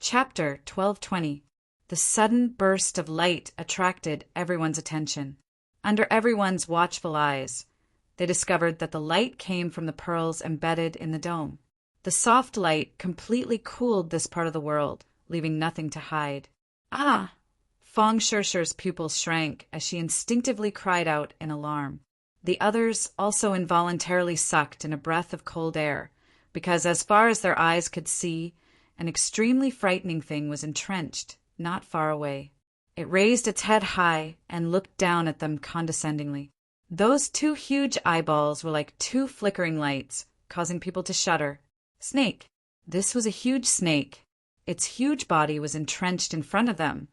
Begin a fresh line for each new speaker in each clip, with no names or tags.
Chapter 1220. The sudden burst of light attracted everyone's attention. Under everyone's watchful eyes, they discovered that the light came from the pearls embedded in the dome. The soft light completely cooled this part of the world, leaving nothing to hide. Ah! Fong Shishi's pupils shrank as she instinctively cried out in alarm. The others also involuntarily sucked in a breath of cold air, because as far as their eyes could see, an extremely frightening thing was entrenched, not far away. It raised its head high and looked down at them condescendingly. Those two huge eyeballs were like two flickering lights, causing people to shudder. Snake. This was a huge snake. Its huge body was entrenched in front of them,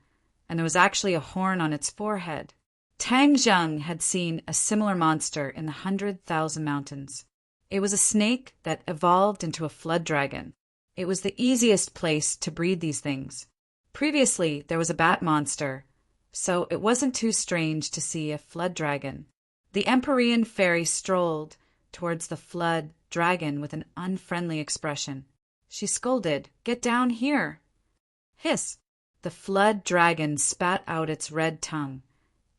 and there was actually a horn on its forehead. Tang Zheng had seen a similar monster in the 100,000 Mountains. It was a snake that evolved into a flood dragon. It was the easiest place to breed these things. Previously, there was a bat monster, so it wasn't too strange to see a flood dragon. The Empyrean fairy strolled towards the flood dragon with an unfriendly expression. She scolded, "Get down here!" Hiss! The flood dragon spat out its red tongue,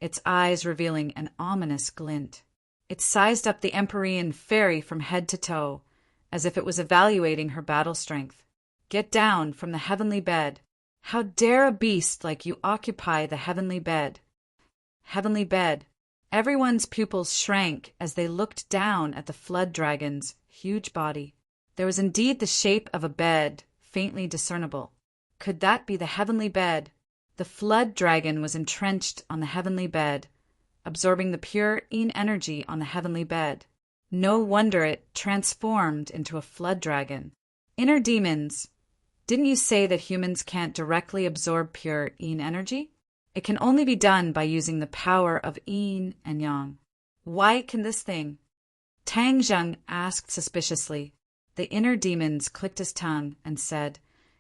its eyes revealing an ominous glint. It sized up the Empyrean fairy from head to toe, as if it was evaluating her battle strength. "Get down from the heavenly bed. How dare a beast like you occupy the heavenly bed?" Heavenly bed. Everyone's pupils shrank as they looked down at the flood dragon's huge body. There was indeed the shape of a bed, faintly discernible. Could that be the heavenly bed? The flood dragon was entrenched on the heavenly bed, absorbing the pure Yin energy on the heavenly bed. No wonder it transformed into a flood dragon. Inner demons. Didn't you say that humans can't directly absorb pure Yin energy? It can only be done by using the power of Yin and Yang. Why can this thing? Tang Zheng asked suspiciously. The inner demons clicked his tongue and said,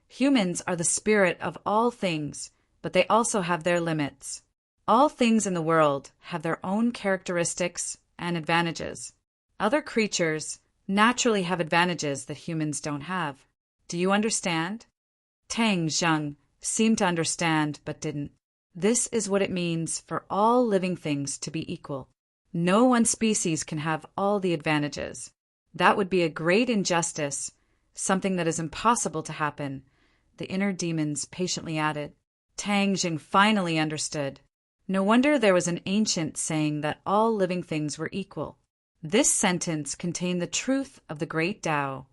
"Humans are the spirit of all things, but they also have their limits. All things in the world have their own characteristics and advantages. Other creatures naturally have advantages that humans don't have. Do you understand?" Tang Zheng seemed to understand but didn't. This is what it means for all living things to be equal. No one species can have all the advantages. That would be a great injustice, something that is impossible to happen, the inner demons patiently added. Tang Zheng finally understood. No wonder there was an ancient saying that all living things were equal. This sentence contained the truth of the great Tao,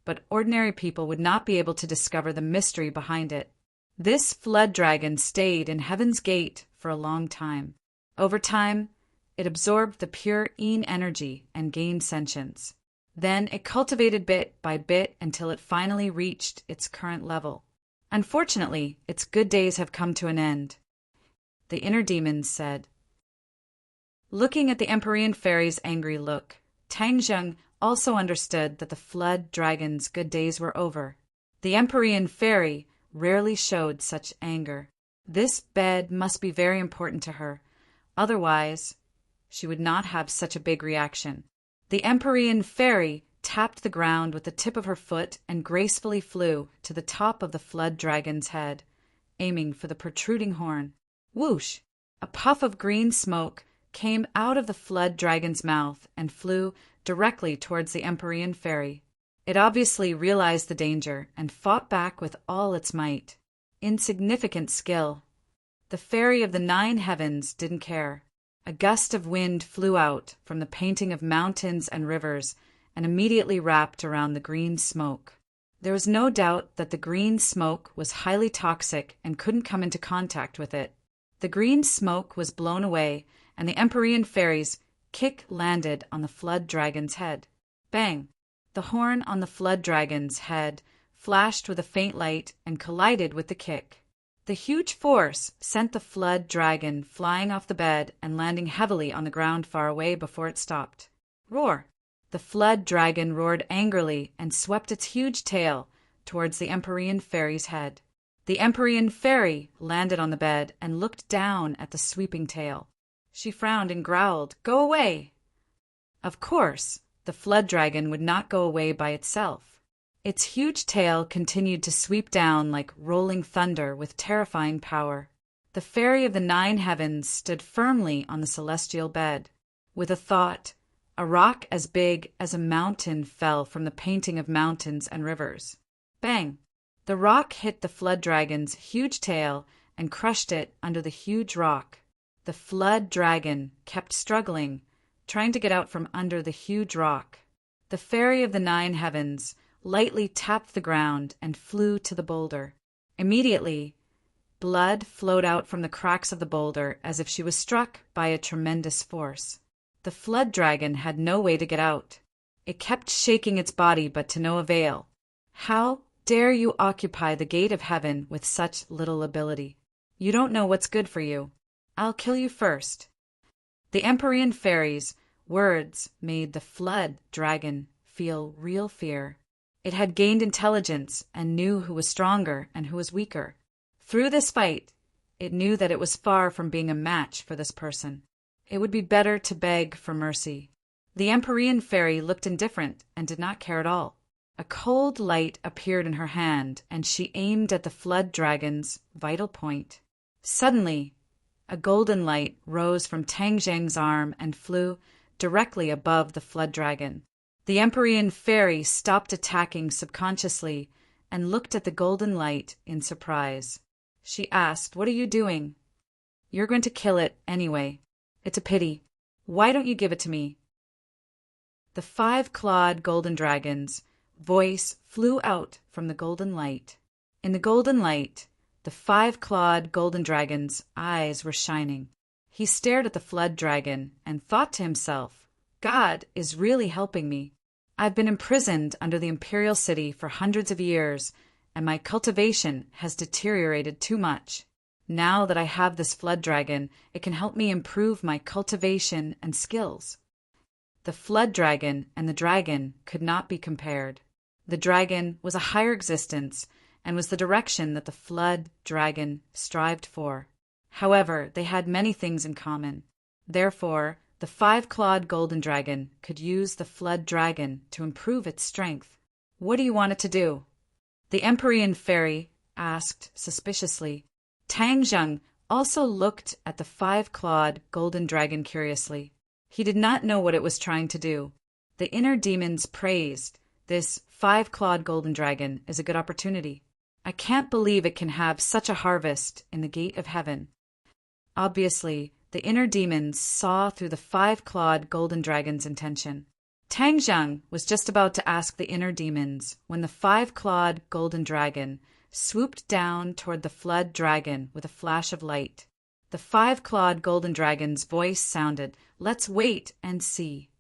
but ordinary people would not be able to discover the mystery behind it. This flood dragon stayed in Heaven's Gate for a long time. Over time, it absorbed the pure Yin energy and gained sentience. Then it cultivated bit by bit until it finally reached its current level. Unfortunately, its good days have come to an end, the inner demons said. Looking at the Empyrean fairy's angry look, Tang Zheng also understood that the flood dragon's good days were over. The Empyrean fairy rarely showed such anger. This bed must be very important to her. Otherwise, she would not have such a big reaction. The Empyrean fairy tapped the ground with the tip of her foot and gracefully flew to the top of the flood dragon's head, aiming for the protruding horn. Whoosh! A puff of green smoke came out of the flood dragon's mouth and flew directly towards the Empyrean fairy. It obviously realized the danger and fought back with all its might. Insignificant skill. The fairy of the 9 heavens didn't care. A gust of wind flew out from the painting of mountains and rivers and immediately wrapped around the green smoke. There was no doubt that the green smoke was highly toxic and couldn't come into contact with it. The green smoke was blown away, and the Empyrean fairy's kick landed on the flood dragon's head. Bang! The horn on the flood dragon's head flashed with a faint light and collided with the kick. The huge force sent the flood dragon flying off the bed and landing heavily on the ground far away before it stopped. Roar! The flood dragon roared angrily and swept its huge tail towards the Empyrean fairy's head. The Empyrean fairy landed on the bed and looked down at the sweeping tail. She frowned and growled, "Go away!" Of course, the flood dragon would not go away by itself. Its huge tail continued to sweep down like rolling thunder with terrifying power. The Fairy of the Nine Heavens stood firmly on the celestial bed. With a thought, a rock as big as a mountain fell from the painting of mountains and rivers. Bang! The rock hit the flood dragon's huge tail and crushed it under the huge rock. The flood dragon kept struggling, trying to get out from under the huge rock. The Fairy of the Nine Heavens lightly tapped the ground and flew to the boulder. Immediately, blood flowed out from the cracks of the boulder as if she was struck by a tremendous force. The flood dragon had no way to get out. It kept shaking its body, but to no avail. How dare you occupy the gate of heaven with such little ability? You don't know what's good for you. I'll kill you first. The Empyrean Fairy's words made the flood dragon feel real fear. It had gained intelligence and knew who was stronger and who was weaker. Through this fight, it knew that it was far from being a match for this person. It would be better to beg for mercy. The Empyrean Fairy looked indifferent and did not care at all. A cold light appeared in her hand, and she aimed at the flood dragon's vital point. Suddenly, a golden light rose from Tang Zheng's arm and flew directly above the flood dragon. The Empyrean Fairy stopped attacking subconsciously and looked at the golden light in surprise. She asked, "What are you doing?" "You're going to kill it anyway. It's a pity. Why don't you give it to me?" The five-clawed golden dragon's voice flew out from the golden light. In the golden light, the five-clawed golden dragon's eyes were shining. He stared at the flood dragon and thought to himself, "God is really helping me. I've been imprisoned under the imperial city for hundreds of years, and my cultivation has deteriorated too much. Now that I have this flood dragon, it can help me improve my cultivation and skills." The flood dragon and the dragon could not be compared. The dragon was a higher existence and was the direction that the flood dragon strived for. However, they had many things in common. Therefore, the five-clawed golden dragon could use the flood dragon to improve its strength. "What do you want it to do?" the Empyrean Fairy asked suspiciously. Tang Zheng also looked at the five-clawed golden dragon curiously. He did not know what it was trying to do. The inner demons praised, "This five-clawed golden dragon is a good opportunity. I can't believe it can have such a harvest in the gate of heaven." Obviously, the inner demons saw through the five-clawed golden dragon's intention. Tang Zheng was just about to ask the inner demons when the five-clawed golden dragon swooped down toward the flood dragon with a flash of light. The five-clawed golden dragon's voice sounded, "Let's wait and see."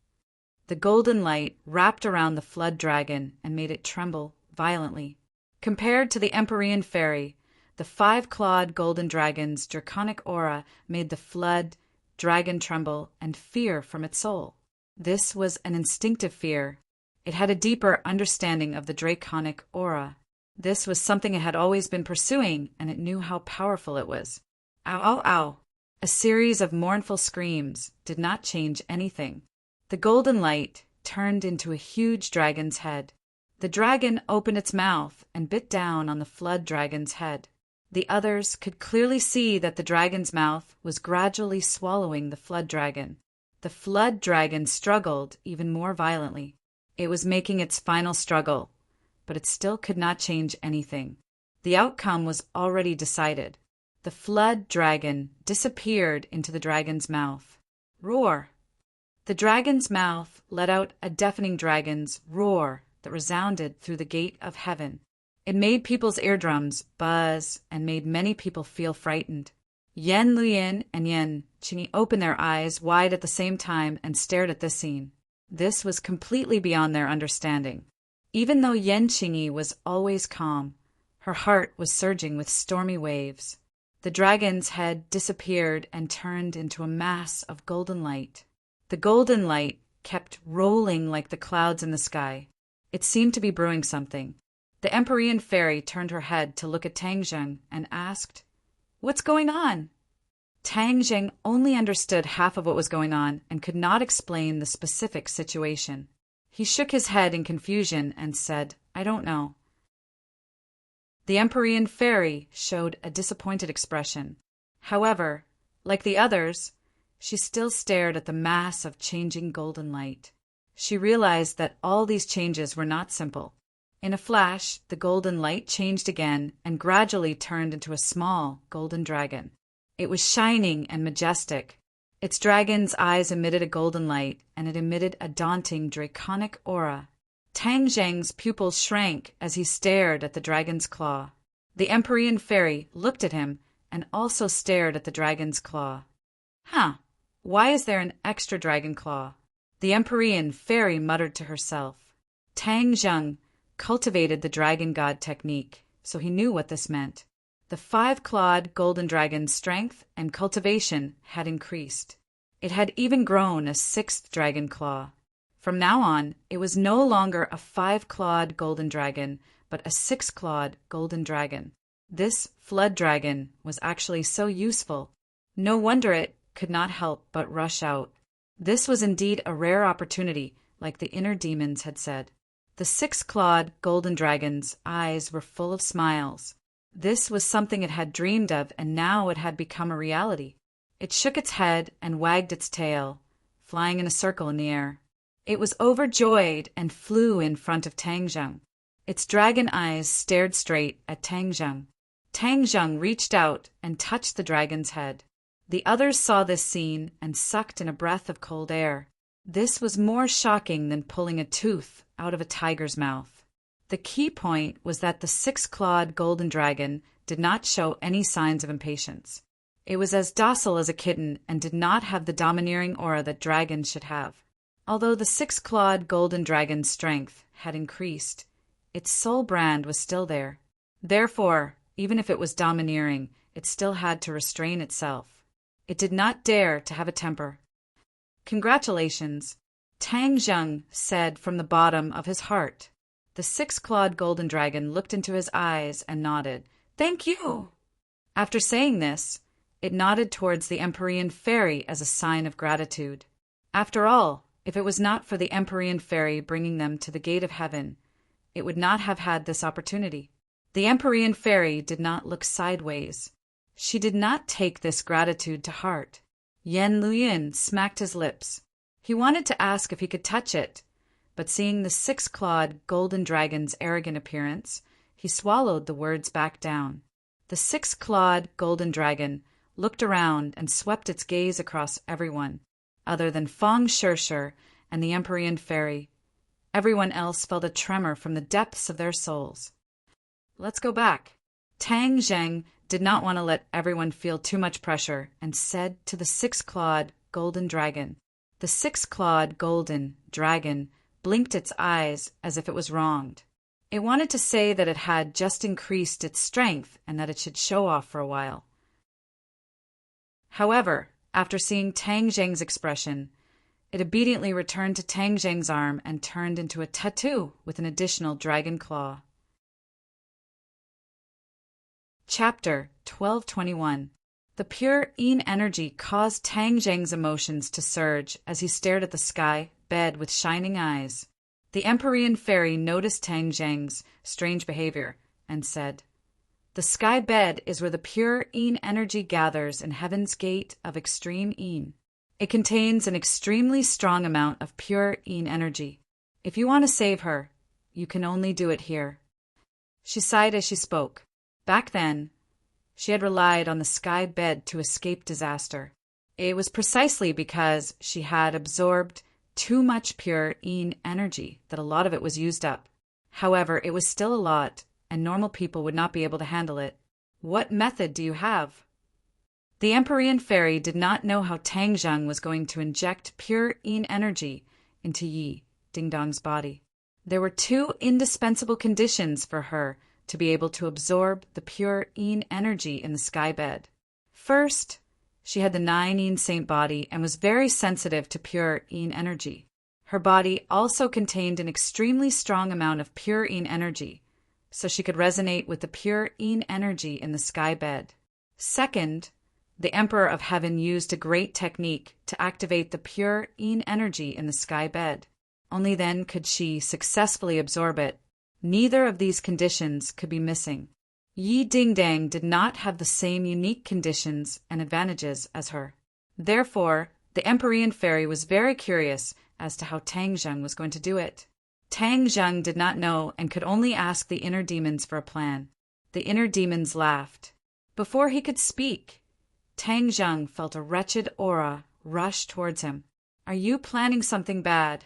The golden light wrapped around the flood dragon and made it tremble violently. Compared to the Empyrean Fairy, the five-clawed golden dragon's draconic aura made the flood dragon tremble and fear from its soul. This was an instinctive fear. It had a deeper understanding of the draconic aura. This was something it had always been pursuing, and it knew how powerful it was. Ow, ow, ow! A series of mournful screams did not change anything. The golden light turned into a huge dragon's head. The dragon opened its mouth and bit down on the flood dragon's head. The others could clearly see that the dragon's mouth was gradually swallowing the flood dragon. The flood dragon struggled even more violently. It was making its final struggle, but it still could not change anything. The outcome was already decided. The flood dragon disappeared into the dragon's mouth. Roar! The dragon's mouth let out a deafening dragon's roar that resounded through the gate of heaven. It made people's eardrums buzz and made many people feel frightened. Yen Lian and Yen Qingyi opened their eyes wide at the same time and stared at this scene. This was completely beyond their understanding. Even though Yen Qingyi was always calm, her heart was surging with stormy waves. The dragon's head disappeared and turned into a mass of golden light. The golden light kept rolling like the clouds in the sky. It seemed to be brewing something. The Empyrean Fairy turned her head to look at Tang Zheng and asked, "What's going on?" Tang Zheng only understood half of what was going on and could not explain the specific situation. He shook his head in confusion and said, I don't know. The Empyrean fairy showed a disappointed expression. However, like the others, she still stared at the mass of changing golden light. She realized that all these changes were not simple. In a flash, the golden light changed again and gradually turned into a small golden dragon. It was shining and majestic. Its dragon's eyes emitted a golden light, and it emitted a daunting draconic aura. Tang Zheng's pupils shrank as he stared at the dragon's claw. The Empyrean fairy looked at him and also stared at the dragon's claw. Why is there an extra dragon claw? The Empyrean fairy muttered to herself. Tang Zheng cultivated the dragon god technique, so he knew what this meant. The 5-clawed golden dragon's strength and cultivation had increased. It had even grown a 6th dragon claw. From now on, it was no longer a 5-clawed golden dragon, but a 6-clawed golden dragon. This flood dragon was actually so useful. No wonder it could not help but rush out. This was indeed a rare opportunity, like the inner demons had said. The 6-clawed golden dragon's eyes were full of smiles. This was something it had dreamed of, and now it had become a reality. It shook its head and wagged its tail, flying in a circle in the air. It was overjoyed and flew in front of Tang Zheng. Its dragon eyes stared straight at Tang Zheng. Tang Zheng reached out and touched the dragon's head. The others saw this scene and sucked in a breath of cold air. This was more shocking than pulling a tooth out of a tiger's mouth. The key point was that the 6-clawed golden dragon did not show any signs of impatience. It was as docile as a kitten and did not have the domineering aura that dragons should have. Although the 6-clawed golden dragon's strength had increased, its soul brand was still there. Therefore, even if it was domineering, it still had to restrain itself. It did not dare to have a temper. Congratulations, Tang Zheng said from the bottom of his heart. The 6-clawed golden dragon looked into his eyes and nodded. Thank you. After saying this, it nodded towards the Empyrean fairy as a sign of gratitude. After all, if it was not for the Empyrean fairy bringing them to the gate of heaven, it would not have had this opportunity. The Empyrean fairy did not look sideways. She did not take this gratitude to heart. Yan Luyin smacked his lips. He wanted to ask if he could touch it, but seeing the 6-clawed golden dragon's arrogant appearance, he swallowed the words back down. The 6-clawed golden dragon looked around and swept its gaze across everyone, other than Feng Shirshir and the Empyrean fairy. Everyone else felt a tremor from the depths of their souls. Let's go back. Tang Zheng did not want to let everyone feel too much pressure and said to the 6-clawed golden dragon. The 6-clawed golden dragon blinked its eyes as if it was wronged. It wanted to say that it had just increased its strength and that it should show off for a while. However, after seeing Tang Zheng's expression, it obediently returned to Tang Zheng's arm and turned into a tattoo with an additional dragon claw. Chapter 1221. The pure Yin energy caused Tang Zheng's emotions to surge as he stared at the sky bed with shining eyes. The Empyrean fairy noticed Tang Zheng's strange behavior and said, "The sky bed is where the pure Yin energy gathers in heaven's gate of extreme Yin. It contains an extremely strong amount of pure Yin energy. If you want to save her, you can only do it here." She sighed as she spoke. Back then, she had relied on the sky bed to escape disaster. It was precisely because she had absorbed too much pure Yin energy that a lot of it was used up. However, it was still a lot, and normal people would not be able to handle it. What method do you have? The Empyrean fairy did not know how Tang Zheng was going to inject pure Yin energy into Yi, Ding Dong's body. There were 2 indispensable conditions for her to be able to absorb the pure Yin energy in the sky bed. First, she had the 9 Yin saint body and was very sensitive to pure Yin energy. Her body also contained an extremely strong amount of pure Yin energy, so she could resonate with the pure Yin energy in the sky bed. Second, the Emperor of Heaven used a great technique to activate the pure Yin energy in the sky bed. Only then could she successfully absorb it. Neither of these conditions could be missing. Yi Dingdang did not have the same unique conditions and advantages as her. Therefore, the Empyrean fairy was very curious as to how Tang Zheng was going to do it. Tang Zheng did not know and could only ask the inner demons for a plan. The inner demons laughed. Before he could speak, Tang Zheng felt a wretched aura rush towards him. "Are you planning something bad?"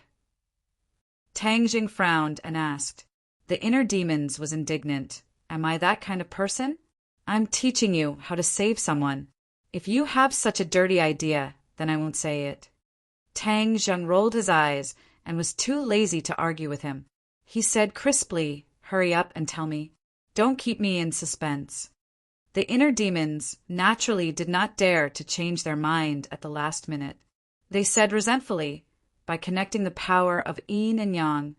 Tang Zheng frowned and asked. The inner demons was indignant. "Am I that kind of person? I'm teaching you how to save someone. If you have such a dirty idea, then I won't say it." Tang Zheng rolled his eyes and was too lazy to argue with him. He said crisply, "Hurry up and tell me. Don't keep me in suspense." The inner demons naturally did not dare to change their mind at the last minute. They said resentfully, by connecting the power of yin and yang,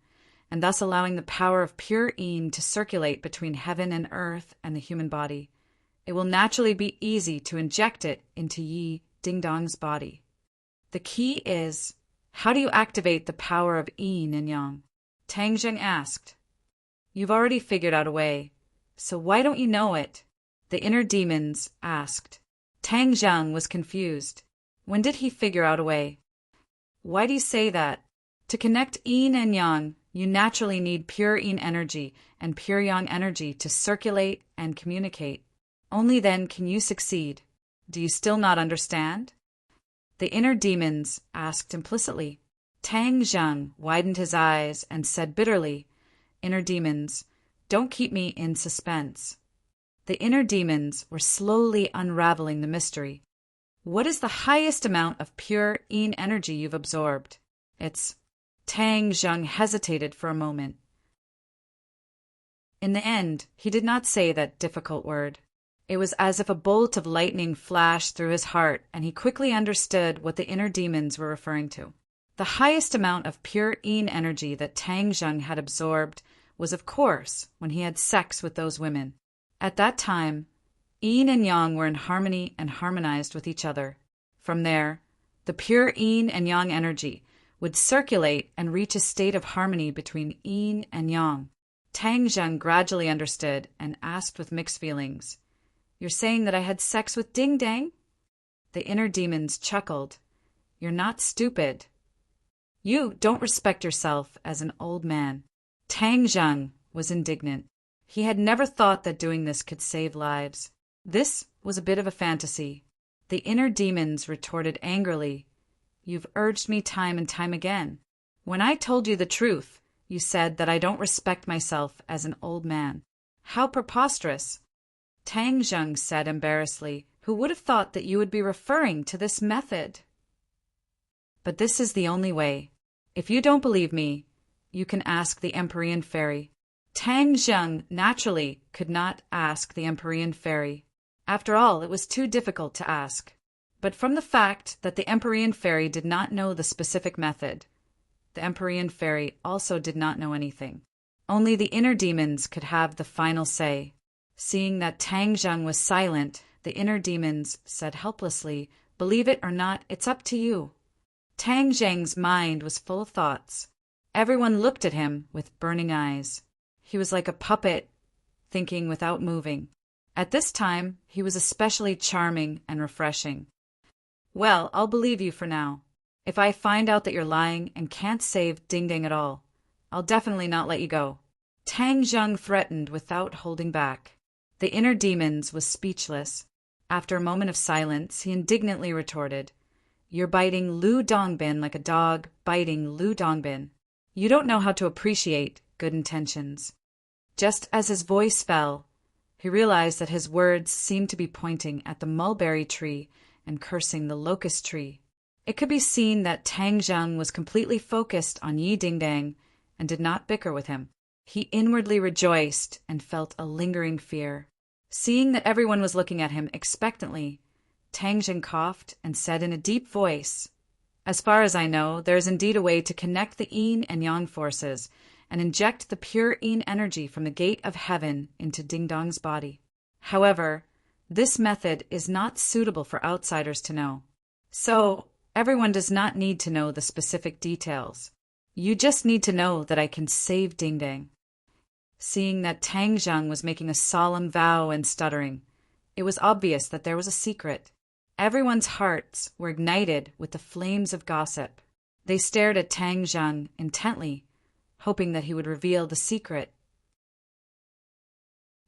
and thus allowing the power of pure yin to circulate between heaven and earth and the human body, it will naturally be easy to inject it into Yi Dingdong's body. The key is, how do you activate the power of yin and yang? Tang Zheng asked. You've already figured out a way, so why don't you know it? The inner demons asked. Tang Zheng was confused. When did he figure out a way? Why do you say that? To connect yin and yang, you naturally need pure yin energy and pure yang energy to circulate and communicate. Only then can you succeed. Do you still not understand? The inner demons asked implicitly. Tang Zheng widened his eyes and said bitterly, Inner demons, don't keep me in suspense. The inner demons were slowly unraveling the mystery. What is the highest amount of pure yin energy you've absorbed? It's... Tang Zheng hesitated for a moment. In the end, he did not say that difficult word. It was as if a bolt of lightning flashed through his heart, and he quickly understood what the inner demons were referring to. The highest amount of pure yin energy that Tang Zheng had absorbed was, of course, when he had sex with those women. At that time, yin and yang were in harmony and harmonized with each other. From there, the pure yin and yang energy would circulate and reach a state of harmony between yin and yang. Tang Zheng gradually understood and asked with mixed feelings, You're saying that I had sex with Ding Dang? The inner demons chuckled. You're not stupid. You don't respect yourself as an old man. Tang Zheng was indignant. He had never thought that doing this could save lives. This was a bit of a fantasy. The inner demons retorted angrily, You've urged me time and time again. When I told you the truth, you said that I don't respect myself as an old man. How preposterous! Tang Zheng said embarrassedly, Who would have thought that you would be referring to this method? But this is the only way. If you don't believe me, you can ask the Empyrean fairy. Tang Zheng naturally could not ask the Empyrean fairy. After all, it was too difficult to ask. But from the fact that the Empyrean fairy did not know the specific method, the Empyrean fairy also did not know anything. Only the inner demons could have the final say. Seeing that Tang Zheng was silent, the inner demons said helplessly, Believe it or not, it's up to you. Tang Zheng's mind was full of thoughts. Everyone looked at him with burning eyes. He was like a puppet, thinking without moving. At this time, he was especially charming and refreshing. Well, I'll believe you for now. If I find out that you're lying and can't save Ding Dang at all, I'll definitely not let you go. Tang Zheng threatened without holding back. The inner demons was speechless. After a moment of silence, he indignantly retorted, You're biting Lu Dongbin like a dog biting Lu Dongbin. You don't know how to appreciate good intentions. Just as his voice fell, he realized that his words seemed to be pointing at the mulberry tree and cursing the locust tree. It could be seen that Tang Zheng was completely focused on Yi Dingdang and did not bicker with him. He inwardly rejoiced and felt a lingering fear. Seeing that everyone was looking at him expectantly, Tang Zheng coughed and said in a deep voice, As far as I know, there is indeed a way to connect the yin and yang forces and inject the pure yin energy from the gate of heaven into Ding Dong's body. However, this method is not suitable for outsiders to know. So, everyone does not need to know the specific details. You just need to know that I can save Ding Dang. seeing that Tang Zheng was making a solemn vow and stuttering. It was obvious that there was a secret. Everyone's hearts were ignited with the flames of gossip. They stared at Tang Zheng intently, hoping that he would reveal the secret.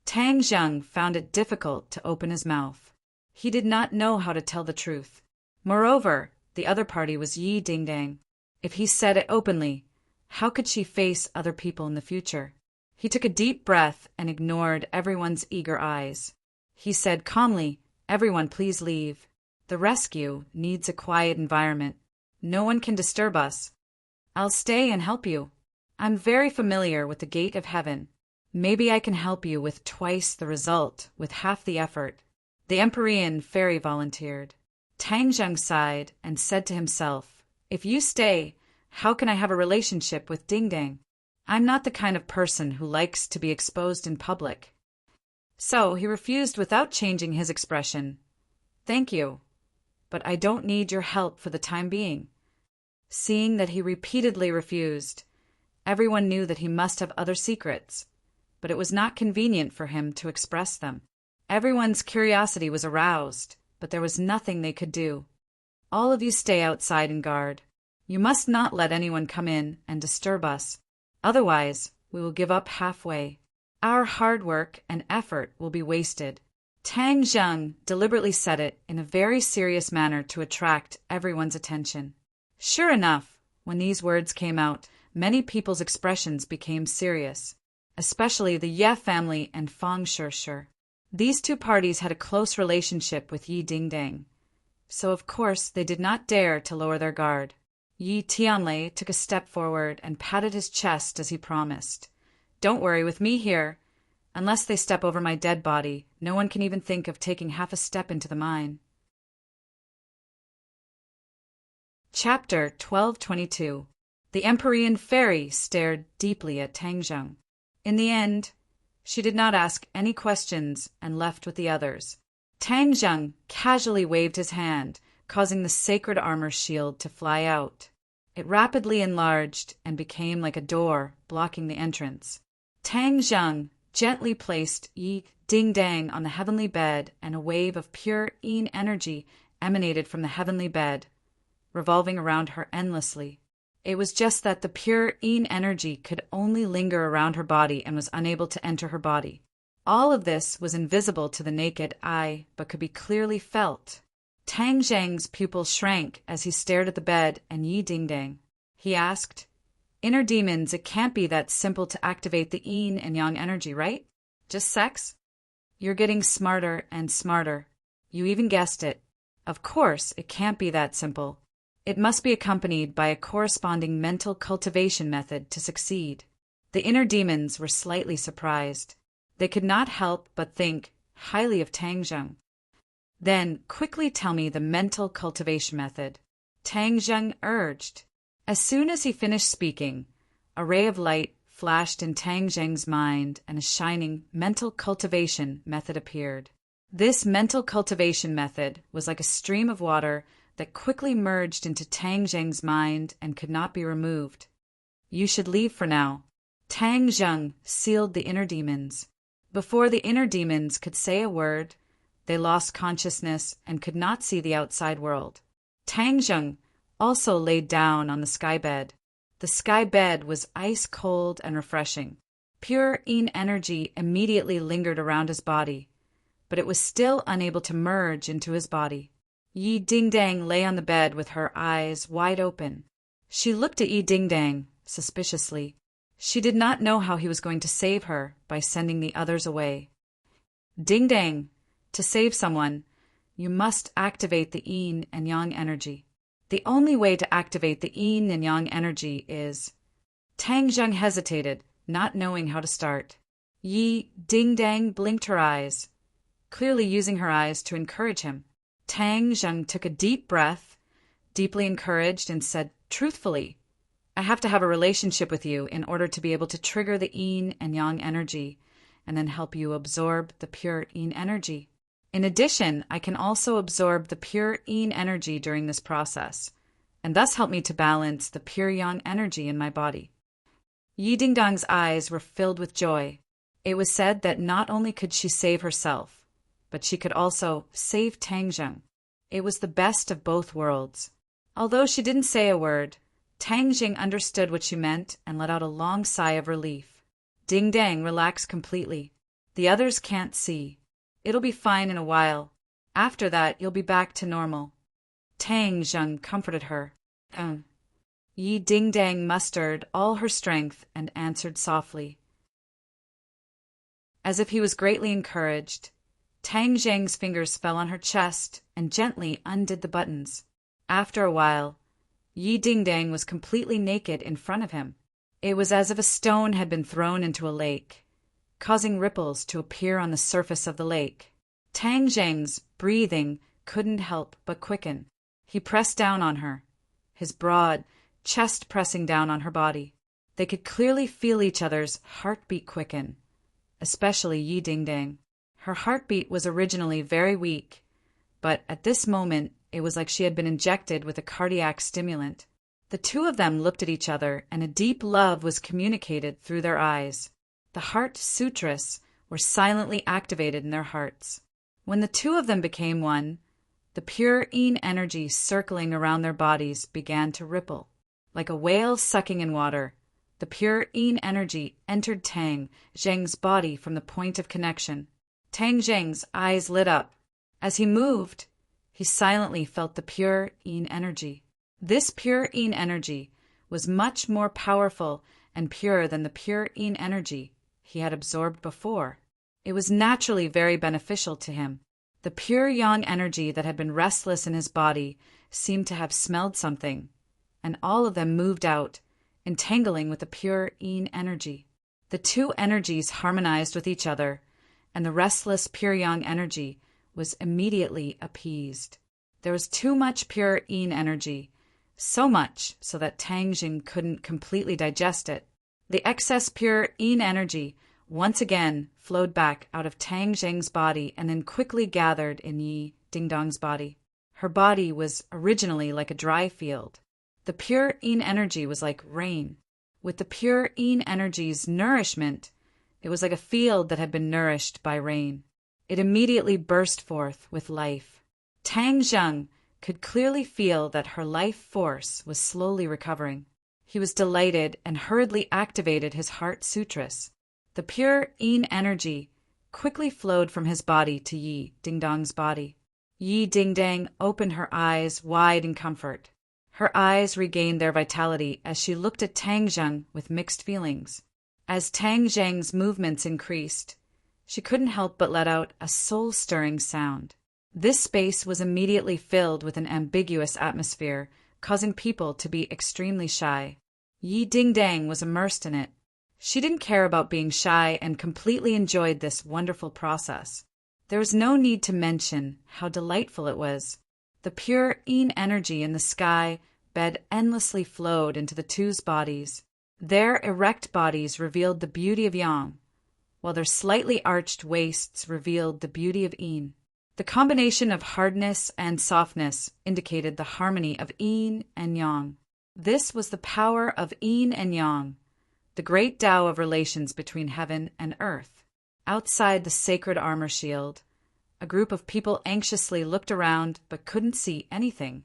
Tang Zheng found it difficult to open his mouth. He did not know how to tell the truth. Moreover, the other party was Yi Dingdang. If he said it openly, how could she face other people in the future? He took a deep breath and ignored everyone's eager eyes. He said calmly, "Everyone, please leave. The rescue needs a quiet environment. No one can disturb us. I'll stay and help you. I'm very familiar with the gate of heaven. Maybe I can help you with twice the result, with half the effort." The Empyrean fairy volunteered. Tang Zheng sighed and said to himself, "If you stay, how can I have a relationship with Dingdang? I'm not the kind of person who likes to be exposed in public." So he refused without changing his expression. "Thank you, but I don't need your help for the time being." Seeing that he repeatedly refused, everyone knew that he must have other secrets, but it was not convenient for him to express them. Everyone's curiosity was aroused, but there was nothing they could do. "All of you stay outside and guard. You must not let anyone come in and disturb us. Otherwise, we will give up halfway. Our hard work and effort will be wasted." Tang Zheng deliberately said it in a very serious manner to attract everyone's attention. Sure enough, when these words came out, many people's expressions became serious, especially the Ye family and Fang Shishir. These two parties had a close relationship with Yi Dingdang, so of course they did not dare to lower their guard. Yi Tianlei took a step forward and patted his chest as he promised. "Don't worry, with me here. Unless they step over my dead body, no one can even think of taking half a step into the mine." Chapter 1222. The Empyrean fairy stared deeply at Tang Zheng. In the end, she did not ask any questions and left with the others. Tang Zheng casually waved his hand, causing the sacred armor shield to fly out. It rapidly enlarged and became like a door blocking the entrance. Tang Zheng gently placed Yi Dingdang on the heavenly bed, and a wave of pure yin energy emanated from the heavenly bed, revolving around her endlessly. It was just that the pure yin energy could only linger around her body and was unable to enter her body. All of this was invisible to the naked eye, but could be clearly felt. Tang Zheng's pupils shrank as he stared at the bed and Yi Dingdang. He asked, "Inner demons, it can't be that simple to activate the yin and yang energy, right? Just sex?" "You're getting smarter and smarter. You even guessed it. Of course, it can't be that simple. It must be accompanied by a corresponding mental cultivation method to succeed." The inner demons were slightly surprised. They could not help but think highly of Tang Zheng. "Then quickly tell me the mental cultivation method," Tang Zheng urged. As soon as he finished speaking, a ray of light flashed in Tang Zheng's mind and a shining mental cultivation method appeared. This mental cultivation method was like a stream of water that quickly merged into Tang Zheng's mind and could not be removed. "You should leave for now." Tang Zheng sealed the inner demons. Before the inner demons could say a word, they lost consciousness and could not see the outside world. Tang Zheng also laid down on the sky bed. The sky bed was ice cold and refreshing. Pure yin energy immediately lingered around his body, but it was still unable to merge into his body. Yi Dingdang lay on the bed with her eyes wide open. She looked at Yi Dingdang suspiciously. She did not know how he was going to save her by sending the others away. "Dingdang, to save someone, you must activate the yin and yang energy. The only way to activate the yin and yang energy is..." Tang Zheng hesitated, not knowing how to start. Yi Dingdang blinked her eyes, clearly using her eyes to encourage him. Tang Zheng took a deep breath, deeply encouraged, and said truthfully, "I have to have a relationship with you in order to be able to trigger the yin and yang energy, and then help you absorb the pure yin energy. In addition, I can also absorb the pure yin energy during this process, and thus help me to balance the pure yang energy in my body." Yi Dingdang's eyes were filled with joy. It was said that not only could she save herself, but she could also save Tang Zheng. It was the best of both worlds. Although she didn't say a word, Tang Jing understood what she meant and let out a long sigh of relief. Ding Dang relaxed completely. The others can't see. It'll be fine in a while. After that, you'll be back to normal. Tang Zheng comforted her. Yi Ding Dang mustered all her strength and answered softly. As if he was greatly encouraged, Tang Zheng's fingers fell on her chest and gently undid the buttons. After a while, Yi Ding Dang was completely naked in front of him. It was as if a stone had been thrown into a lake, causing ripples to appear on the surface of the lake. Tang Zheng's breathing couldn't help but quicken. He pressed down on her, his broad chest pressing down on her body. They could clearly feel each other's heartbeat quicken, especially Yi Ding Dang. Her heartbeat was originally very weak, but at this moment it was like she had been injected with a cardiac stimulant. The two of them looked at each other, and a deep love was communicated through their eyes. The heart sutras were silently activated in their hearts. When the two of them became one, the pure yin energy circling around their bodies began to ripple. Like a whale sucking in water, the pure yin energy entered Tang Zheng's body from the point of connection. Tang Zheng's eyes lit up. As he moved, he silently felt the pure yin energy. This pure yin energy was much more powerful and pure than the pure yin energy he had absorbed before. It was naturally very beneficial to him. The pure yang energy that had been restless in his body seemed to have smelled something, and all of them moved out, entangling with the pure yin energy. The two energies harmonized with each other, and the restless pure yang energy was immediately appeased. There was too much pure yin energy, so much so that Tang Jing couldn't completely digest it. The excess pure yin energy once again flowed back out of Tang Jing's body and then quickly gathered in Yi Ding Dong's body. Her body was originally like a dry field. The pure yin energy was like rain. With the pure yin energy's nourishment, it was like a field that had been nourished by rain. It immediately burst forth with life. Tang Zheng could clearly feel that her life force was slowly recovering. He was delighted and hurriedly activated his heart sutras. The pure yin energy quickly flowed from his body to Yi Ding Dong's body. Yi Ding Dang opened her eyes wide in comfort. Her eyes regained their vitality as she looked at Tang Zheng with mixed feelings. As Tang Zheng's movements increased, she couldn't help but let out a soul-stirring sound. This space was immediately filled with an ambiguous atmosphere, causing people to be extremely shy. Yi Ding Dang was immersed in it. She didn't care about being shy and completely enjoyed this wonderful process. There was no need to mention how delightful it was. The pure yin energy in the sky bed endlessly flowed into the two's bodies. Their erect bodies revealed the beauty of yang, while their slightly arched waists revealed the beauty of yin. The combination of hardness and softness indicated the harmony of yin and yang. This was the power of yin and yang, the great Tao of relations between heaven and earth. Outside the sacred armor shield, a group of people anxiously looked around but couldn't see anything.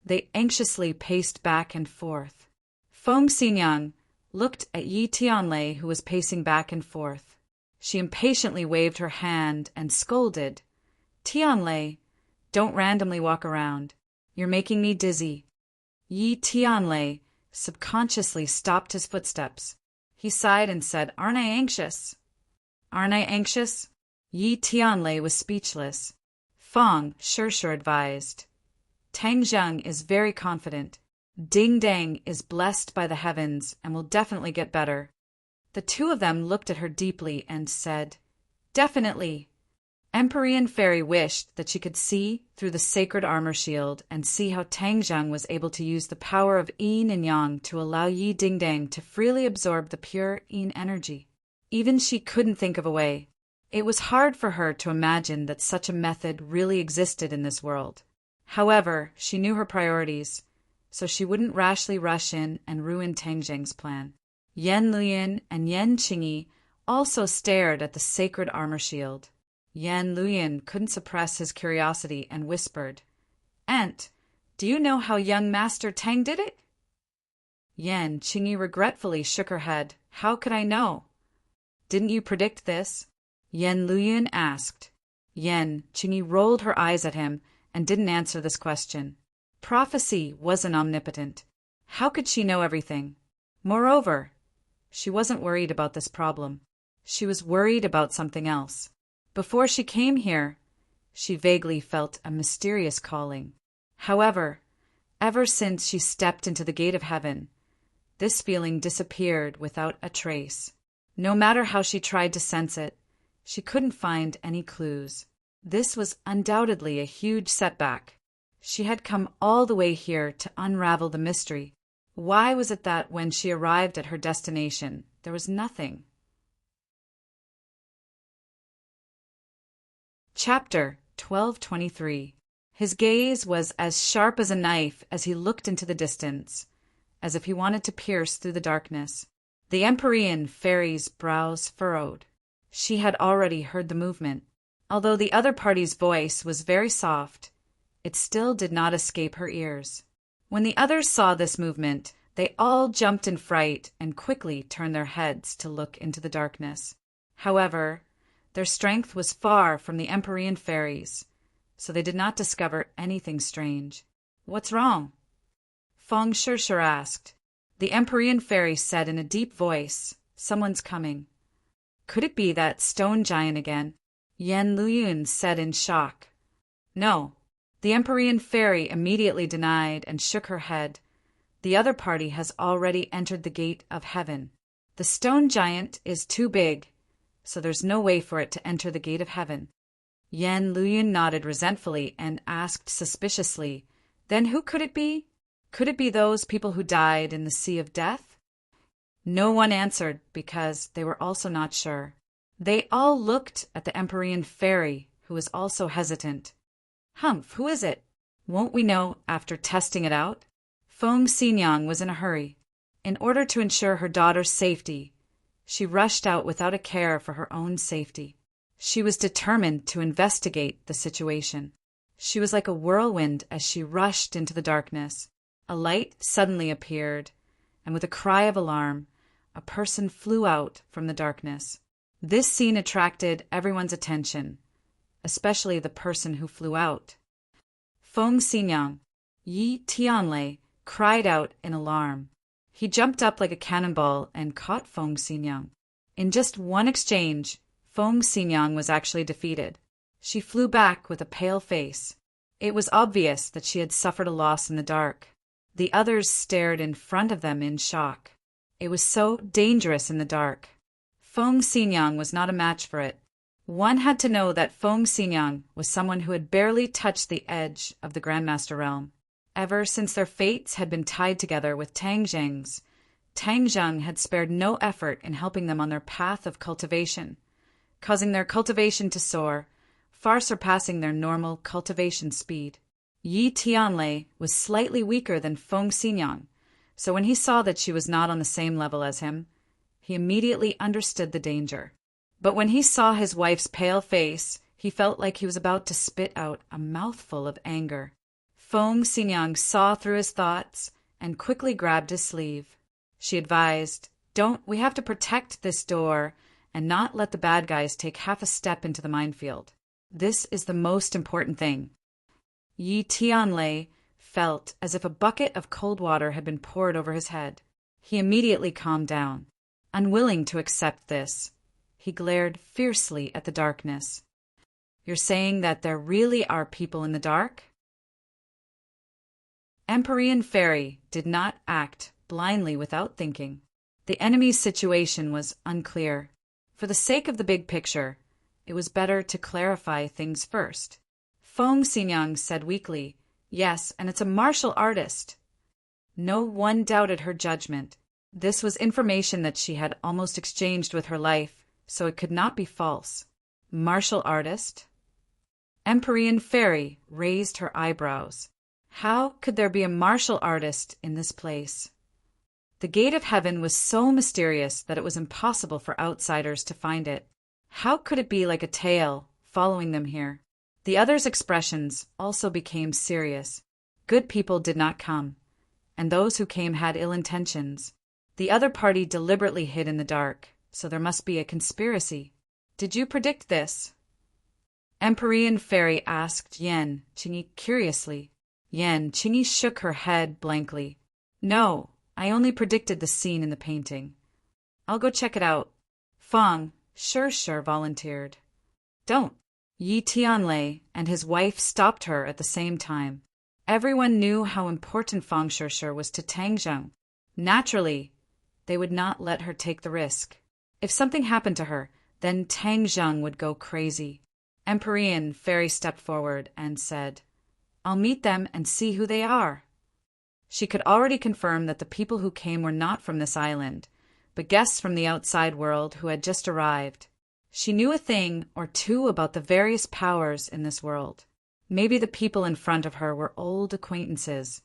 They anxiously paced back and forth. Feng Xinyang looked at Yi Tianlei, who was pacing back and forth. She impatiently waved her hand and scolded. Tianlei, don't randomly walk around. You're making me dizzy. Yi Tianlei subconsciously stopped his footsteps. He sighed and said, Aren't I anxious? Aren't I anxious? Yi Tianlei was speechless. Feng sure advised. Tang Zheng is very confident. Ding Dang is blessed by the heavens and will definitely get better. The two of them looked at her deeply and said, Definitely. Empyrean Fairy wished that she could see through the sacred armor shield and see how Tang Zheng was able to use the power of yin and yang to allow Yi Ding Dang to freely absorb the pure yin energy. Even she couldn't think of a way. It was hard for her to imagine that such a method really existed in this world. However, she knew her priorities, so she wouldn't rashly rush in and ruin Tang Zheng's plan. Yan Luyin and Yan Qingyi also stared at the sacred armor shield. Yan Luyin couldn't suppress his curiosity and whispered, "Aunt, do you know how young Master Tang did it?" Yan Qingyi regretfully shook her head. "How could I know?" "Didn't you predict this?" Yan Luyin asked. Yan Qingyi rolled her eyes at him and didn't answer this question. Prophecy wasn't omnipotent. How could she know everything? Moreover, she wasn't worried about this problem. She was worried about something else. Before she came here, she vaguely felt a mysterious calling. However, ever since she stepped into the gate of heaven, this feeling disappeared without a trace. No matter how she tried to sense it, she couldn't find any clues. This was undoubtedly a huge setback. She had come all the way here to unravel the mystery. Why was it that when she arrived at her destination, there was nothing? Chapter 1223. His gaze was as sharp as a knife as he looked into the distance, as if he wanted to pierce through the darkness. The Empyrean fairy's brows furrowed. She had already heard the movement. Although the other party's voice was very soft, it still did not escape her ears. When the others saw this movement, they all jumped in fright and quickly turned their heads to look into the darkness. However, their strength was far from the Empyrean fairies, so they did not discover anything strange. "What's wrong?" Feng Shishir asked. The Empyrean fairy said in a deep voice, "Someone's coming." "Could it be that stone giant again?" Yan Luyin said in shock. "No." The Empyrean fairy immediately denied and shook her head. "The other party has already entered the gate of heaven. The stone giant is too big, so there's no way for it to enter the gate of heaven." Yan Luyin nodded resentfully and asked suspiciously, "Then who could it be? Could it be those people who died in the Sea of Death?" No one answered because they were also not sure. They all looked at the Empyrean fairy, who was also hesitant. "Humph, who is it? Won't we know after testing it out?" Feng Xinyang was in a hurry. In order to ensure her daughter's safety, she rushed out without a care for her own safety. She was determined to investigate the situation. She was like a whirlwind as she rushed into the darkness. A light suddenly appeared, and with a cry of alarm, a person flew out from the darkness. This scene attracted everyone's attention, especially the person who flew out. Feng Xinyang, Yi Tianlei, cried out in alarm. He jumped up like a cannonball and caught Feng Xinyang. In just one exchange, Feng Xinyang was actually defeated. She flew back with a pale face. It was obvious that she had suffered a loss in the dark. The others stared in front of them in shock. It was so dangerous in the dark. Feng Xinyang was not a match for it. One had to know that Feng Xinyang was someone who had barely touched the edge of the Grandmaster realm. Ever since their fates had been tied together with Tang Zheng's, Tang Zheng had spared no effort in helping them on their path of cultivation, causing their cultivation to soar, far surpassing their normal cultivation speed. Yi Tianlei was slightly weaker than Feng Xinyang, so when he saw that she was not on the same level as him, he immediately understood the danger. But when he saw his wife's pale face, he felt like he was about to spit out a mouthful of anger. Feng Xinyang saw through his thoughts and quickly grabbed his sleeve. She advised, we have to protect this door and not let the bad guys take half a step into the minefield. This is the most important thing." Yi Tianlei felt as if a bucket of cold water had been poured over his head. He immediately calmed down. Unwilling to accept this, he glared fiercely at the darkness. "You're saying that there really are people in the dark?" Empyrean Fairy did not act blindly without thinking. The enemy's situation was unclear. For the sake of the big picture, it was better to clarify things first. Feng Xinyang said weakly, "Yes, and it's a martial artist." No one doubted her judgment. This was information that she had almost exchanged with her life, so it could not be false. Martial artist? Empyrean Fairy raised her eyebrows. How could there be a martial artist in this place? The gate of heaven was so mysterious that it was impossible for outsiders to find it. How could it be like a tail following them here? The others' expressions also became serious. Good people did not come, and those who came had ill intentions. The other party deliberately hid in the dark, so there must be a conspiracy. Did you predict this? Empyrean Fairy asked Yen Qingyi curiously. Yen Qingyi shook her head blankly. No, I only predicted the scene in the painting. I'll go check it out. Feng, sure, volunteered. Don't. Yi Tianlei and his wife stopped her at the same time. Everyone knew how important Feng Sure was to Tang Zheng. Naturally, they would not let her take the risk. If something happened to her, then Tang Zheng would go crazy. Empyrean Fairy stepped forward and said, I'll meet them and see who they are. She could already confirm that the people who came were not from this island, but guests from the outside world who had just arrived. She knew a thing or two about the various powers in this world. Maybe the people in front of her were old acquaintances.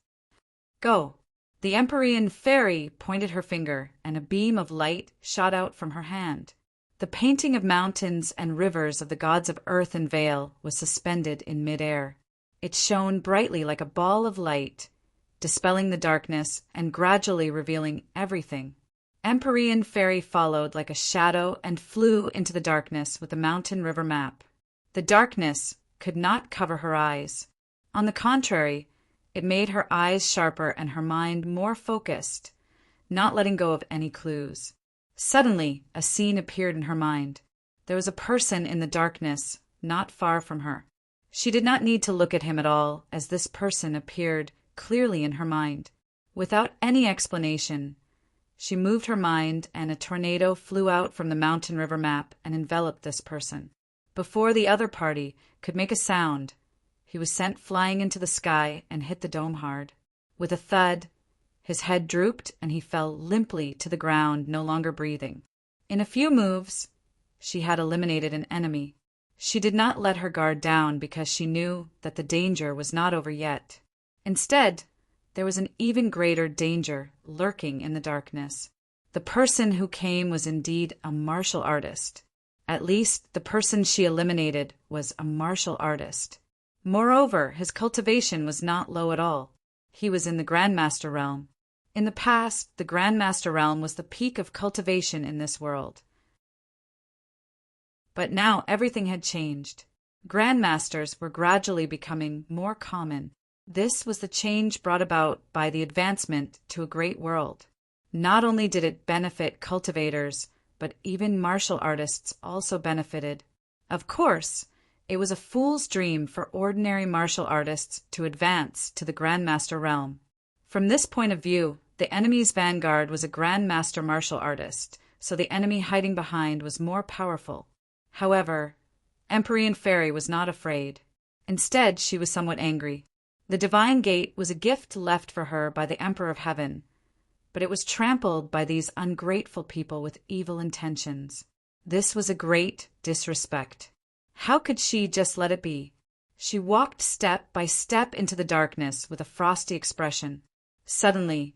Go. The Empyrean Fairy pointed her finger, and a beam of light shot out from her hand. The painting of mountains and rivers of the gods of earth and Vale was suspended in mid-air. It shone brightly like a ball of light, dispelling the darkness and gradually revealing everything. Empyrean Fairy followed like a shadow and flew into the darkness with the mountain river map. The darkness could not cover her eyes. On the contrary, it made her eyes sharper and her mind more focused, not letting go of any clues. Suddenly, a scene appeared in her mind. There was a person in the darkness, not far from her. She did not need to look at him at all, as this person appeared clearly in her mind. Without any explanation, she moved her mind, and a tornado flew out from the mountain river map and enveloped this person. Before the other party could make a sound, he was sent flying into the sky and hit the dome hard. With a thud, his head drooped and he fell limply to the ground, no longer breathing. In a few moves, she had eliminated an enemy. She did not let her guard down because she knew that the danger was not over yet. Instead, there was an even greater danger lurking in the darkness. The person who came was indeed a martial artist. At least, the person she eliminated was a martial artist. Moreover, his cultivation was not low at all. He was in the Grandmaster realm. In the past, the Grandmaster realm was the peak of cultivation in this world. But now everything had changed. Grandmasters were gradually becoming more common. This was the change brought about by the advancement to a great world. Not only did it benefit cultivators, but even martial artists also benefited. Of course, it was a fool's dream for ordinary martial artists to advance to the Grandmaster realm. From this point of view, the enemy's vanguard was a Grandmaster martial artist, so the enemy hiding behind was more powerful. However, Empyrean Fairy was not afraid. Instead, she was somewhat angry. The Divine Gate was a gift left for her by the Emperor of Heaven, but it was trampled by these ungrateful people with evil intentions. This was a great disrespect. How could she just let it be? She walked step by step into the darkness with a frosty expression. Suddenly,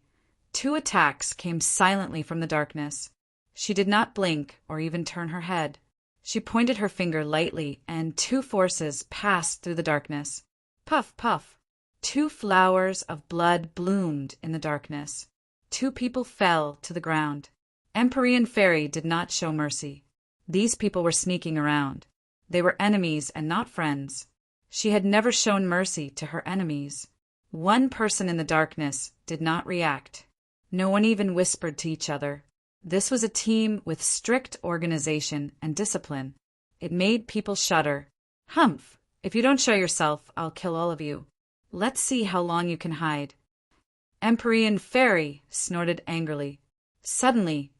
2 attacks came silently from the darkness. She did not blink or even turn her head. She pointed her finger lightly, and 2 forces passed through the darkness. Puff, puff. 2 flowers of blood bloomed in the darkness. 2 people fell to the ground. Empyrean Fairy did not show mercy. These people were sneaking around. They were enemies and not friends. She had never shown mercy to her enemies. One person in the darkness did not react. No one even whispered to each other. This was a team with strict organization and discipline. It made people shudder. Humph! If you don't show yourself, I'll kill all of you. Let's see how long you can hide. Empyrean Fairy snorted angrily. Suddenly,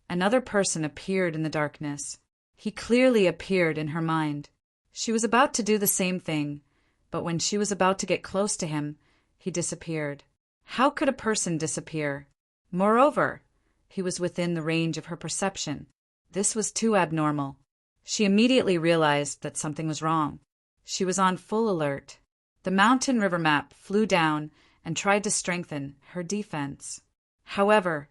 another person appeared in the darkness. He clearly appeared in her mind. She was about to do the same thing, but when she was about to get close to him, he disappeared. How could a person disappear? Moreover, he was within the range of her perception. This was too abnormal. She immediately realized that something was wrong. She was on full alert. The mountain river map flew down and tried to strengthen her defense. However,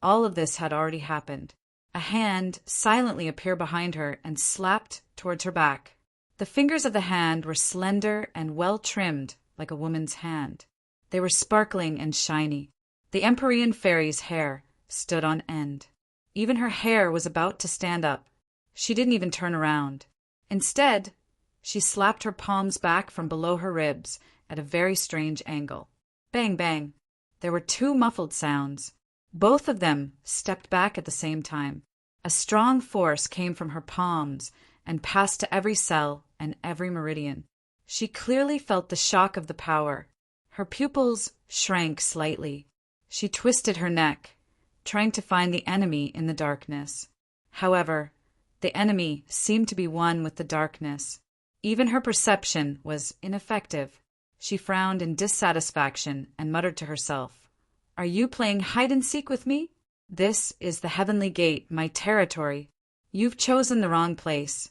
all of this had already happened. A hand silently appeared behind her and slapped towards her back. The fingers of the hand were slender and well trimmed like a woman's hand. They were sparkling and shiny. The Empyrean fairy's hair stood on end. Even her hair was about to stand up. She didn't even turn around. Instead, she slapped her palms back from below her ribs at a very strange angle. Bang, bang. There were two muffled sounds. Both of them stepped back at the same time. A strong force came from her palms and passed to every cell and every meridian. She clearly felt the shock of the power. Her pupils shrank slightly. She twisted her neck, trying to find the enemy in the darkness. However, the enemy seemed to be one with the darkness. Even her perception was ineffective. She frowned in dissatisfaction and muttered to herself, "Are you playing hide-and-seek with me? This is the heavenly gate, my territory. You've chosen the wrong place."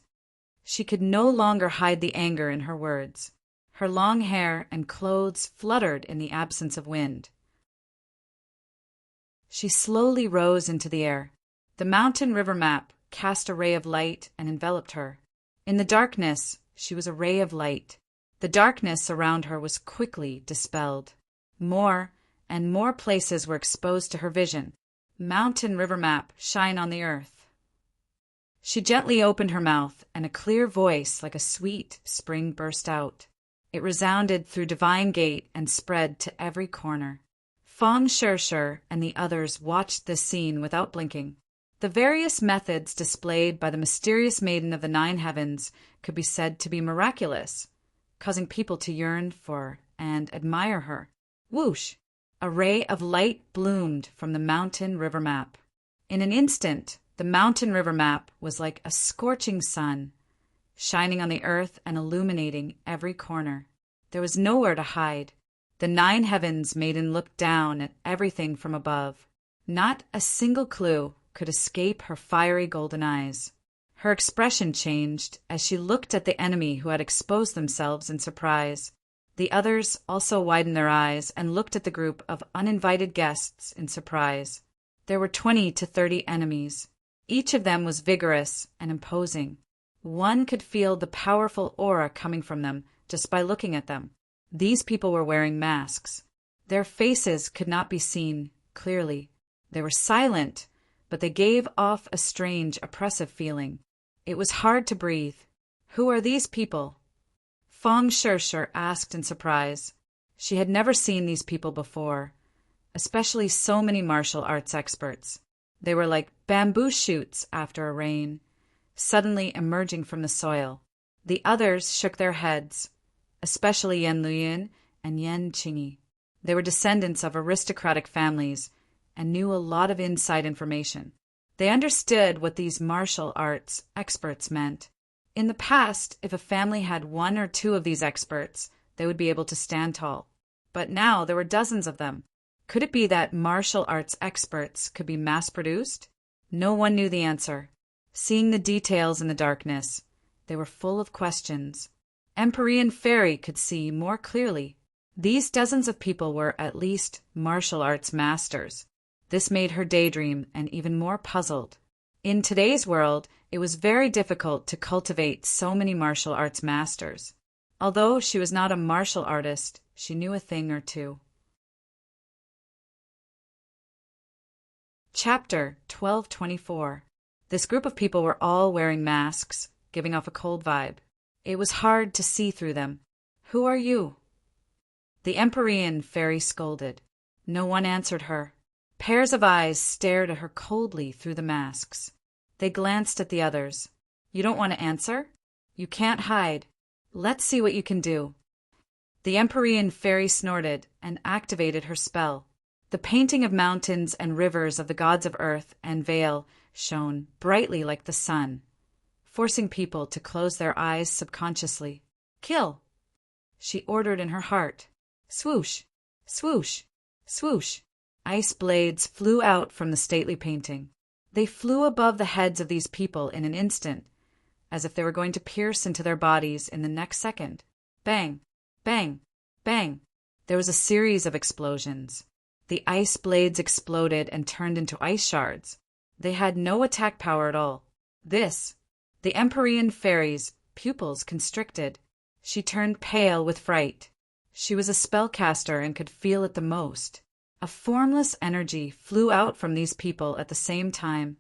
She could no longer hide the anger in her words. Her long hair and clothes fluttered in the absence of wind. She slowly rose into the air. The mountain river map cast a ray of light and enveloped her. In the darkness, she was a ray of light. The darkness around her was quickly dispelled. More and more places were exposed to her vision. Mountain river map, shine on the earth. She gently opened her mouth, and a clear voice like a sweet spring burst out. It resounded through Divine Gate and spread to every corner. Fong Shirshir and the others watched this scene without blinking. The various methods displayed by the mysterious maiden of the 9 heavens could be said to be miraculous, causing people to yearn for and admire her. Whoosh! A ray of light bloomed from the mountain river map. In an instant, the mountain river map was like a scorching sun, shining on the earth and illuminating every corner. There was nowhere to hide. The 9 heavens maiden looked down at everything from above. Not a single clue could escape her fiery golden eyes. Her expression changed as she looked at the enemy who had exposed themselves in surprise. The others also widened their eyes and looked at the group of uninvited guests in surprise. There were 20 to 30 enemies. Each of them was vigorous and imposing. One could feel the powerful aura coming from them just by looking at them. These people were wearing masks. Their faces could not be seen clearly. They were silent, but they gave off a strange, oppressive feeling. It was hard to breathe. "Who are these people?" Fong Shirshir asked in surprise. She had never seen these people before, especially so many martial arts experts. They were like bamboo shoots after a rain, suddenly emerging from the soil. The others shook their heads, especially Yen Luyin and Yen Qingyi. They were descendants of aristocratic families and knew a lot of inside information. They understood what these martial arts experts meant. In the past, if a family had 1 or 2 of these experts, they would be able to stand tall. But now there were dozens of them. Could it be that martial arts experts could be mass-produced? No one knew the answer. Seeing the details in the darkness, they were full of questions. Empyrean Fairy could see more clearly. These dozens of people were at least martial arts masters. This made her daydream and even more puzzled. In today's world, it was very difficult to cultivate so many martial arts masters. Although she was not a martial artist, she knew a thing or two. Chapter 1224. This group of people were all wearing masks, giving off a cold vibe. It was hard to see through them. "Who are you?" The Empyrean Fairy scolded. No one answered her. Pairs of eyes stared at her coldly through the masks. They glanced at the others. "You don't want to answer? You can't hide. Let's see what you can do." The Empyrean Fairy snorted and activated her spell. The painting of mountains and rivers of the gods of earth and Vale shone brightly like the sun, forcing people to close their eyes subconsciously. "Kill!" she ordered in her heart. Swoosh! Swoosh! Swoosh! Ice blades flew out from the stately painting. They flew above the heads of these people in an instant, as if they were going to pierce into their bodies in the next second. Bang! Bang! Bang! There was a series of explosions. The ice blades exploded and turned into ice shards. They had no attack power at all. The Empyrean fairy's pupils constricted. She turned pale with fright. She was a spellcaster and could feel it the most. A formless energy flew out from these people at the same time,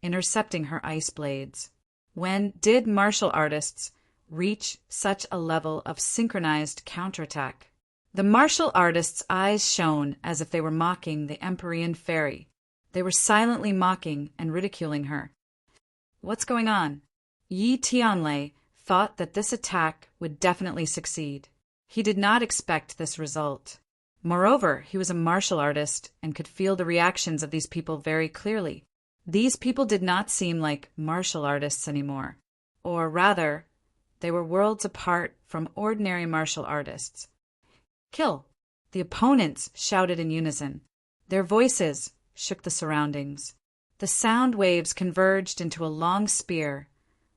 intercepting her ice blades. When did martial artists reach such a level of synchronized counterattack? The martial artists' eyes shone as if they were mocking the Empyrean fairy. They were silently mocking and ridiculing her. What's going on? Yi Tianlei thought that this attack would definitely succeed. He did not expect this result. Moreover, he was a martial artist and could feel the reactions of these people very clearly. These people did not seem like martial artists anymore. Or rather, they were worlds apart from ordinary martial artists. Kill! The opponents shouted in unison. Their voices shook the surroundings. The sound waves converged into a long spear,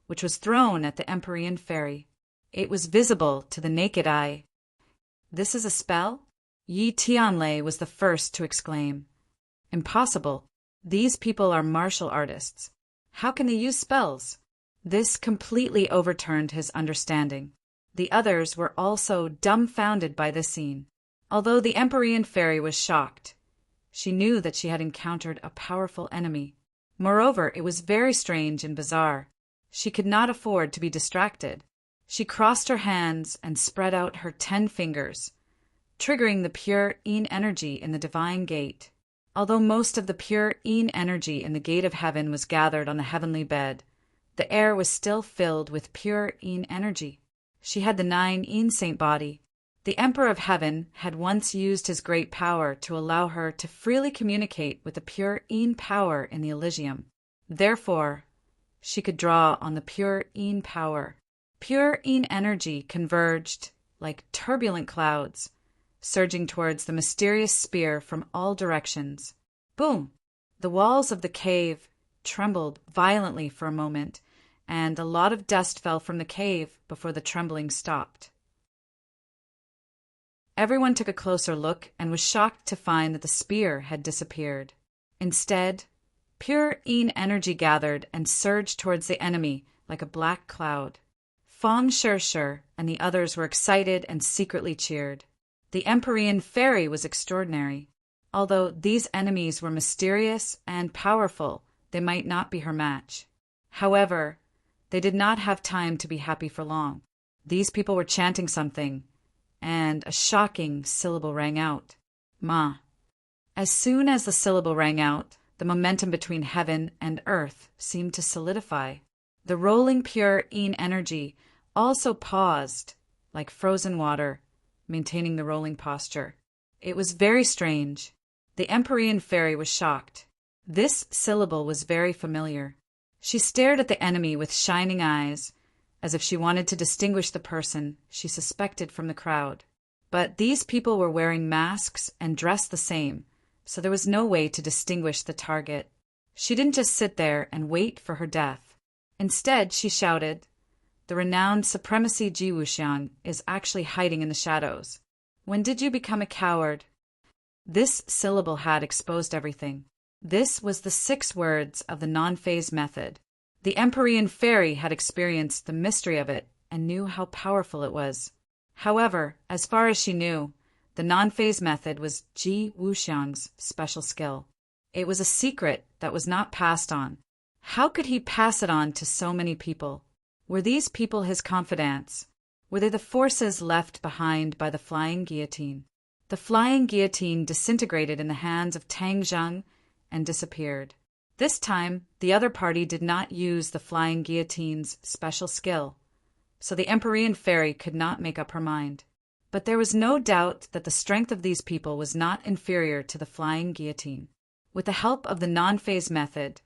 which was thrown at the Empyrean fairy. It was visible to the naked eye. This is a spell? Yi Tianlei was the first to exclaim. Impossible. These people are martial artists. How can they use spells? This completely overturned his understanding. The others were also dumbfounded by this scene. Although the Empyrean fairy was shocked, she knew that she had encountered a powerful enemy. Moreover, it was very strange and bizarre. She could not afford to be distracted. She crossed her hands and spread out her 10 fingers, triggering the pure Yin energy in the divine gate. Although most of the pure Yin energy in the gate of heaven was gathered on the heavenly bed, the air was still filled with pure Yin energy. She had the 9 Yin saint body. The Emperor of Heaven had once used his great power to allow her to freely communicate with the pure Yin power in the Elysium. Therefore, she could draw on the pure Yin power. Pure Yin energy converged like turbulent clouds, surging towards the mysterious spear from all directions. Boom! The walls of the cave trembled violently for a moment, and a lot of dust fell from the cave before the trembling stopped. Everyone took a closer look and was shocked to find that the spear had disappeared. Instead, pure Yin energy gathered and surged towards the enemy like a black cloud. Feng Shirshir and the others were excited and secretly cheered. The Empyrean fairy was extraordinary. Although these enemies were mysterious and powerful, they might not be her match. However, they did not have time to be happy for long. These people were chanting something, and a shocking syllable rang out. Ma. As soon as the syllable rang out, the momentum between heaven and earth seemed to solidify. The rolling pure Yin energy also paused, like frozen water, maintaining the rolling posture. It was very strange. The Empyrean fairy was shocked. This syllable was very familiar. She stared at the enemy with shining eyes, as if she wanted to distinguish the person she suspected from the crowd. But these people were wearing masks and dressed the same, so there was no way to distinguish the target. She didn't just sit there and wait for her death. Instead, she shouted, "The renowned supremacy Ji Wuxiang is actually hiding in the shadows. When did you become a coward?" This syllable had exposed everything. This was the 6 words of the non-phase method. The Empyrean fairy had experienced the mystery of it and knew how powerful it was. However, as far as she knew, the non-phase method was Ji Wuxiang's special skill. It was a secret that was not passed on. How could he pass it on to so many people? Were these people his confidants? Were they the forces left behind by the flying guillotine? The flying guillotine disintegrated in the hands of Tang Zheng and disappeared. This time, the other party did not use the flying guillotine's special skill, so the Empyrean fairy could not make up her mind. But there was no doubt that the strength of these people was not inferior to the flying guillotine. With the help of the non-phase method,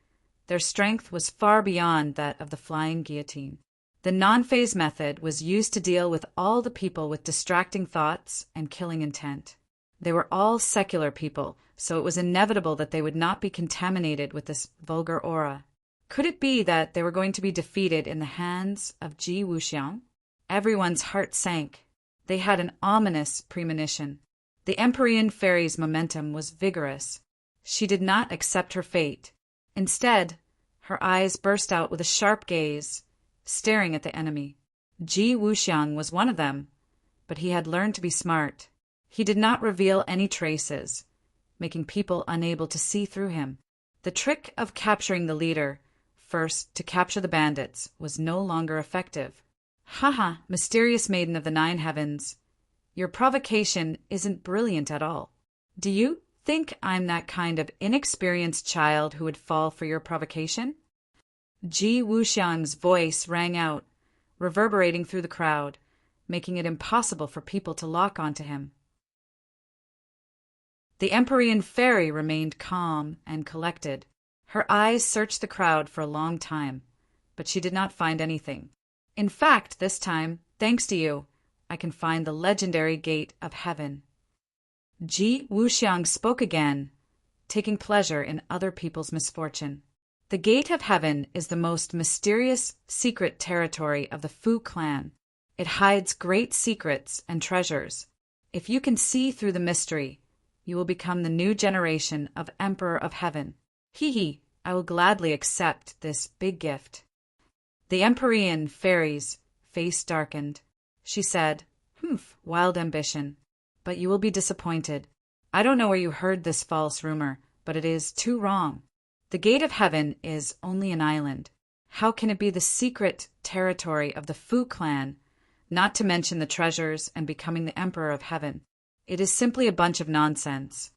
their strength was far beyond that of the flying guillotine. The non-phase method was used to deal with all the people with distracting thoughts and killing intent. They were all secular people, so it was inevitable that they would not be contaminated with this vulgar aura. Could it be that they were going to be defeated in the hands of Ji Wuxiang? Everyone's heart sank. They had an ominous premonition. The Empyrean fairy's momentum was vigorous. She did not accept her fate. Instead, her eyes burst out with a sharp gaze, staring at the enemy. Ji Wuxiang was one of them, but he had learned to be smart. He did not reveal any traces, making people unable to see through him. The trick of capturing the leader, first to capture the bandits, was no longer effective. Haha, mysterious maiden of the 9 heavens. Your provocation isn't brilliant at all. Do you think I'm that kind of inexperienced child who would fall for your provocation? Ji Wuxiang's voice rang out, reverberating through the crowd, making it impossible for people to lock onto him. The Empyrean fairy remained calm and collected. Her eyes searched the crowd for a long time, but she did not find anything. In fact, this time, thanks to you, I can find the legendary Gate of Heaven. Ji Wuxiang spoke again, taking pleasure in other people's misfortune. The Gate of Heaven is the most mysterious, secret territory of the Fu clan. It hides great secrets and treasures. If you can see through the mystery, you will become the new generation of Emperor of Heaven. I will gladly accept this big gift. The Empyrean fairy's face darkened. She said, wild ambition. But you will be disappointed. I don't know where you heard this false rumor, but it is too wrong. The Gate of Heaven is only an island. How can it be the secret territory of the Fu clan, not to mention the treasures and becoming the Emperor of Heaven? It is simply a bunch of nonsense.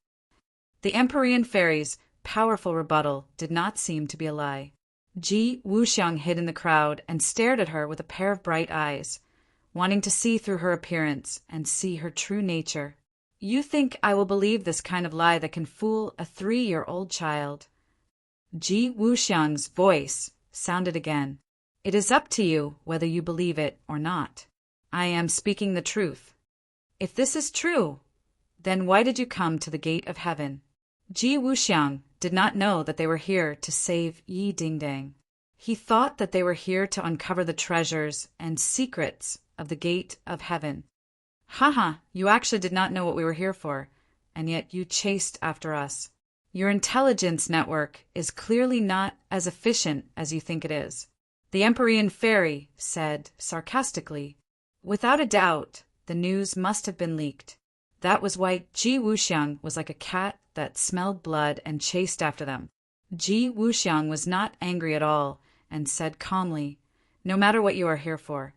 The Empyrean fairy's powerful rebuttal did not seem to be a lie. Ji Wuxiang hid in the crowd and stared at her with a pair of bright eyes, wanting to see through her appearance and see her true nature. You think I will believe this kind of lie that can fool a 3-year-old child? Ji Wuxiang's voice sounded again. It is up to you whether you believe it or not. I am speaking the truth. If this is true, then why did you come to the Gate of Heaven? Ji Wuxiang did not know that they were here to save Yi Dingdang. He thought that they were here to uncover the treasures and secrets of the Gate of Heaven. You actually did not know what we were here for, and yet you chased after us. Your intelligence network is clearly not as efficient as you think it is. The Empyrean fairy said sarcastically. Without a doubt, the news must have been leaked. That was why Ji Wuxiang was like a cat that smelled blood and chased after them. Ji Wuxiang was not angry at all and said calmly, "No matter what you are here for,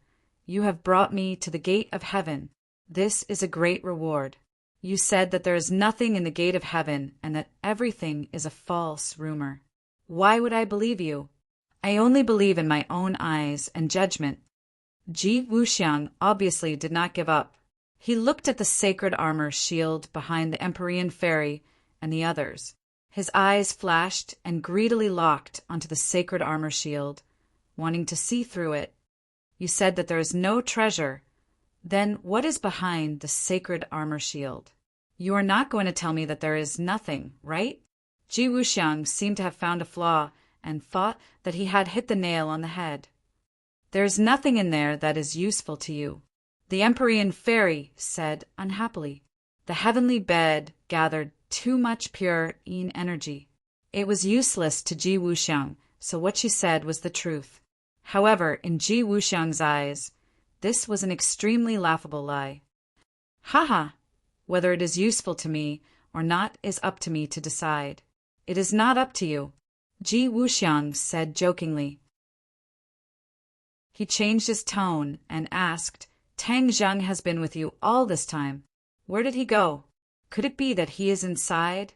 you have brought me to the Gate of Heaven. This is a great reward. You said that there is nothing in the Gate of Heaven and that everything is a false rumor. Why would I believe you? I only believe in my own eyes and judgment." Ji Wuxiang obviously did not give up. He looked at the sacred armor shield behind the Empyrean fairy and the others. His eyes flashed and greedily locked onto the sacred armor shield, wanting to see through it. You said that there is no treasure. Then what is behind the sacred armor shield? You are not going to tell me that there is nothing, right? Ji Wuxiang seemed to have found a flaw and thought that he had hit the nail on the head. There is nothing in there that is useful to you. The Empyrean fairy said unhappily. The heavenly bed gathered too much pure yin energy. It was useless to Ji Wuxiang, so what she said was the truth. However, in Ji Wuxiang's eyes, this was an extremely laughable lie. Whether it is useful to me or not is up to me to decide. It is not up to you, Ji Wuxiang said jokingly. He changed his tone and asked, Tang Zheng has been with you all this time. Where did he go? Could it be that he is inside?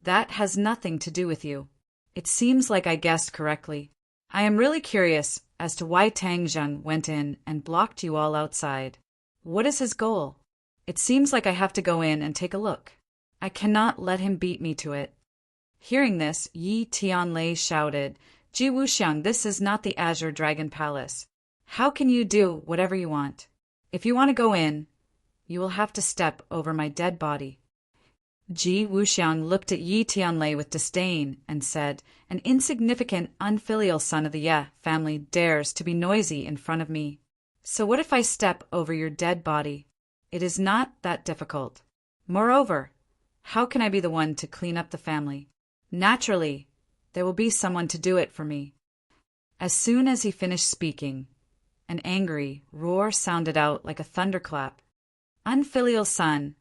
That has nothing to do with you. It seems like I guessed correctly. I am really curious as to why Tang Zheng went in and blocked you all outside. What is his goal? It seems like I have to go in and take a look. I cannot let him beat me to it. Hearing this, Yi Tianlei shouted, Ji Wuxiang, this is not the Azure Dragon Palace. How can you do whatever you want? If you want to go in, you will have to step over my dead body. Ji Wuxiang looked at Yi Tianlei with disdain and said, An insignificant, unfilial son of the Ye family dares to be noisy in front of me. So what if I step over your dead body? It is not that difficult. Moreover, how can I be the one to clean up the family? Naturally, there will be someone to do it for me." As soon as he finished speaking, an angry roar sounded out like a thunderclap. "Unfilial son,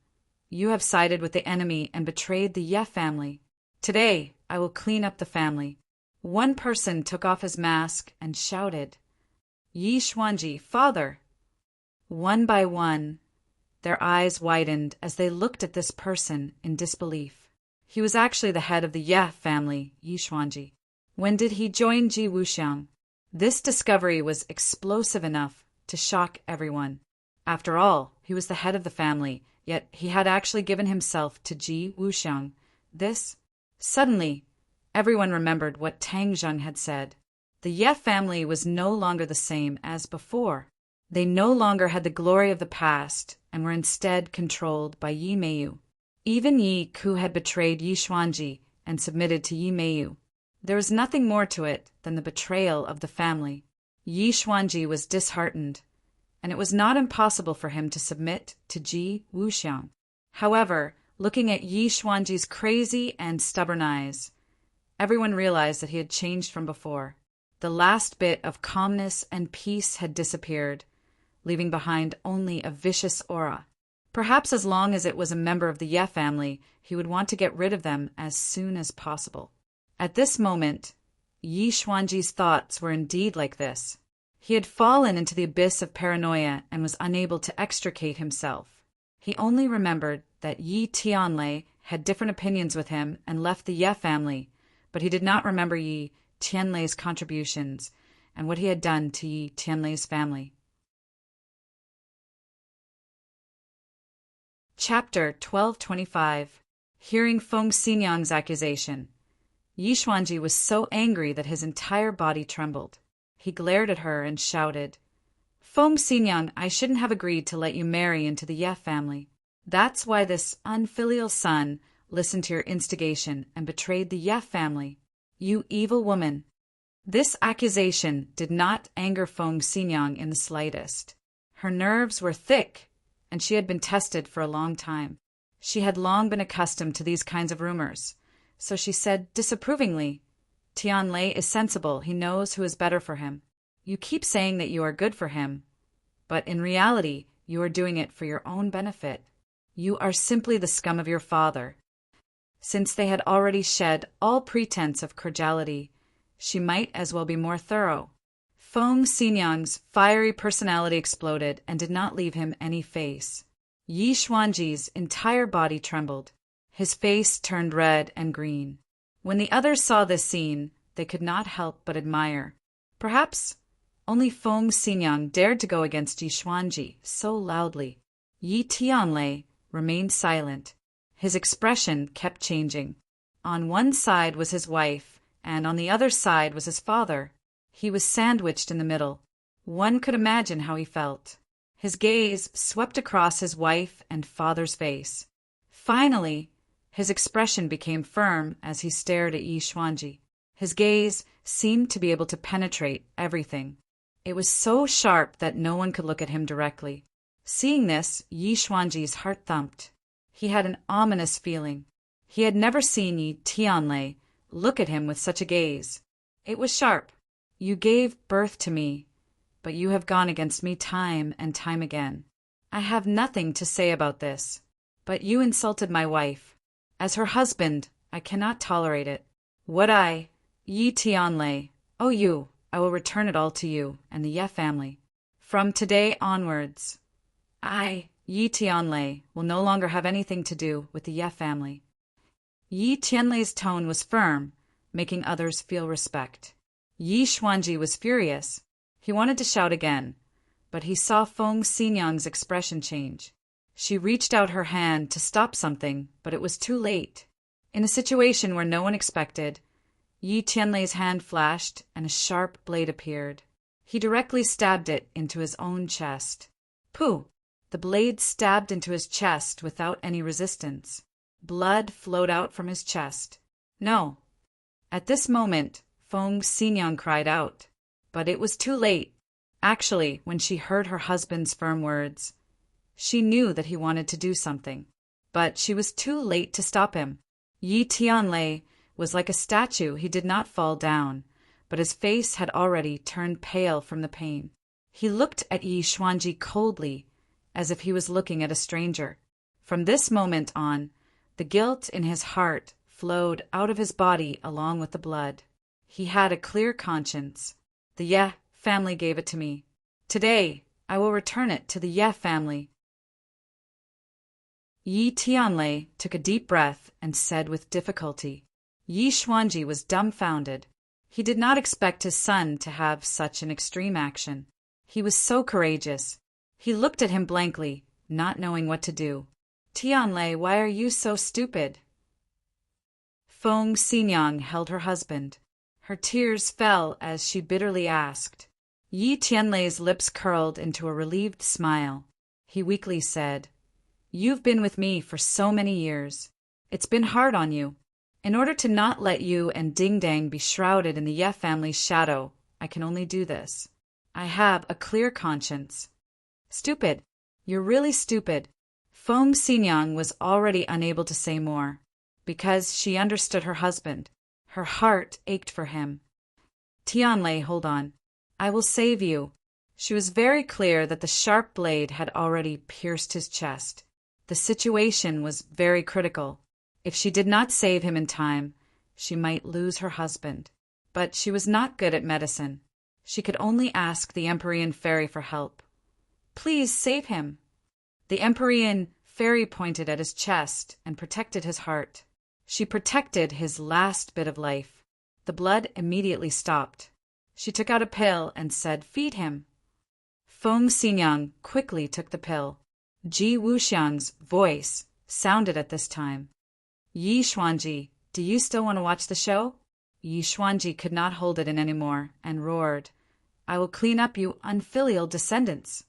you have sided with the enemy and betrayed the Ye family. Today, I will clean up the family." One person took off his mask and shouted, "Yi Xuanji, father!" One by one, their eyes widened as they looked at this person in disbelief. He was actually the head of the Ye family, Yi Xuanji. When did he join Ji Wuxiang? This discovery was explosive enough to shock everyone. After all, he was the head of the family, yet he had actually given himself to Ji Wuxiang. Suddenly, everyone remembered what Tang Zheng had said. The Ye family was no longer the same as before. They no longer had the glory of the past and were instead controlled by Yi Meiyu. Even Yi Ku had betrayed Yi Xuanji and submitted to Yi Meiyu. There was nothing more to it than the betrayal of the family. Yi Xuanji was disheartened, and it was not impossible for him to submit to Ji Wuxiang. However, looking at Yi Xuanji's crazy and stubborn eyes, everyone realized that he had changed from before. The last bit of calmness and peace had disappeared, leaving behind only a vicious aura. Perhaps as long as it was a member of the Ye family, he would want to get rid of them as soon as possible. At this moment, Yi Xuanji's thoughts were indeed like this. He had fallen into the abyss of paranoia and was unable to extricate himself. He only remembered that Yi Tianlei had different opinions with him and left the Ye family, but he did not remember Yi Tianlei's contributions and what he had done to Yi Tianlei's family. Chapter 1225. Hearing Feng Xinyang's accusation. Yi Xuanji was so angry that his entire body trembled. He glared at her and shouted, "Feng Xinyang, I shouldn't have agreed to let you marry into the Ye family. That's why this unfilial son listened to your instigation and betrayed the Ye family. You evil woman." This accusation did not anger Feng Xinyang in the slightest. Her nerves were thick, and she had been tested for a long time. She had long been accustomed to these kinds of rumors, so she said disapprovingly, "Tianlei is sensible. He knows who is better for him. You keep saying that you are good for him, but in reality, you are doing it for your own benefit. You are simply the scum of your father." Since they had already shed all pretense of cordiality, she might as well be more thorough. Feng Xinyang's fiery personality exploded and did not leave him any face. Yi Xuanji's entire body trembled. His face turned red and green. When the others saw this scene, they could not help but admire. Perhaps only Feng Xinyang dared to go against Yi Xuanji so loudly. Yi Tianlei remained silent. His expression kept changing. On one side was his wife, and on the other side was his father. He was sandwiched in the middle. One could imagine how he felt. His gaze swept across his wife and father's face. Finally, his expression became firm as he stared at Yi Xuanji. His gaze seemed to be able to penetrate everything. It was so sharp that no one could look at him directly. Seeing this, Yi Xuanji's heart thumped. He had an ominous feeling. He had never seen Yi Tianlei look at him with such a gaze. It was sharp. "You gave birth to me, but you have gone against me time and time again. I have nothing to say about this, but you insulted my wife. As her husband, I cannot tolerate it. What I, Yi Tianlei, owe you, I will return it all to you and the Ye family. From today onwards, I, Yi Tianlei, will no longer have anything to do with the Ye family." Yi Tianlei's tone was firm, making others feel respect. Yi Xuanji was furious. He wanted to shout again, but he saw Feng Xinyang's expression change. She reached out her hand to stop something, but it was too late. In a situation where no one expected, Yi Tianlei's hand flashed and a sharp blade appeared. He directly stabbed it into his own chest. Pooh! The blade stabbed into his chest without any resistance. Blood flowed out from his chest. No. At this moment, Feng Xinyang cried out. But it was too late. Actually, when she heard her husband's firm words, she knew that he wanted to do something. but she was too late to stop him. Yi Tianlei was like a statue. He did not fall down, but his face had already turned pale from the pain. He looked at Yi Xuanji coldly, as if he was looking at a stranger. From this moment on, the guilt in his heart flowed out of his body along with the blood. He had a clear conscience. The Ye family gave it to me. Today, I will return it to the Ye family. Yi Tianlei took a deep breath and said with difficulty. Yi Xuanji was dumbfounded. He did not expect his son to have such an extreme action. He was so courageous. He looked at him blankly, not knowing what to do. Tianlei, why are you so stupid? Feng Xinyang held her husband. Her tears fell as she bitterly asked. Yi Tianlei's lips curled into a relieved smile. He weakly said, You've been with me for so many years. It's been hard on you. In order to not let you and Ding Dang be shrouded in the Ye family's shadow, I can only do this. I have a clear conscience. Stupid. You're really stupid. Feng Xinyang was already unable to say more. Because she understood her husband. Her heart ached for him. Tianlei, hold on. I will save you. She was very clear that the sharp blade had already pierced his chest. The situation was very critical. If she did not save him in time, she might lose her husband. But she was not good at medicine. She could only ask the Empyrean fairy for help. Please save him. The Empyrean fairy pointed at his chest and protected his heart. She protected his last bit of life. The blood immediately stopped. She took out a pill and said, Feed him. Feng Xinyang quickly took the pill. Ji Wuxiang's voice sounded at this time. Yi Xuanji, do you still want to watch the show? Yi Xuanji could not hold it in anymore and roared, I will clean up you unfilial descendants.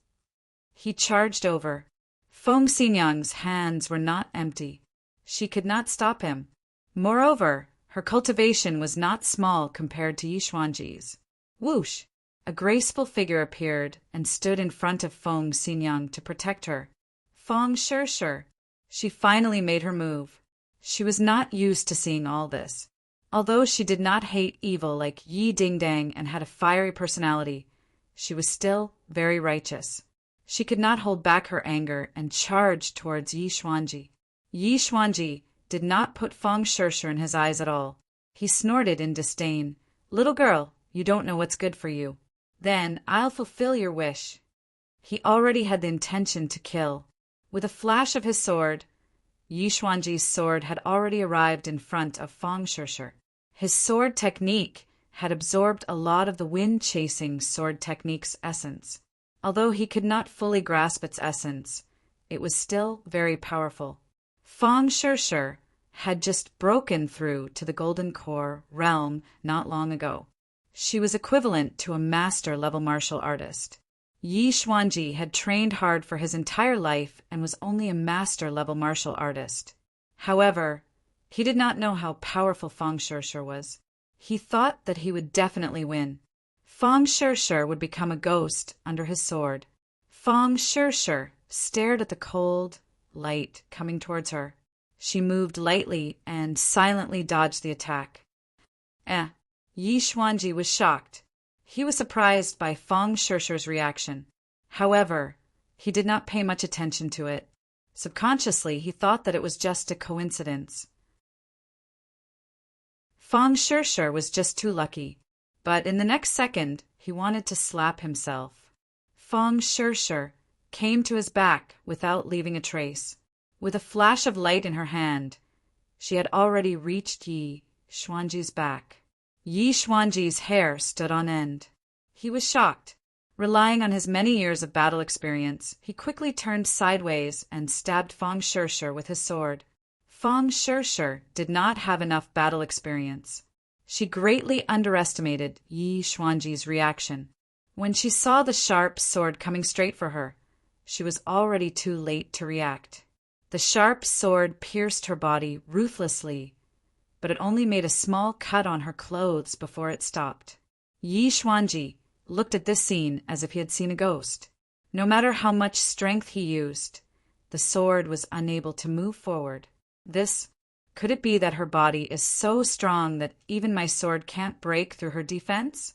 He charged over. Feng Xinyang's hands were not empty. She could not stop him. Moreover, her cultivation was not small compared to Yi Xuanji's. Whoosh! A graceful figure appeared and stood in front of Feng Xinyang to protect her. Feng Shishir. She finally made her move. She was not used to seeing all this. Although she did not hate evil like Yi Dingdang and had a fiery personality, she was still very righteous. She could not hold back her anger and charged towards Yi Xuanji. Yi Xuanji did not put Feng Shishir in his eyes at all. He snorted in disdain. Little girl, you don't know what's good for you. Then I'll fulfill your wish. He already had the intention to kill. With a flash of his sword, Yi Xuanji's sword had already arrived in front of Feng Shishir. His sword technique had absorbed a lot of the wind-chasing sword technique's essence. Although he could not fully grasp its essence, it was still very powerful. Feng Shishir had just broken through to the Golden Core realm not long ago. She was equivalent to a master-level martial artist. Yi Xuanji had trained hard for his entire life and was only a master-level martial artist. However, he did not know how powerful Feng Shishir was. He thought that he would definitely win. Feng Shishir would become a ghost under his sword. Feng Shishir stared at the cold light coming towards her. She moved lightly and silently dodged the attack. Yi Xuanji was shocked. He was surprised by Feng Shishir's reaction. However, he did not pay much attention to it. Subconsciously, he thought that it was just a coincidence. Feng Shishir was just too lucky, but in the next second, he wanted to slap himself. Feng Shishir came to his back without leaving a trace. With a flash of light in her hand, she had already reached Yi Xuanji's back. Yi Xuanji's hair stood on end. He was shocked. Relying on his many years of battle experience, he quickly turned sideways and stabbed Feng Shishir with his sword. Feng Shishir did not have enough battle experience. She greatly underestimated Yi Xuanji's reaction. When she saw the sharp sword coming straight for her, she was already too late to react. The sharp sword pierced her body ruthlessly, but it only made a small cut on her clothes before it stopped. Yi Xuanji looked at this scene as if he had seen a ghost. No matter how much strength he used, The sword was unable to move forward. Could it be that her body is so strong that even my sword can't break through her defense?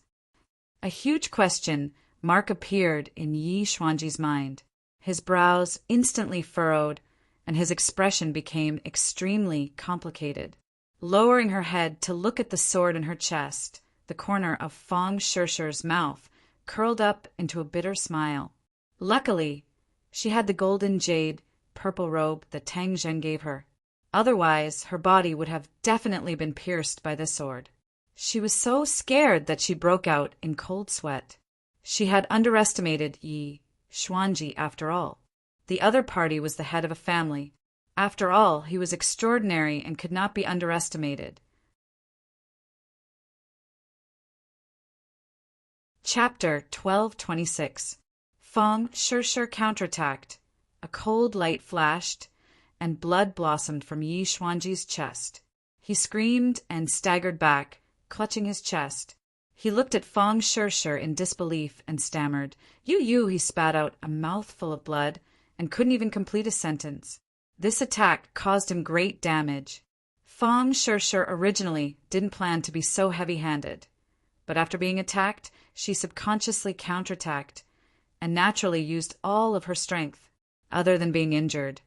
A huge question mark appeared in Yi Xuanji's mind. His brows instantly furrowed, and his expression became extremely complicated. Lowering her head to look at the sword in her chest, the corner of Feng Shishi's mouth curled up into a bitter smile. Luckily, she had the golden jade purple robe that Tang Zhen gave her. Otherwise, her body would have definitely been pierced by the sword. She was so scared that she broke out in cold sweat. She had underestimated Yi Xuanji after all. The other party was the head of a family. After all, he was extraordinary and could not be underestimated. Chapter 1226. Feng Shishi counterattacked. A cold light flashed, and blood blossomed from Yi Xuanji's chest. He screamed and staggered back, clutching his chest. He looked at Feng Shishi in disbelief and stammered, You, he spat out a mouthful of blood and couldn't even complete a sentence. This attack caused him great damage. Feng Shishi originally didn't plan to be so heavy-handed, but after being attacked, she subconsciously counterattacked and naturally used all of her strength. Other than being injured,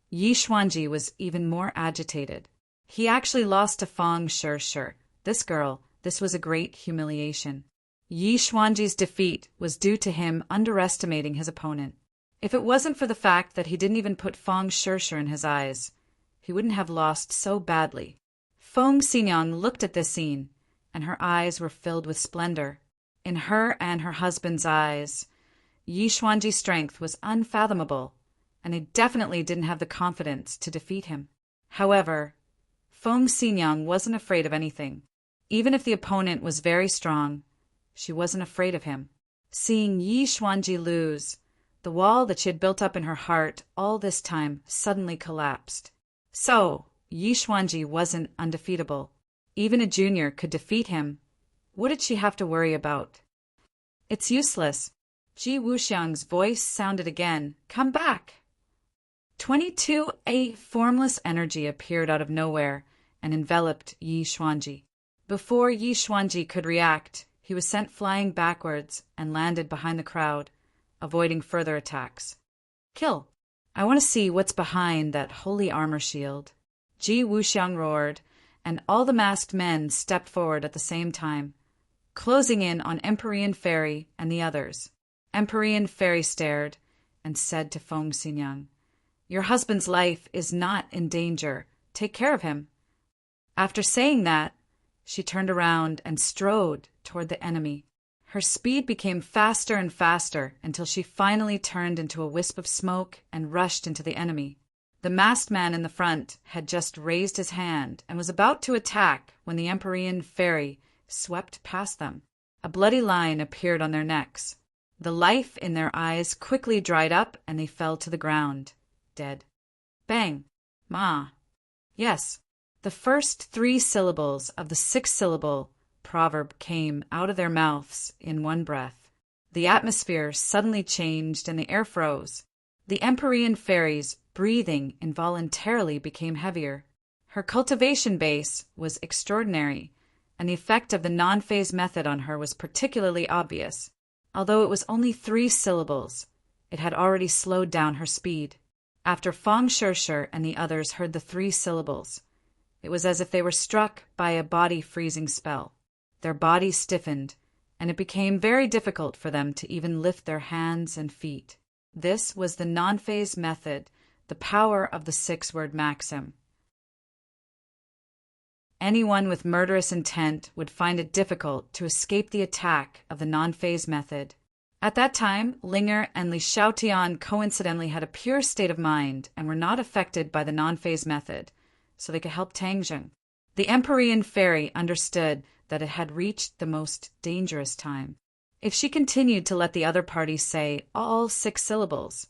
Yi Xuanji was even more agitated. He actually lost to Feng Shishi. This was a great humiliation. Yi Xuanji's defeat was due to him underestimating his opponent. If it wasn't for the fact that he didn't even put Feng Shishi in his eyes, he wouldn't have lost so badly. Feng Xinyang looked at this scene, and her eyes were filled with splendor. In her and her husband's eyes, Yi Xuanji's strength was unfathomable, and they definitely didn't have the confidence to defeat him. However, Feng Xinyang wasn't afraid of anything. Even if the opponent was very strong, she wasn't afraid of him. Seeing Yi Xuanji lose, the wall that she had built up in her heart all this time suddenly collapsed. So, Yi Xuanji wasn't undefeatable. Even a junior could defeat him. What did she have to worry about? It's useless. Ji Wuxiang's voice sounded again. Come back! 22. A formless energy appeared out of nowhere and enveloped Yi Xuanji. Before Yi Xuanji could react, he was sent flying backwards and landed behind the crowd, avoiding further attacks. Kill! I want to see what's behind that holy armor shield. Ji Wuxiang roared, and all the masked men stepped forward at the same time, closing in on Empyrean Fairy and the others. Empyrean Fairy stared and said to Feng Xinyang, Your husband's life is not in danger. Take care of him. After saying that, she turned around and strode toward the enemy. Her speed became faster and faster until she finally turned into a wisp of smoke and rushed into the enemy. The masked man in the front had just raised his hand and was about to attack when the Empyrean Fairy swept past them. A bloody line appeared on their necks. The life in their eyes quickly dried up and they fell to the ground, dead. Bang! Ma! Yes. The first 3 syllables of the 6-syllable proverb came out of their mouths in one breath. The atmosphere suddenly changed and the air froze. The Empyrean Fairy's breathing involuntarily became heavier. Her cultivation base was extraordinary, and the effect of the non-phase method on her was particularly obvious. Although it was only 3 syllables, it had already slowed down her speed. After Feng Shishi and the others heard the 3 syllables, it was as if they were struck by a body-freezing spell. Their bodies stiffened, and it became very difficult for them to even lift their hands and feet. This was the non-phase method, the power of the 6-word maxim. Anyone with murderous intent would find it difficult to escape the attack of the non-phase method. At that time, Linger and Li Xiaotian coincidentally had a pure state of mind and were not affected by the non-phase method, so they could help Tang Zhen. The Empyrean Fairy understood that it had reached the most dangerous time. If she continued to let the other party say all 6 syllables,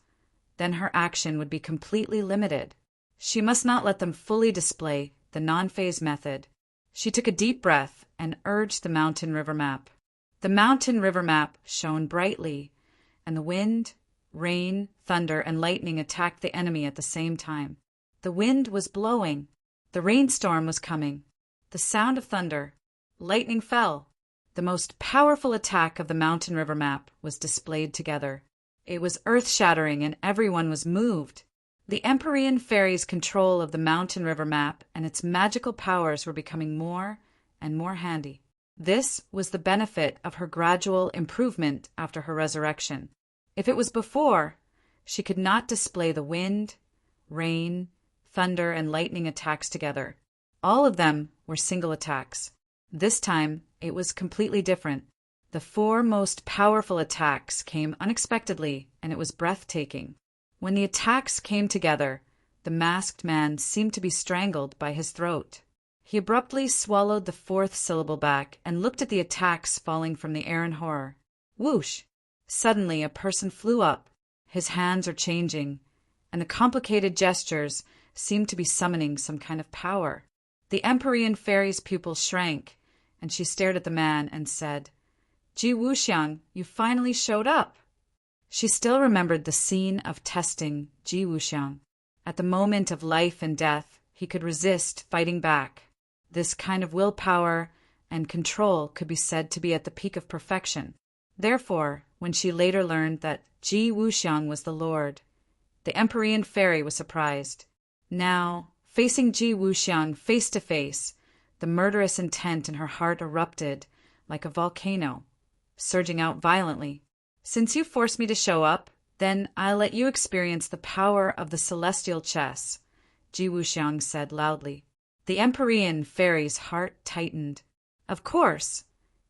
then her action would be completely limited. She must not let them fully display the non-phase method. She took a deep breath and urged the mountain river map. The mountain river map shone brightly, and the wind rain, thunder, and lightning attacked the enemy at the same time. The wind was blowing. The rainstorm was coming. The sound of thunder. Lightning fell. The most powerful attack of the mountain river map was displayed together. It was earth-shattering and everyone was moved. The Empyrean fairy's control of the mountain river map and its magical powers were becoming more and more handy. This was the benefit of her gradual improvement after her resurrection. If it was before, she could not display the wind, rain, thunder, and lightning attacks together. All of them were single attacks. This time, it was completely different. The 4 most powerful attacks came unexpectedly, and it was breathtaking. When the attacks came together, the masked man seemed to be strangled by his throat. He abruptly swallowed the 4th syllable back and looked at the attacks falling from the air in horror. Whoosh! Suddenly, a person flew up. His hands are changing, and the complicated gestures seemed to be summoning some kind of power. The Empyrean fairy's pupils shrank, and she stared at the man and said, "Ji Wuxiang, you finally showed up." She still remembered the scene of testing Ji Wuxiang. At the moment of life and death, he could resist fighting back. This kind of willpower and control could be said to be at the peak of perfection. Therefore, when she later learned that Ji Wuxiang was the Lord, the Empyrean fairy was surprised. Now, facing Ji Wuxiang face to face, the murderous intent in her heart erupted like a volcano, surging out violently. "Since you forced me to show up, then I'll let you experience the power of the celestial chess," Ji Wuxiang said loudly. The Empyrean fairy's heart tightened. Of course,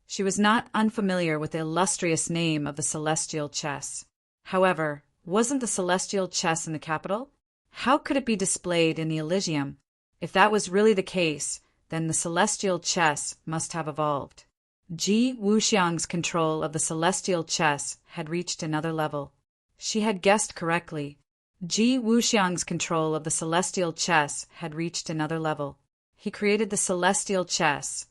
she was not unfamiliar with the illustrious name of the celestial chess. However, wasn't the celestial chess in the capital? How could it be displayed in the Elysium? If that was really the case, then the celestial chess must have evolved. Ji Wuxiang's control of the celestial chess had reached another level. She had guessed correctly. Ji Wuxiang's control of the celestial chess had reached another level. He created the celestial chess,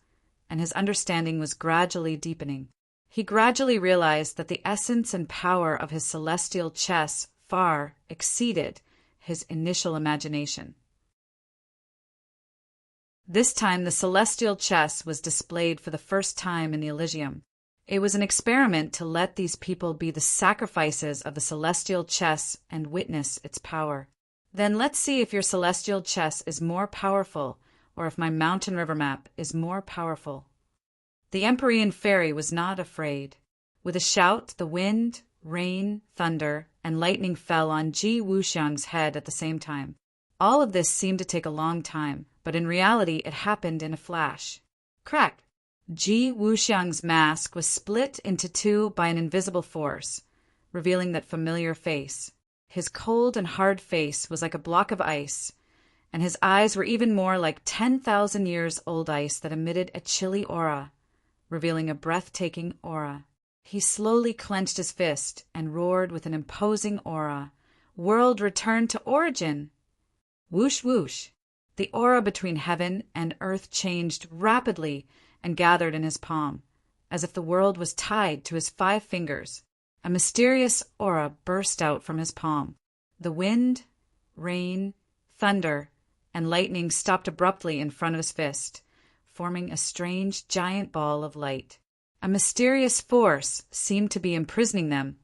and his understanding was gradually deepening. He gradually realized that the essence and power of his celestial chess far exceeded his initial imagination. This time the celestial chess was displayed for the first time in the Elysium. It was an experiment to let these people be the sacrifices of the celestial chess and witness its power. Then let's see if your celestial chess is more powerful, or if my mountain river map is more powerful. The Empyrean fairy was not afraid. With a shout, the wind, rain, thunder, and lightning fell on Ji Wuxiang's head at the same time. All of this seemed to take a long time, but in reality it happened in a flash. Crack! Ji Wuxiang's mask was split into 2 by an invisible force, revealing that familiar face. His cold and hard face was like a block of ice, and his eyes were even more like 10,000 years old ice that emitted a chilly aura, revealing a breathtaking aura. He slowly clenched his fist and roared with an imposing aura. "World return to origin!" Whoosh whoosh! The aura between heaven and earth changed rapidly and gathered in his palm, as if the world was tied to his 5 fingers. A mysterious aura burst out from his palm. The wind, rain, thunder, and lightning stopped abruptly in front of his fist, forming a strange giant ball of light. A mysterious force seemed to be imprisoning them,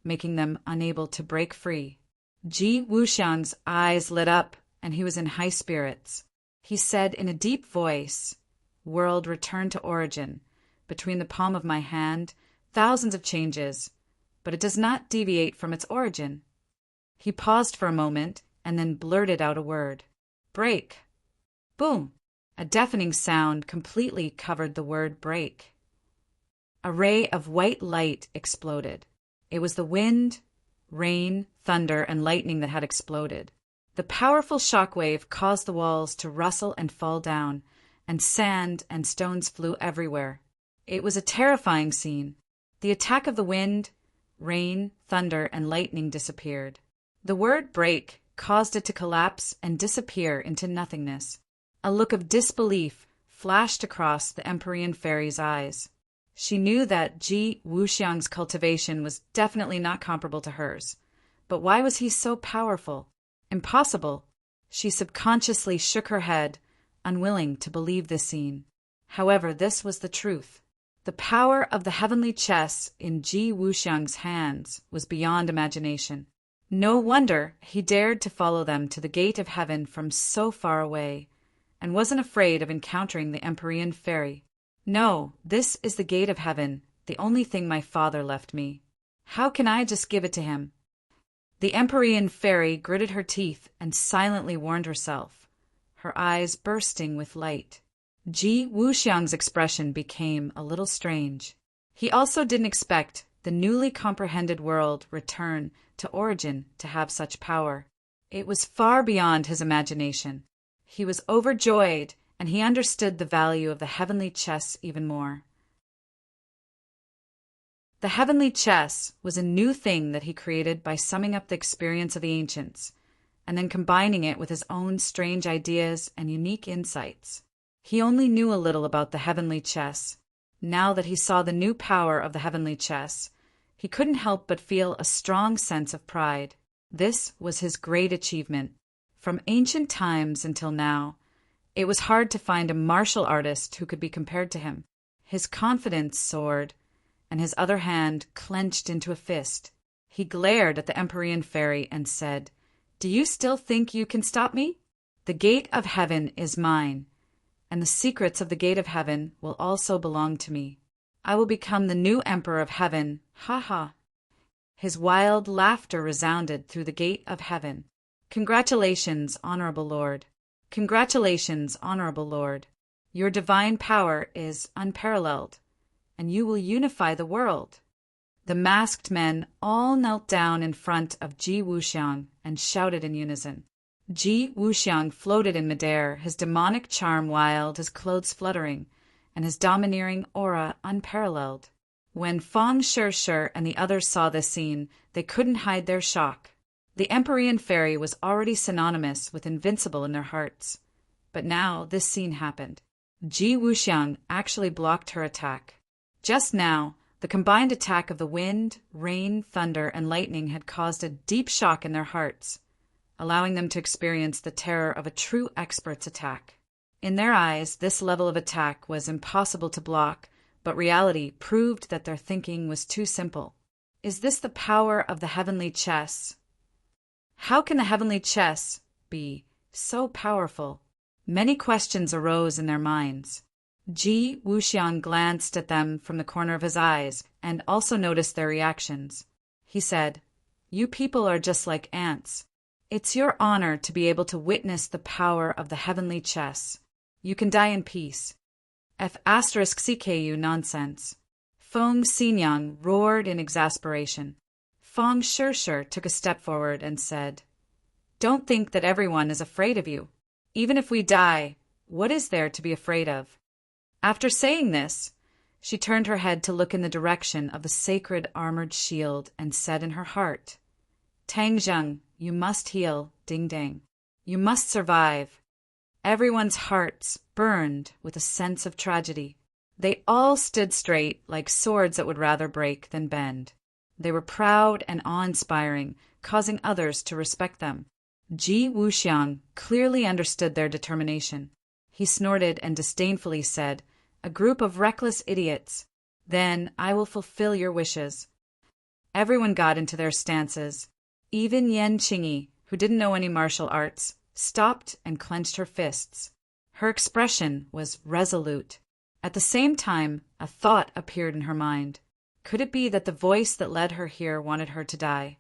making them unable to break free. Ji Wuxiang's eyes lit up, and he was in high spirits. He said in a deep voice, "World return to origin. Between the palm of my hand, thousands of changes, but it does not deviate from its origin." He paused for a moment and then blurted out a word. "Break." Boom! A deafening sound completely covered the word break. A ray of white light exploded. It was the wind, rain, thunder, and lightning that had exploded. The powerful shockwave caused the walls to rustle and fall down, and sand and stones flew everywhere. It was a terrifying scene. The attack of the wind, rain, thunder, and lightning disappeared. The word break caused it to collapse and disappear into nothingness. A look of disbelief flashed across the Empyrean fairy's eyes. She knew that Ji Wuxiang's cultivation was definitely not comparable to hers. But why was he so powerful? Impossible. She subconsciously shook her head, unwilling to believe this scene. However, this was the truth. The power of the heavenly chess in Ji Wuxiang's hands was beyond imagination. No wonder he dared to follow them to the gate of heaven from so far away, and wasn't afraid of encountering the Empyrean fairy. No, this is the gate of heaven, the only thing my father left me. How can I just give it to him? The Empyrean fairy gritted her teeth and silently warned herself, her eyes bursting with light. Ji Wuxiang's expression became a little strange. He also didn't expect the newly comprehended world return to origin to have such power. It was far beyond his imagination. He was overjoyed, and he understood the value of the heavenly chess even more. The heavenly chess was a new thing that he created by summing up the experience of the ancients, and then combining it with his own strange ideas and unique insights. He only knew a little about the heavenly chess. Now that he saw the new power of the heavenly chess, he couldn't help but feel a strong sense of pride. This was his great achievement. From ancient times until now, it was hard to find a martial artist who could be compared to him. His confidence soared, and his other hand clenched into a fist. He glared at the Empyrean fairy and said, "Do you still think you can stop me? The gate of heaven is mine, and the secrets of the gate of heaven will also belong to me. I will become the new emperor of heaven, ha ha." His wild laughter resounded through the gate of heaven. "Congratulations, honorable lord. Congratulations, honorable lord. Your divine power is unparalleled, and you will unify the world." The masked men all knelt down in front of Ji Wuxiang and shouted in unison. Ji Wuxiang floated in midair, his demonic charm wild, his clothes fluttering, and his domineering aura unparalleled. When Feng Shirshir and the others saw this scene, they couldn't hide their shock. The Empyrean fairy was already synonymous with invincible in their hearts. But now this scene happened. Ji Wuxiang actually blocked her attack. Just now, the combined attack of the wind, rain, thunder, and lightning had caused a deep shock in their hearts, allowing them to experience the terror of a true expert's attack. In their eyes, this level of attack was impossible to block, but reality proved that their thinking was too simple. Is this the power of the heavenly chess? How can the heavenly chess be so powerful? Many questions arose in their minds. Ji Wuxiang glanced at them from the corner of his eyes and also noticed their reactions. He said, "You people are just like ants. It's your honor to be able to witness the power of the heavenly chess. You can die in peace. *CKU nonsense." Feng Xinyang roared in exasperation. Feng Shirshir took a step forward and said, "Don't think that everyone is afraid of you. Even if we die, what is there to be afraid of?" After saying this, she turned her head to look in the direction of the sacred armored shield and said in her heart, "Tang Zheng, you must heal, Ding Dang. You must survive." Everyone's hearts burned with a sense of tragedy. They all stood straight like swords that would rather break than bend. They were proud and awe-inspiring, causing others to respect them. Ji Wuxiang clearly understood their determination. He snorted and disdainfully said, "A group of reckless idiots. Then I will fulfill your wishes." Everyone got into their stances. Even Yan Qingyi, who didn't know any martial arts, stopped and clenched her fists. Her expression was resolute. At the same time, a thought appeared in her mind. Could it be that the voice that led her here wanted her to die?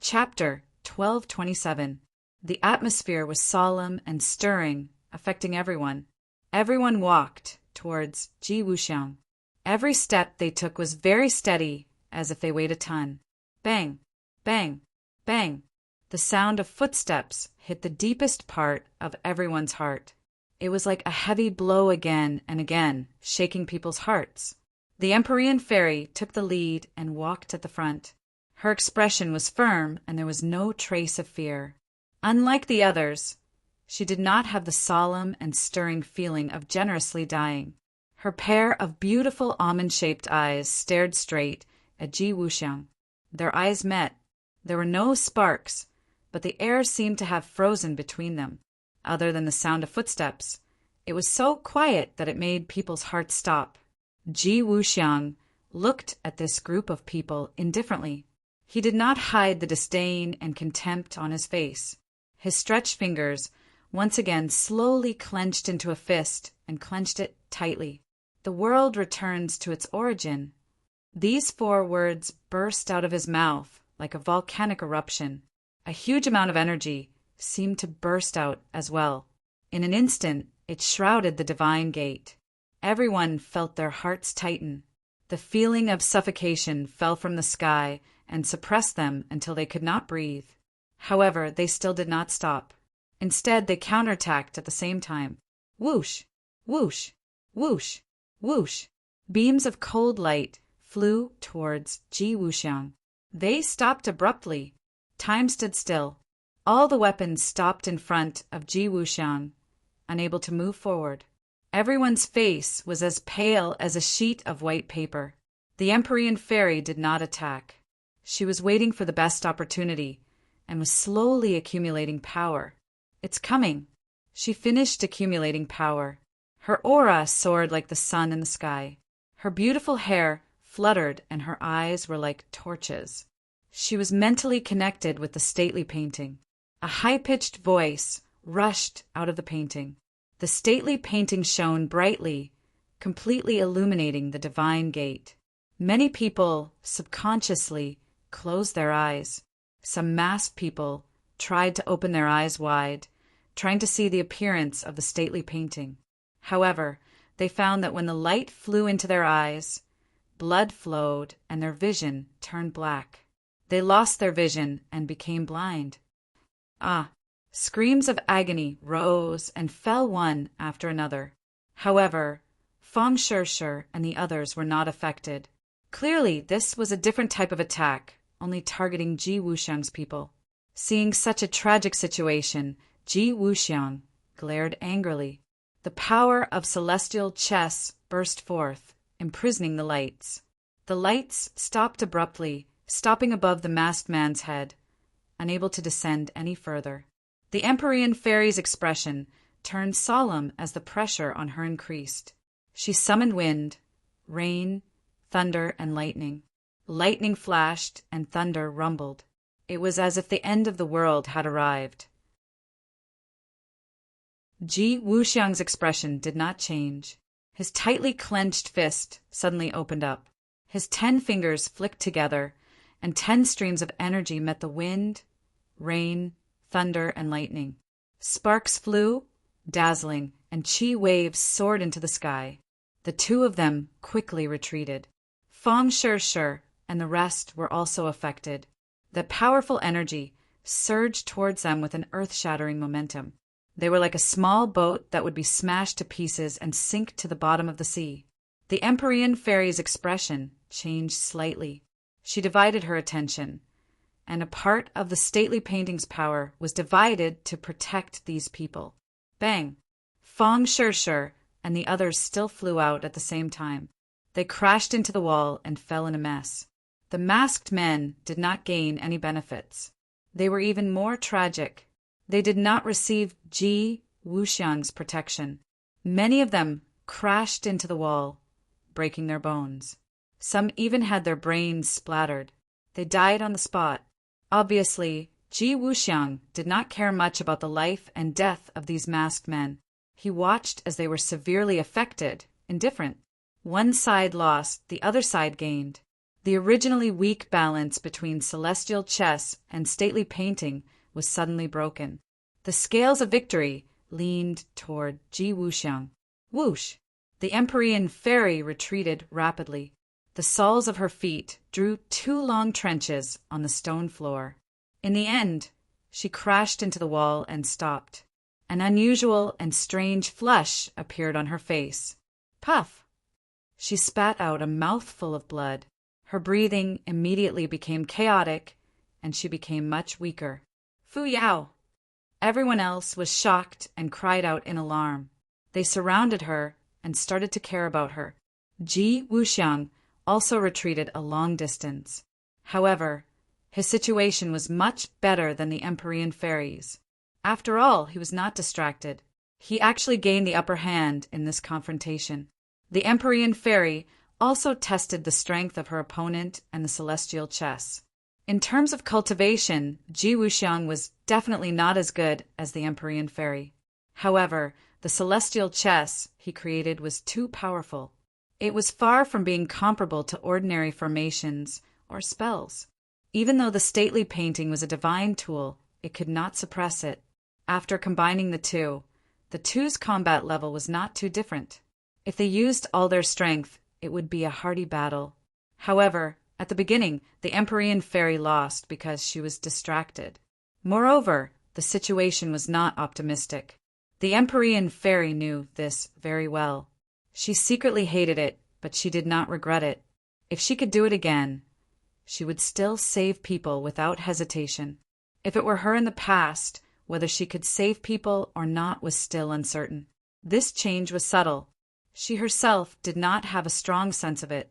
Chapter 1227. The atmosphere was solemn and stirring, affecting everyone. Everyone walked towards Ji Wuxiang. Every step they took was very steady, as if they weighed a ton. Bang, bang, bang. The sound of footsteps hit the deepest part of everyone's heart. It was like a heavy blow again and again, shaking people's hearts. The Empyrean fairy took the lead and walked at the front. Her expression was firm, and there was no trace of fear. Unlike the others, she did not have the solemn and stirring feeling of generously dying. Her pair of beautiful almond-shaped eyes stared straight at Ji Wuxiang. Their eyes met. There were no sparks, but the air seemed to have frozen between them, other than the sound of footsteps. It was so quiet that it made people's hearts stop. Ji Wuxiang looked at this group of people indifferently. He did not hide the disdain and contempt on his face. His stretched fingers once again slowly clenched into a fist and clenched it tightly. The world returns to its origin. These 4 words burst out of his mouth like a volcanic eruption. A huge amount of energy seemed to burst out as well. In an instant, it shrouded the divine gate. Everyone felt their hearts tighten. The feeling of suffocation fell from the sky and suppressed them until they could not breathe. However, they still did not stop. Instead, they counterattacked at the same time. Whoosh! Whoosh! Whoosh! Whoosh! Beams of cold light flew towards Ji Wuxiang. They stopped abruptly. Time stood still. All the weapons stopped in front of Ji Wuxiang, unable to move forward. Everyone's face was as pale as a sheet of white paper. The Empyrean fairy did not attack. She was waiting for the best opportunity and was slowly accumulating power. It's coming. She finished accumulating power. Her aura soared like the sun in the sky. Her beautiful hair fluttered and her eyes were like torches. She was mentally connected with the stately painting. A high-pitched voice rushed out of the painting. The stately painting shone brightly, completely illuminating the divine gate. Many people subconsciously closed their eyes. Some masked people tried to open their eyes wide, trying to see the appearance of the stately painting. However, they found that when the light flew into their eyes, blood flowed and their vision turned black. They lost their vision and became blind. Screams of agony rose and fell one after another. However, Feng Shirshir and the others were not affected. Clearly, this was a different type of attack, only targeting Ji Wuxiang's people. Seeing such a tragic situation, Ji Wuxiang glared angrily. The power of celestial chess burst forth, imprisoning the lights. The lights stopped abruptly, stopping above the masked man's head, unable to descend any further. The Empyrean fairy's expression turned solemn as the pressure on her increased. She summoned wind, rain, thunder, and lightning. Lightning flashed and thunder rumbled. It was as if the end of the world had arrived. Ji Wuxiang's expression did not change. His tightly clenched fist suddenly opened up. His 10 fingers flicked together, and 10 streams of energy met the wind, rain, thunder, and lightning. Sparks flew, dazzling, and chi waves soared into the sky. The 2 of them quickly retreated. Feng Shirshir and the rest were also affected. The powerful energy surged towards them with an earth-shattering momentum. They were like a small boat that would be smashed to pieces and sink to the bottom of the sea. The Empyrean fairy's expression changed slightly. She divided her attention, and a part of the stately painting's power was divided to protect these people. Bang! Feng Shirshir and the others still flew out at the same time. They crashed into the wall and fell in a mess. The masked men did not gain any benefits. They were even more tragic. They did not receive Ji Wuxiang's protection. Many of them crashed into the wall, breaking their bones. Some even had their brains splattered. They died on the spot. Obviously, Ji Wuxiang did not care much about the life and death of these masked men. He watched as they were severely affected, indifferent. One side lost, the other side gained. The originally weak balance between celestial chess and stately painting was suddenly broken. The scales of victory leaned toward Ji Wuxiang. Whoosh! The Empyrean fairy retreated rapidly. The soles of her feet drew 2 long trenches on the stone floor. In the end, she crashed into the wall and stopped. An unusual and strange flush appeared on her face. Puff! She spat out a mouthful of blood. Her breathing immediately became chaotic, and she became much weaker. Fu Yao! Everyone else was shocked and cried out in alarm. They surrounded her and started to care about her. Ji Wuxiang also retreated a long distance. However, his situation was much better than the Empyrean fairies. After all, he was not distracted. He actually gained the upper hand in this confrontation. The Empyrean fairy also tested the strength of her opponent and the celestial chess. In terms of cultivation, Ji Wuxiang was definitely not as good as the Empyrean fairy. However, the celestial chess he created was too powerful. It was far from being comparable to ordinary formations or spells. Even though the stately painting was a divine tool, it could not suppress it. After combining the two's combat level was not too different. If they used all their strength, it would be a hearty battle. However, at the beginning, the Empyrean fairy lost because she was distracted. Moreover, the situation was not optimistic. The Empyrean fairy knew this very well. She secretly hated it, but she did not regret it. If she could do it again, she would still save people without hesitation. If it were her in the past, whether she could save people or not was still uncertain. This change was subtle. She herself did not have a strong sense of it.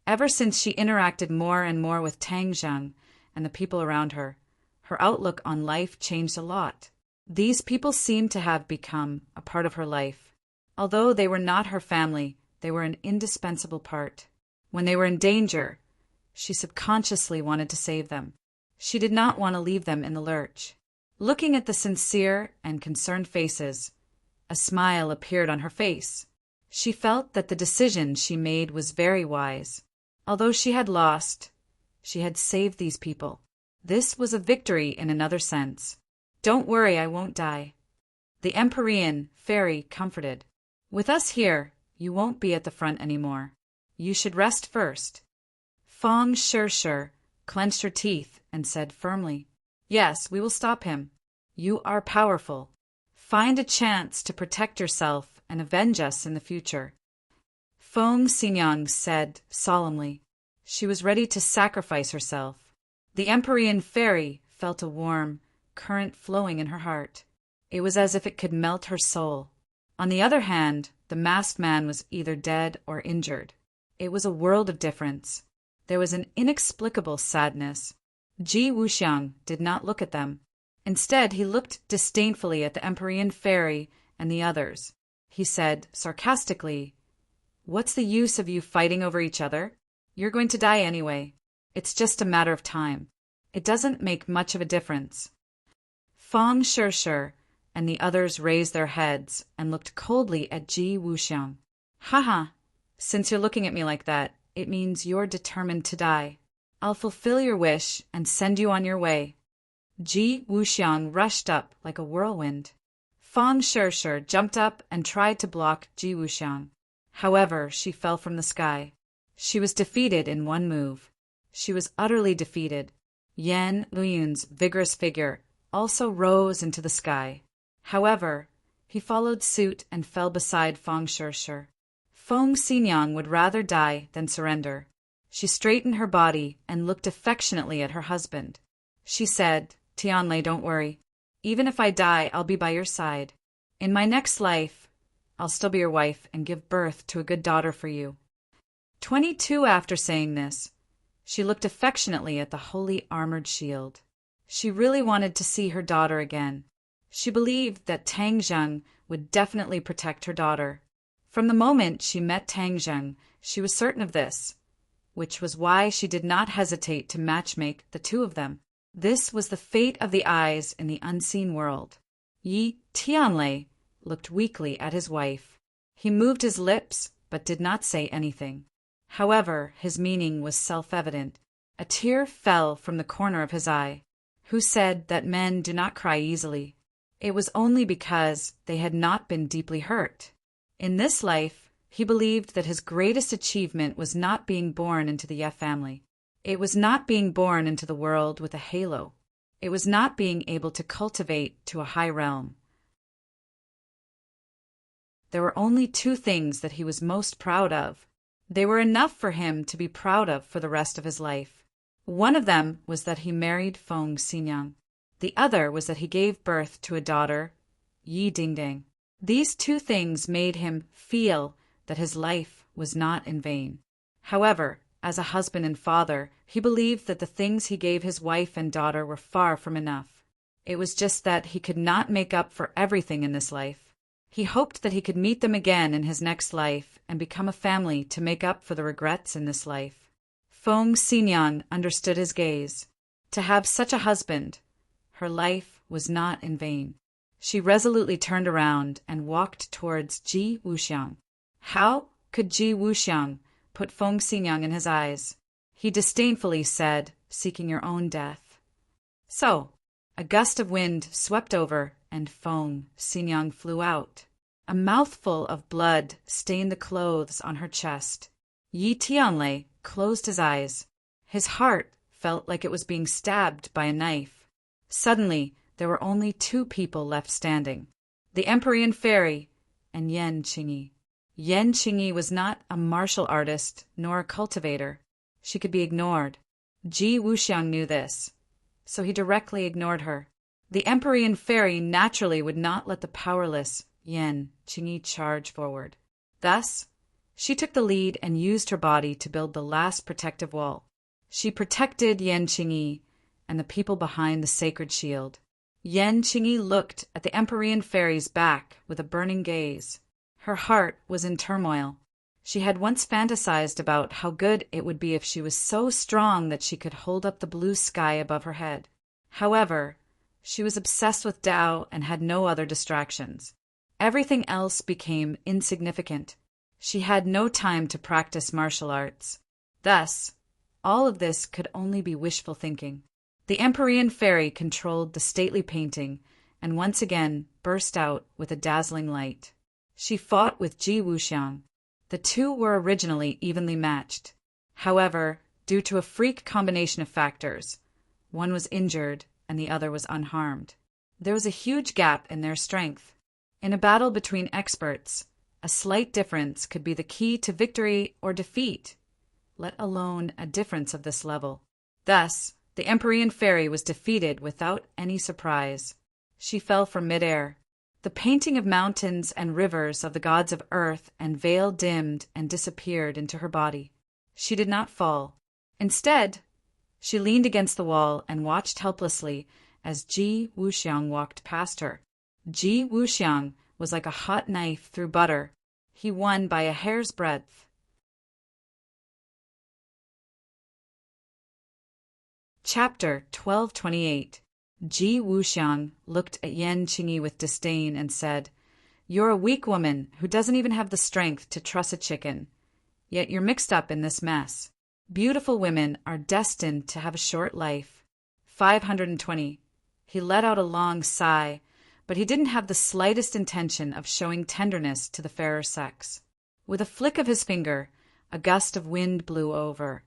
Ever since she interacted more and more with Tang Zheng and the people around her, her outlook on life changed a lot. These people seemed to have become a part of her life. Although they were not her family, they were an indispensable part. When they were in danger, she subconsciously wanted to save them. She did not want to leave them in the lurch. Looking at the sincere and concerned faces, a smile appeared on her face. She felt that the decision she made was very wise. Although she had lost, she had saved these people. This was a victory in another sense. "Don't worry, I won't die." The Empyrean fairy comforted. "With us here, you won't be at the front anymore. You should rest first." Feng Shishir clenched her teeth and said firmly, "Yes, we will stop him. You are powerful. Find a chance to protect yourself and avenge us in the future." Feng Xinyang said solemnly. She was ready to sacrifice herself. The Empyrean fairy felt a warm current flowing in her heart. It was as if it could melt her soul. On the other hand, the masked man was either dead or injured. It was a world of difference. There was an inexplicable sadness. Ji Wuxiang did not look at them. Instead, he looked disdainfully at the Empyrean fairy and the others. He said sarcastically, "What's the use of you fighting over each other? You're going to die anyway. It's just a matter of time. It doesn't make much of a difference." Feng Shishir and the others raised their heads and looked coldly at Ji Wuxiang. "Haha, since you're looking at me like that, it means you're determined to die. I'll fulfill your wish and send you on your way." Ji Wuxiang rushed up like a whirlwind. Feng Shishir jumped up and tried to block Ji Wuxiang. However, she fell from the sky. She was defeated in one move. She was utterly defeated. Yan Luyun's vigorous figure also rose into the sky. However, he followed suit and fell beside Feng Shishir. Feng Xinyang would rather die than surrender. She straightened her body and looked affectionately at her husband. She said, "Tianlei, don't worry. Even if I die, I'll be by your side. In my next life, I'll still be your wife and give birth to a good daughter for you." 22 after saying this, she looked affectionately at the holy armored shield. She really wanted to see her daughter again. She believed that Tang Zheng would definitely protect her daughter. From the moment she met Tang Zheng, she was certain of this, which was why she did not hesitate to matchmake the two of them. This was the fate of the eyes in the unseen world. Yi Tianlei looked weakly at his wife. He moved his lips, but did not say anything. However, his meaning was self-evident. A tear fell from the corner of his eye. Who said that men do not cry easily? It was only because they had not been deeply hurt. In this life, he believed that his greatest achievement was not being born into the Ye family. It was not being born into the world with a halo. It was not being able to cultivate to a high realm. There were only two things that he was most proud of. They were enough for him to be proud of for the rest of his life. One of them was that he married Feng Xinyang. The other was that he gave birth to a daughter, Yi Dingding. These two things made him feel that his life was not in vain. However, as a husband and father, he believed that the things he gave his wife and daughter were far from enough. It was just that he could not make up for everything in this life. He hoped that he could meet them again in his next life and become a family to make up for the regrets in this life. Feng Xinyang understood his gaze. To have such a husband, her life was not in vain. She resolutely turned around and walked towards Ji Wuxiang. How could Ji Wuxiang put Feng Xinyang in his eyes? He disdainfully said, seeking your own death. So, a gust of wind swept over, and Feng Xinyang flew out. A mouthful of blood stained the clothes on her chest. Yi Tianlei closed his eyes. His heart felt like it was being stabbed by a knife. Suddenly, there were only two people left standing, the Empyrean Fairy and Yan Qingyi. Yan Qingyi was not a martial artist nor a cultivator. She could be ignored. Ji Wuxiang knew this, so he directly ignored her. The Empyrean Fairy naturally would not let the powerless Yan Qingyi charge forward. Thus, she took the lead and used her body to build the last protective wall. She protected Yan Qingyi and the people behind the sacred shield. Yan Qingyi looked at the Empyrean Fairy's back with a burning gaze. Her heart was in turmoil. She had once fantasized about how good it would be if she was so strong that she could hold up the blue sky above her head. However, she was obsessed with Tao and had no other distractions. Everything else became insignificant. She had no time to practice martial arts. Thus, all of this could only be wishful thinking. The Empyrean Fairy controlled the stately painting and once again burst out with a dazzling light. She fought with Ji Wuxiang. The two were originally evenly matched. However, due to a freak combination of factors, one was injured and the other was unharmed. There was a huge gap in their strength. In a battle between experts, a slight difference could be the key to victory or defeat, let alone a difference of this level. Thus, the Empyrean Fairy was defeated without any surprise. She fell from midair. The painting of mountains and rivers of the gods of earth and veil dimmed and disappeared into her body. She did not fall. Instead, she leaned against the wall and watched helplessly as Ji Wuxiang walked past her. Ji Wuxiang was like a hot knife through butter. He won by a hair's breadth. Chapter 1228. Ji Wuxiang looked at Yan Qingyi with disdain and said, "You're a weak woman who doesn't even have the strength to truss a chicken, yet you're mixed up in this mess. Beautiful women are destined to have a short life." 520. He let out a long sigh, but he didn't have the slightest intention of showing tenderness to the fairer sex. With a flick of his finger, a gust of wind blew over,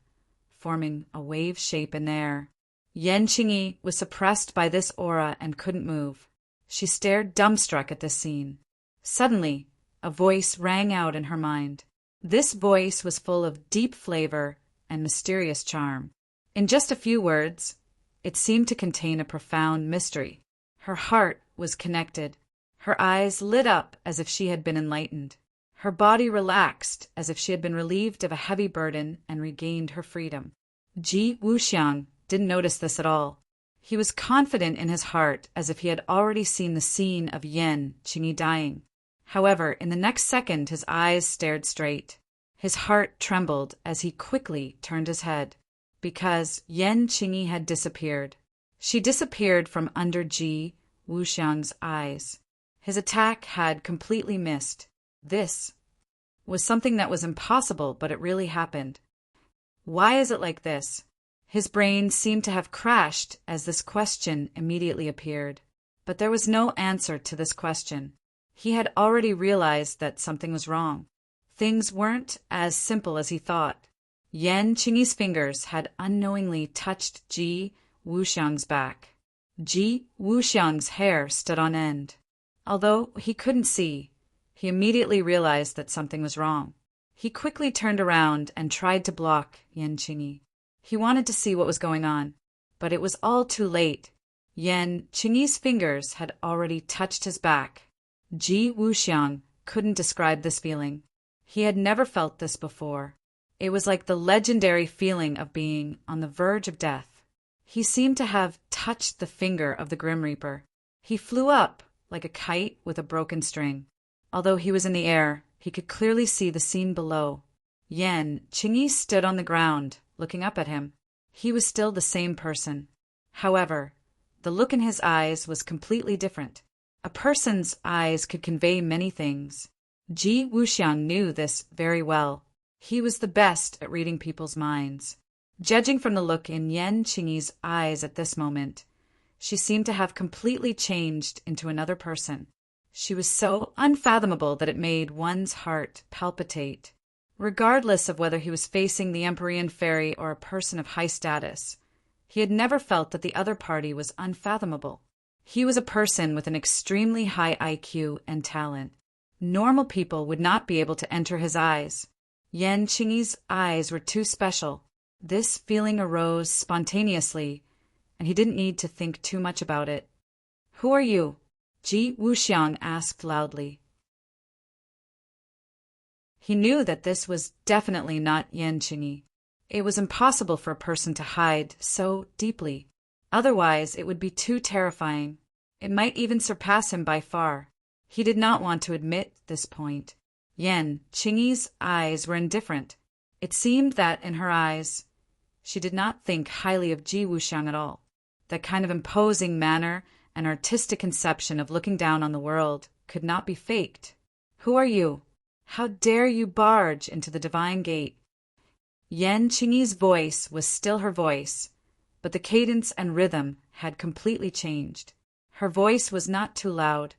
forming a wave shape in the air. Yan Qingyi was suppressed by this aura and couldn't move. She stared dumbstruck at this scene. Suddenly, a voice rang out in her mind. This voice was full of deep flavor and mysterious charm. In just a few words, it seemed to contain a profound mystery. Her heart was connected. Her eyes lit up as if she had been enlightened. Her body relaxed as if she had been relieved of a heavy burden and regained her freedom. Ji Wuxiang didn't notice this at all. He was confident in his heart as if he had already seen the scene of Yan Qingyi dying. However, in the next second his eyes stared straight. His heart trembled as he quickly turned his head, because Yan Qingyi had disappeared. She disappeared from under Ji Wuxiang's eyes. His attack had completely missed. This was something that was impossible, but it really happened. Why is it like this? His brain seemed to have crashed as this question immediately appeared. But there was no answer to this question. He had already realized that something was wrong. Things weren't as simple as he thought. Yan Qingyi's fingers had unknowingly touched Ji Wuxiang's back. Ji Wuxiang's hair stood on end. Although he couldn't see, he immediately realized that something was wrong. He quickly turned around and tried to block Yan Qingyi. He wanted to see what was going on, but it was all too late. Yan Qingyi's fingers had already touched his back. Ji Wuxiang couldn't describe this feeling. He had never felt this before. It was like the legendary feeling of being on the verge of death. He seemed to have touched the finger of the Grim Reaper. He flew up like a kite with a broken string. Although he was in the air, he could clearly see the scene below. Yan Qingyi stood on the ground, looking up at him. He was still the same person. However, the look in his eyes was completely different. A person's eyes could convey many things. Ji Wuxiang knew this very well. He was the best at reading people's minds. Judging from the look in Yan Qingyi's eyes at this moment, she seemed to have completely changed into another person. She was so unfathomable that it made one's heart palpitate. Regardless of whether he was facing the Empyrean fairy or a person of high status, he had never felt that the other party was unfathomable. He was a person with an extremely high IQ and talent. Normal people would not be able to enter his eyes. Yan Qingyi's eyes were too special. This feeling arose spontaneously, and he didn't need to think too much about it. "Who are you?" Ji Wuxiang asked loudly. He knew that this was definitely not Yan Qingyi. It was impossible for a person to hide so deeply. Otherwise, it would be too terrifying. It might even surpass him by far. He did not want to admit this point. Yan Qingyi's eyes were indifferent. It seemed that in her eyes, she did not think highly of Ji Wuxiang at all. That kind of imposing manner and artistic conception of looking down on the world could not be faked. "Who are you? How dare you barge into the divine gate?" Yan Qingyi's voice was still her voice, but the cadence and rhythm had completely changed. Her voice was not too loud,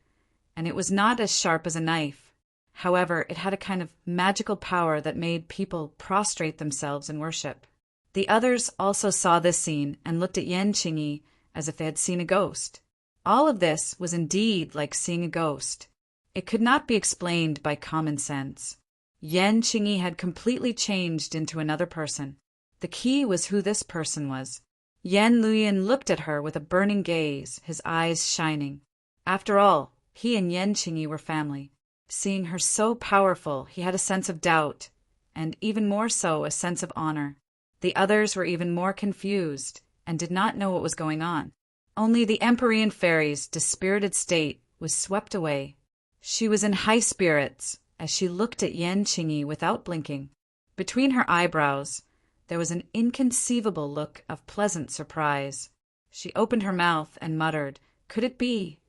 and it was not as sharp as a knife. However, it had a kind of magical power that made people prostrate themselves in worship. The others also saw this scene and looked at Yan Qingyi as if they had seen a ghost. All of this was indeed like seeing a ghost. It could not be explained by common sense. Yan Qingyi had completely changed into another person. The key was who this person was. Yan Luyan looked at her with a burning gaze, his eyes shining. After all, he and Yan Qingyi were family. Seeing her so powerful, he had a sense of doubt, and even more so a sense of honor. The others were even more confused and did not know what was going on. Only the Empyrean fairy's dispirited state was swept away. She was in high spirits as she looked at Yan Qingyi without blinking. Between her eyebrows, there was an inconceivable look of pleasant surprise. She opened her mouth and muttered, "Could it be?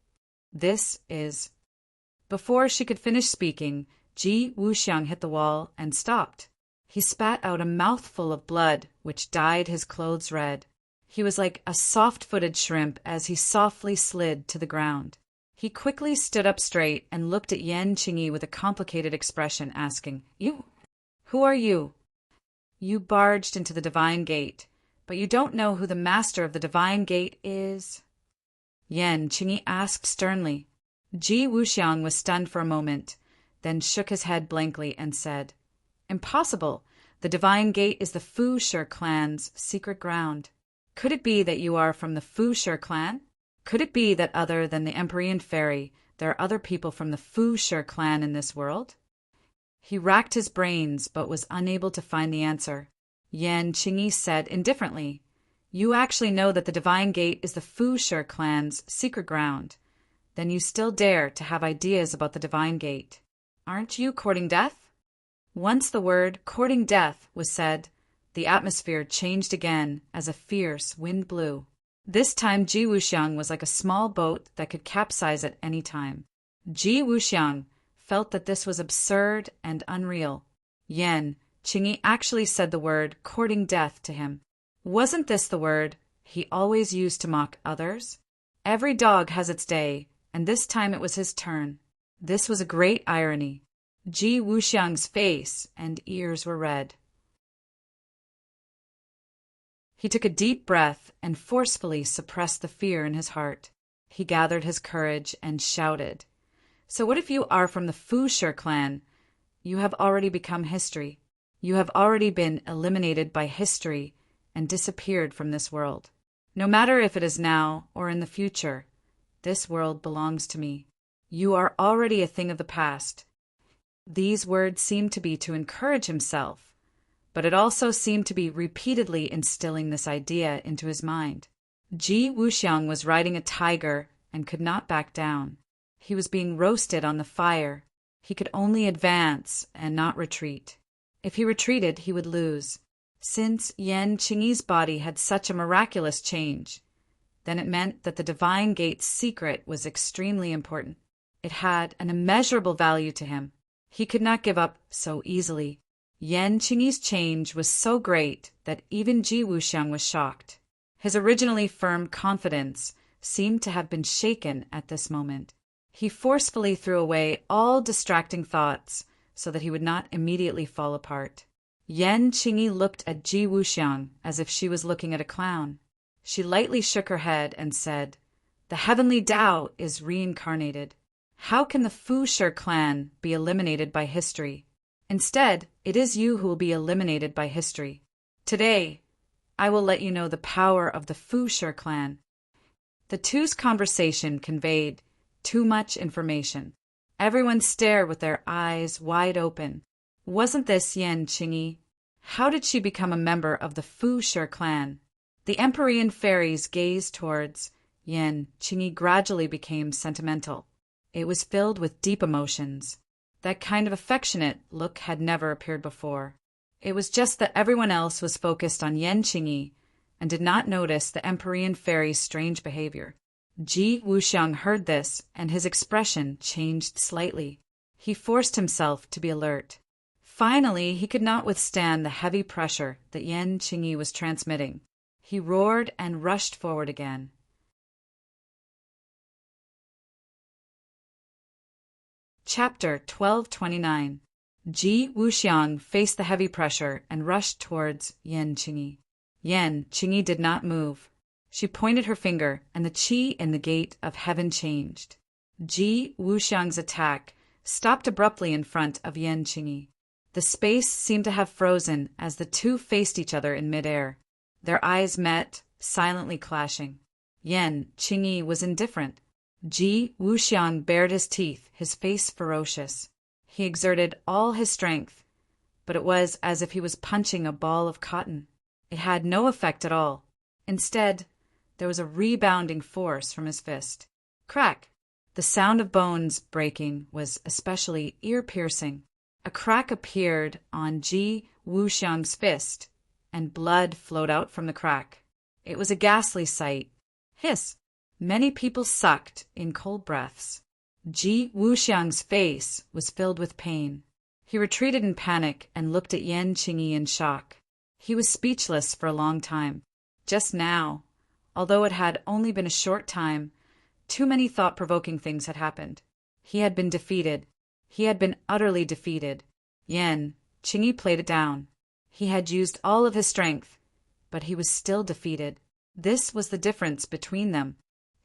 This is—" Before she could finish speaking, Ji Wuxiang hit the wall and stopped. He spat out a mouthful of blood, which dyed his clothes red. He was like a soft-footed shrimp as he softly slid to the ground. He quickly stood up straight and looked at Yan Qingyi with a complicated expression, asking, "You? Who are you? You barged into the divine gate, but you don't know who the master of the divine gate is?" Yan Qingyi asked sternly. Ji Wuxiang was stunned for a moment, then shook his head blankly and said, "Impossible. The divine gate is the Fu-Shi clan's secret ground. Could it be that you are from the Fu-Shi clan? Could it be that other than the Empyrean fairy, there are other people from the Fu-Shi clan in this world?" He racked his brains but was unable to find the answer. Yan Qingyi said indifferently, "You actually know that the divine gate is the Fu-Shi clan's secret ground. Then you still dare to have ideas about the divine gate. Aren't you courting death?" Once the word "courting death" was said, the atmosphere changed again as a fierce wind blew. This time Ji Wuxiang was like a small boat that could capsize at any time. Ji Wuxiang felt that this was absurd and unreal. Yan Qingyi actually said the word "courting death" to him. Wasn't this the word he always used to mock others? Every dog has its day, and this time it was his turn. This was a great irony. Ji Wuxiang's face and ears were red. He took a deep breath and forcefully suppressed the fear in his heart. He gathered his courage and shouted, "So what if you are from the Fu-Shi clan? You have already become history. You have already been eliminated by history and disappeared from this world. No matter if it is now or in the future, this world belongs to me. You are already a thing of the past. These words seemed to be to encourage himself, but it also seemed to be repeatedly instilling this idea into his mind. Ji Wuxiang was riding a tiger and could not back down. He was being roasted on the fire. He could only advance and not retreat. If he retreated, he would lose. Since Yan Qingyi's body had such a miraculous change, then it meant that the Divine Gate's secret was extremely important. It had an immeasurable value to him. He could not give up so easily. Yan Qingyi's change was so great that even Ji Wuxiang was shocked. His originally firm confidence seemed to have been shaken at this moment. He forcefully threw away all distracting thoughts so that he would not immediately fall apart. Yan Qingyi looked at Ji Wuxiang as if she was looking at a clown. She lightly shook her head and said, "The heavenly Tao is reincarnated. How can the Fu-Shi clan be eliminated by history? Instead, it is you who will be eliminated by history. Today, I will let you know the power of the Fu-Shi clan." The two's conversation conveyed too much information. Everyone stared with their eyes wide open. Wasn't this Yan Qingyi? How did she become a member of the Fu-Shi clan? The Empyrean fairies gazed towards Yan Qingyi gradually became sentimental. It was filled with deep emotions. That kind of affectionate look had never appeared before. It was just that everyone else was focused on Yan Qingyi and did not notice the Empyrean fairy's strange behavior. Ji Wuxiang heard this, and his expression changed slightly. He forced himself to be alert. Finally, he could not withstand the heavy pressure that Yan Qingyi was transmitting. He roared and rushed forward again. Chapter 1229. Ji Wuxiang faced the heavy pressure and rushed towards Yan Qingyi. Yan Qingyi did not move. She pointed her finger, and the qi in the gate of heaven changed. Ji Wuxiang's attack stopped abruptly in front of Yan Qingyi. The space seemed to have frozen as the two faced each other in midair. Their eyes met, silently clashing. Yan Qingyi was indifferent. Ji Wuxiang bared his teeth, his face ferocious. He exerted all his strength, but it was as if he was punching a ball of cotton. It had no effect at all. Instead, there was a rebounding force from his fist. Crack! The sound of bones breaking was especially ear-piercing. A crack appeared on Ji Wuxiang's fist, and blood flowed out from the crack. It was a ghastly sight. Hiss! Many people sucked in cold breaths. Ji Wuxiang's face was filled with pain. He retreated in panic and looked at Yan Qingyi in shock. He was speechless for a long time. Just now, although it had only been a short time, too many thought-provoking things had happened. He had been defeated. He had been utterly defeated. Yan Qingyi played it down. He had used all of his strength, but he was still defeated. This was the difference between them.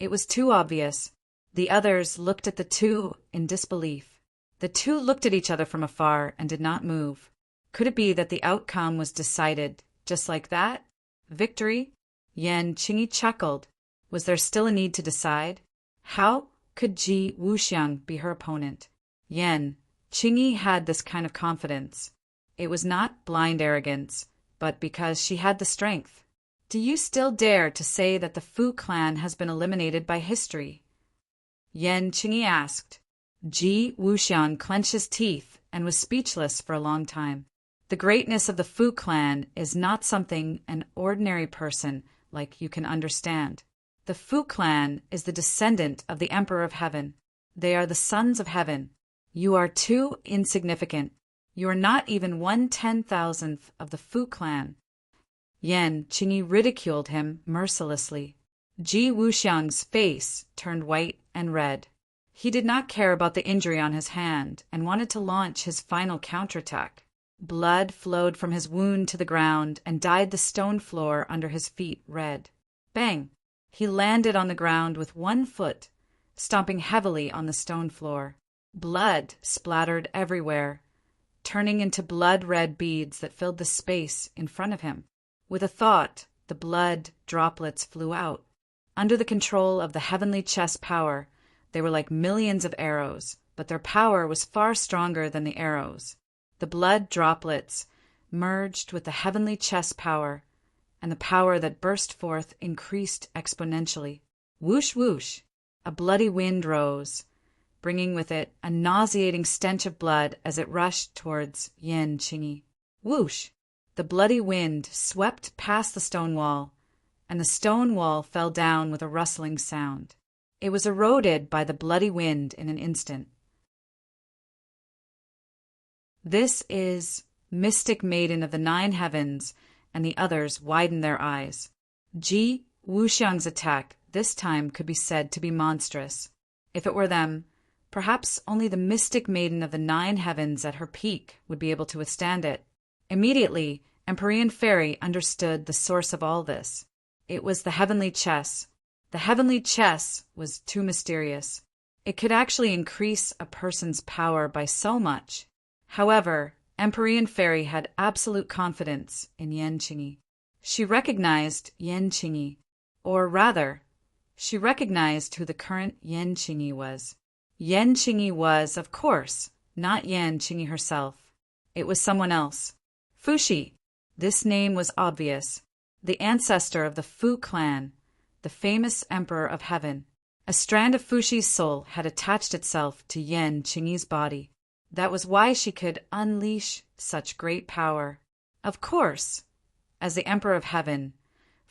It was too obvious. The others looked at the two in disbelief. The two looked at each other from afar and did not move. Could it be that the outcome was decided just like that? Victory? Yan Qingyi chuckled. Was there still a need to decide? How could Ji Wuxiang be her opponent? Yan Qingyi had this kind of confidence. It was not blind arrogance, but because she had the strength. Do you still dare to say that the Fu clan has been eliminated by history? Yan Qingyi asked. Ji Wuxiang clenched his teeth and was speechless for a long time. The greatness of the Fu clan is not something an ordinary person like you can understand. The Fu clan is the descendant of the Emperor of Heaven. They are the sons of heaven. You are too insignificant. You are not even 1/10,000th of the Fu clan. Yan Qingyi ridiculed him mercilessly. Ji Wuxiang's face turned white and red. He did not care about the injury on his hand and wanted to launch his final counterattack. Blood flowed from his wound to the ground and dyed the stone floor under his feet red. Bang! He landed on the ground with one foot, stomping heavily on the stone floor. Blood splattered everywhere, turning into blood-red beads that filled the space in front of him. With a thought, the blood droplets flew out. Under the control of the heavenly chess power, They were like millions of arrows, but their power was far stronger than the arrows. The blood droplets merged with the heavenly chess power, and the power that burst forth increased exponentially. Whoosh, whoosh! A bloody wind rose, bringing with it a nauseating stench of blood as it rushed towards Yan Qingyi. Whoosh! The bloody wind swept past the stone wall, and the stone wall fell down with a rustling sound. It was eroded by the bloody wind in an instant. This is Mystic Maiden of the Nine Heavens, and the others widened their eyes. Ji Wuxiang's attack this time could be said to be monstrous. If it were them, perhaps only the Mystic Maiden of the Nine Heavens at her peak would be able to withstand it. Immediately, Empyrean Fairy understood the source of all this. It was the heavenly chess. The heavenly chess was too mysterious. It could actually increase a person's power by so much. However, Empyrean Fairy had absolute confidence in Yan Qingyi. She recognized Yan Qingyi, or rather, she recognized who the current Yan Qingyi was. Yan Qingyi was, of course, not Yan Qingyi herself. It was someone else. Fuxi. This name was obvious. The ancestor of the Fu clan, the famous Emperor of Heaven. A strand of Fuxi's soul had attached itself to Yan Qingyi's body. That was why she could unleash such great power. Of course, as the Emperor of Heaven,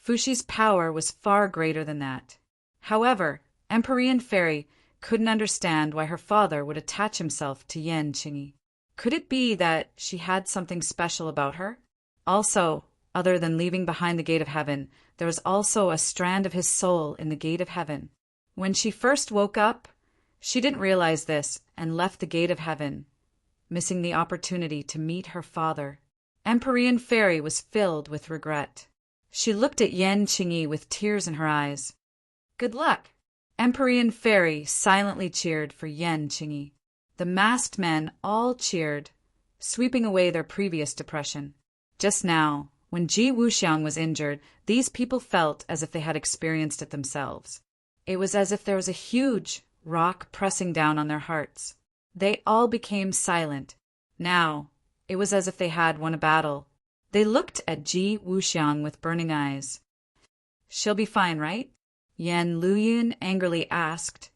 Fuxi's power was far greater than that. However, Empyrean Fairy couldn't understand why her father would attach himself to Yan Qingyi. Could it be that she had something special about her? Also, other than leaving behind the gate of heaven, there was also a strand of his soul in the gate of heaven. When she first woke up, she didn't realize this and left the gate of heaven, missing the opportunity to meet her father. Empyrean Fairy was filled with regret. She looked at Yan Qingyi with tears in her eyes. Good luck! Empyrean Fairy silently cheered for Yan Qingyi. The masked men all cheered, sweeping away their previous depression. Just now, when Ji Wuxiang was injured, these people felt as if they had experienced it themselves. It was as if there was a huge rock pressing down on their hearts. They all became silent. Now, it was as if they had won a battle. They looked at Ji Wuxiang with burning eyes. She'll be fine, right? Yan Luyin angrily asked,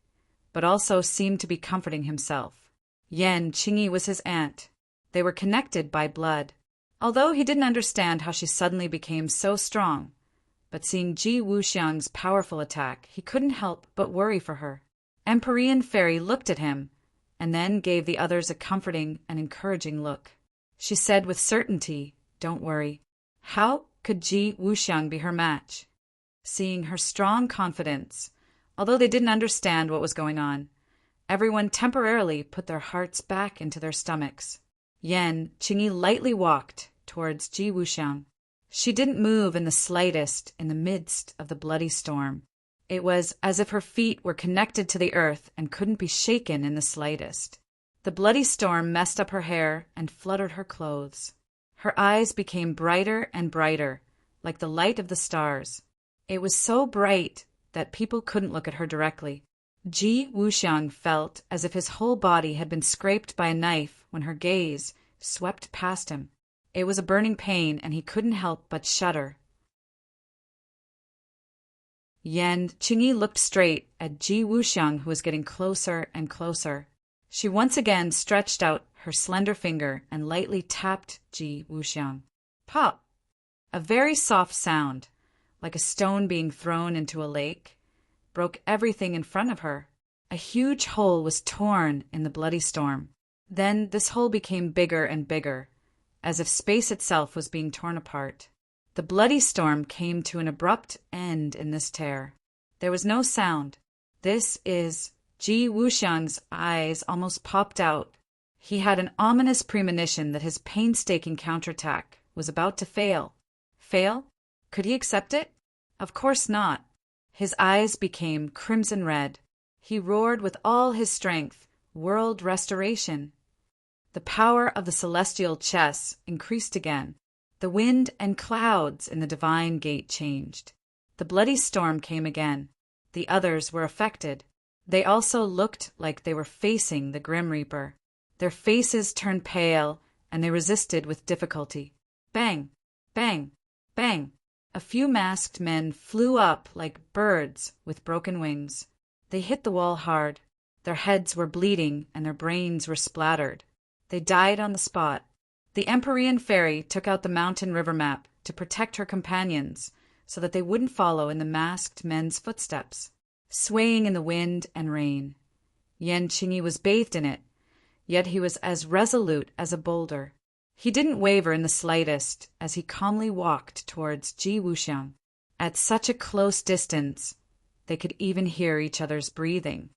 but also seemed to be comforting himself. Yan Qingyi was his aunt. They were connected by blood. Although he didn't understand how she suddenly became so strong, but seeing Ji Wuxiang's powerful attack, he couldn't help but worry for her. Empyrean Fairy looked at him, and then gave the others a comforting and encouraging look. She said with certainty, "Don't worry." How could Ji Wuxiang be her match? Seeing her strong confidence, although they didn't understand what was going on, everyone temporarily put their hearts back into their stomachs. Yan Qingyi lightly walked towards Ji Wuxiang. She didn't move in the slightest in the midst of the bloody storm. It was as if her feet were connected to the earth and couldn't be shaken in the slightest. The bloody storm messed up her hair and fluttered her clothes. Her eyes became brighter and brighter, like the light of the stars. It was so bright that people couldn't look at her directly. Ji Wuxiang felt as if his whole body had been scraped by a knife when her gaze swept past him. It was a burning pain, and he couldn't help but shudder. Yan Qingyi looked straight at Ji Wuxiang, who was getting closer and closer. She once again stretched out her slender finger and lightly tapped Ji Wuxiang. Pop! A very soft sound, like a stone being thrown into a lake, broke everything in front of her. A huge hole was torn in the bloody storm. Then this hole became bigger and bigger, as if space itself was being torn apart. The bloody storm came to an abrupt end in this tear. There was no sound. This is Ji Wuxiang's eyes almost popped out. He had an ominous premonition that his painstaking counterattack was about to fail. Fail? Could he accept it? Of course not. His eyes became crimson red. He roared with all his strength, "World restoration!" The power of the celestial chess increased again. The wind and clouds in the divine gate changed. The bloody storm came again. The others were affected. They also looked like they were facing the Grim Reaper. Their faces turned pale, and they resisted with difficulty. Bang! Bang! Bang! A few masked men flew up like birds with broken wings. They hit the wall hard. Their heads were bleeding and their brains were splattered. They died on the spot. The Empyrean fairy took out the mountain river map to protect her companions so that they wouldn't follow in the masked men's footsteps, swaying in the wind and rain. Yan Qingyi was bathed in it, yet he was as resolute as a boulder. He didn't waver in the slightest as he calmly walked towards Ji Wuxiang. At such a close distance, they could even hear each other's breathing.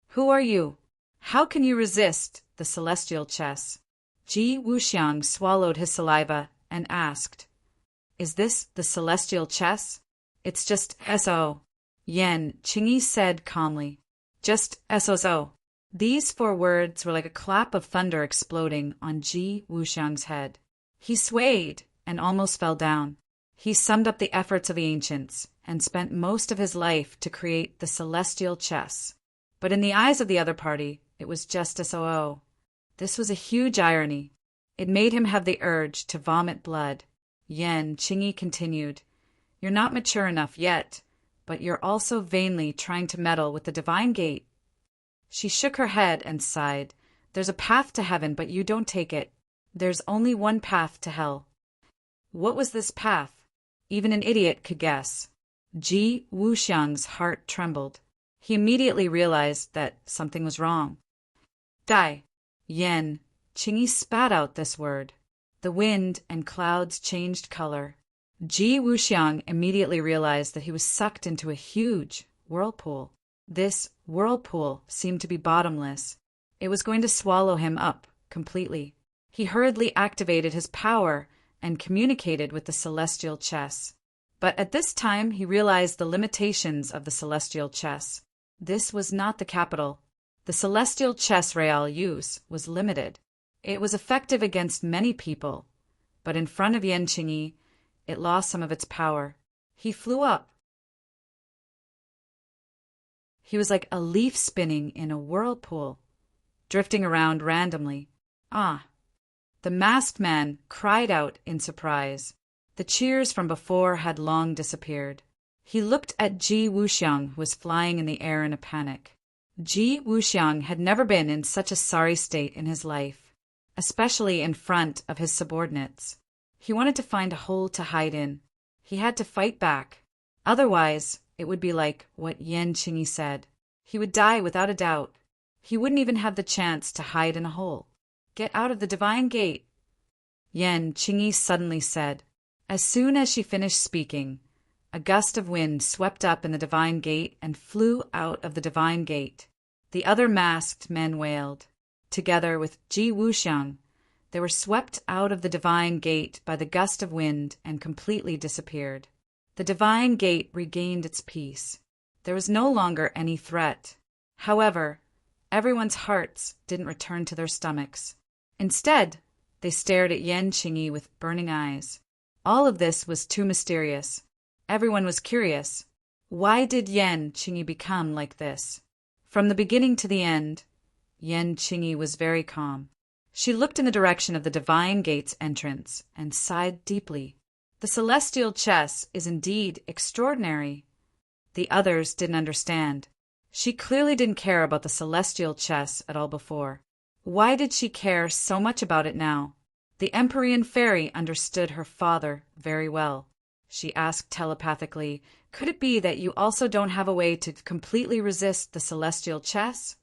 "Who are you? How can you resist the celestial chess?" Ji Wuxiang swallowed his saliva and asked, "Is this the celestial chess?" "It's just S.O." Yan Qingyi said calmly. "Just S.O.S.O." These 4 words were like a clap of thunder exploding on Ji Wuxiang's head. He swayed and almost fell down. He summed up the efforts of the ancients and spent most of his life to create the celestial chess. But in the eyes of the other party, it was just S.O.O. This was a huge irony. It made him have the urge to vomit blood. Yan Qingyi continued, "You're not mature enough yet, but you're also vainly trying to meddle with the divine gate." She shook her head and sighed. "There's a path to heaven, but you don't take it. There's only one path to hell." What was this path? Even an idiot could guess. Ji Wuxiang's heart trembled. He immediately realized that something was wrong. "Die!" Yan Qingyi spat out this word. The wind and clouds changed color. Ji Wuxiang immediately realized that he was sucked into a huge whirlpool. This whirlpool seemed to be bottomless. It was going to swallow him up completely. He hurriedly activated his power and communicated with the celestial chess. But at this time he realized the limitations of the celestial chess. This was not the capital. The celestial chess real use was limited. It was effective against many people, but in front of Yan Qingyi, it lost some of its power. He flew up. He was like a leaf spinning in a whirlpool, drifting around randomly. "Ah!" The masked man cried out in surprise. The cheers from before had long disappeared. He looked at Ji Wuxiang, who was flying in the air in a panic. Ji Wuxiang had never been in such a sorry state in his life, especially in front of his subordinates. He wanted to find a hole to hide in. He had to fight back. Otherwise, it would be like what Yan Qingyi said. He would die without a doubt. He wouldn't even have the chance to hide in a hole. "Get out of the divine gate," Yan Qingyi suddenly said. As soon as she finished speaking, a gust of wind swept up in the divine gate and flew out of the divine gate. The other masked men wailed. Together with Ji Wuxiang, they were swept out of the divine gate by the gust of wind and completely disappeared. The divine gate regained its peace. There was no longer any threat. However, everyone's hearts didn't return to their stomachs. Instead, they stared at Yan Qingyi with burning eyes. All of this was too mysterious. Everyone was curious. Why did Yan Qingyi become like this? From the beginning to the end, Yan Qingyi was very calm. She looked in the direction of the divine gate's entrance and sighed deeply. The celestial chess is indeed extraordinary. The others didn't understand. She clearly didn't care about the celestial chess at all before. Why did she care so much about it now? The Empyrean fairy understood her father very well. She asked telepathically, "Could it be that you also don't have a way to completely resist the celestial chess?"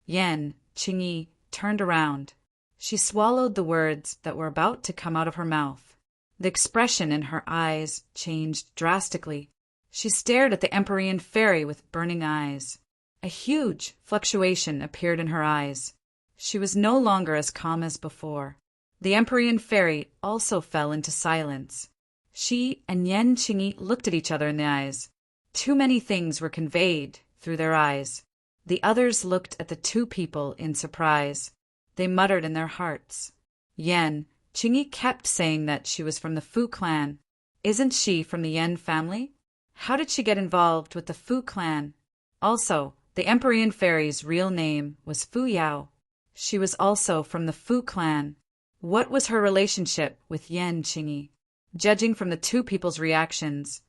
Yan Qingyi turned around. She swallowed the words that were about to come out of her mouth. The expression in her eyes changed drastically. She stared at the Empyrean fairy with burning eyes. A huge fluctuation appeared in her eyes. She was no longer as calm as before. The Empyrean fairy also fell into silence. She and Yan Qingyi looked at each other in the eyes. Too many things were conveyed through their eyes. The others looked at the two people in surprise. They muttered in their hearts. Yan Qingyi kept saying that she was from the Fu clan. Isn't she from the Yan family? How did she get involved with the Fu clan? Also, The Empyrean fairy's real name was Fu Yao. She was also from the Fu clan. What was her relationship with Yan Qingyi? Judging from the two people's reactions,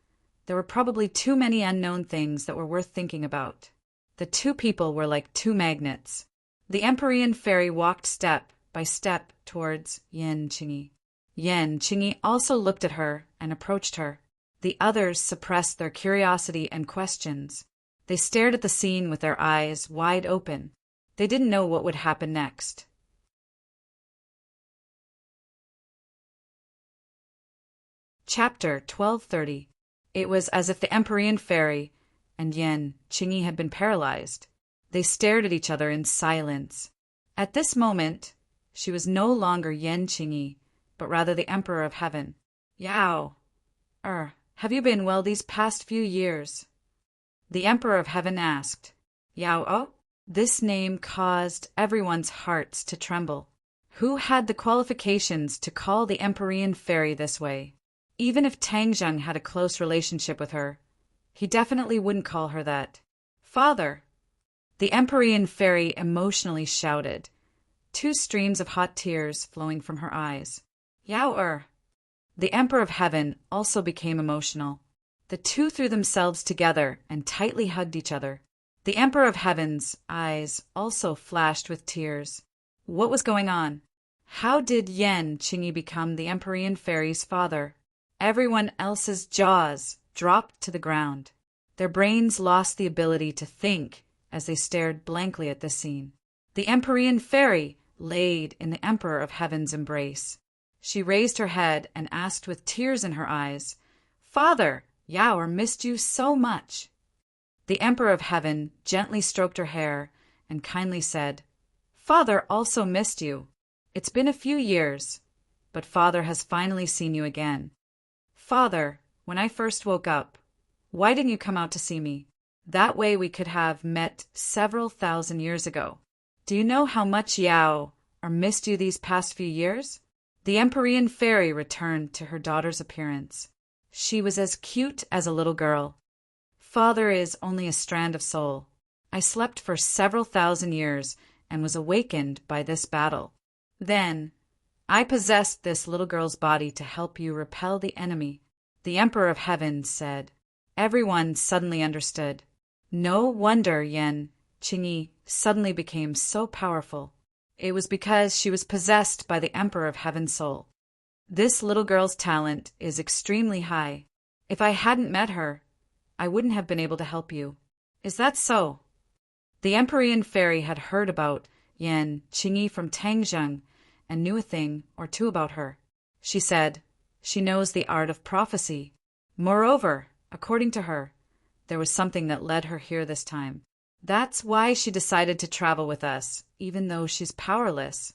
there were probably too many unknown things that were worth thinking about. The two people were like two magnets. The Empyrean fairy walked step by step towards Yan Qingyi. Yan Qingyi also looked at her and approached her. The others suppressed their curiosity and questions. They stared at the scene with their eyes wide open. They didn't know what would happen next. Chapter 1230. It was as if the Empyrean fairy and Yan Qingyi had been paralyzed. They stared at each other in silence. At this moment, she was no longer Yan Qingyi, but rather the Emperor of Heaven. Yao, have you been well these past few years? The Emperor of Heaven asked. Yao? This name caused everyone's hearts to tremble. Who had the qualifications to call the Empyrean fairy this way? Even if Tangzheng had a close relationship with her, he definitely wouldn't call her that. Father! The Empyrean fairy emotionally shouted, two streams of hot tears flowing from her eyes. Yao! The Emperor of Heaven also became emotional. The two threw themselves together and tightly hugged each other. The Emperor of Heaven's eyes also flashed with tears. What was going on? How did Yan Qingyi become the Empyrean fairy's father? Everyone else's jaws dropped to the ground. Their brains lost the ability to think as they stared blankly at this scene. The Empyrean fairy laid in the Emperor of Heaven's embrace. She raised her head and asked with tears in her eyes, Father, Yao missed you so much. The Emperor of Heaven gently stroked her hair and kindly said, Father also missed you. It's been a few years, but Father has finally seen you again. Father, when I first woke up, why didn't you come out to see me? That way we could have met several thousand years ago. Do you know how much Yao missed you these past few years? The Empyrean fairy returned to her daughter's appearance. She was as cute as a little girl. Father is only a strand of soul. I slept for several thousand years and was awakened by this battle. Then, I possessed this little girl's body to help you repel the enemy. The Emperor of Heaven said. Everyone suddenly understood. No wonder Yan Qingyi suddenly became so powerful. It was because she was possessed by the Emperor of Heaven's soul. This little girl's talent is extremely high. If I hadn't met her, I wouldn't have been able to help you. Is that so? The Empyrean fairy had heard about Yan Qingyi from Tangzheng and knew a thing or two about her. She said, she knows the art of prophecy. Moreover, according to her, there was something that led her here this time. That's why she decided to travel with us, even though she's powerless.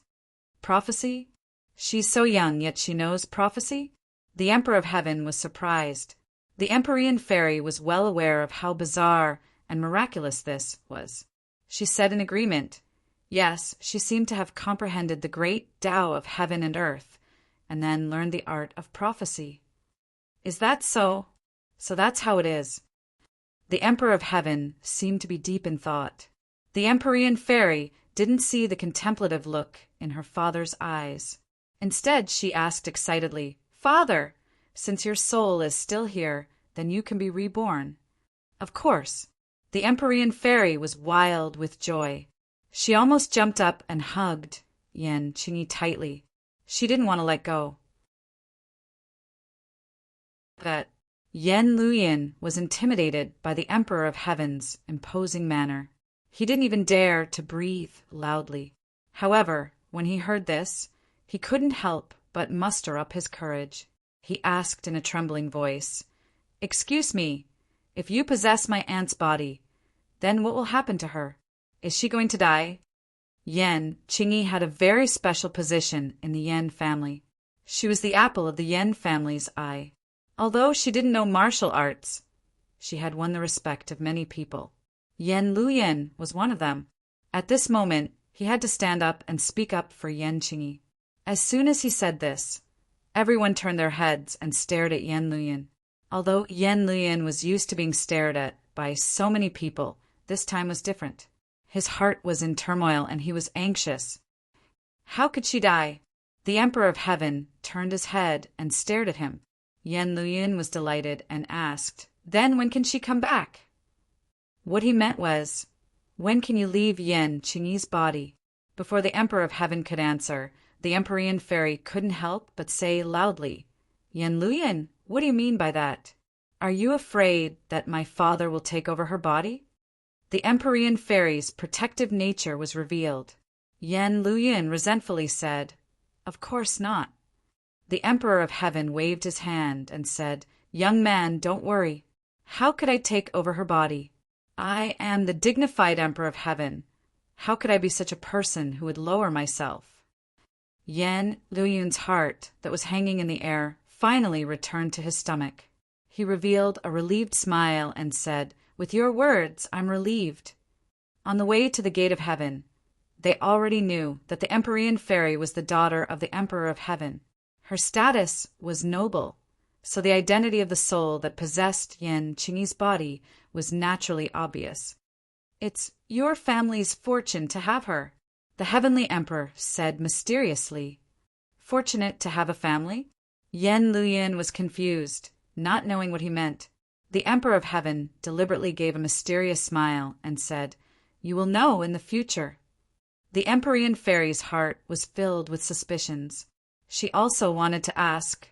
Prophecy? She's so young, yet she knows prophecy? The Emperor of Heaven was surprised. The Empyrean fairy was well aware of how bizarre and miraculous this was. She said in agreement. Yes, she seemed to have comprehended the great Tao of heaven and earth, and then learned the art of prophecy. Is that so? So that's how it is. The Emperor of Heaven seemed to be deep in thought. The Empyrean fairy didn't see the contemplative look in her father's eyes. Instead, she asked excitedly, Father, since your soul is still here, then you can be reborn. Of course. The Empyrean fairy was wild with joy. She almost jumped up and hugged Yan Qingyi tightly. She didn't want to let go. But Yan Luyin was intimidated by the Emperor of Heaven's imposing manner. He didn't even dare to breathe loudly. However, when he heard this, he couldn't help but muster up his courage. He asked in a trembling voice, Excuse me, if you possess my aunt's body, then what will happen to her? Is she going to die? Yan Qingyi had a very special position in the Yan family. She was the apple of the Yan family's eye. Although she didn't know martial arts, she had won the respect of many people. Yan Luyin was one of them. At this moment, he had to stand up and speak up for Yan Qingyi. As soon as he said this, everyone turned their heads and stared at Yan Luyin. Although Yan Luyin was used to being stared at by so many people, this time was different. His heart was in turmoil and he was anxious. How could she die? The Emperor of Heaven turned his head and stared at him. Yan Luyin was delighted and asked, "Then when can she come back?" What he meant was, "When can you leave Yan Qingyi's body?" Before the Emperor of Heaven could answer, the Empyrean fairy couldn't help but say loudly, "Yan Luyin, what do you mean by that? Are you afraid that my father will take over her body?" The Empyrean fairy's protective nature was revealed. Yan Luyin resentfully said, "Of course not." The Emperor of Heaven waved his hand and said, "Young man, don't worry. How could I take over her body? I am the dignified Emperor of Heaven. How could I be such a person who would lower myself?" Yan Luyun's heart, that was hanging in the air, finally returned to his stomach. He revealed a relieved smile and said, "With your words, I'm relieved." On the way to the gate of heaven, they already knew that the Empyrean fairy was the daughter of the Emperor of Heaven. Her status was noble, so the identity of the soul that possessed Yan Qingyi's body was naturally obvious. "It's your family's fortune to have her," the heavenly emperor said mysteriously. Fortunate to have a family? Yan Luyin was confused, not knowing what he meant. The Emperor of Heaven deliberately gave a mysterious smile and said, "You will know in the future." The Empyrean fairy's heart was filled with suspicions. She also wanted to ask,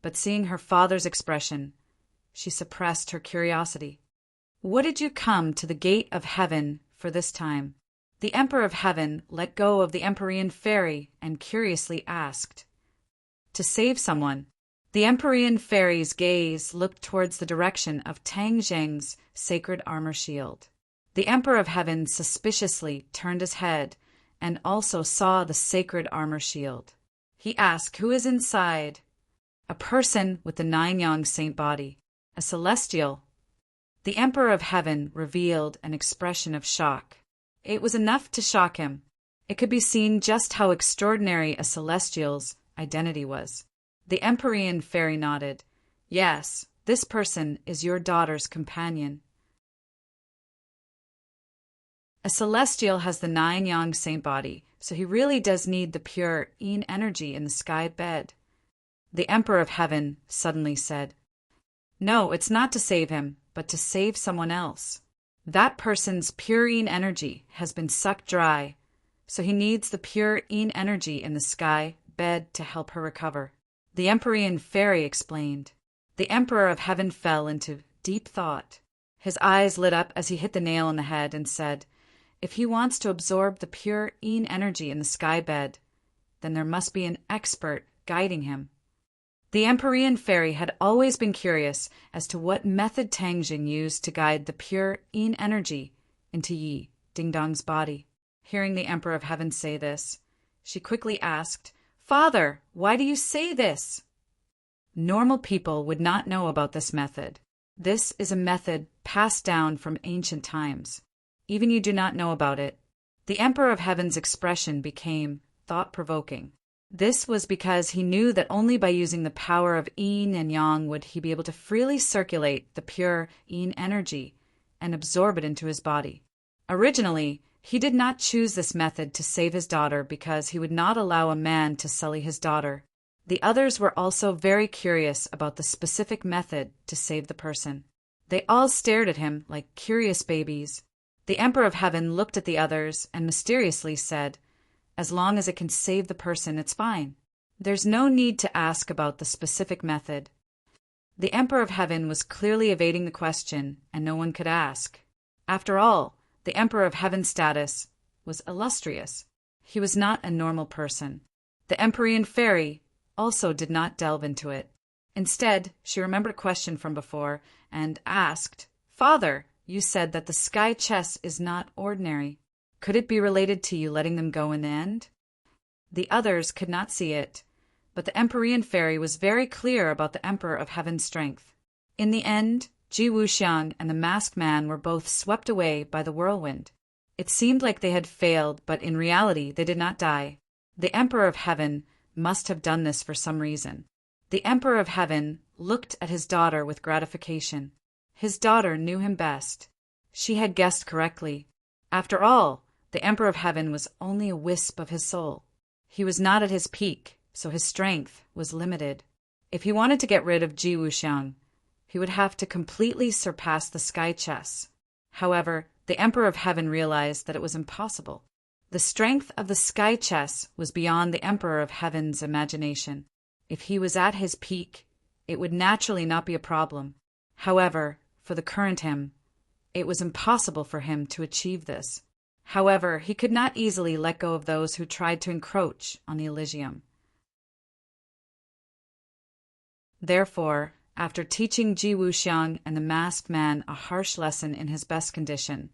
but seeing her father's expression, she suppressed her curiosity. "What did you come to the gate of heaven for this time?" The Emperor of Heaven let go of the Empyrean fairy and curiously asked, "To save someone." The Empyrean fairy's gaze looked towards the direction of Tang Zheng's sacred armor shield. The Emperor of Heaven suspiciously turned his head and also saw the sacred armor shield. He asked, "Who is inside?" "A person with the 9-yang saint body, a celestial." The Emperor of Heaven revealed an expression of shock. It was enough to shock him. It could be seen just how extraordinary a celestial's identity was. The Empyrean fairy nodded. "Yes, this person is your daughter's companion." A celestial has the 9-yang saint body, so he really does need the pure yin energy in the sky bed. The Emperor of Heaven suddenly said, "No, it's not to save him, but to save someone else. That person's pure yin energy has been sucked dry, so he needs the pure yin energy in the sky bed to help her recover." The Empyrean fairy explained. The Emperor of Heaven fell into deep thought. His eyes lit up as he hit the nail on the head and said, "If he wants to absorb the pure yin energy in the sky bed, then there must be an expert guiding him." The Empyrean fairy had always been curious as to what method Tang Jing used to guide the pure yin energy into Yi Dingdong's body. Hearing the Emperor of Heaven say this, she quickly asked, "Father, why do you say this?" Normal people would not know about this method. This is a method passed down from ancient times. Even you do not know about it. The Emperor of Heaven's expression became thought-provoking. This was because he knew that only by using the power of yin and yang would he be able to freely circulate the pure yin energy and absorb it into his body. Originally, he did not choose this method to save his daughter because he would not allow a man to sully his daughter. The others were also very curious about the specific method to save the person. They all stared at him like curious babies. The Emperor of Heaven looked at the others and mysteriously said, "As long as it can save the person, it's fine. There's no need to ask about the specific method." The Emperor of Heaven was clearly evading the question, and no one could ask. After all, the Emperor of Heaven's status was illustrious. He was not a normal person. The Empyrean fairy also did not delve into it. Instead, she remembered a question from before and asked, "Father, you said that the sky chess is not ordinary. Could it be related to you letting them go in the end?" The others could not see it, but the Empyrean fairy was very clear about the Emperor of Heaven's strength. In the end, Ji Wuxiang and the masked man were both swept away by the whirlwind. It seemed like they had failed, but in reality they did not die. The Emperor of Heaven must have done this for some reason. The Emperor of Heaven looked at his daughter with gratification. His daughter knew him best. She had guessed correctly. After all, the Emperor of Heaven was only a wisp of his soul. He was not at his peak, so his strength was limited. If he wanted to get rid of Ji Wuxiang, he would have to completely surpass the sky chess. However, the Emperor of Heaven realized that it was impossible. The strength of the sky chess was beyond the Emperor of Heaven's imagination. If he was at his peak, it would naturally not be a problem. However, for the current him, it was impossible for him to achieve this. However, he could not easily let go of those who tried to encroach on the Elysium. Therefore, after teaching Ji Wuxiang and the masked man a harsh lesson in his best condition,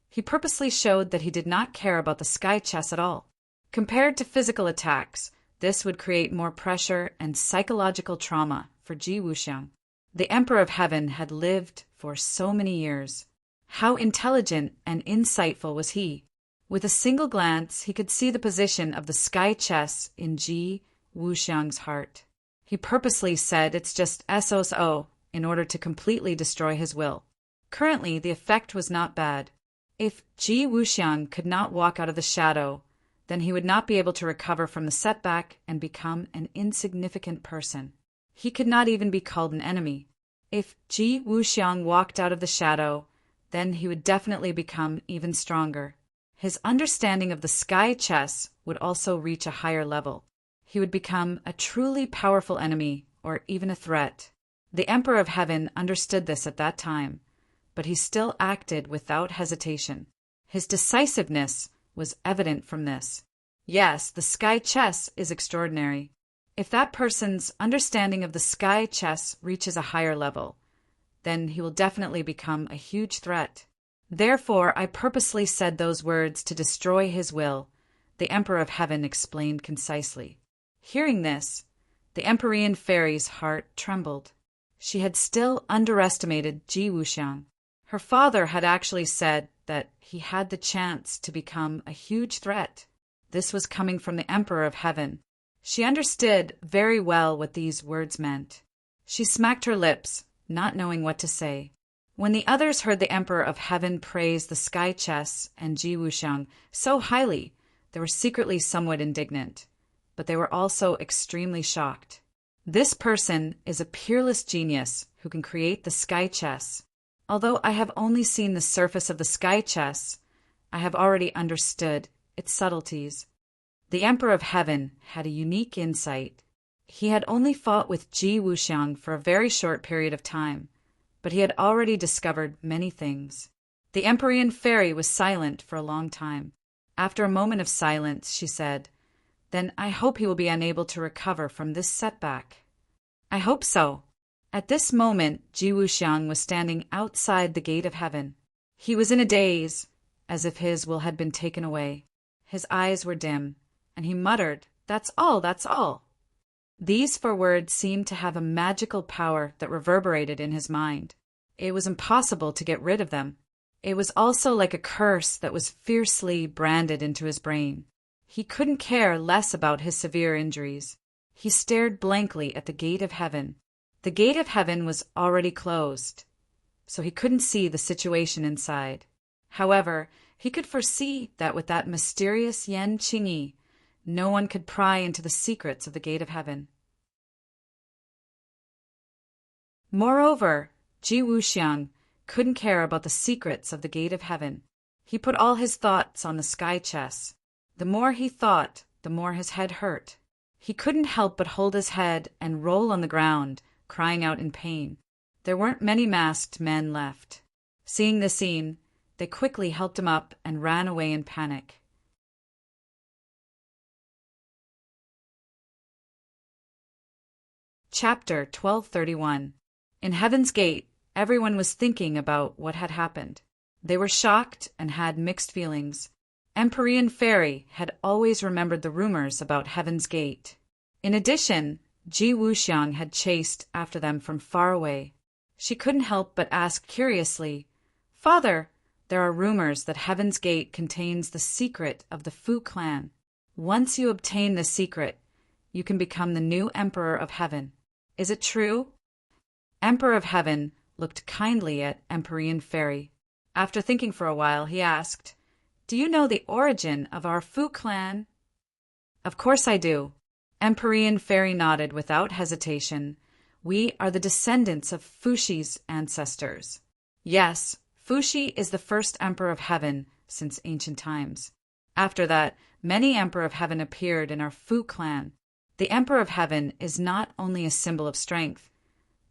he purposely showed that he did not care about the sky chess at all. Compared to physical attacks, this would create more pressure and psychological trauma for Ji Wuxiang. The Emperor of Heaven had lived for so many years. How intelligent and insightful was he! With a single glance, he could see the position of the sky chess in Ji Wuxiang's heart. He purposely said it's just SOS-O in order to completely destroy his will. Currently, the effect was not bad. If Ji Wuxiang could not walk out of the shadow, then he would not be able to recover from the setback and become an insignificant person. He could not even be called an enemy. If Ji Wuxiang walked out of the shadow, then he would definitely become even stronger. His understanding of the sky chess would also reach a higher level. He would become a truly powerful enemy or even a threat. The Emperor of Heaven understood this at that time, but he still acted without hesitation. His decisiveness was evident from this. Yes, the sky chess is extraordinary. If that person's understanding of the sky chess reaches a higher level, then he will definitely become a huge threat. Therefore, I purposely said those words to destroy his will, the Emperor of Heaven explained concisely. Hearing this, the Empyrean fairy's heart trembled. She had still underestimated Ji Wuxiang. Her father had actually said that he had the chance to become a huge threat. This was coming from the Emperor of Heaven. She understood very well what these words meant. She smacked her lips, not knowing what to say. When the others heard the Emperor of Heaven praise the sky chess and Ji Wuxiang so highly, they were secretly somewhat indignant, but they were also extremely shocked. This person is a peerless genius who can create the sky chess. Although I have only seen the surface of the sky chess, I have already understood its subtleties. The Emperor of Heaven had a unique insight. He had only fought with Ji Wuxiang for a very short period of time, but he had already discovered many things. The Empyrean fairy was silent for a long time. After a moment of silence, she said, "Then I hope he will be unable to recover from this setback." "I hope so." At this moment, Ji Wuxiang was standing outside the gate of heaven. He was in a daze, as if his will had been taken away. His eyes were dim, and he muttered, "That's all, that's all." These 4 words seemed to have a magical power that reverberated in his mind. It was impossible to get rid of them. It was also like a curse that was fiercely branded into his brain. He couldn't care less about his severe injuries. He stared blankly at the gate of heaven. The gate of heaven was already closed, so he couldn't see the situation inside. However, he could foresee that with that mysterious Yan Qingyi, no one could pry into the secrets of the gate of heaven. Moreover, Ji Wuxiang couldn't care about the secrets of the gate of heaven. He put all his thoughts on the sky chess. The more he thought, the more his head hurt. He couldn't help but hold his head and roll on the ground, crying out in pain. There weren't many masked men left. Seeing the scene, they quickly helped him up and ran away in panic. Chapter 1231. In Heaven's Gate, everyone was thinking about what had happened. They were shocked and had mixed feelings. Empyrean Fairy had always remembered the rumors about Heaven's Gate. In addition, Ji Wuxiang had chased after them from far away. She couldn't help but ask curiously, "Father, there are rumors that Heaven's Gate contains the secret of the Fu clan. Once you obtain this secret, you can become the new Emperor of Heaven. Is it true?" Emperor of Heaven looked kindly at Empyrean Fairy. After thinking for a while, he asked, "Do you know the origin of our Fu clan?" "Of course I do." Empyrean Fairy nodded without hesitation. "We are the descendants of Fushi's ancestors." "Yes, Fushi is the first Emperor of Heaven since ancient times. After that, many Emperor of Heaven appeared in our Fu clan. The Emperor of Heaven is not only a symbol of strength,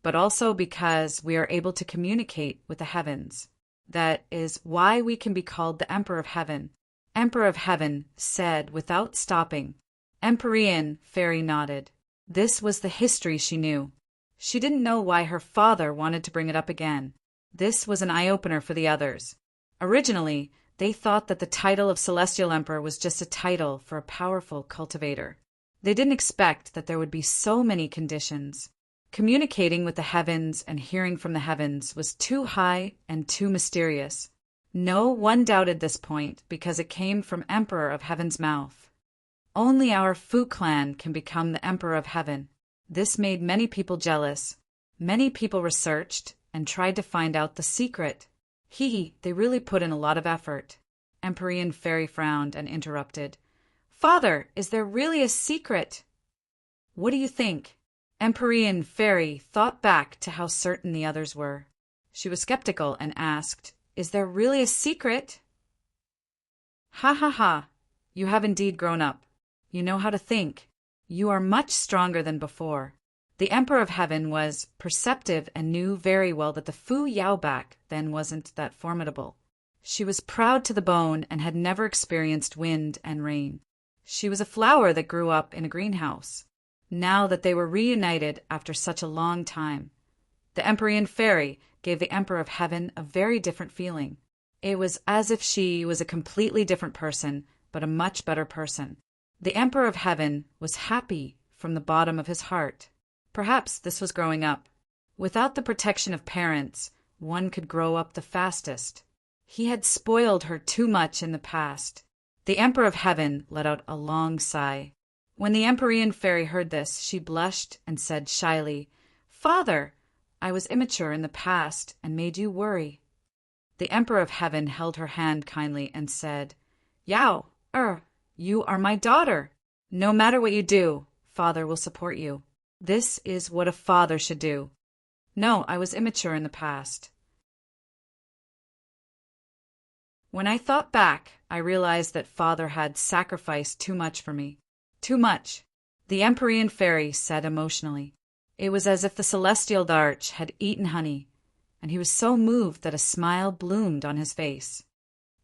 but also because we are able to communicate with the heavens. That is why we can be called the Emperor of Heaven." Emperor of Heaven said without stopping. Empyrean Fairy nodded. This was the history she knew. She didn't know why her father wanted to bring it up again. This was an eye-opener for the others. Originally, they thought that the title of Celestial Emperor was just a title for a powerful cultivator. They didn't expect that there would be so many conditions. Communicating with the heavens and hearing from the heavens was too high and too mysterious. No one doubted this point because it came from Emperor of Heaven's mouth. Only our Fu clan can become the Emperor of Heaven. This made many people jealous. Many people researched and tried to find out the secret. They really put in a lot of effort. Empyrean Fairy frowned and interrupted. "Father, is there really a secret?" "What do you think?" Empyrean Fairy thought back to how certain the others were. She was skeptical and asked, "Is there really a secret?" "Ha ha ha! You have indeed grown up. You know how to think. You are much stronger than before." The Emperor of Heaven was perceptive and knew very well that the Fu Yaobak then wasn't that formidable. She was proud to the bone and had never experienced wind and rain. She was a flower that grew up in a greenhouse. Now that they were reunited after such a long time, the Empyrean Fairy gave the Emperor of Heaven a very different feeling. It was as if she was a completely different person, but a much better person. The Emperor of Heaven was happy from the bottom of his heart. Perhaps this was growing up. Without the protection of parents, one could grow up the fastest. He had spoiled her too much in the past. The Emperor of Heaven let out a long sigh. When the Empyrean Fairy heard this, she blushed and said shyly, "Father, I was immature in the past and made you worry." The Emperor of Heaven held her hand kindly and said, "Yao, you are my daughter. No matter what you do, Father will support you. This is what a father should do." "No, I was immature in the past. When I thought back, I realized that Father had sacrificed too much for me. Too much," the Empyrean Fairy said emotionally. It was as if the celestial darch had eaten honey, and he was so moved that a smile bloomed on his face.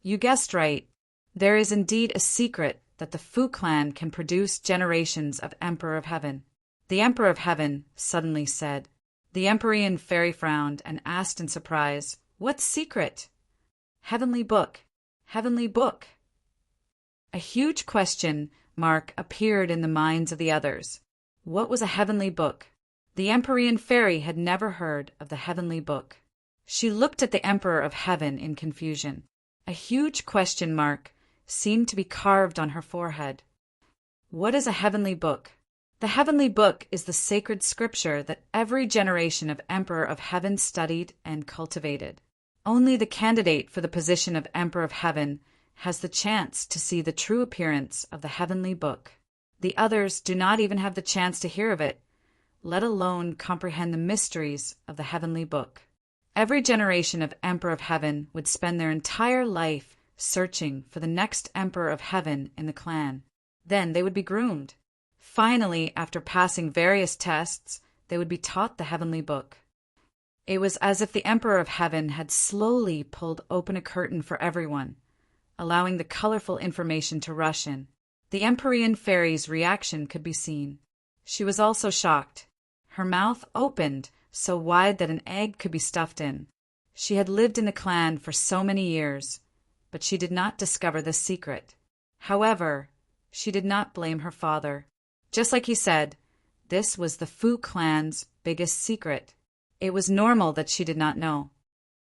"You guessed right. There is indeed a secret that the Fu clan can produce generations of Emperor of Heaven." The Emperor of Heaven suddenly said. The Empyrean Fairy frowned and asked in surprise, "What secret?" "Heavenly book. Heavenly book." A huge question mark appeared in the minds of the others. What was a heavenly book? The Empyrean Fairy had never heard of the heavenly book. She looked at the Emperor of Heaven in confusion. A huge question mark seemed to be carved on her forehead. What is a heavenly book? The heavenly book is the sacred scripture that every generation of Emperor of Heaven studied and cultivated. Only the candidate for the position of Emperor of Heaven has the chance to see the true appearance of the heavenly book. The others do not even have the chance to hear of it, let alone comprehend the mysteries of the heavenly book. Every generation of Emperor of Heaven would spend their entire life searching for the next Emperor of Heaven in the clan. Then they would be groomed. Finally, after passing various tests, they would be taught the heavenly book. It was as if the Emperor of Heaven had slowly pulled open a curtain for everyone, allowing the colorful information to rush in. The Empyrean Fairy's reaction could be seen. She was also shocked. Her mouth opened so wide that an egg could be stuffed in. She had lived in the clan for so many years, but she did not discover the secret. However, she did not blame her father. Just like he said, this was the Fu clan's biggest secret. It was normal that she did not know.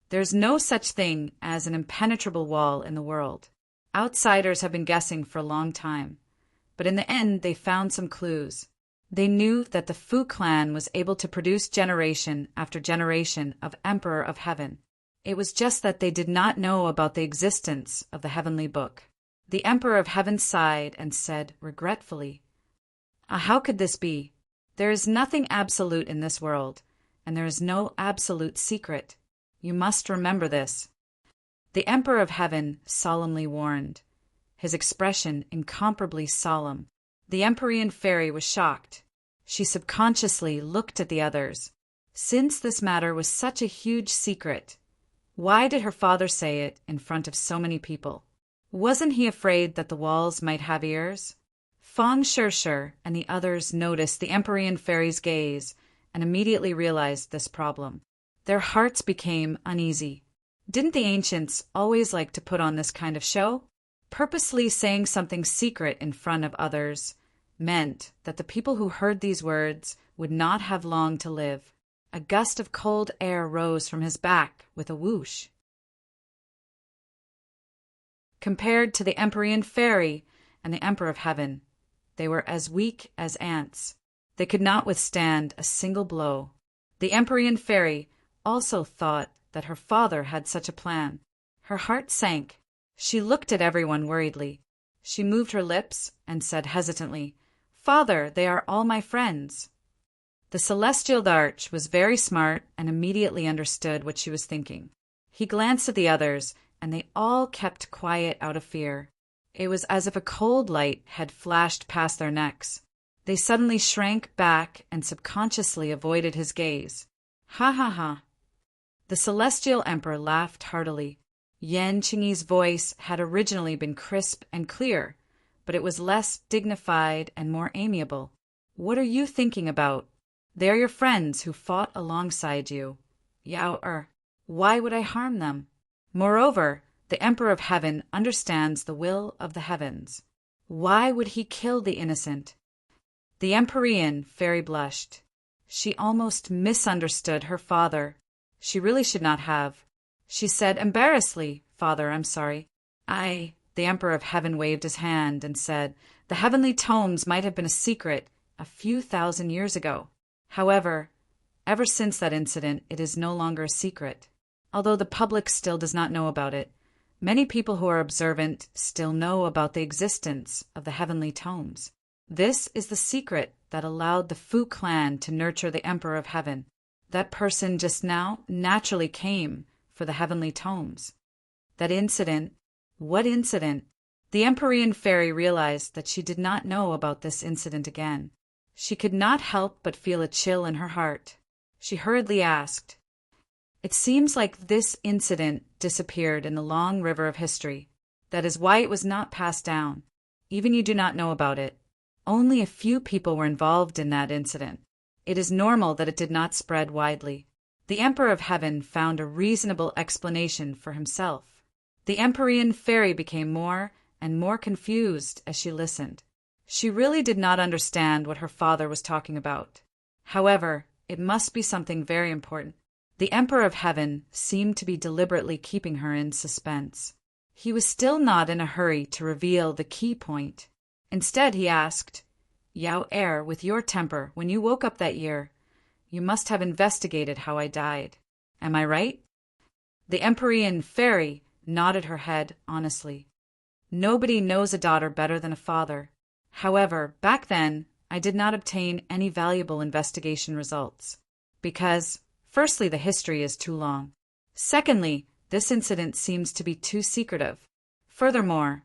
There's no such thing as an impenetrable wall in the world. Outsiders have been guessing for a long time, but in the end they found some clues. They knew that the Fu clan was able to produce generation after generation of Emperor of Heaven. It was just that they did not know about the existence of the heavenly book. The Emperor of Heaven sighed and said regretfully, How could this be? There is nothing absolute in this world, and there is no absolute secret. You must remember this. The Emperor of Heaven solemnly warned, his expression incomparably solemn. The Empyrean fairy was shocked. She subconsciously looked at the others. Since this matter was such a huge secret, why did her father say it in front of so many people? Wasn't he afraid that the walls might have ears? Fang Shirshir and the others noticed the Empyrean fairy's gaze and immediately realized this problem. Their hearts became uneasy. Didn't the ancients always like to put on this kind of show? Purposely saying something secret in front of others meant that the people who heard these words would not have long to live. A gust of cold air rose from his back with a whoosh. Compared to the Empyrean fairy and the Emperor of Heaven, they were as weak as ants. They could not withstand a single blow. The Empyrean fairy also thought that her father had such a plan. Her heart sank. She looked at everyone worriedly. She moved her lips and said hesitantly, Father, they are all my friends. The celestial Darch was very smart and immediately understood what she was thinking. He glanced at the others, and they all kept quiet out of fear. It was as if a cold light had flashed past their necks. They suddenly shrank back and subconsciously avoided his gaze. Ha ha ha. The celestial emperor laughed heartily. Yan Qingyi's voice had originally been crisp and clear, but it was less dignified and more amiable. What are you thinking about? They are your friends who fought alongside you. Yao why would I harm them? Moreover, the Emperor of Heaven understands the will of the heavens. Why would he kill the innocent? The Empyrean fairy blushed. She almost misunderstood her father. She really should not have. She said embarrassedly, Father, I'm sorry. The Emperor of Heaven waved his hand and said, the heavenly tomes might have been a secret a few thousand years ago. However, ever since that incident, it is no longer a secret. Although the public still does not know about it, many people who are observant still know about the existence of the heavenly tomes. This is the secret that allowed the Fu clan to nurture the Emperor of Heaven. That person just now naturally came for the heavenly tomes. That incident, what incident? The Empyrean fairy realized that she did not know about this incident again. She could not help but feel a chill in her heart. She hurriedly asked, It seems like this incident disappeared in the long river of history. That is why it was not passed down. Even you do not know about it. Only a few people were involved in that incident. It is normal that it did not spread widely. The Emperor of Heaven found a reasonable explanation for himself. The Empyrean fairy became more and more confused as she listened. She really did not understand what her father was talking about. However, it must be something very important. The Emperor of Heaven seemed to be deliberately keeping her in suspense. He was still not in a hurry to reveal the key point. Instead, he asked, Yao Er, with your temper, when you woke up that year, you must have investigated how I died. Am I right? The Empyrean fairy nodded her head honestly. Nobody knows a daughter better than a father. However, back then, I did not obtain any valuable investigation results. Because, firstly, the history is too long. Secondly, this incident seems to be too secretive. Furthermore,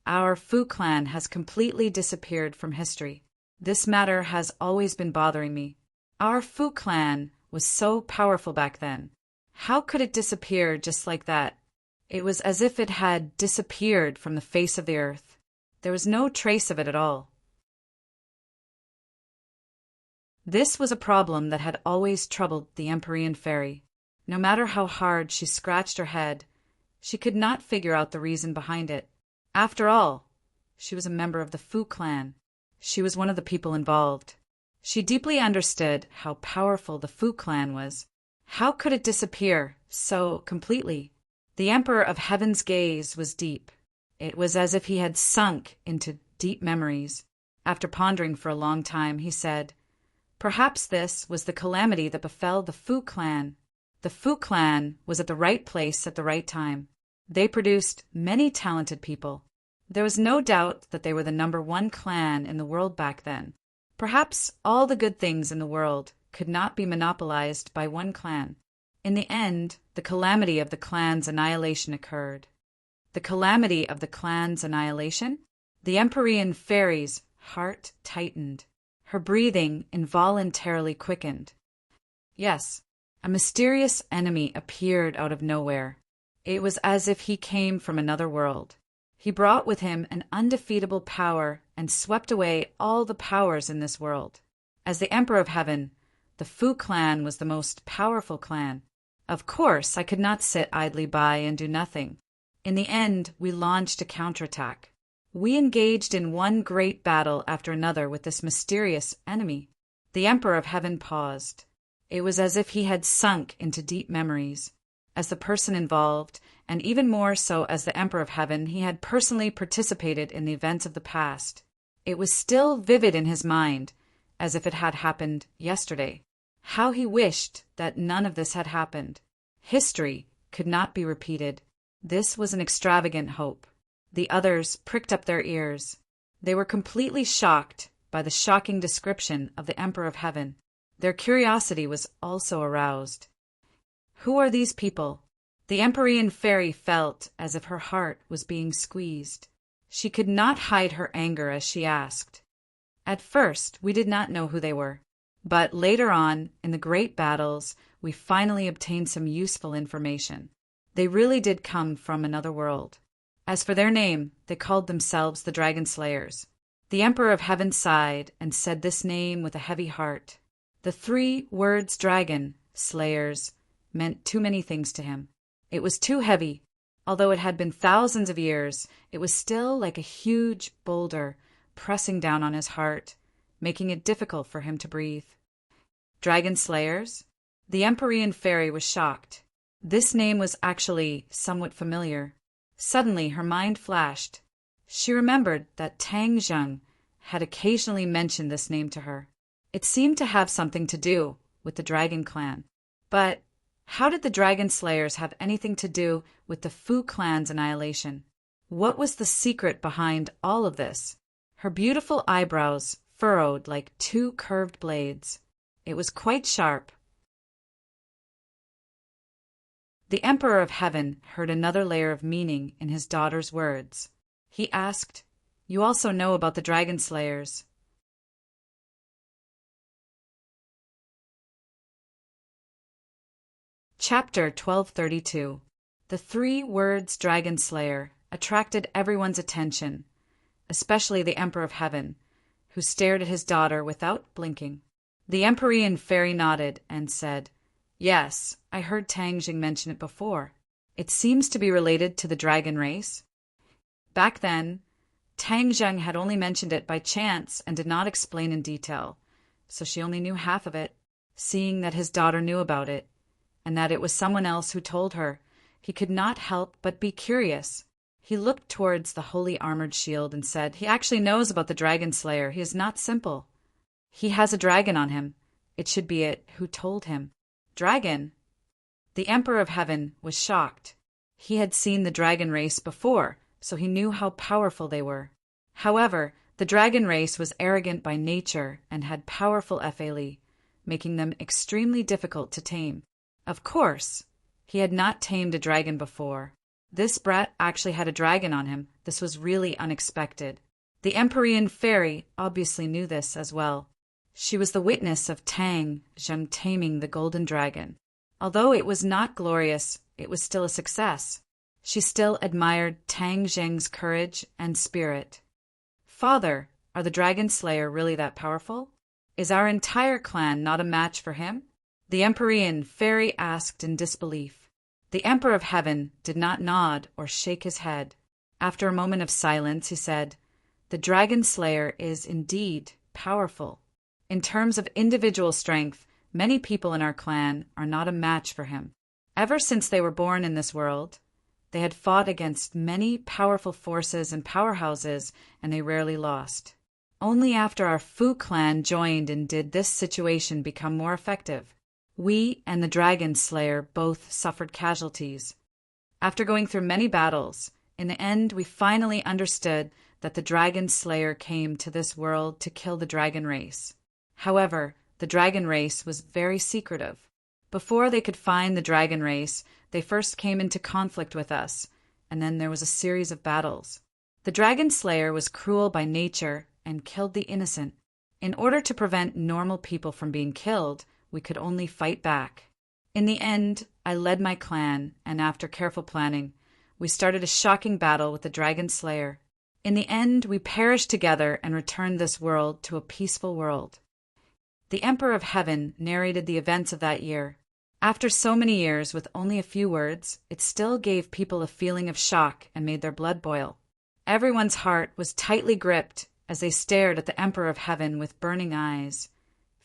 our Fu clan has completely disappeared from history. This matter has always been bothering me. Our Fu clan was so powerful back then. How could it disappear just like that? It was as if it had disappeared from the face of the earth. There was no trace of it at all. This was a problem that had always troubled the Empyrean fairy. No matter how hard she scratched her head, she could not figure out the reason behind it. After all, she was a member of the Fu clan. She was one of the people involved. She deeply understood how powerful the Fu clan was. How could it disappear so completely? The Emperor of Heaven's gaze was deep. It was as if he had sunk into deep memories. After pondering for a long time, he said, Perhaps this was the calamity that befell the Fu clan. The Fu clan was at the right place at the right time. They produced many talented people. There was no doubt that they were the #1 clan in the world back then. Perhaps all the good things in the world could not be monopolized by one clan. In the end, the calamity of the clan's annihilation occurred. The calamity of the clan's annihilation? The Empyrean fairy's heart tightened. Her breathing involuntarily quickened. Yes, a mysterious enemy appeared out of nowhere. It was as if he came from another world. He brought with him an undefeatable power and swept away all the powers in this world. As the Emperor of Heaven, the Fu clan was the most powerful clan. Of course, I could not sit idly by and do nothing. In the end, we launched a counterattack. We engaged in one great battle after another with this mysterious enemy. The Emperor of Heaven paused. It was as if he had sunk into deep memories. As the person involved, and even more so as the Emperor of Heaven, he had personally participated in the events of the past. It was still vivid in his mind, as if it had happened yesterday. How he wished that none of this had happened. History could not be repeated. This was an extravagant hope. The others pricked up their ears. They were completely shocked by the shocking description of the Emperor of Heaven. Their curiosity was also aroused. Who are these people? The Empyrean fairy felt as if her heart was being squeezed. She could not hide her anger as she asked. At first, we did not know who they were. But later on, in the great battles, we finally obtained some useful information. They really did come from another world. As for their name, they called themselves the Dragon Slayers. The Emperor of Heaven sighed and said this name with a heavy heart. The 3 words dragon, slayers, meant too many things to him. It was too heavy. Although it had been thousands of years, it was still like a huge boulder pressing down on his heart, making it difficult for him to breathe. Dragon Slayers? The Empyrean fairy was shocked. This name was actually somewhat familiar. Suddenly her mind flashed. She remembered that Tang Zheng had occasionally mentioned this name to her. It seemed to have something to do with the Dragon Clan. But how did the Dragon Slayers have anything to do with the Fu clan's annihilation? What was the secret behind all of this? Her beautiful eyebrows furrowed like 2 curved blades. It was quite sharp. The Emperor of Heaven heard another layer of meaning in his daughter's words. He asked, "You also know about the Dragon Slayers?" Chapter 1232. The 3 words Dragon Slayer attracted everyone's attention, especially the Emperor of Heaven, who stared at his daughter without blinking. The Empyrean fairy nodded and said, "Yes, I heard Tang Jing mention it before. It seems to be related to the dragon race." Back then, Tang Zheng had only mentioned it by chance and did not explain in detail, so she only knew half of it. Seeing that his daughter knew about it, and that it was someone else who told her, he could not help but be curious. He looked towards the holy armored shield and said, "He actually knows about the Dragon Slayer. He is not simple. He has a dragon on him. It should be it who told him." Dragon? The Emperor of Heaven was shocked. He had seen the dragon race before, so he knew how powerful they were. However, the dragon race was arrogant by nature and had powerful epheili, making them extremely difficult to tame. Of course, he had not tamed a dragon before. This brat actually had a dragon on him. This was really unexpected. The Empyrean fairy obviously knew this as well. She was the witness of Tang Zheng taming the golden dragon. Although it was not glorious, it was still a success. She still admired Tang Zheng's courage and spirit. "Father, are the Dragon Slayer really that powerful? Is our entire clan not a match for him?" The Empyrean fairy asked in disbelief. The Emperor of Heaven did not nod or shake his head. After a moment of silence, he said, "The Dragon Slayer is indeed powerful. In terms of individual strength, many people in our clan are not a match for him. Ever since they were born in this world, they had fought against many powerful forces and powerhouses, and they rarely lost. Only after our Fu clan joined and did this situation become more effective. We and the dragon slayer both suffered casualties. After going through many battles, in the end we finally understood that the dragon slayer came to this world to kill the dragon race. However, the dragon race was very secretive. Before they could find the dragon race, they first came into conflict with us, and then there was a series of battles. The dragon slayer was cruel by nature and killed the innocent. In order to prevent normal people from being killed, we could only fight back. In the end, I led my clan, and after careful planning, we started a shocking battle with the dragon slayer. In the end, we perished together and returned this world to a peaceful world. The Emperor of Heaven narrated the events of that year. After so many years, with only a few words, it still gave people a feeling of shock and made their blood boil. Everyone's heart was tightly gripped as they stared at the Emperor of Heaven with burning eyes,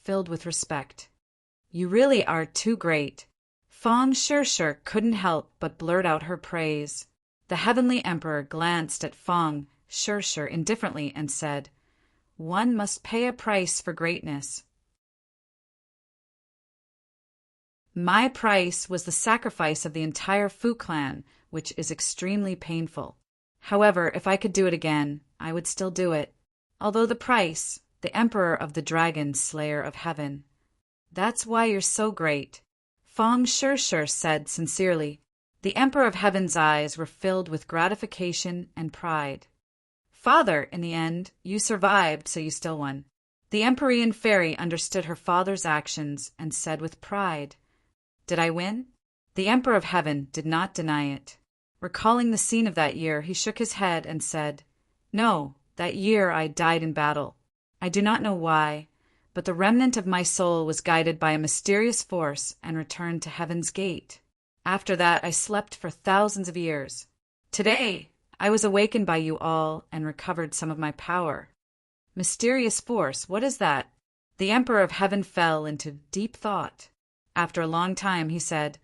filled with respect. "You really are too great." Feng Shirshir couldn't help but blurt out her praise. The Heavenly Emperor glanced at Feng Shirshir indifferently and said, "One must pay a price for greatness." My price was the sacrifice of the entire Fu clan, which is extremely painful. However, if I could do it again, I would still do it. Although the price, the Emperor of the Dragon Slayer of Heaven. "That's why you're so great," Feng Shirshir said sincerely. The Emperor of Heaven's eyes were filled with gratification and pride. "Father, in the end, you survived, so you still won." The Empyrean fairy understood her father's actions and said with pride, "Did I win?" The Emperor of Heaven did not deny it. Recalling the scene of that year, he shook his head and said, "No, that year I died in battle. I do not know why, but the remnant of my soul was guided by a mysterious force and returned to Heaven's gate. After that, I slept for thousands of years. Today, I was awakened by you all and recovered some of my power." Mysterious force, what is that? The Emperor of Heaven fell into deep thought. After a long time, he said,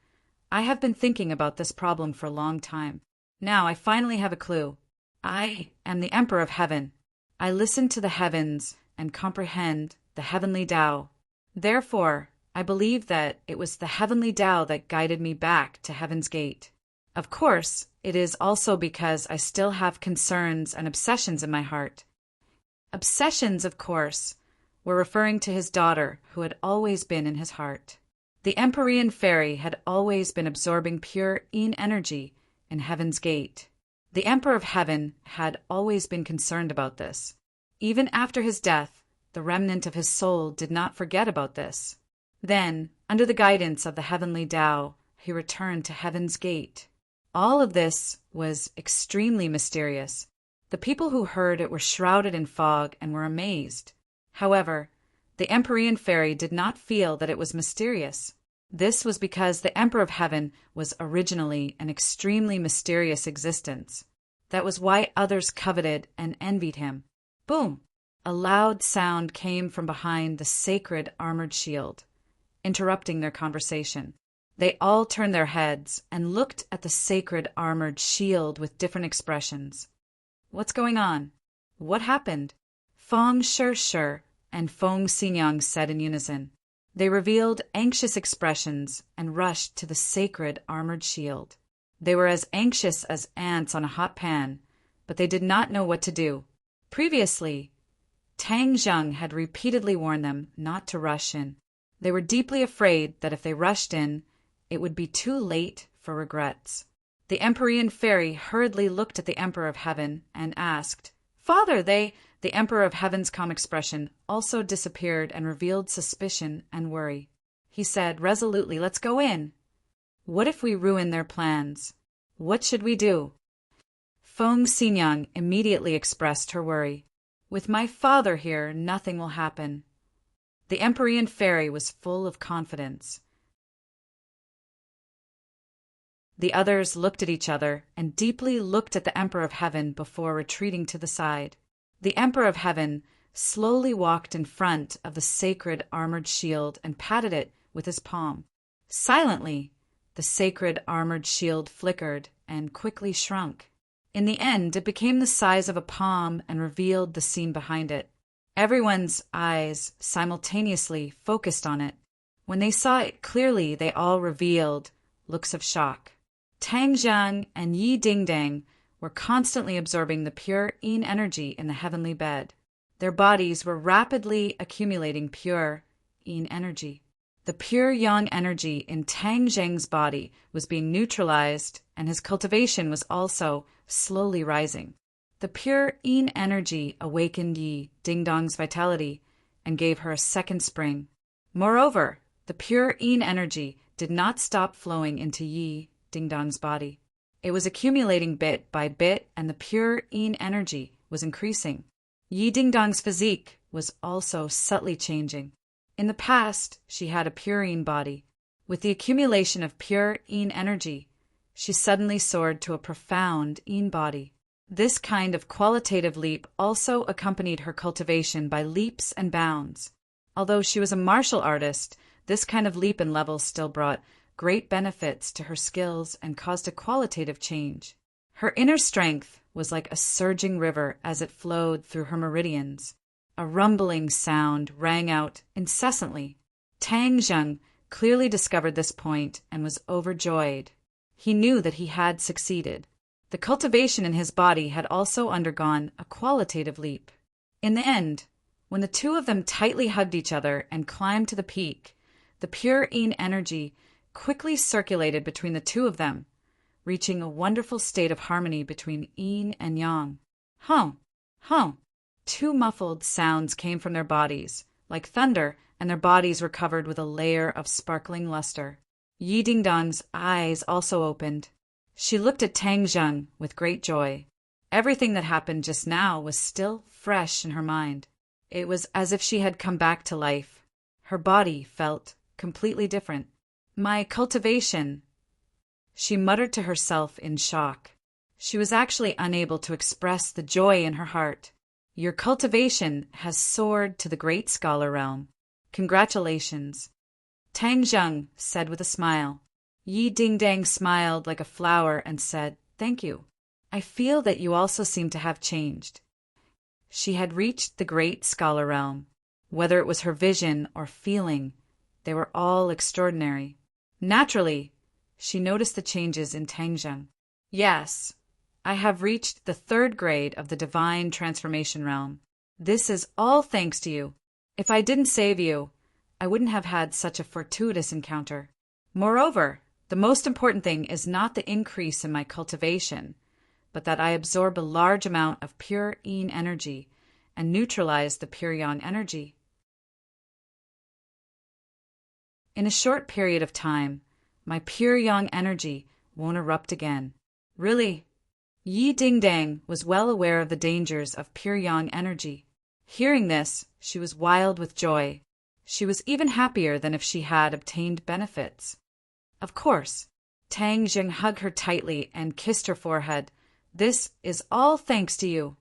"I have been thinking about this problem for a long time. Now I finally have a clue. I am the Emperor of Heaven. I listen to the heavens and comprehend the heavenly Tao. Therefore, I believe that it was the heavenly Tao that guided me back to Heaven's gate. Of course, it is also because I still have concerns and obsessions in my heart." Obsessions, of course, were referring to his daughter, who had always been in his heart. The Empyrean fairy had always been absorbing pure Yin energy in Heaven's gate. The Emperor of Heaven had always been concerned about this. Even after his death, the remnant of his soul did not forget about this. Then, under the guidance of the heavenly Tao, he returned to Heaven's gate. All of this was extremely mysterious. The people who heard it were shrouded in fog and were amazed. However, the Empyrean fairy did not feel that it was mysterious. This was because the Emperor of Heaven was originally an extremely mysterious existence. That was why others coveted and envied him. Boom! A loud sound came from behind the sacred armored shield, interrupting their conversation. They all turned their heads and looked at the sacred armored shield with different expressions. "What's going on? What happened?" Feng Shirshir and Feng Xinyang said in unison. They revealed anxious expressions and rushed to the sacred armored shield. They were as anxious as ants on a hot pan, but they did not know what to do. Previously, Tang Zheng had repeatedly warned them not to rush in. They were deeply afraid that if they rushed in, it would be too late for regrets. The Empyrean fairy hurriedly looked at the Emperor of Heaven and asked, "Father, The Emperor of Heaven's calm expression also disappeared and revealed suspicion and worry. He said resolutely, "Let's go in. What if we ruin their plans? What should we do?" Feng Xinyang immediately expressed her worry. "With my father here, nothing will happen." The Empyrean fairy was full of confidence. The others looked at each other and deeply looked at the Emperor of Heaven before retreating to the side. The Emperor of Heaven slowly walked in front of the sacred armored shield and patted it with his palm. Silently, the sacred armored shield flickered and quickly shrunk. In the end, it became the size of a palm and revealed the scene behind it. Everyone's eyes simultaneously focused on it. When they saw it clearly, they all revealed looks of shock. Tang Jiang and Yi Dingdang were constantly absorbing the pure yin energy in the heavenly bed. Their bodies were rapidly accumulating pure yin energy. The pure yang energy in Tang Zheng's body was being neutralized, and his cultivation was also slowly rising. The pure yin energy awakened Yi Dingdong's vitality and gave her a second spring. Moreover, the pure yin energy did not stop flowing into Yi Dingdong's body. It was accumulating bit by bit, and the pure yin energy was increasing. Yi Dingdong's physique was also subtly changing. In the past, she had a pure yin body. With the accumulation of pure yin energy, she suddenly soared to a profound yin body. This kind of qualitative leap also accompanied her cultivation by leaps and bounds. Although she was a martial artist, this kind of leap in levels still brought great benefits to her skills and caused a qualitative change. Her inner strength was like a surging river as it flowed through her meridians. A rumbling sound rang out incessantly. Tang Zheng clearly discovered this point and was overjoyed. He knew that he had succeeded. The cultivation in his body had also undergone a qualitative leap. In the end, when the two of them tightly hugged each other and climbed to the peak, the pure yin energy quickly circulated between the two of them, reaching a wonderful state of harmony between yin and yang. Hum, hum. Two muffled sounds came from their bodies, like thunder, and their bodies were covered with a layer of sparkling luster. Yi Dingdong's eyes also opened. She looked at Tang Zheng with great joy. Everything that happened just now was still fresh in her mind. It was as if she had come back to life. Her body felt completely different. My cultivation, she muttered to herself in shock. She was actually unable to express the joy in her heart. Your cultivation has soared to the great scholar realm. Congratulations. Tang Zheng said with a smile. Yi Dingdang smiled like a flower and said, Thank you. I feel that you also seem to have changed. She had reached the great scholar realm. Whether it was her vision or feeling, they were all extraordinary. Naturally, she noticed the changes in Tang Zheng. Yes, I have reached the 3rd grade of the divine transformation realm. This is all thanks to you. If I didn't save you, I wouldn't have had such a fortuitous encounter. Moreover, the most important thing is not the increase in my cultivation, but that I absorb a large amount of pure yin energy and neutralize the pure yang energy. In a short period of time, my pure yang energy won't erupt again. Really? Yi Dingdang was well aware of the dangers of pure yang energy. Hearing this, she was wild with joy. She was even happier than if she had obtained benefits. Of course. Tang Zheng hugged her tightly and kissed her forehead. This is all thanks to you.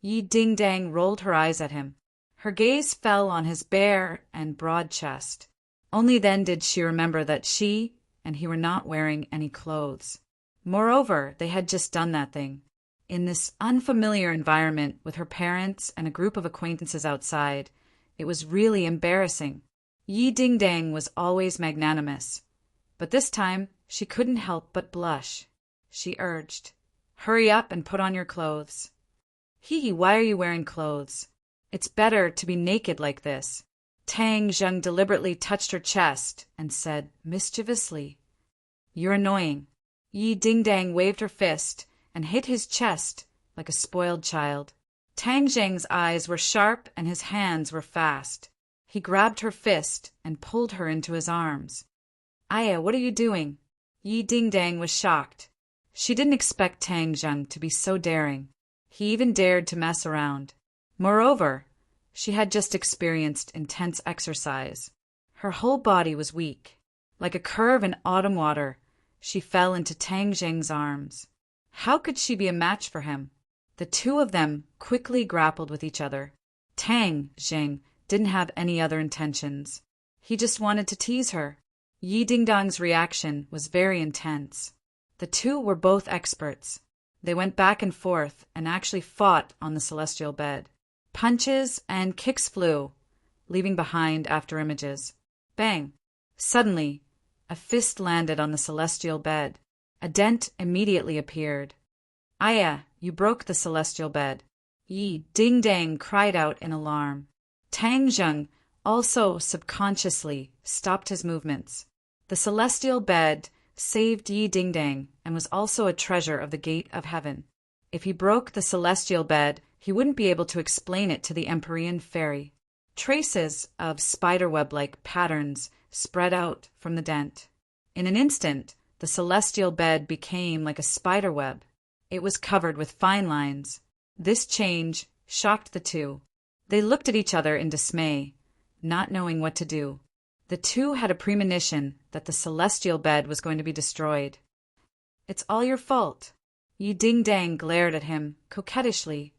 Yi Dingdang rolled her eyes at him. Her gaze fell on his bare and broad chest. Only then did she remember that she and he were not wearing any clothes. Moreover, they had just done that thing. In this unfamiliar environment with her parents and a group of acquaintances outside, it was really embarrassing. Yi Dingdang was always magnanimous, but this time she couldn't help but blush. She urged, Hurry up and put on your clothes. Why are you wearing clothes? It's better to be naked like this. Tang Zheng deliberately touched her chest and said mischievously, You're annoying. Yi Dingdang waved her fist and hit his chest like a spoiled child. Tang Zheng's eyes were sharp and his hands were fast. He grabbed her fist and pulled her into his arms. Aya, what are you doing? Yi Dingdang was shocked. She didn't expect Tang Zheng to be so daring. He even dared to mess around. Moreover, she had just experienced intense exercise. Her whole body was weak. Like a curve in autumn water, she fell into Tang Zheng's arms. How could she be a match for him? The two of them quickly grappled with each other. Tang Zheng didn't have any other intentions. He just wanted to tease her. Yi Dingdang's reaction was very intense. The two were both experts. They went back and forth and actually fought on the celestial bed. Punches and kicks flew, leaving behind after images. Bang! Suddenly, a fist landed on the celestial bed. A dent immediately appeared. "Aya, you broke the celestial bed." Yi Ding-Dang cried out in alarm. Tang Zheng also subconsciously stopped his movements. The celestial bed saved Yi Ding-Dang and was also a treasure of the Gate of Heaven. If he broke the celestial bed, he wouldn't be able to explain it to the Empyrean fairy. Traces of spiderweb-like patterns spread out from the dent. In an instant, the celestial bed became like a spiderweb. It was covered with fine lines. This change shocked the two. They looked at each other in dismay, not knowing what to do. The two had a premonition that the celestial bed was going to be destroyed. "It's all your fault." Yi Ding-Dang glared at him coquettishly.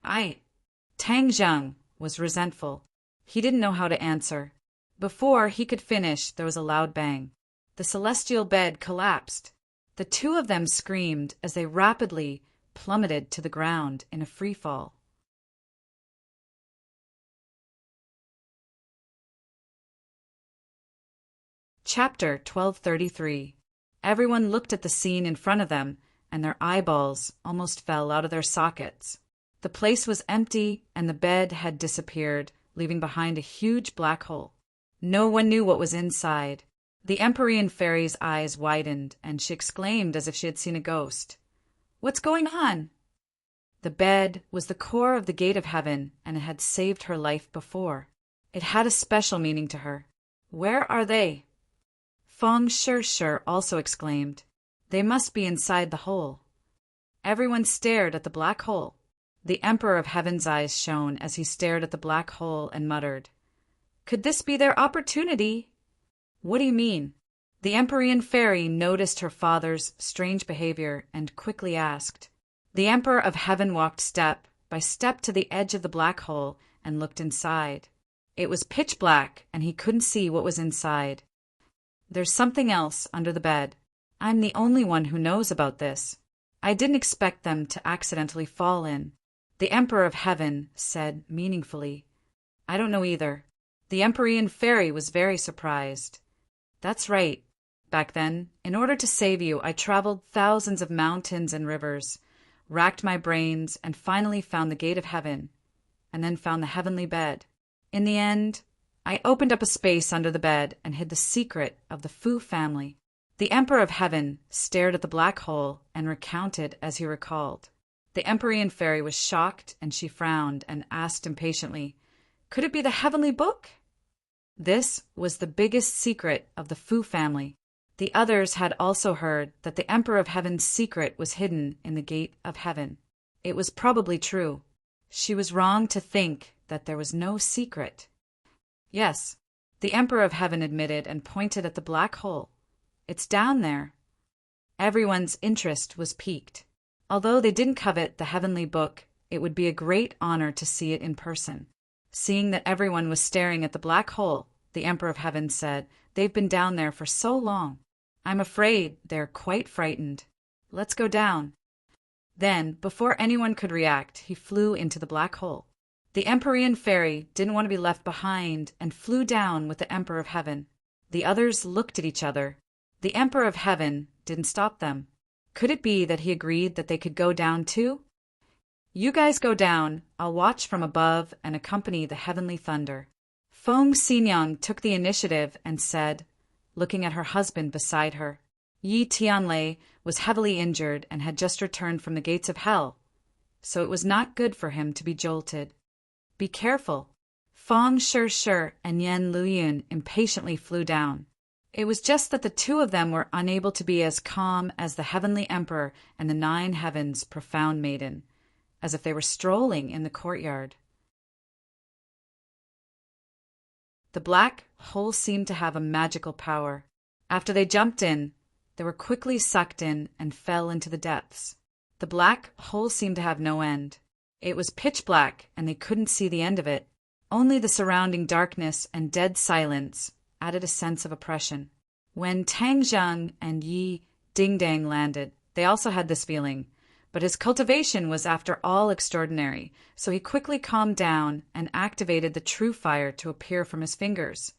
Tang Zheng was resentful. He didn't know how to answer. Before he could finish, there was a loud bang. The celestial bed collapsed. The two of them screamed as they rapidly plummeted to the ground in a free fall. Chapter 1233. Everyone looked at the scene in front of them, and their eyeballs almost fell out of their sockets. The place was empty, and the bed had disappeared, leaving behind a huge black hole. No one knew what was inside. The Empyrean fairy's eyes widened, and she exclaimed as if she had seen a ghost. "What's going on?" The bed was the core of the Gate of Heaven, and it had saved her life before. It had a special meaning to her. "Where are they?" Feng Shir also exclaimed. "They must be inside the hole." Everyone stared at the black hole. The Emperor of Heaven's eyes shone as he stared at the black hole and muttered, "Could this be their opportunity?" "What do you mean?" The Empyrean fairy noticed her father's strange behavior and quickly asked. The Emperor of Heaven walked step by step to the edge of the black hole and looked inside. It was pitch black, and he couldn't see what was inside. "There's something else under the bed. I'm the only one who knows about this. I didn't expect them to accidentally fall in." The Emperor of Heaven said meaningfully, "I don't know either." The Empyrean fairy was very surprised. "That's right. Back then, in order to save you, I traveled thousands of mountains and rivers, racked my brains, and finally found the Gate of Heaven, and then found the heavenly bed. In the end, I opened up a space under the bed and hid the secret of the Fu family." The Emperor of Heaven stared at the black hole and recounted as he recalled. The Empyrean fairy was shocked, and she frowned and asked impatiently, "Could it be the heavenly book?" This was the biggest secret of the Fu family. The others had also heard that the Emperor of Heaven's secret was hidden in the Gate of Heaven. It was probably true. She was wrong to think that there was no secret. "Yes," the Emperor of Heaven admitted and pointed at the black hole. "It's down there." Everyone's interest was piqued. Although they didn't covet the heavenly book, it would be a great honor to see it in person. Seeing that everyone was staring at the black hole, the Emperor of Heaven said, "They've been down there for so long. I'm afraid they're quite frightened. Let's go down." Then, before anyone could react, he flew into the black hole. The Empyrean fairy didn't want to be left behind and flew down with the Emperor of Heaven. The others looked at each other. The Emperor of Heaven didn't stop them. Could it be that he agreed that they could go down too? "You guys go down. I'll watch from above and accompany the heavenly thunder." Feng Xinyang took the initiative and said, looking at her husband beside her. Yi Tianlei was heavily injured and had just returned from the gates of hell, so it was not good for him to be jolted. "Be careful." Feng Shir and Yan Luyun impatiently flew down. It was just that the two of them were unable to be as calm as the heavenly emperor and the 9 heavens' profound maiden, as if they were strolling in the courtyard. The black hole seemed to have a magical power. After they jumped in, they were quickly sucked in and fell into the depths. The black hole seemed to have no end. It was pitch black, and they couldn't see the end of it. Only the surrounding darkness and dead silence added a sense of oppression. When Tang Zheng and Yi Ding-Dang landed, they also had this feeling, but his cultivation was after all extraordinary, so he quickly calmed down and activated the true fire to appear from his fingers.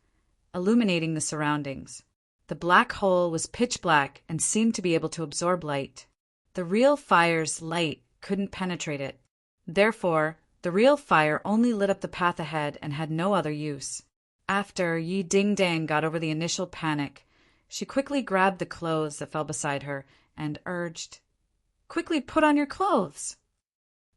illuminating the surroundings. The black hole was pitch black and seemed to be able to absorb light. The real fire's light couldn't penetrate it. Therefore, the real fire only lit up the path ahead and had no other use. After Yi Ding-dang got over the initial panic, she quickly grabbed the clothes that fell beside her and urged, "Quickly put on your clothes!"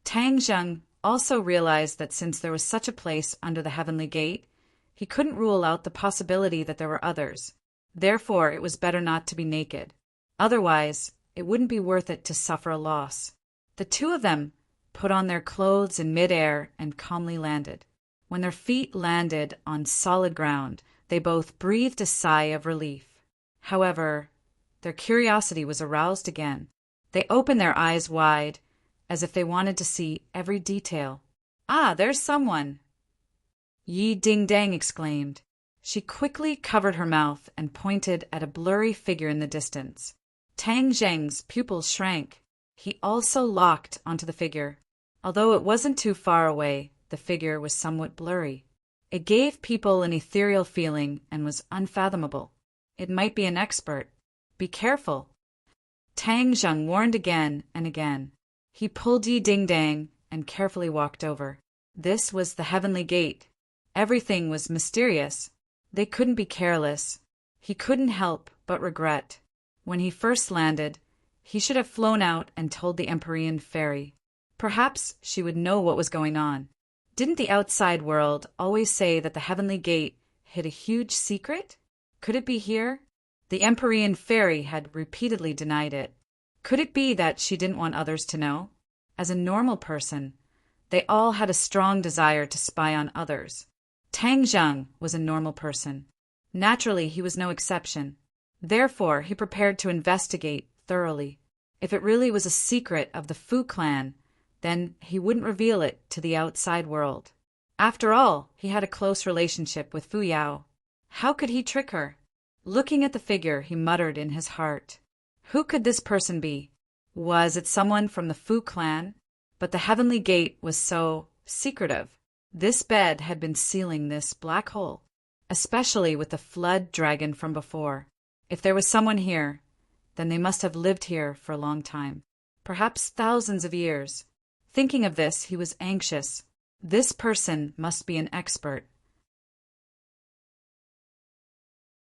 Tang Zheng also realized that since there was such a place under the Heavenly Gate, he couldn't rule out the possibility that there were others. Therefore, it was better not to be naked. Otherwise, it wouldn't be worth it to suffer a loss. The two of them put on their clothes in midair and calmly landed. When their feet landed on solid ground, they both breathed a sigh of relief. However, their curiosity was aroused again. They opened their eyes wide, as if they wanted to see every detail. "Ah, there's someone!" Yi Ding-dang exclaimed. She quickly covered her mouth and pointed at a blurry figure in the distance. Tang Zheng's pupils shrank. He also locked onto the figure. Although it wasn't too far away, the figure was somewhat blurry. It gave people an ethereal feeling and was unfathomable. It might be an expert. Be careful. Tang Zheng warned again and again. He pulled Yi Ding-dang and carefully walked over. This was the Heavenly Gate. Everything was mysterious. They couldn't be careless. He couldn't help but regret. When he first landed, he should have flown out and told the Empyrean Fairy. Perhaps she would know what was going on. Didn't the outside world always say that the Heavenly Gate hid a huge secret? Could it be here? The Empyrean Fairy had repeatedly denied it. Could it be that she didn't want others to know? As a normal person, they all had a strong desire to spy on others. Tang Zheng was a normal person. Naturally, he was no exception. Therefore, he prepared to investigate thoroughly. If it really was a secret of the Fu clan, then he wouldn't reveal it to the outside world. After all, he had a close relationship with Fu Yao. How could he trick her? Looking at the figure, he muttered in his heart, "Who could this person be? Was it someone from the Fu clan?" But the Heavenly Gate was so secretive. This bed had been sealing this black hole, especially with the flood dragon from before. If there was someone here, then they must have lived here for a long time, perhaps thousands of years. Thinking of this, he was anxious. This person must be an expert.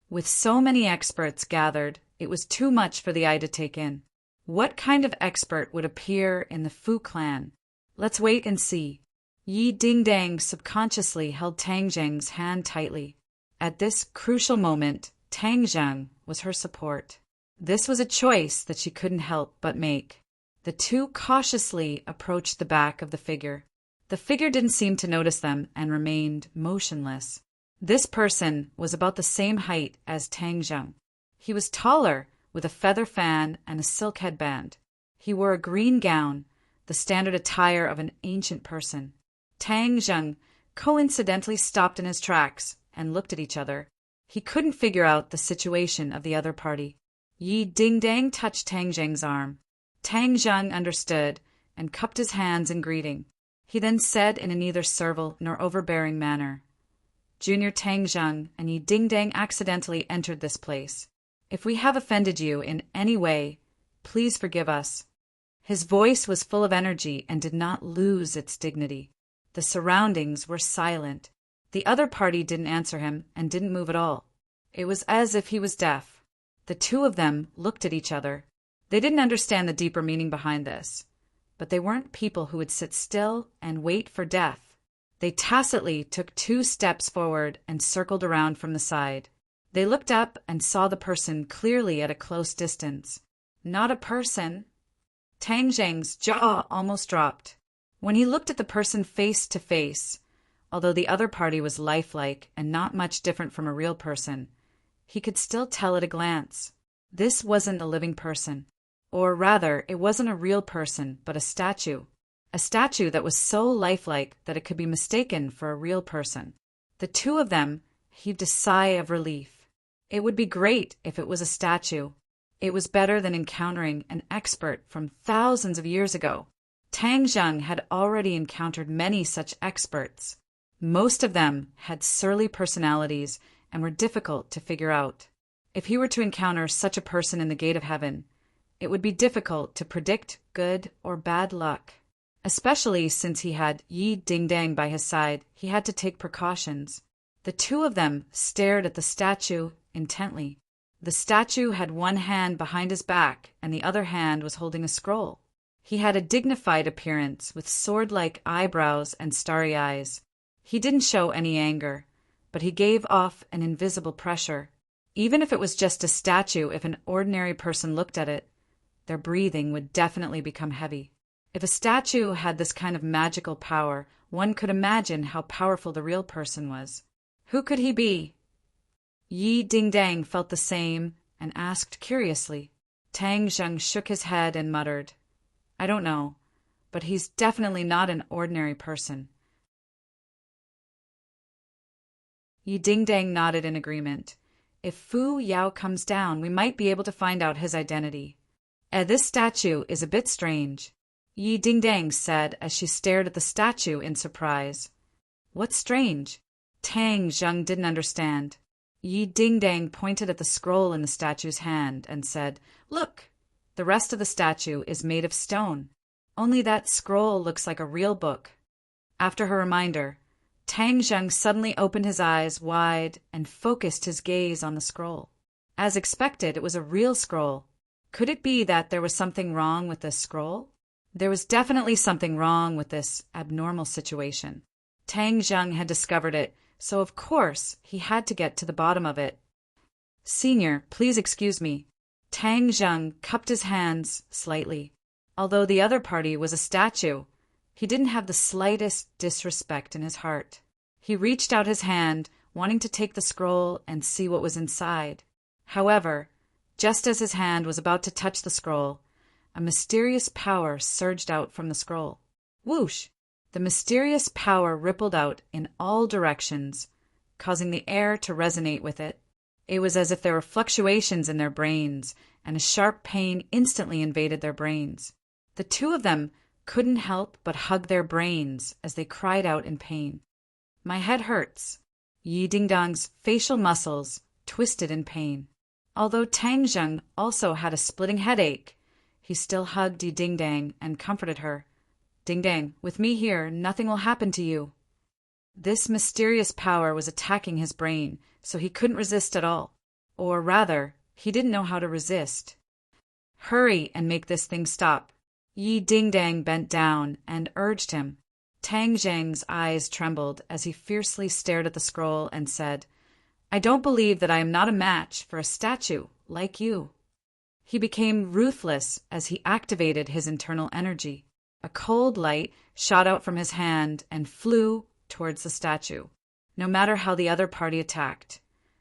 With so many experts gathered, it was too much for the eye to take in. What kind of expert would appear in the Fu clan? Let's wait and see. Yi Ding-dang subconsciously held Tang Zheng's hand tightly. At this crucial moment, Tang Zheng was her support. This was a choice that she couldn't help but make. The two cautiously approached the back of the figure. The figure didn't seem to notice them and remained motionless. This person was about the same height as Tang Zheng. He was taller, with a feather fan and a silk headband. He wore a green gown, the standard attire of an ancient person. Tang Zheng coincidentally stopped in his tracks and looked at each other. He couldn't figure out the situation of the other party. Yi Ding-dang touched Tang Zheng's arm. Tang Zheng understood and cupped his hands in greeting. He then said in a neither servile nor overbearing manner, "Junior Tang Zheng and Yi Ding-dang accidentally entered this place. If we have offended you in any way, please forgive us." His voice was full of energy and did not lose its dignity. The surroundings were silent. The other party didn't answer him and didn't move at all. It was as if he was deaf. The two of them looked at each other. They didn't understand the deeper meaning behind this, but they weren't people who would sit still and wait for death. They tacitly took 2 steps forward and circled around from the side. They looked up and saw the person clearly at a close distance. Not a person. Tang Zheng's jaw almost dropped. When he looked at the person face to face, although the other party was lifelike and not much different from a real person, he could still tell at a glance. This wasn't a living person. Or rather, it wasn't a real person, but a statue. A statue that was so lifelike that it could be mistaken for a real person. The two of them heaved a sigh of relief. It would be great if it was a statue. It was better than encountering an expert from thousands of years ago. Tang Zheng had already encountered many such experts. Most of them had surly personalities and were difficult to figure out. If he were to encounter such a person in the gate of heaven, it would be difficult to predict good or bad luck. Especially since he had Yi Ding Dang by his side, he had to take precautions. The two of them stared at the statue intently. The statue had one hand behind his back, and the other hand was holding a scroll. He had a dignified appearance, with sword-like eyebrows and starry eyes. He didn't show any anger, but he gave off an invisible pressure. Even if it was just a statue, if an ordinary person looked at it, their breathing would definitely become heavy. If a statue had this kind of magical power, one could imagine how powerful the real person was. Who could he be? Yi Ding Dang felt the same and asked curiously. Tang Zheng shook his head and muttered, "I don't know, but he's definitely not an ordinary person." Yi Ding Dang nodded in agreement. If Fu Yao comes down, we might be able to find out his identity. This statue is a bit strange, Yi Ding Dang said as she stared at the statue in surprise. What's strange? Tang Zheng didn't understand. Yi Ding Dang pointed at the scroll in the statue's hand and said, "Look, the rest of the statue is made of stone. Only that scroll looks like a real book." After her reminder, Tang Zheng suddenly opened his eyes wide and focused his gaze on the scroll. As expected, it was a real scroll. Could it be that there was something wrong with this scroll? There was definitely something wrong with this abnormal situation. Tang Zheng had discovered it, so of course he had to get to the bottom of it. "Senior, please excuse me." Tang Zheng cupped his hands slightly. Although the other party was a statue, he didn't have the slightest disrespect in his heart. He reached out his hand, wanting to take the scroll and see what was inside. However, just as his hand was about to touch the scroll, a mysterious power surged out from the scroll. Whoosh! The mysterious power rippled out in all directions, causing the air to resonate with it. It was as if there were fluctuations in their brains, and a sharp pain instantly invaded their brains. The two of them couldn't help but hug their brains as they cried out in pain. "My head hurts." Yi Ding Dang's facial muscles twisted in pain. Although Tang Zheng also had a splitting headache, he still hugged Yi Ding Dang and comforted her. "Ding Dang, with me here, nothing will happen to you." This mysterious power was attacking his brain, so he couldn't resist at all. Or rather, he didn't know how to resist. "Hurry and make this thing stop." Yi Ding Dang bent down and urged him. Tang Zheng's eyes trembled as he fiercely stared at the scroll and said, "I don't believe that I am not a match for a statue like you." He became ruthless as he activated his internal energy. A cold light shot out from his hand and flew towards the statue, no matter how the other party attacked.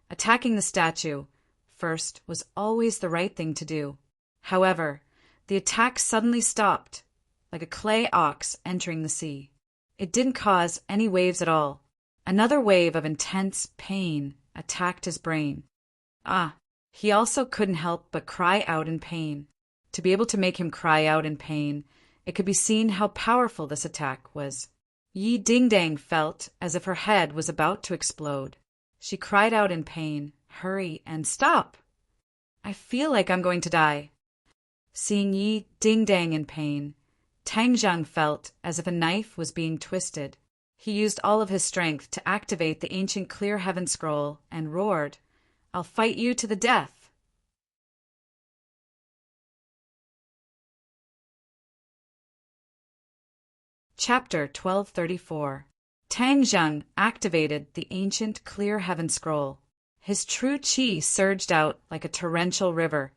Attacking the statue first was always the right thing to do. However, the attack suddenly stopped, like a clay ox entering the sea. It didn't cause any waves at all. Another wave of intense pain attacked his brain. He also couldn't help but cry out in pain. To be able to make him cry out in pain, it could be seen how powerful this attack was. Yi Ding Dang felt as if her head was about to explode. She cried out in pain, "Hurry and stop! I feel like I'm going to die." Seeing Yi Ding Dang in pain, Tang Zheng felt as if a knife was being twisted. He used all of his strength to activate the ancient clear heaven scroll and roared, "I'll fight you to the death." Chapter 1234. Tang Zheng activated the ancient clear heaven scroll. His true qi surged out like a torrential river,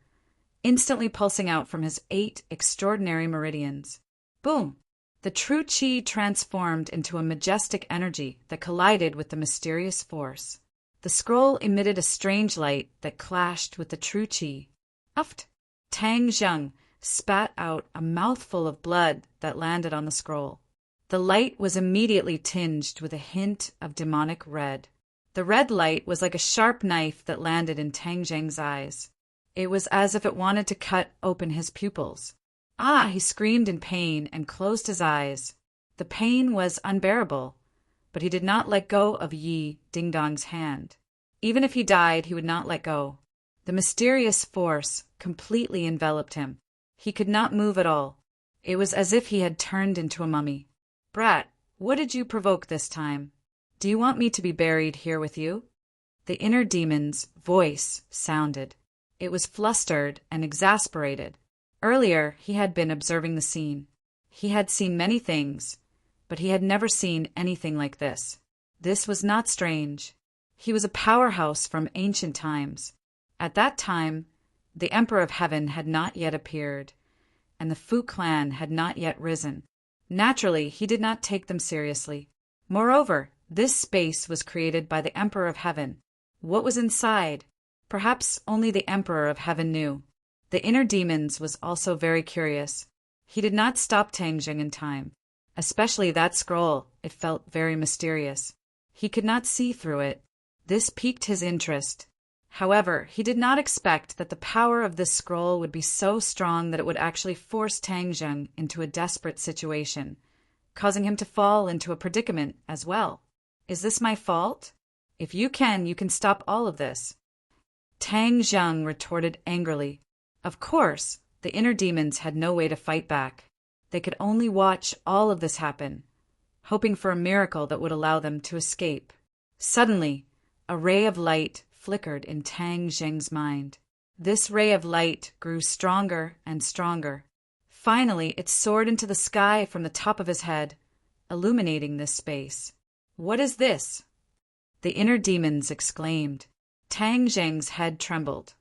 instantly pulsing out from his 8 extraordinary meridians. Boom! The true qi transformed into a majestic energy that collided with the mysterious force. The scroll emitted a strange light that clashed with the true qi. Uft! Tang Zheng spat out a mouthful of blood that landed on the scroll. The light was immediately tinged with a hint of demonic red. The red light was like a sharp knife that landed in Tang Zheng's eyes. It was as if it wanted to cut open his pupils. He screamed in pain and closed his eyes. The pain was unbearable, but he did not let go of Yi Ding Dong's hand. Even if he died, he would not let go. The mysterious force completely enveloped him. He could not move at all. It was as if he had turned into a mummy. "Brat, what did you provoke this time? Do you want me to be buried here with you?" The inner demon's voice sounded. It was flustered and exasperated. Earlier, he had been observing the scene. He had seen many things, but he had never seen anything like this. This was not strange. He was a powerhouse from ancient times. At that time, the Emperor of Heaven had not yet appeared, and the Fu clan had not yet risen. Naturally, he did not take them seriously. Moreover, this space was created by the Emperor of Heaven. What was inside? Perhaps only the Emperor of Heaven knew. The inner demons was also very curious. He did not stop Tang Jing in time. Especially that scroll, it felt very mysterious. He could not see through it. This piqued his interest. However, he did not expect that the power of this scroll would be so strong that it would actually force Tang Jing into a desperate situation, causing him to fall into a predicament as well. Is this my fault? If you can stop all of this. Tang Jing retorted angrily. Of course, the inner demons had no way to fight back. They could only watch all of this happen, hoping for a miracle that would allow them to escape. Suddenly, a ray of light flickered in Tang Jing's mind. This ray of light grew stronger and stronger. Finally, it soared into the sky from the top of his head, illuminating this space. What is this? The inner demons exclaimed. Tang Jing's head trembled,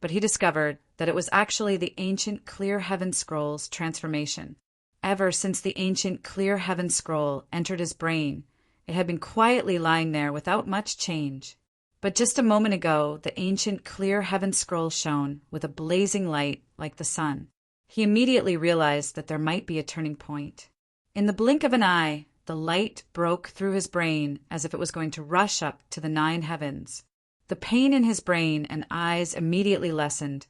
but he discovered that it was actually the ancient Clear Heaven Scroll's transformation. Ever since the ancient Clear Heaven Scroll entered his brain, it had been quietly lying there without much change. But just a moment ago, the ancient Clear Heaven Scroll shone with a blazing light like the sun. He immediately realized that there might be a turning point. In the blink of an eye, the light broke through his brain as if it was going to rush up to the 9 heavens. The pain in his brain and eyes immediately lessened,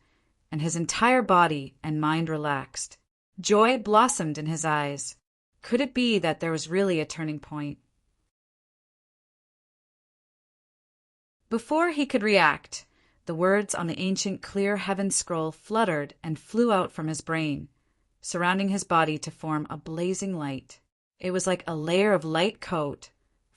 and his entire body and mind relaxed. Joy blossomed in his eyes. Could it be that there was really a turning point? Before he could react, the words on the ancient Clear Heaven Scroll fluttered and flew out from his brain, surrounding his body to form a blazing light. It was like a layer of light coat,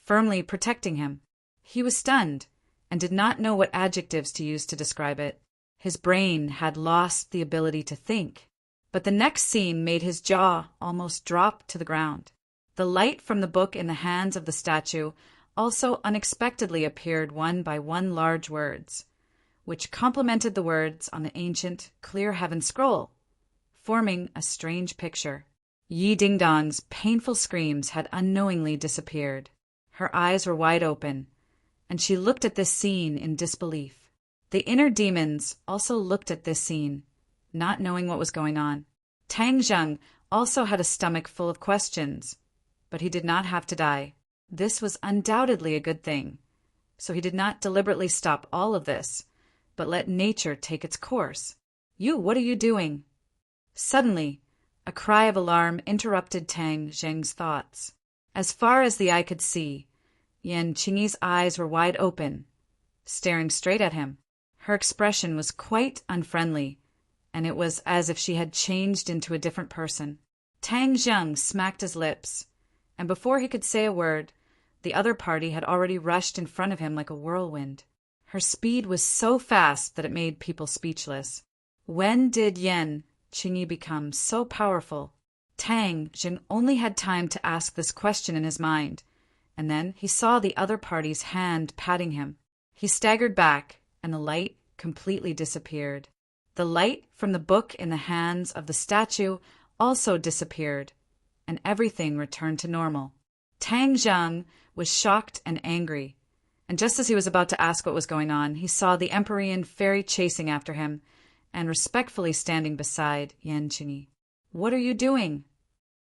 firmly protecting him. He was stunned and did not know what adjectives to use to describe it. His brain had lost the ability to think. But the next scene made his jaw almost drop to the ground. The light from the book in the hands of the statue also unexpectedly appeared one by one large words, which complemented the words on the ancient Clear Heaven Scroll, forming a strange picture. Yi Dingdong's painful screams had unknowingly disappeared. Her eyes were wide open, and she looked at this scene in disbelief. The inner demons also looked at this scene, not knowing what was going on. Tang Jing also had a stomach full of questions, but he did not have to die. This was undoubtedly a good thing, so he did not deliberately stop all of this, but let nature take its course. What are you doing? Suddenly, a cry of alarm interrupted Tang Jing's thoughts. As far as the eye could see, Yan Qingyi's eyes were wide open, staring straight at him. Her expression was quite unfriendly, and it was as if she had changed into a different person. Tang Jing smacked his lips, and before he could say a word, the other party had already rushed in front of him like a whirlwind. Her speed was so fast that it made people speechless. When did Yan Qingyi become so powerful? Tang Jing only had time to ask this question in his mind, and then he saw the other party's hand patting him. He staggered back, and the light completely disappeared. The light from the book in the hands of the statue also disappeared, and everything returned to normal. Tang Jing was shocked and angry, and just as he was about to ask what was going on, he saw the Empyrean fairy chasing after him and respectfully standing beside Yan Qingyi. What are you doing?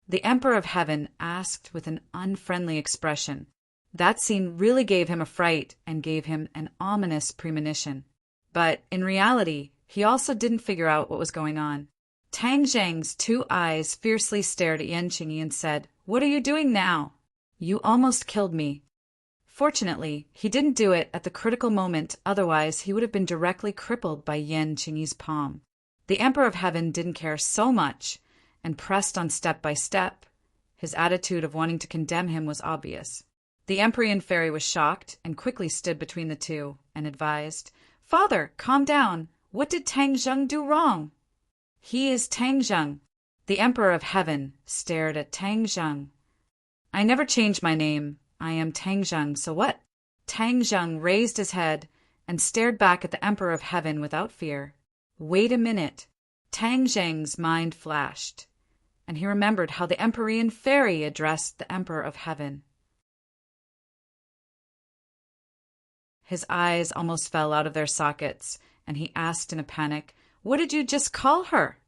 The Emperor of Heaven asked with an unfriendly expression. That scene really gave him a fright and gave him an ominous premonition. But in reality, he also didn't figure out what was going on. Tang Jing's 2 eyes fiercely stared at Yan Qingyi and said, "What are you doing now? You almost killed me." Fortunately, he didn't do it at the critical moment, otherwise he would have been directly crippled by Yan Qingyi's palm. The Emperor of Heaven didn't care so much, and pressed on step by step. His attitude of wanting to condemn him was obvious. The Empyrean fairy was shocked and quickly stood between the two and advised, "Father, calm down. What did Tang Zheng do wrong?" "He is Tang Zheng." The Emperor of Heaven stared at Tang Zheng. "I never changed my name. I am Tang Zheng, so what?" Tang Zheng raised his head and stared back at the Emperor of Heaven without fear. Wait a minute. Tang Zheng's mind flashed, and he remembered how the Empyrean fairy addressed the Emperor of Heaven. His eyes almost fell out of their sockets, and he asked in a panic, "What did you just call her?"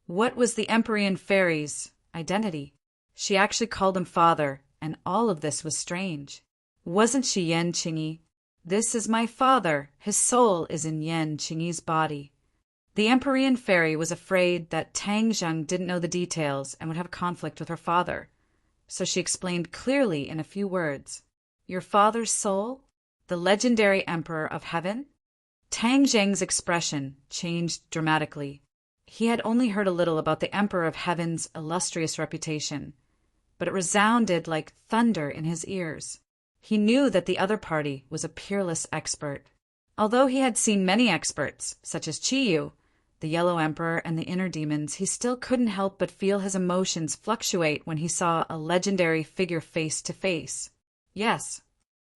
What was the Empyrean fairy's identity? She actually called him father, and all of this was strange. Wasn't she Yan Qingyi? "This is my father. His soul is in Yan Qingyi's body." The Empyrean fairy was afraid that Tang Zheng didn't know the details and would have conflict with her father. So she explained clearly in a few words. "Your father's soul? The legendary Emperor of Heaven?" Tang Zheng's expression changed dramatically. He had only heard a little about the Emperor of Heaven's illustrious reputation, but it resounded like thunder in his ears. He knew that the other party was a peerless expert. Although he had seen many experts, such as Qiyu, the Yellow Emperor, and the Inner Demons, he still couldn't help but feel his emotions fluctuate when he saw a legendary figure face to face. Yes.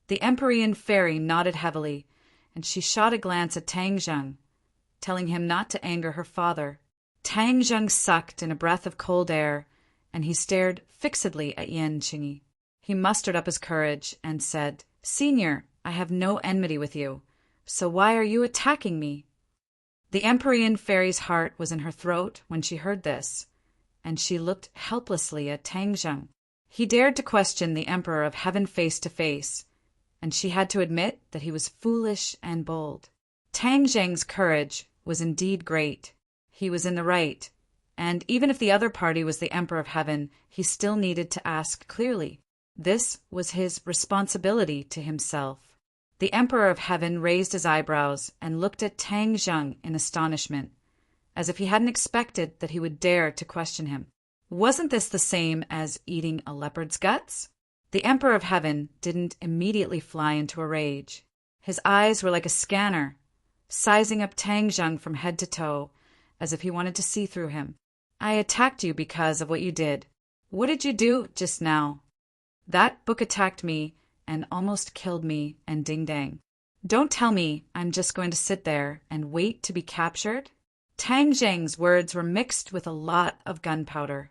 The Empyrean fairy nodded heavily, and she shot a glance at Tang Zheng, telling him not to anger her father. Tang Zheng sucked in a breath of cold air, and he stared fixedly at Yan Qingyi. He mustered up his courage and said, "Senior, I have no enmity with you, so why are you attacking me?" The Empyrean fairy's heart was in her throat when she heard this, and she looked helplessly at Tang Zheng. He dared to question the Emperor of Heaven face to face, and she had to admit that he was foolish and bold. Tang Zheng's courage was indeed great. He was in the right, and even if the other party was the Emperor of Heaven, he still needed to ask clearly. This was his responsibility to himself. The Emperor of Heaven raised his eyebrows and looked at Tang Zheng in astonishment, as if he hadn't expected that he would dare to question him. Wasn't this the same as eating a leopard's guts? The Emperor of Heaven didn't immediately fly into a rage. His eyes were like a scanner, sizing up Tang Zheng from head to toe, as if he wanted to see through him. "I attacked you because of what you did. What did you do just now?" "That book attacked me and almost killed me, and ding-dang. Don't tell me I'm just going to sit there and wait to be captured?" Tang Zheng's words were mixed with a lot of gunpowder.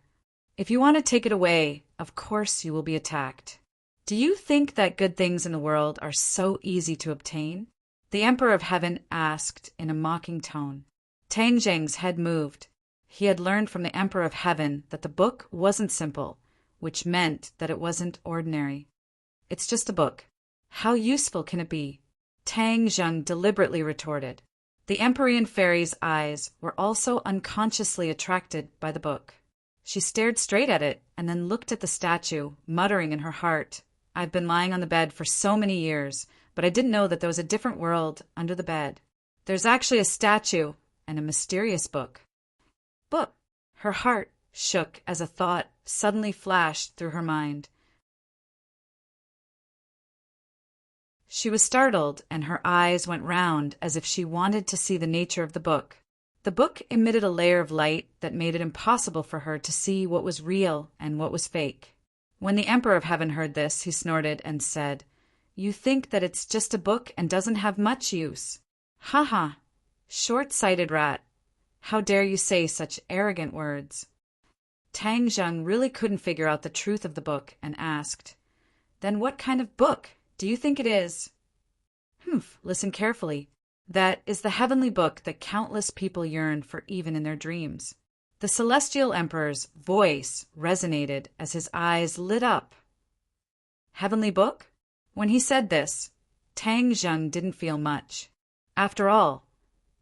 "If you want to take it away, of course you will be attacked. Do you think that good things in the world are so easy to obtain?" The Emperor of Heaven asked in a mocking tone. Tang Zheng's head moved. He had learned from the Emperor of Heaven that the book wasn't simple, which meant that it wasn't ordinary. "It's just a book. How useful can it be?" Tang Zheng deliberately retorted. The Empyrean fairy's eyes were also unconsciously attracted by the book. She stared straight at it and then looked at the statue, muttering in her heart, "I've been lying on the bed for so many years, but I didn't know that there was a different world under the bed. There's actually a statue and a mysterious book." Book! Her heart shook as a thought suddenly flashed through her mind. She was startled, and her eyes went round as if she wanted to see the nature of the book. The book emitted a layer of light that made it impossible for her to see what was real and what was fake. When the Emperor of Heaven heard this, he snorted and said, "You think that it's just a book and doesn't have much use? Ha ha! Short-sighted rat! How dare you say such arrogant words?" Tang Zheng really couldn't figure out the truth of the book and asked, "Then what kind of book do you think it is?" Listen carefully. That is the heavenly book that countless people yearn for even in their dreams. The celestial emperor's voice resonated as his eyes lit up. Heavenly book? When he said this, Tang Zheng didn't feel much. After all,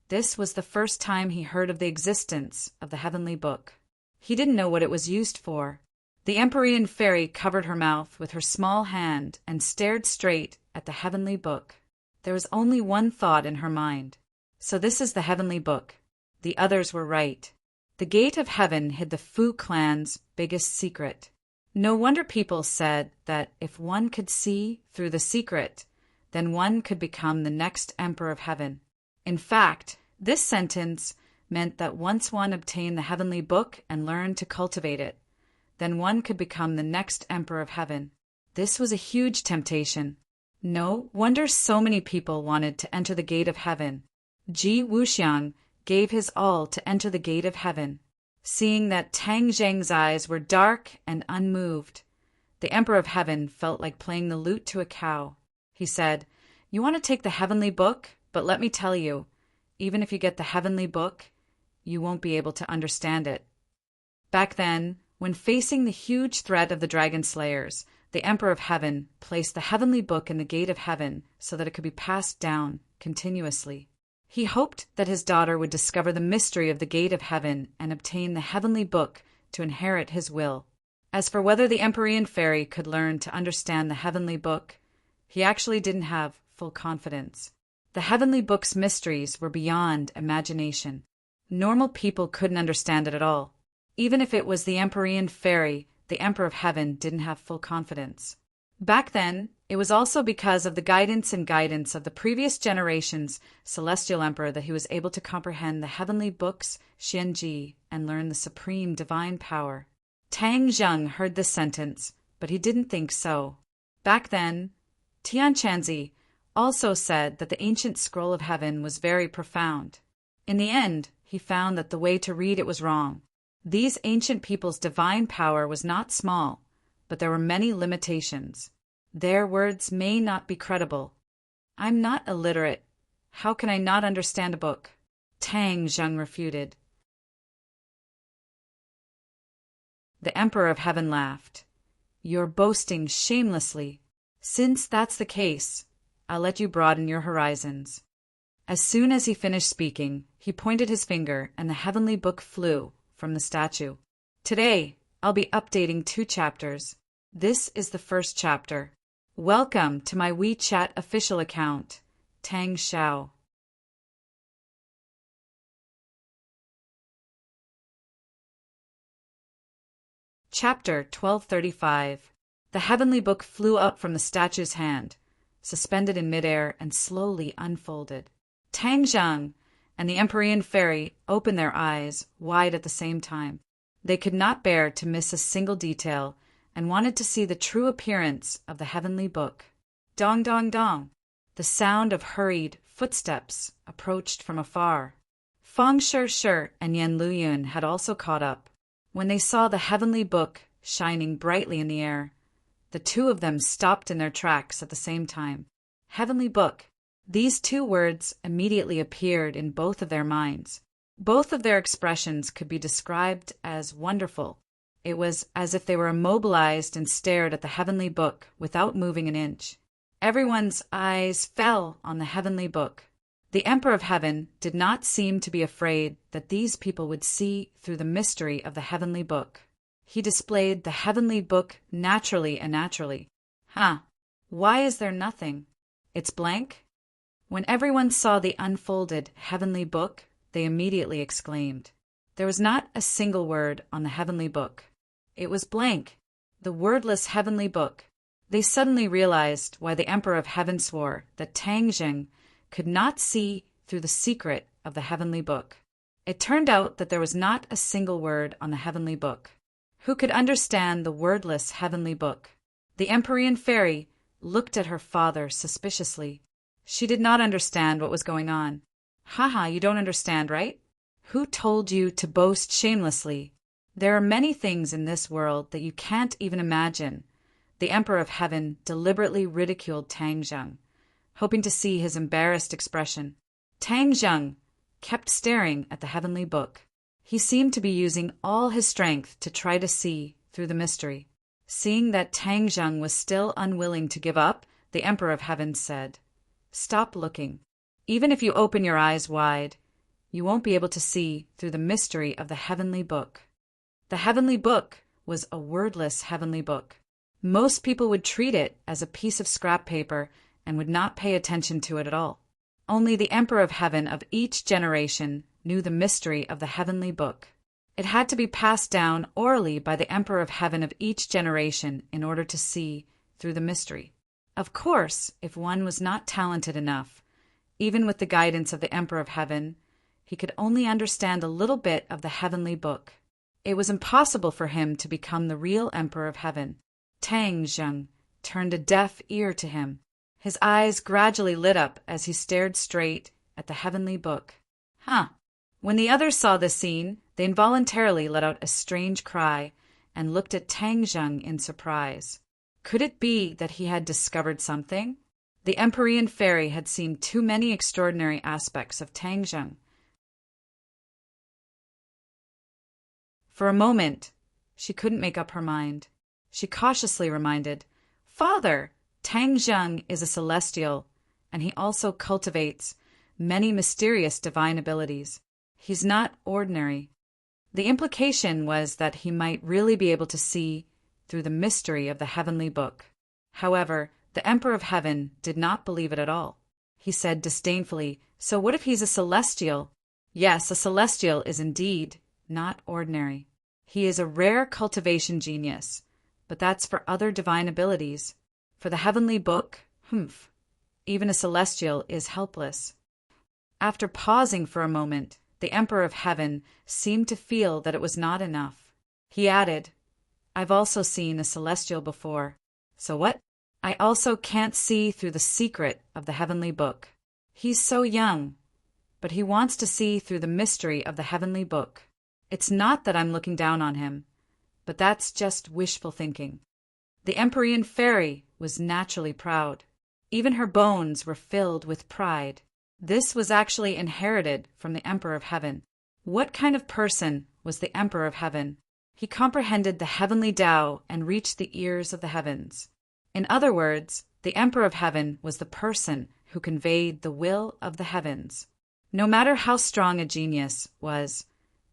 this was the first time he heard of the existence of the heavenly book. He didn't know what it was used for. The Empyrean fairy covered her mouth with her small hand and stared straight at the heavenly book. There was only one thought in her mind. So this is the heavenly book. The others were right. The gate of heaven hid the Fu clan's biggest secret. No wonder people said that if one could see through the secret, then one could become the next emperor of heaven. In fact, this sentence meant that once one obtained the heavenly book and learned to cultivate it, then one could become the next emperor of heaven. This was a huge temptation. No wonder so many people wanted to enter the gate of heaven. Ji Wuxiang gave his all to enter the gate of heaven. Seeing that Tang Zheng's eyes were dark and unmoved, the Emperor of Heaven felt like playing the lute to a cow. He said, "You want to take the heavenly book, but let me tell you, even if you get the heavenly book, you won't be able to understand it." Back then, when facing the huge threat of the dragon slayers, the Emperor of Heaven placed the heavenly book in the gate of heaven so that it could be passed down continuously. He hoped that his daughter would discover the mystery of the gate of heaven and obtain the heavenly book to inherit his will. As for whether the Empyrean fairy could learn to understand the heavenly book, he actually didn't have full confidence. The heavenly book's mysteries were beyond imagination. Normal people couldn't understand it at all. Even if it was the Empyrean fairy, the Emperor of Heaven didn't have full confidence. Back then, it was also because of the guidance of the previous generation's celestial emperor that he was able to comprehend the heavenly books, Xianji, and learn the supreme divine power. Tang Zheng heard this sentence, but he didn't think so. Back then, Tian Chanzi also said that the ancient scroll of heaven was very profound. In the end, he found that the way to read it was wrong. These ancient people's divine power was not small, but there were many limitations. Their words may not be credible. I'm not illiterate. How can I not understand a book? Tang Zheng refuted. The Emperor of Heaven laughed. You're boasting shamelessly. Since that's the case, I'll let you broaden your horizons. As soon as he finished speaking, he pointed his finger and the heavenly book flew from the statue. Today, I'll be updating 2 chapters. This is the first chapter. Welcome to my WeChat official account, Tang Xiao. Chapter 1235. The heavenly book flew up from the statue's hand, suspended in midair and slowly unfolded. Tang Zheng and the Empyrean fairy opened their eyes wide at the same time. They could not bear to miss a single detail and wanted to see the true appearance of the heavenly book. Dong dong dong. The sound of hurried footsteps approached from afar. Feng Shi and Yan Luyun had also caught up. When they saw the heavenly book shining brightly in the air, the 2 of them stopped in their tracks at the same time. Heavenly book. These 2 words immediately appeared in both of their minds. Both of their expressions could be described as wonderful. It was as if they were immobilized and stared at the heavenly book without moving an inch. Everyone's eyes fell on the heavenly book. The Emperor of Heaven did not seem to be afraid that these people would see through the mystery of the heavenly book. He displayed the heavenly book naturally and naturally. Why is there nothing? It's blank? When everyone saw the unfolded heavenly book, they immediately exclaimed. There was not a single word on the heavenly book. It was blank, the wordless heavenly book. They suddenly realized why the Emperor of Heaven swore that Tang Zheng could not see through the secret of the heavenly book. It turned out that there was not a single word on the heavenly book. Who could understand the wordless heavenly book? The Empyrean fairy looked at her father suspiciously. She did not understand what was going on. You don't understand, right? Who told you to boast shamelessly? There are many things in this world that you can't even imagine. The Emperor of Heaven deliberately ridiculed Tang Zheng, hoping to see his embarrassed expression. Tang Zheng kept staring at the heavenly book. He seemed to be using all his strength to try to see through the mystery. Seeing that Tang Zheng was still unwilling to give up, the Emperor of Heaven said, "Stop looking. Even if you open your eyes wide, you won't be able to see through the mystery of the heavenly book. The heavenly book was a wordless heavenly book. Most people would treat it as a piece of scrap paper and would not pay attention to it at all. Only the Emperor of Heaven of each generation knew the mystery of the heavenly book. It had to be passed down orally by the Emperor of Heaven of each generation in order to see through the mystery. Of course, if one was not talented enough, even with the guidance of the Emperor of Heaven, he could only understand a little bit of the heavenly book. It was impossible for him to become the real Emperor of Heaven. Tang Zheng turned a deaf ear to him. His eyes gradually lit up as he stared straight at the heavenly book. When the others saw this scene, they involuntarily let out a strange cry and looked at Tang Zheng in surprise. Could it be that he had discovered something? The Empyrean fairy had seen too many extraordinary aspects of Tang Zheng. For a moment, she couldn't make up her mind. She cautiously reminded, "Father, Tang Zheng is a celestial, and he also cultivates many mysterious divine abilities. He's not ordinary." The implication was that he might really be able to see through the mystery of the heavenly book. However, the Emperor of Heaven did not believe it at all. He said disdainfully, "So what if he's a celestial?" "Yes, a celestial is indeed not ordinary. He is a rare cultivation genius, but that's for other divine abilities. For the heavenly book, even a celestial is helpless." After pausing for a moment, the Emperor of Heaven seemed to feel that it was not enough. He added, "I've also seen a celestial before." "So what?" "I also can't see through the secret of the heavenly book. He's so young, but he wants to see through the mystery of the heavenly book. It's not that I'm looking down on him, but that's just wishful thinking." The Empyrean fairy was naturally proud. Even her bones were filled with pride. This was actually inherited from the Emperor of Heaven. What kind of person was the Emperor of Heaven? He comprehended the heavenly Tao and reached the ears of the heavens. In other words, the Emperor of Heaven was the person who conveyed the will of the heavens. No matter how strong a genius was,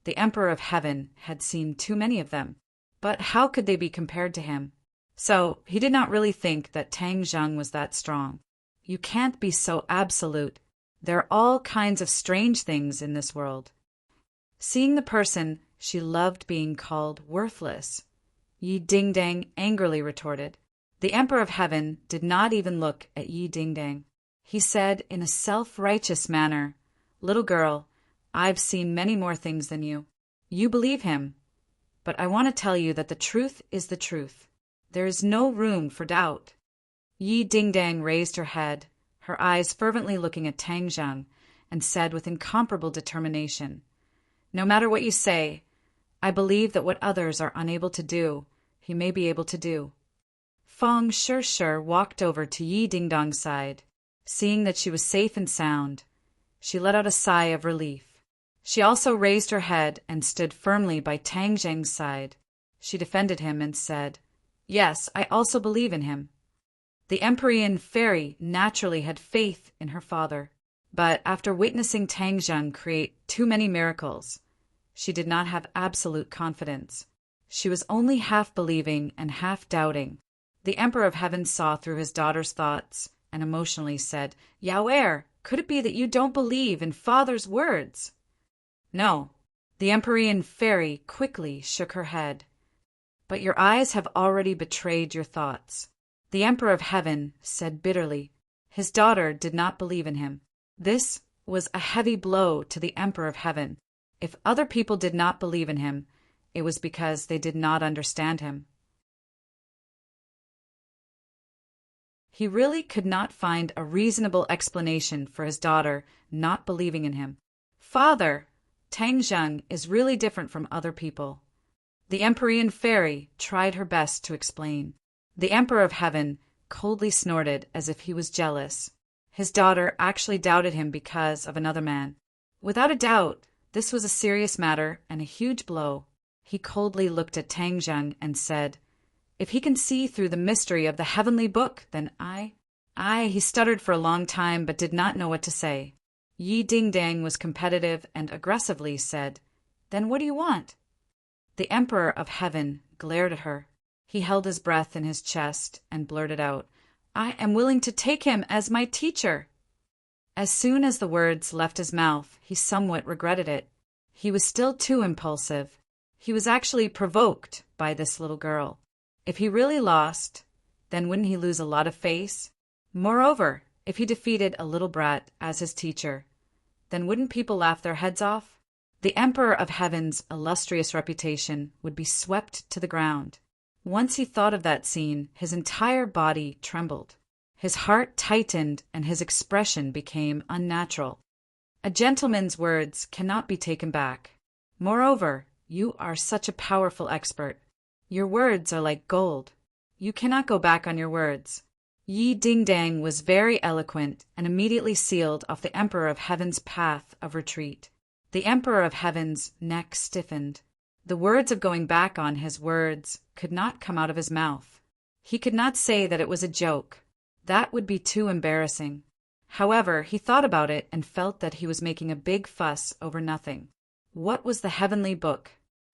the Emperor of Heaven had seen too many of them. But how could they be compared to him? So he did not really think that Tang Zheng was that strong. You can't be so absolute. There are all kinds of strange things in this world. Seeing the person she loved being called worthless, Yi Dingdang angrily retorted. The Emperor of Heaven did not even look at Yi Dingdang. He said in a self-righteous manner, "Little girl, I've seen many more things than you. You believe him, but I want to tell you that the truth is the truth. There is no room for doubt." Yi Dingdang raised her head, her eyes fervently looking at Tang Zheng, and said with incomparable determination, "No matter what you say, I believe that what others are unable to do, he may be able to do." Feng Shishir walked over to Yi Dingdang's side. Seeing that she was safe and sound, she let out a sigh of relief. She also raised her head and stood firmly by Tang Zheng's side. She defended him and said, "Yes, I also believe in him." The Empyrean fairy naturally had faith in her father, but after witnessing Tang Zheng create too many miracles, she did not have absolute confidence. She was only half believing and half doubting. The Emperor of Heaven saw through his daughter's thoughts and emotionally said, "Yao, could it be that you don't believe in father's words?" "No." The Empyrean fairy quickly shook her head. "But your eyes have already betrayed your thoughts." The Emperor of Heaven said bitterly. His daughter did not believe in him. This was a heavy blow to the Emperor of Heaven. If other people did not believe in him, it was because they did not understand him. He really could not find a reasonable explanation for his daughter not believing in him. "Father, Tang Zheng is really different from other people." The Empyrean fairy tried her best to explain. The Emperor of Heaven coldly snorted as if he was jealous. His daughter actually doubted him because of another man. Without a doubt, this was a serious matter and a huge blow. He coldly looked at Tang Zheng and said, "If he can see through the mystery of the heavenly book, then I." He stuttered for a long time but did not know what to say. Yi Dingdang was competitive and aggressively said, "Then what do you want?" The Emperor of Heaven glared at her. He held his breath in his chest and blurted out, "I am willing to take him as my teacher." As soon as the words left his mouth, he somewhat regretted it. He was still too impulsive. He was actually provoked by this little girl. If he really lost, then wouldn't he lose a lot of face? Moreover, if he defeated a little brat as his teacher, then wouldn't people laugh their heads off? The Emperor of Heaven's illustrious reputation would be swept to the ground. Once he thought of that scene, his entire body trembled. His heart tightened and his expression became unnatural. A gentleman's words cannot be taken back. Moreover, you are such a powerful expert. Your words are like gold. You cannot go back on your words. Yi Ding-Dang was very eloquent and immediately sealed off the Emperor of Heaven's path of retreat. The Emperor of Heaven's neck stiffened. The words of going back on his words could not come out of his mouth. He could not say that it was a joke. That would be too embarrassing. However, he thought about it and felt that he was making a big fuss over nothing. What was the heavenly book?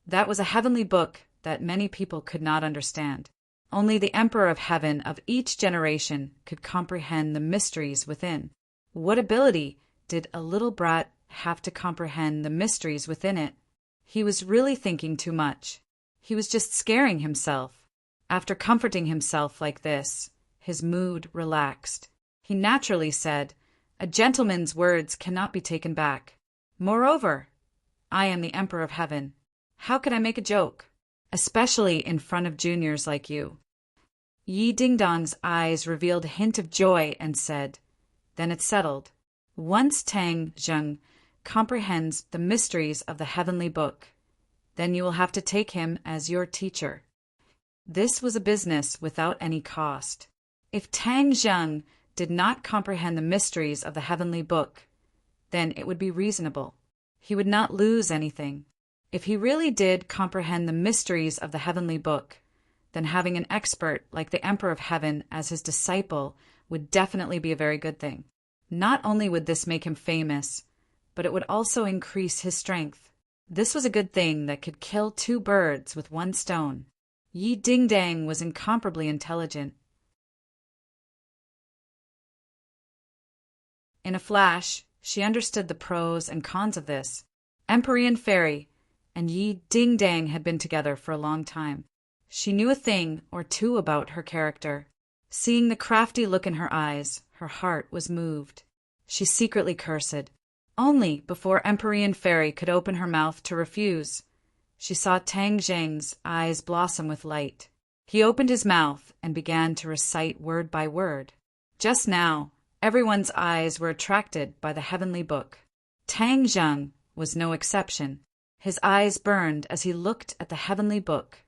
That was a heavenly book that many people could not understand. Only the Emperor of Heaven of each generation could comprehend the mysteries within. What ability did a little brat have to comprehend the mysteries within it? He was really thinking too much. He was just scaring himself. After comforting himself like this, his mood relaxed. He naturally said, "A gentleman's words cannot be taken back. Moreover, I am the Emperor of Heaven. How could I make a joke? Especially in front of juniors like you." Yi Ding-Dong's eyes revealed a hint of joy and said, "Then it's settled. Once Tang Zheng comprehends the mysteries of the heavenly book, then you will have to take him as your teacher." This was a business without any cost. If Tang Zheng did not comprehend the mysteries of the heavenly book, then it would be reasonable. He would not lose anything. If he really did comprehend the mysteries of the heavenly book, then having an expert like the Emperor of Heaven as his disciple would definitely be a very good thing. Not only would this make him famous, but it would also increase his strength. This was a good thing that could kill two birds with one stone. Yi Ding-Dang was incomparably intelligent. In a flash, she understood the pros and cons of this. Empyrean Fairy and Yi Ding-Dang had been together for a long time. She knew a thing or two about her character. Seeing the crafty look in her eyes, her heart was moved. She secretly cursed. Only before Empyrean Fairy could open her mouth to refuse, she saw Tang Zheng's eyes blossom with light. He opened his mouth and began to recite word by word. Just now, everyone's eyes were attracted by the heavenly book. Tang Zheng was no exception. His eyes burned as he looked at the heavenly book,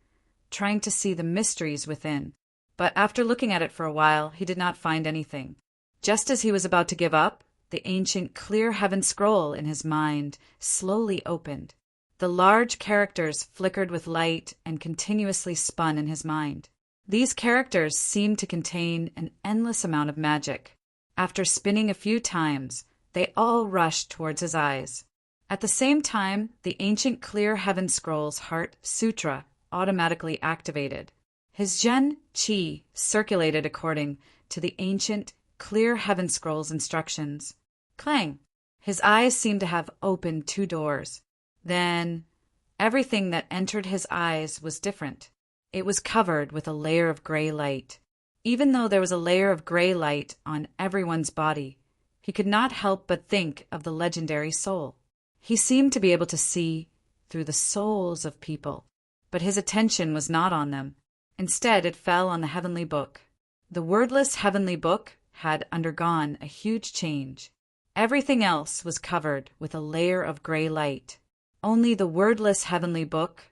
trying to see the mysteries within. But after looking at it for a while, he did not find anything. Just as he was about to give up, the ancient clear heaven scroll in his mind slowly opened. The large characters flickered with light and continuously spun in his mind. These characters seemed to contain an endless amount of magic. After spinning a few times, they all rushed towards his eyes. At the same time, the ancient clear heaven scroll's heart sutra automatically activated. His Zhen Qi circulated according to the ancient clear heaven scroll's instructions. Clang! His eyes seemed to have opened two doors. Then, everything that entered his eyes was different. It was covered with a layer of gray light. Even though there was a layer of gray light on everyone's body, he could not help but think of the legendary soul. He seemed to be able to see through the souls of people, but his attention was not on them. Instead, it fell on the heavenly book. The wordless heavenly book had undergone a huge change. Everything else was covered with a layer of gray light. Only the wordless heavenly book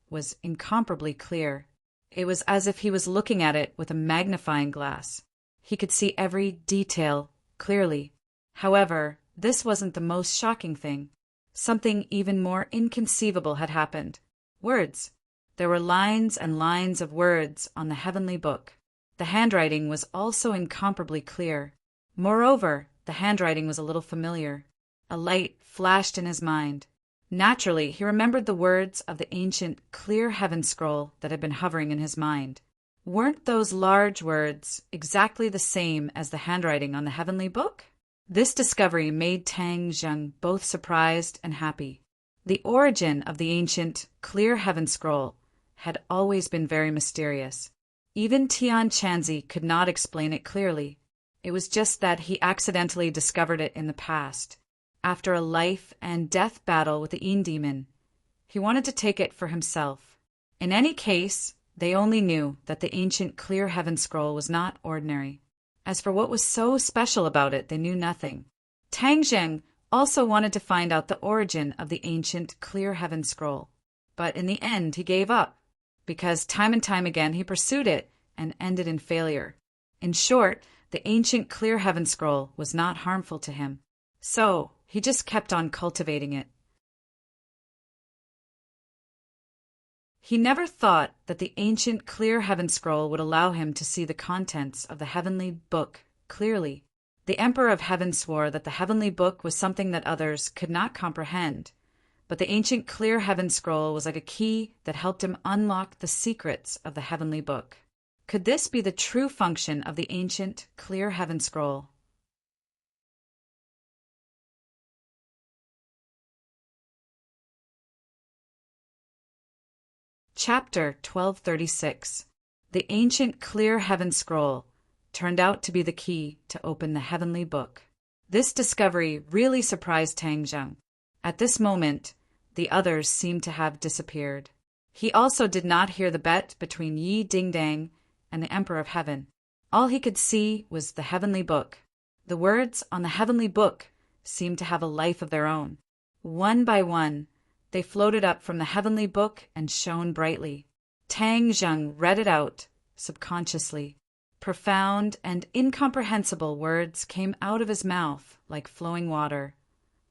was incomparably clear. It was as if he was looking at it with a magnifying glass. He could see every detail clearly. However, this wasn't the most shocking thing. Something even more inconceivable had happened. Words. There were lines and lines of words on the heavenly book. The handwriting was also incomparably clear. Moreover, the handwriting was a little familiar. A light flashed in his mind. Naturally, he remembered the words of the ancient clear heaven scroll that had been hovering in his mind. Weren't those large words exactly the same as the handwriting on the heavenly book? This discovery made Tang Zheng both surprised and happy. The origin of the ancient clear heaven scroll had always been very mysterious. Even Tian Chanzi could not explain it clearly. It was just that he accidentally discovered it in the past, after a life and death battle with the Yin demon. He wanted to take it for himself. In any case, they only knew that the ancient clear heaven scroll was not ordinary. As for what was so special about it, they knew nothing. Tang Zheng also wanted to find out the origin of the ancient clear heaven scroll. But in the end, he gave up, because time and time again he pursued it and ended in failure. In short, the ancient clear heaven scroll was not harmful to him. So, he just kept on cultivating it. He never thought that the ancient clear heaven scroll would allow him to see the contents of the heavenly book clearly. The Emperor of Heaven swore that the heavenly book was something that others could not comprehend, but the ancient clear heaven scroll was like a key that helped him unlock the secrets of the heavenly book. Could this be the true function of the ancient clear heaven scroll? Chapter 1236. The ancient clear heaven scroll turned out to be the key to open the heavenly book. This discovery really surprised Tang Zheng. At this moment, the others seemed to have disappeared. He also did not hear the bet between Yi Dingdang and the Emperor of Heaven. All he could see was the heavenly book. The words on the heavenly book seemed to have a life of their own. One by one, they floated up from the heavenly book and shone brightly. Tang Zheng read it out, subconsciously. Profound and incomprehensible words came out of his mouth like flowing water,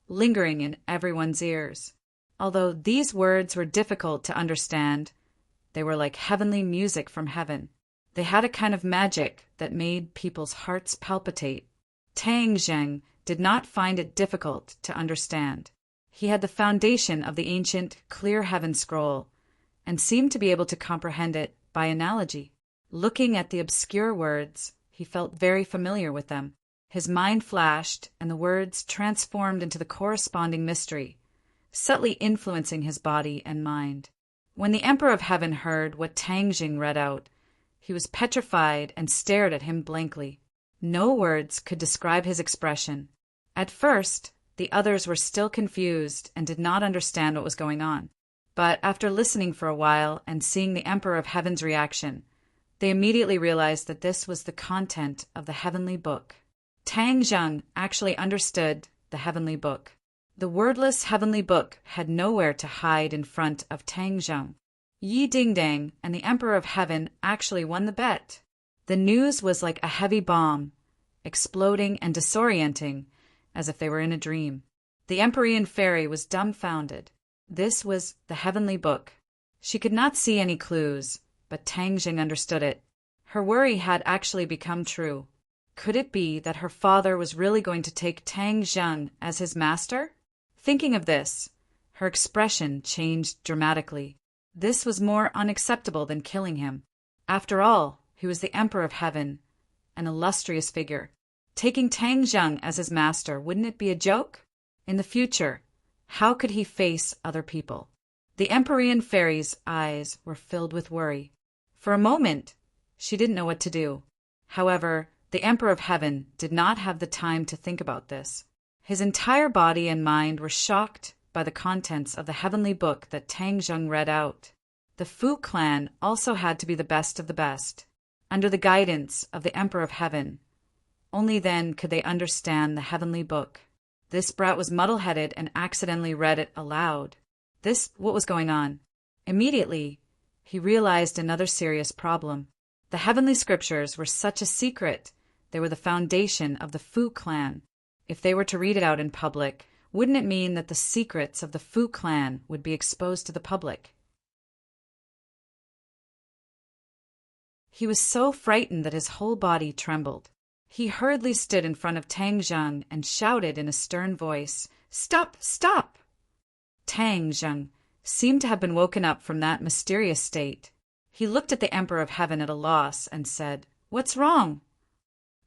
lingering in everyone's ears. Although these words were difficult to understand, they were like heavenly music from heaven. They had a kind of magic that made people's hearts palpitate. Tang Zheng did not find it difficult to understand. He had the foundation of the ancient clear heaven scroll and seemed to be able to comprehend it by analogy. Looking at the obscure words, he felt very familiar with them. His mind flashed, and the words transformed into the corresponding mystery, subtly influencing his body and mind. When the Emperor of Heaven heard what Tang Zheng read out, he was petrified and stared at him blankly. No words could describe his expression. At first, the others were still confused and did not understand what was going on. But after listening for a while and seeing the Emperor of Heaven's reaction, they immediately realized that this was the content of the heavenly book. Tang Zheng actually understood the heavenly book. The wordless heavenly book had nowhere to hide in front of Tang Zheng. Yi Dingdang and the Emperor of Heaven actually won the bet. The news was like a heavy bomb, exploding and disorienting, as if they were in a dream. The Empyrean fairy was dumbfounded. This was the heavenly book. She could not see any clues, but Tang Zheng understood it. Her worry had actually become true. Could it be that her father was really going to take Tang Zheng as his master? Thinking of this, her expression changed dramatically. This was more unacceptable than killing him. After all, he was the Emperor of Heaven, an illustrious figure. Taking Tang Zheng as his master, wouldn't it be a joke? In the future, how could he face other people? The Empyrean fairy's eyes were filled with worry. For a moment, she didn't know what to do. However, the Emperor of Heaven did not have the time to think about this. His entire body and mind were shocked by the contents of the heavenly book that Tang Zheng read out. The Fu clan also had to be the best of the best, under the guidance of the Emperor of Heaven. Only then could they understand the heavenly book. This brat was muddle-headed and accidentally read it aloud. What was going on? Immediately, he realized another serious problem. The heavenly scriptures were such a secret. They were the foundation of the Fu clan. If they were to read it out in public, wouldn't it mean that the secrets of the Fu clan would be exposed to the public? He was so frightened that his whole body trembled. He hurriedly stood in front of Tang Zheng and shouted in a stern voice, "Stop! Stop!" Tang Zheng seemed to have been woken up from that mysterious state. He looked at the Emperor of Heaven at a loss and said, "What's wrong?"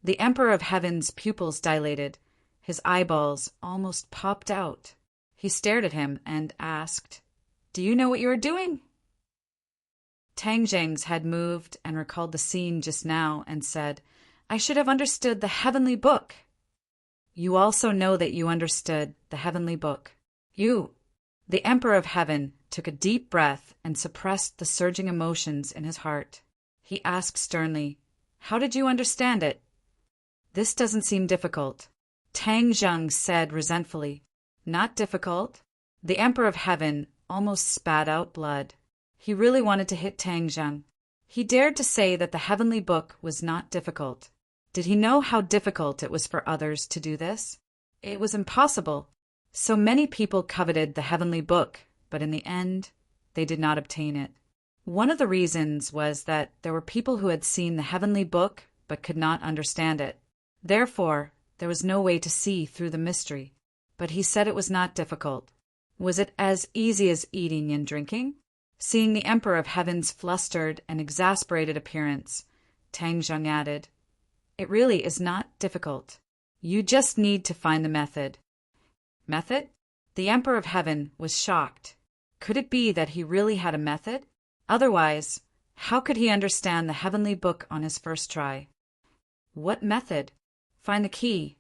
The Emperor of Heaven's pupils dilated. His eyeballs almost popped out. He stared at him and asked, "Do you know what you are doing?" Tang Zheng's head moved and recalled the scene just now and said, "I should have understood the heavenly book." "You also know that you understood the heavenly book. You." The Emperor of Heaven took a deep breath and suppressed the surging emotions in his heart. He asked sternly, "How did you understand it?" "This doesn't seem difficult," Tang Zheng said resentfully. "Not difficult?" The Emperor of Heaven almost spat out blood. He really wanted to hit Tang Zheng. He dared to say that the heavenly book was not difficult. Did he know how difficult it was for others to do this? It was impossible. So many people coveted the heavenly book, but in the end, they did not obtain it. One of the reasons was that there were people who had seen the heavenly book but could not understand it. Therefore, there was no way to see through the mystery. But he said it was not difficult. Was it as easy as eating and drinking? Seeing the Emperor of Heaven's flustered and exasperated appearance, Tang Zheng added, "It really is not difficult. You just need to find the method." Method? The Emperor of Heaven was shocked. Could it be that he really had a method? Otherwise, how could he understand the heavenly book on his first try? What method? Find the key.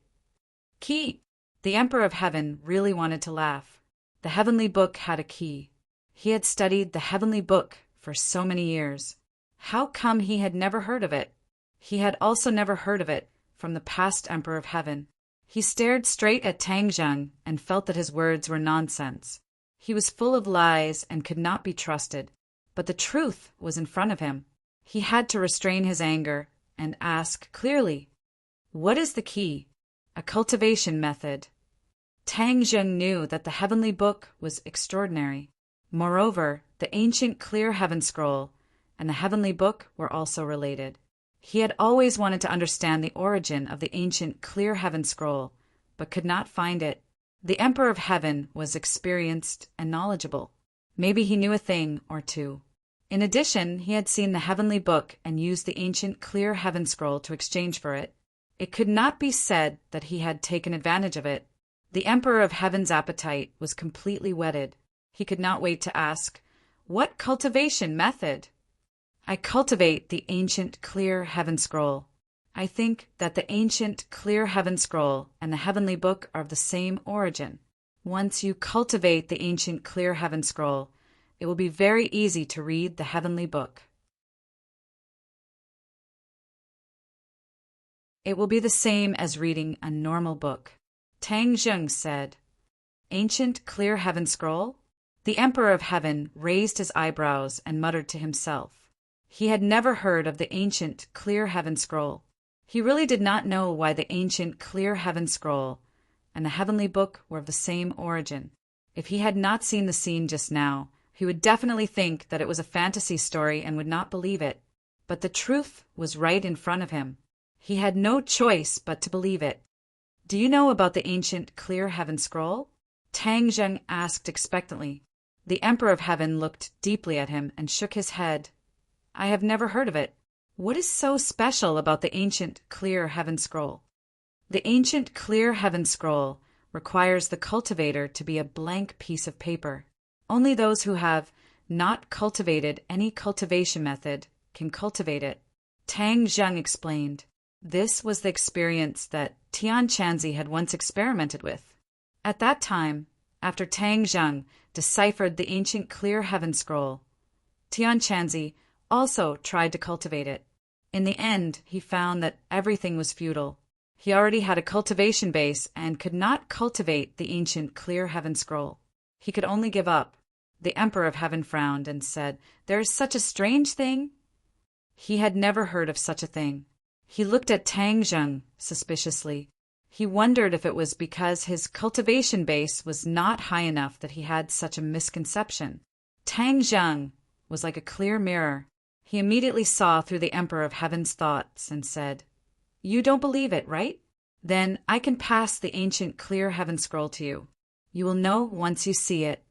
Key! The Emperor of Heaven really wanted to laugh. The heavenly book had a key. He had studied the heavenly book for so many years. How come he had never heard of it? He had also never heard of it from the past Emperor of Heaven. He stared straight at Tang Zheng and felt that his words were nonsense. He was full of lies and could not be trusted, but the truth was in front of him. He had to restrain his anger and ask clearly, "What is the key?" A cultivation method. Tang Zheng knew that the heavenly book was extraordinary. Moreover, the ancient clear heaven scroll and the heavenly book were also related. He had always wanted to understand the origin of the ancient clear heaven scroll, but could not find it. The Emperor of Heaven was experienced and knowledgeable. Maybe he knew a thing or two. In addition, he had seen the heavenly book and used the ancient clear heaven scroll to exchange for it. It could not be said that he had taken advantage of it. The Emperor of Heaven's appetite was completely whetted. He could not wait to ask, "What cultivation method?" "I cultivate the ancient clear heaven scroll. I think that the ancient clear heaven scroll and the heavenly book are of the same origin. Once you cultivate the ancient clear heaven scroll, it will be very easy to read the heavenly book. It will be the same as reading a normal book." Tang Zheng said, "Ancient clear heaven scroll?" The Emperor of Heaven raised his eyebrows and muttered to himself. He had never heard of the ancient clear heaven scroll. He really did not know why the ancient clear heaven scroll and the heavenly book were of the same origin. If he had not seen the scene just now, he would definitely think that it was a fantasy story and would not believe it. But the truth was right in front of him. He had no choice but to believe it. "Do you know about the ancient clear heaven scroll?" Tang Zheng asked expectantly. The Emperor of Heaven looked deeply at him and shook his head. "I have never heard of it. What is so special about the ancient clear heaven scroll?" The ancient clear heaven scroll requires the cultivator to be a blank piece of paper. Only those who have not cultivated any cultivation method can cultivate it. Tang Zheng explained. This was the experience that Tian Chanzi had once experimented with. At that time, after Tang Zheng deciphered the ancient clear heaven scroll, Tian Chanzi also tried to cultivate it. In the end, he found that everything was futile. He already had a cultivation base and could not cultivate the ancient clear heaven scroll. He could only give up. The Emperor of Heaven frowned and said, "There is such a strange thing?" He had never heard of such a thing. He looked at Tang Zheng suspiciously. He wondered if it was because his cultivation base was not high enough that he had such a misconception. Tang Zheng was like a clear mirror. He immediately saw through the Emperor of Heaven's thoughts and said, "You don't believe it, right? Then I can pass the ancient clear heaven scroll to you. You will know once you see it."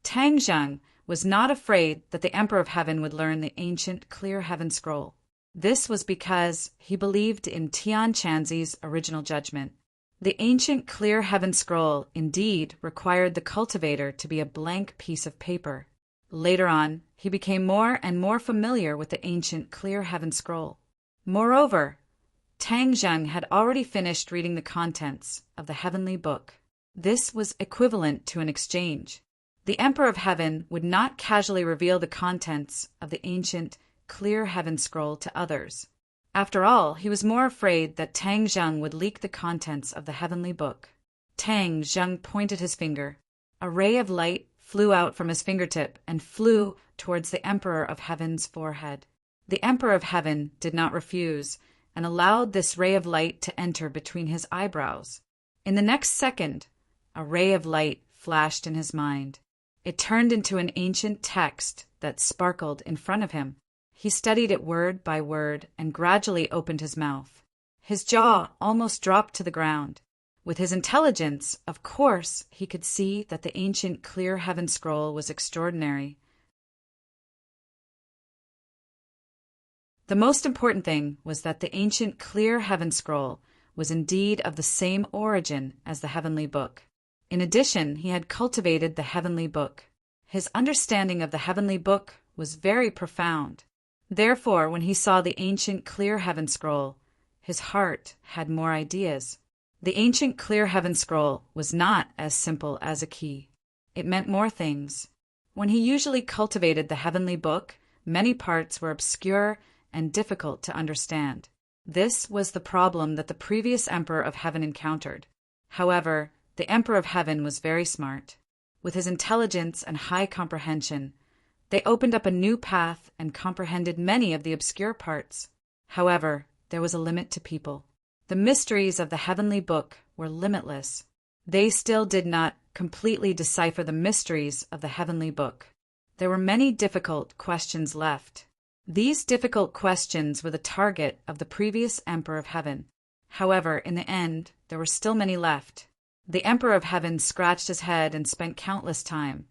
Tang Zheng was not afraid that the Emperor of Heaven would learn the ancient Clear Heaven Scroll. This was because he believed in Tian Chanzi's original judgment. The ancient Clear Heaven Scroll indeed required the cultivator to be a blank piece of paper. Later on, he became more and more familiar with the ancient Clear Heaven Scroll. Moreover, Tang Zheng had already finished reading the contents of the heavenly book. This was equivalent to an exchange. The Emperor of Heaven would not casually reveal the contents of the ancient Clear Heaven Scroll to others. After all, he was more afraid that Tang Zheng would leak the contents of the heavenly book. Tang Zheng pointed his finger. A ray of light flew out from his fingertip and flew towards the Emperor of Heaven's forehead. The Emperor of Heaven did not refuse, and allowed this ray of light to enter between his eyebrows. In the next second, a ray of light flashed in his mind. It turned into an ancient text that sparkled in front of him. He studied it word by word and gradually opened his mouth. His jaw almost dropped to the ground. With his intelligence, of course, he could see that the ancient Clear Heaven Scroll was extraordinary. The most important thing was that the ancient Clear Heaven Scroll was indeed of the same origin as the heavenly book. In addition, he had cultivated the heavenly book. His understanding of the heavenly book was very profound. Therefore, when he saw the ancient Clear Heaven Scroll, his heart had more ideas. The ancient Clear Heaven Scroll was not as simple as a key. It meant more things. When he usually cultivated the heavenly book, many parts were obscure and difficult to understand. This was the problem that the previous Emperor of Heaven encountered. However, the Emperor of Heaven was very smart. With his intelligence and high comprehension, they opened up a new path and comprehended many of the obscure parts. However, there was a limit to people. The mysteries of the heavenly book were limitless. They still did not completely decipher the mysteries of the heavenly book. There were many difficult questions left. These difficult questions were the target of the previous Emperor of Heaven. However, in the end, there were still many left. The Emperor of Heaven scratched his head and spent countless time,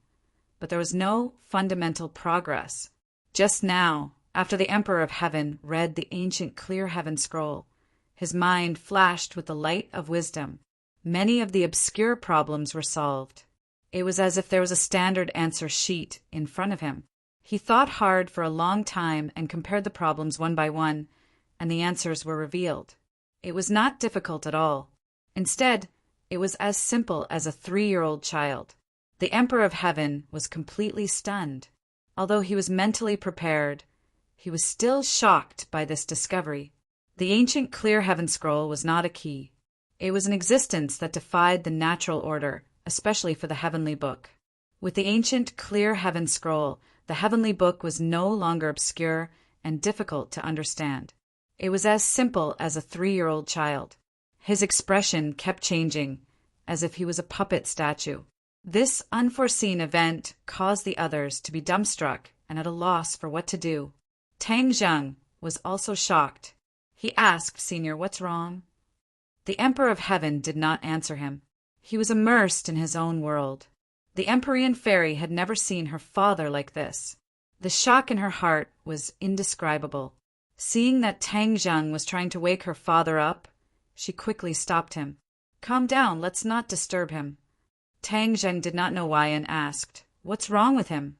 but there was no fundamental progress. Just now, after the Emperor of Heaven read the ancient Clear Heaven Scroll, his mind flashed with the light of wisdom. Many of the obscure problems were solved. It was as if there was a standard answer sheet in front of him. He thought hard for a long time and compared the problems one by one, and the answers were revealed. It was not difficult at all. Instead, it was as simple as a 3-year-old child. The Emperor of Heaven was completely stunned. Although he was mentally prepared, he was still shocked by this discovery. The ancient Clear Heaven Scroll was not a key. It was an existence that defied the natural order, especially for the heavenly book. With the ancient Clear Heaven Scroll, the heavenly book was no longer obscure and difficult to understand. It was as simple as a 3-year-old child. His expression kept changing, as if he was a puppet statue. This unforeseen event caused the others to be dumbstruck and at a loss for what to do. Tang Zheng was also shocked. He asked, "Senior, what's wrong?" The Emperor of Heaven did not answer him. He was immersed in his own world. The Empyrean fairy had never seen her father like this. The shock in her heart was indescribable. Seeing that Tang Zheng was trying to wake her father up, she quickly stopped him. "Calm down, let's not disturb him." Tang Zheng did not know why and asked, "What's wrong with him?"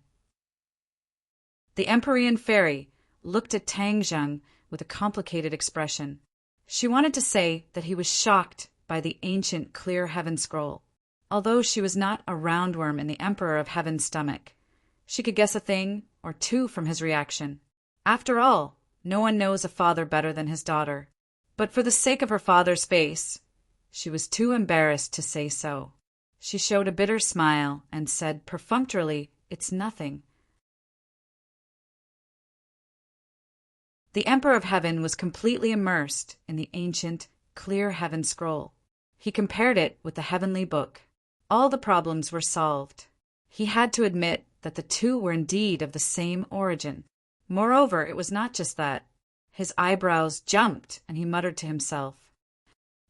The Empyrean fairy looked at Tang Zheng with a complicated expression. She wanted to say that he was shocked by the ancient Clear Heaven Scroll. Although she was not a roundworm in the Emperor of Heaven's stomach, she could guess a thing or two from his reaction. After all, no one knows a father better than his daughter. But for the sake of her father's face, she was too embarrassed to say so. She showed a bitter smile and said perfunctorily, "It's nothing." The Emperor of Heaven was completely immersed in the ancient Clear Heaven Scroll. He compared it with the heavenly book. All the problems were solved. He had to admit that the two were indeed of the same origin. Moreover, it was not just that. His eyebrows jumped, and he muttered to himself,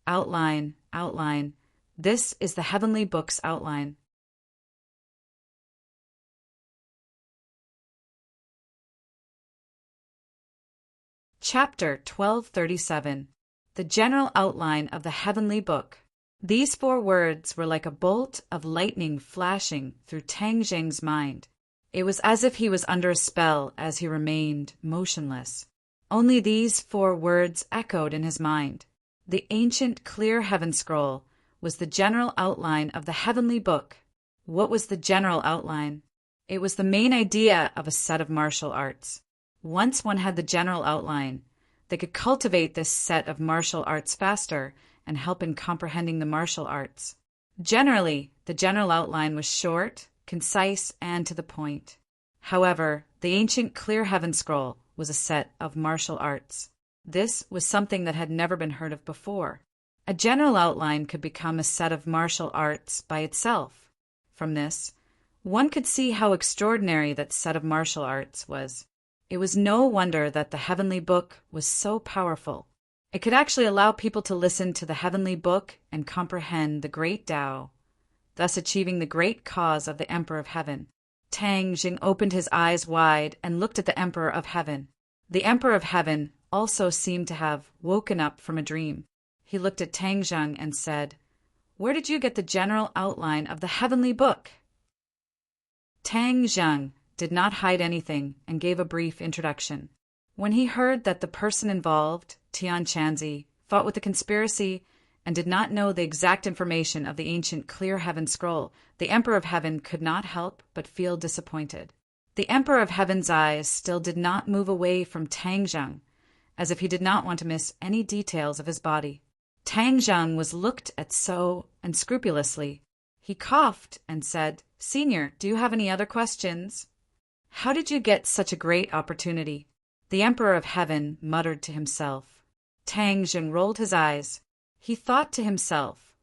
"Outline, outline. This is the heavenly book's outline." Chapter 1237. The General Outline of the Heavenly Book. These 4 words were like a bolt of lightning flashing through Tang Zheng's mind. It was as if he was under a spell as he remained motionless. Only these 4 words echoed in his mind. The ancient clear heaven scroll was the general outline of the heavenly book. What was the general outline? It was the main idea of a set of martial arts. Once one had the general outline, they could cultivate this set of martial arts faster and help in comprehending the martial arts. Generally, the general outline was short, concise, and to the point. However, the ancient clear heaven scroll was a set of martial arts. This was something that had never been heard of before. A general outline could become a set of martial arts by itself. From this, one could see how extraordinary that set of martial arts was. It was no wonder that the heavenly book was so powerful. It could actually allow people to listen to the heavenly book and comprehend the great Tao, thus achieving the great cause of the Emperor of Heaven. Tang Jing opened his eyes wide and looked at the Emperor of Heaven. The Emperor of Heaven also seemed to have woken up from a dream. He looked at Tang Zheng and said, "Where did you get the general outline of the heavenly book?" Tang Zheng did not hide anything and gave a brief introduction. When he heard that the person involved, Tian Chanzi, fought with a conspiracy and did not know the exact information of the ancient clear heaven scroll, the Emperor of Heaven could not help but feel disappointed. The Emperor of Heaven's eyes still did not move away from Tang Zheng, as if he did not want to miss any details of his body. Tang Zheng was looked at so unscrupulously. He coughed and said, "Senior, do you have any other questions?" "How did you get such a great opportunity?" The Emperor of Heaven muttered to himself. Tang Zheng rolled his eyes. He thought to himself,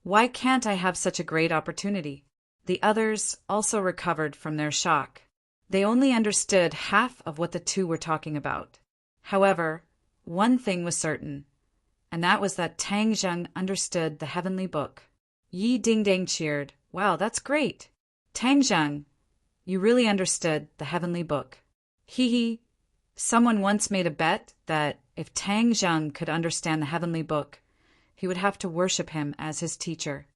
"Why can't I have such a great opportunity?" The others also recovered from their shock. They only understood half of what the 2 were talking about. However, one thing was certain, and that was that Tang Zheng understood the heavenly book. Yi Dingdang cheered, "Wow, that's great! Tang Zheng, you really understood the heavenly book." Hee. Someone once made a bet that if Tang Zheng could understand the heavenly book, he would have to worship him as his teacher.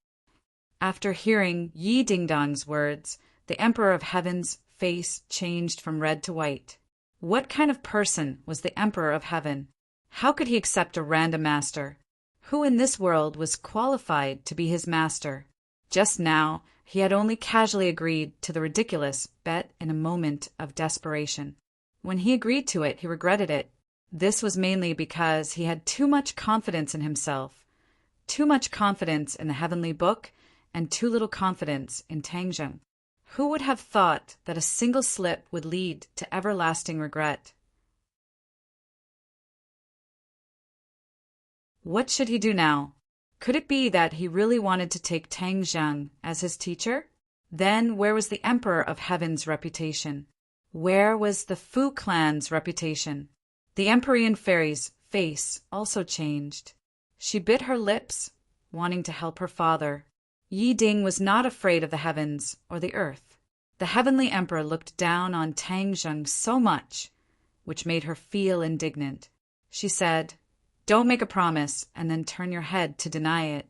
After hearing Yi Dingdang's words, the Emperor of Heaven's face changed from red to white. What kind of person was the Emperor of Heaven? How could he accept a random master? Who in this world was qualified to be his master? Just now, he had only casually agreed to the ridiculous bet in a moment of desperation. When he agreed to it, he regretted it. This was mainly because he had too much confidence in himself, too much confidence in the heavenly book, and too little confidence in Tang Zheng. Who would have thought that a single slip would lead to everlasting regret? What should he do now? Could it be that he really wanted to take Tang Zheng as his teacher? Then where was the Emperor of Heaven's reputation? Where was the Fu clan's reputation? The Empyrean Fairy's face also changed. She bit her lips, wanting to help her father. Yi Ding was not afraid of the heavens or the earth. The heavenly emperor looked down on Tang Zheng so much, which made her feel indignant. She said, "Don't make a promise and then turn your head to deny it."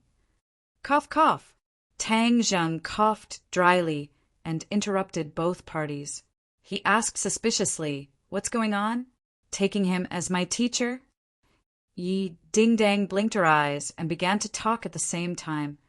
Cough, cough. Tang Zheng coughed dryly and interrupted both parties. He asked suspiciously, "What's going on? Taking him as my teacher?" Yi Dingdang blinked her eyes and began to talk at the same time,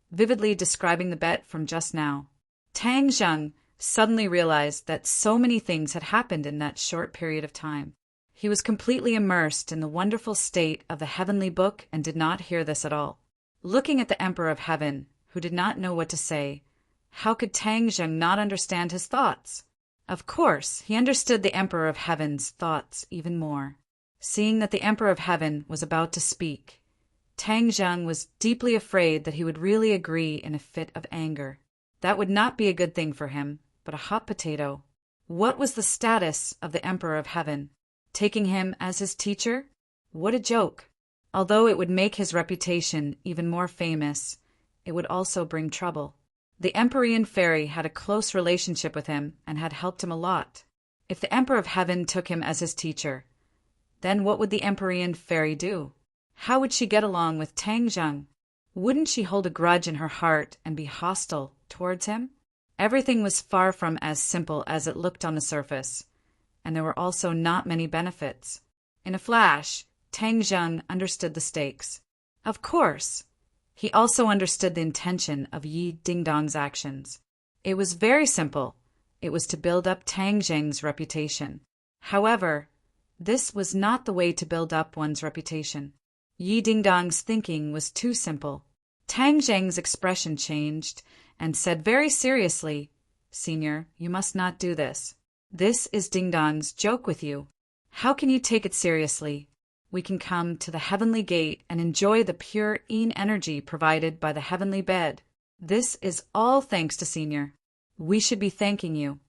vividly describing the bet from just now. Tang Zheng suddenly realized that so many things had happened in that short period of time. He was completely immersed in the wonderful state of the heavenly book and did not hear this at all. Looking at the Emperor of Heaven, who did not know what to say, how could Tang Zheng not understand his thoughts? Of course, he understood the Emperor of Heaven's thoughts even more. Seeing that the Emperor of Heaven was about to speak, Tang Zheng was deeply afraid that he would really agree in a fit of anger. That would not be a good thing for him, but a hot potato. What was the status of the Emperor of Heaven? Taking him as his teacher? What a joke! Although it would make his reputation even more famous, it would also bring trouble. The Empyrean Fairy had a close relationship with him and had helped him a lot. If the Emperor of Heaven took him as his teacher, Then what would the Empyrean fairy do? How would she get along with Tang Zheng? Wouldn't she hold a grudge in her heart and be hostile towards him? Everything was far from as simple as it looked on the surface, and there were also not many benefits. In a flash, Tang Zheng understood the stakes. Of course, he also understood the intention of Yi Dingdong's actions. It was very simple. It was to build up Tang Zheng's reputation. However, this was not the way to build up one's reputation. Yi Dingdong's thinking was too simple. Tang Zheng's expression changed and said very seriously, "Senior, you must not do this. This is Dingdong's joke with you. How can you take it seriously? We can come to the heavenly gate and enjoy the pure Yin energy provided by the heavenly bed. This is all thanks to Senior. We should be thanking you."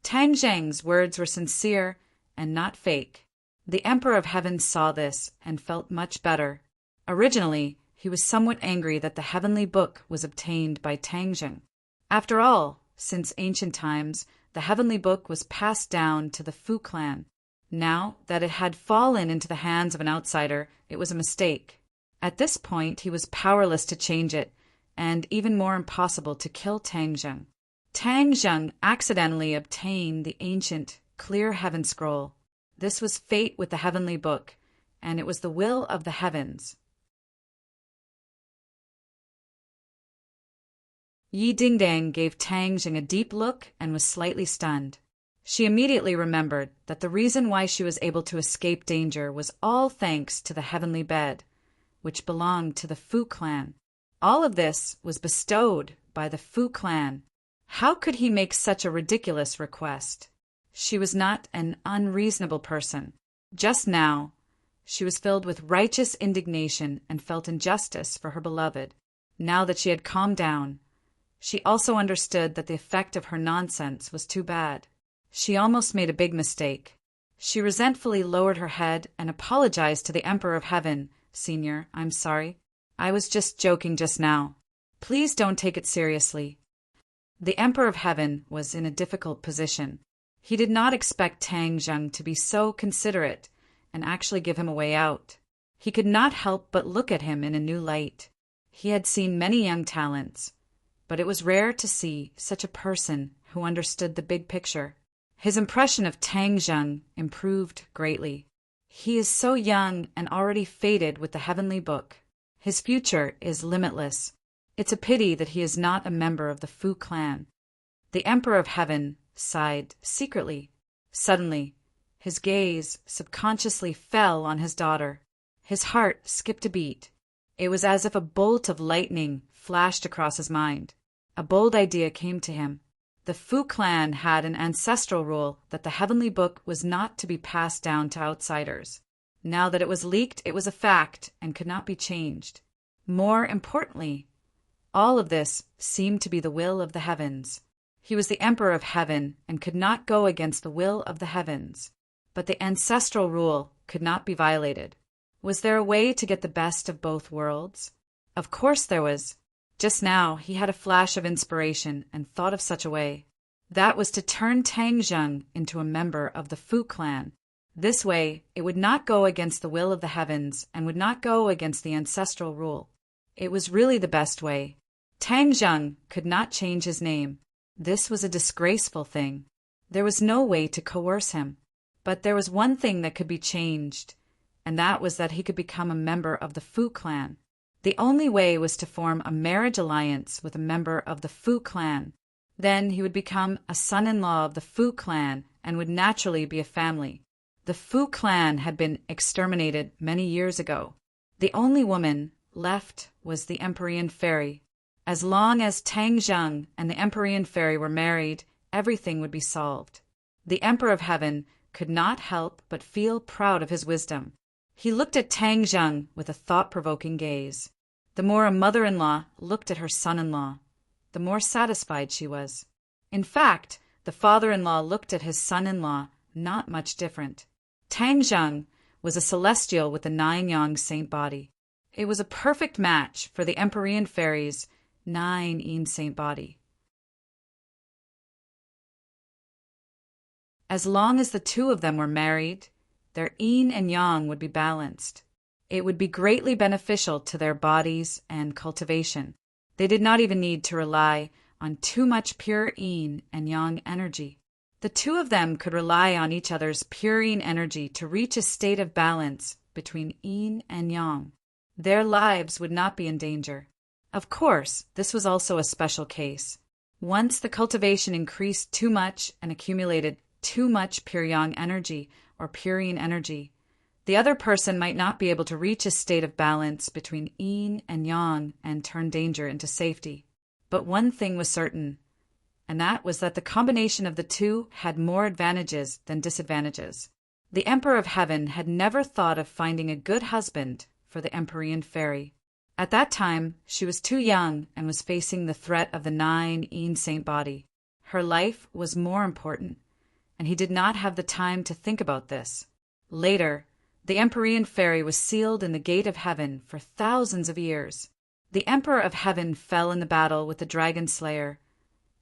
Tang Zheng's words were sincere and not fake. The Emperor of Heaven saw this and felt much better. Originally, he was somewhat angry that the heavenly book was obtained by Tang Zheng. After all, since ancient times, the heavenly book was passed down to the Fu clan. Now that it had fallen into the hands of an outsider, it was a mistake. At this point, he was powerless to change it, and even more impossible to kill Tang Zheng. Tang Zheng accidentally obtained the ancient, clear heaven scroll. This was fate with the heavenly book, and it was the will of the heavens. Yi Dingdang gave Tang Zheng a deep look and was slightly stunned. She immediately remembered that the reason why she was able to escape danger was all thanks to the heavenly bed, which belonged to the Fu clan. All of this was bestowed by the Fu clan. How could he make such a ridiculous request? She was not an unreasonable person. Just now, she was filled with righteous indignation and felt injustice for her beloved. Now that she had calmed down, she also understood that the effect of her nonsense was too bad. She almost made a big mistake. She resentfully lowered her head and apologized to the Emperor of Heaven. "Senior, I'm sorry. I was just joking just now. Please don't take it seriously." The Emperor of Heaven was in a difficult position. He did not expect Tang Zheng to be so considerate and actually give him a way out. He could not help but look at him in a new light. He had seen many young talents, but it was rare to see such a person who understood the big picture. His impression of Tang Zheng improved greatly. He is so young and already fated with the heavenly book. His future is limitless. It's a pity that he is not a member of the Fu clan. The Emperor of Heaven sighed secretly. Suddenly, his gaze subconsciously fell on his daughter. His heart skipped a beat. It was as if a bolt of lightning flashed across his mind. A bold idea came to him. The Fu clan had an ancestral rule that the heavenly book was not to be passed down to outsiders. Now that it was leaked, it was a fact and could not be changed. More importantly, all of this seemed to be the will of the heavens. He was the Emperor of Heaven and could not go against the will of the heavens. But the ancestral rule could not be violated. Was there a way to get the best of both worlds? Of course there was. Just now he had a flash of inspiration and thought of such a way. That was to turn Tang Zheng into a member of the Fu clan. This way, it would not go against the will of the heavens and would not go against the ancestral rule. It was really the best way. Tang Zheng could not change his name. This was a disgraceful thing. There was no way to coerce him. But there was one thing that could be changed, and that was that he could become a member of the Fu clan. The only way was to form a marriage alliance with a member of the Fu clan. Then he would become a son-in-law of the Fu clan and would naturally be a family. The Fu clan had been exterminated many years ago. The only woman left was the Empyrean fairy. As long as Tang Zheng and the Empyrean fairy were married, everything would be solved. The Emperor of Heaven could not help but feel proud of his wisdom. He looked at Tang Zheng with a thought-provoking gaze. The more a mother-in-law looked at her son-in-law, the more satisfied she was. In fact, the father-in-law looked at his son-in-law not much different. Tang Zheng was a celestial with a 9-yang saint body. It was a perfect match for the Empyrean fairy's 9-yin saint body. As long as the two of them were married, their yin and yang would be balanced. It would be greatly beneficial to their bodies and cultivation. They did not even need to rely on too much pure yin and yang energy. The two of them could rely on each other's pure yin energy to reach a state of balance between yin and yang. Their lives would not be in danger. Of course, this was also a special case. Once the cultivation increased too much and accumulated too much pure yang energy or pure yin energy, the other person might not be able to reach a state of balance between yin and yang and turn danger into safety. But one thing was certain, and that was that the combination of the two had more advantages than disadvantages. The Emperor of Heaven had never thought of finding a good husband for the Empyrean fairy. At that time, she was too young and was facing the threat of the 9 yin saint body. Her life was more important, and he did not have the time to think about this. Later, the Empyrean fairy was sealed in the gate of heaven for thousands of years. The Emperor of Heaven fell in the battle with the dragon slayer,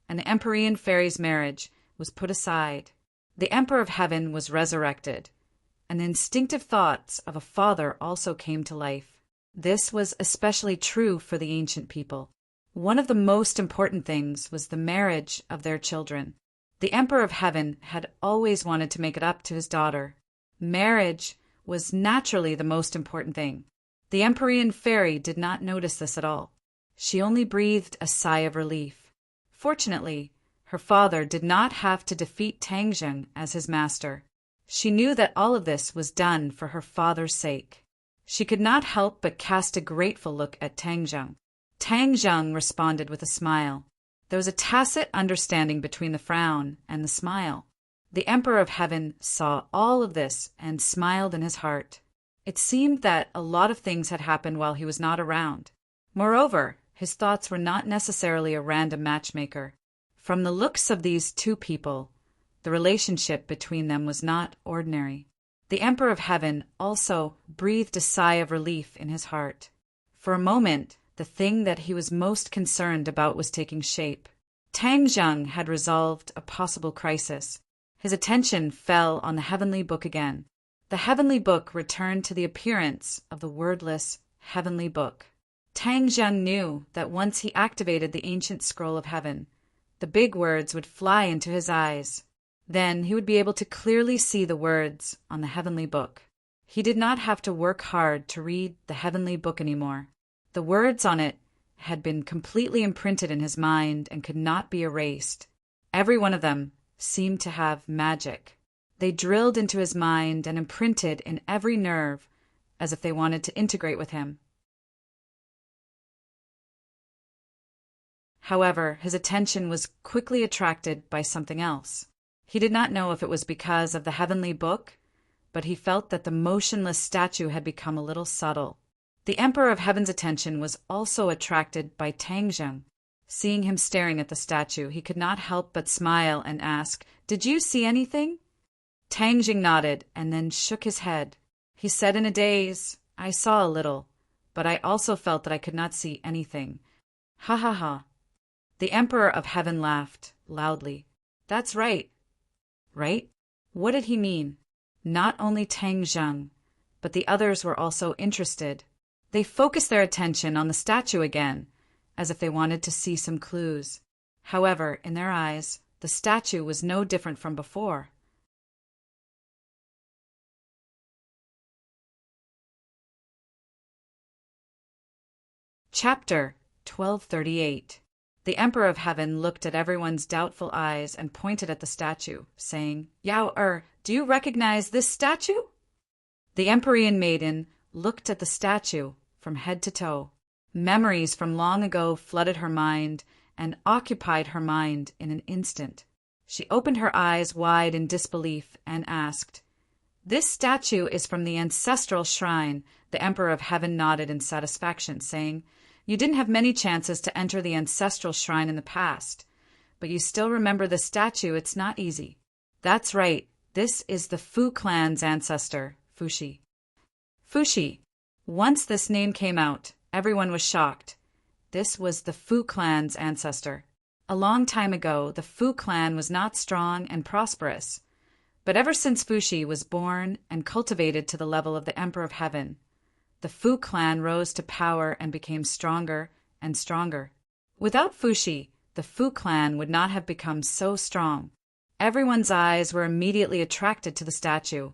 and the Empyrean fairy's marriage was put aside. The Emperor of Heaven was resurrected, and the instinctive thoughts of a father also came to life. This was especially true for the ancient people. One of the most important things was the marriage of their children. The Emperor of Heaven had always wanted to make it up to his daughter. Marriage was naturally the most important thing. The Empyrean fairy did not notice this at all. She only breathed a sigh of relief. Fortunately, her father did not have to defeat Tangzheng as his master. She knew that all of this was done for her father's sake. She could not help but cast a grateful look at Tangzheng. Tangzheng responded with a smile. There was a tacit understanding between the frown and the smile. The Emperor of Heaven saw all of this and smiled in his heart. It seemed that a lot of things had happened while he was not around. Moreover, his thoughts were not necessarily a random matchmaker. From the looks of these two people, the relationship between them was not ordinary. The Emperor of Heaven also breathed a sigh of relief in his heart. For a moment, the thing that he was most concerned about was taking shape. Tangzheng had resolved a possible crisis. His attention fell on the heavenly book again. The heavenly book returned to the appearance of the wordless heavenly book. Tangzheng knew that once he activated the ancient scroll of heaven, the big words would fly into his eyes. Then he would be able to clearly see the words on the heavenly book. He did not have to work hard to read the heavenly book anymore. The words on it had been completely imprinted in his mind and could not be erased. Every one of them seemed to have magic. They drilled into his mind and imprinted in every nerve as if they wanted to integrate with him. However, his attention was quickly attracted by something else. He did not know if it was because of the heavenly book, but he felt that the motionless statue had become a little subtle. The Emperor of Heaven's attention was also attracted by Tangzheng. Seeing him staring at the statue, he could not help but smile and ask, "Did you see anything?" Tangzheng nodded and then shook his head. He said in a daze, "I saw a little, but I also felt that I could not see anything. Ha ha ha." The Emperor of Heaven laughed loudly. "That's right." Right? What did he mean? Not only Tangzheng, but the others were also interested. They focused their attention on the statue again, as if they wanted to see some clues. However, in their eyes, the statue was no different from before. Chapter 1238. The Emperor of Heaven looked at everyone's doubtful eyes and pointed at the statue, saying, "Yao, do you recognize this statue?" The Empyrean maiden looked at the statue from head to toe. Memories from long ago flooded her mind and occupied her mind in an instant. She opened her eyes wide in disbelief and asked, "This statue is from the ancestral shrine." The Emperor of Heaven nodded in satisfaction, saying, "You didn't have many chances to enter the ancestral shrine in the past, but you still remember the statue. It's not easy." "That's right. This is the Fu clan's ancestor, Fushi." Fushi. Once this name came out, everyone was shocked. This was the Fu clan's ancestor. A long time ago, the Fu clan was not strong and prosperous, But ever since Fuxi was born and cultivated to the level of the Emperor of Heaven, the Fu clan rose to power and became stronger and stronger. Without Fuxi, the Fu clan would not have become so strong. Everyone's eyes were immediately attracted to the statue,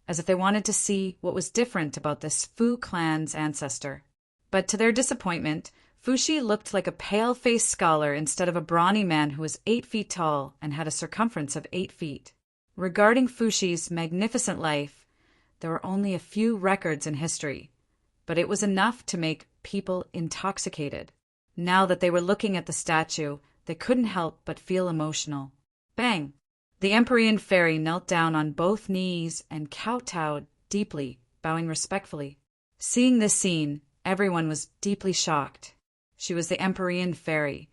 as if they wanted to see what was different about this Fu clan's ancestor. But to their disappointment, Fuxi looked like a pale-faced scholar instead of a brawny man who was 8 feet tall and had a circumference of 8 feet. Regarding Fuxi's magnificent life, there were only a few records in history, but it was enough to make people intoxicated. Now that they were looking at the statue, they couldn't help but feel emotional. Bang! The Empyrean fairy knelt down on both knees and kowtowed deeply, bowing respectfully. Seeing this scene, everyone was deeply shocked. She was the Empyrean fairy,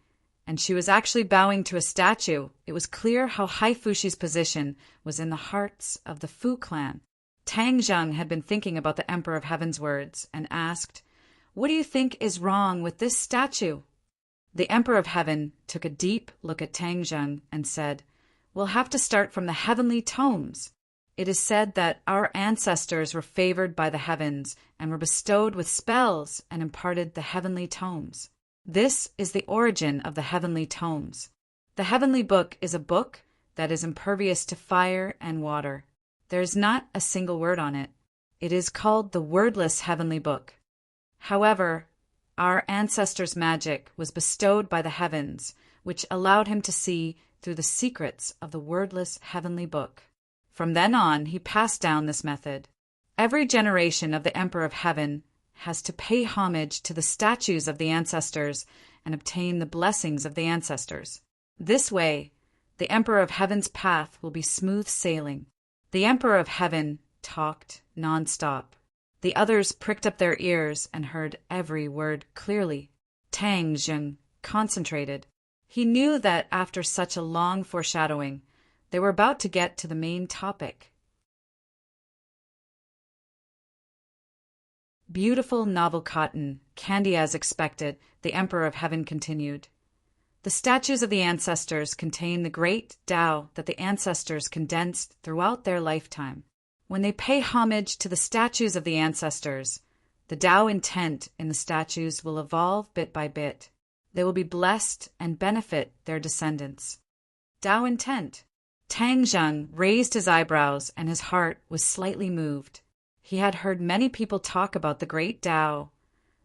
and she was actually bowing to a statue. It was clear how high Fuxi's position was in the hearts of the Fu clan. Tang Zheng had been thinking about the Emperor of Heaven's words and asked, "What do you think is wrong with this statue?" The Emperor of Heaven took a deep look at Tang Zheng and said, "We'll have to start from the heavenly tomes. It is said that our ancestors were favored by the heavens and were bestowed with spells and imparted the heavenly tomes. This is the origin of the heavenly tomes. The heavenly book is a book that is impervious to fire and water. There is not a single word on it. It is called the wordless heavenly book. However, our ancestors' magic was bestowed by the heavens, which allowed him to see through the secrets of the wordless heavenly book. From then on, he passed down this method. Every generation of the Emperor of Heaven has to pay homage to the statues of the ancestors and obtain the blessings of the ancestors. This way, the Emperor of Heaven's path will be smooth sailing." The Emperor of Heaven talked non-stop. The others pricked up their ears and heard every word clearly. Tang Zheng concentrated. He knew that after such a long foreshadowing, they were about to get to the main topic. "Beautiful novel cotton, candy as expected," the Emperor of Heaven continued. "The statues of the ancestors contain the great Tao that the ancestors condensed throughout their lifetime. When they pay homage to the statues of the ancestors, the Tao intent in the statues will evolve bit by bit. They will be blessed and benefit their descendants." Tao intent. Tang Zheng raised his eyebrows and his heart was slightly moved. He had heard many people talk about the great Tao,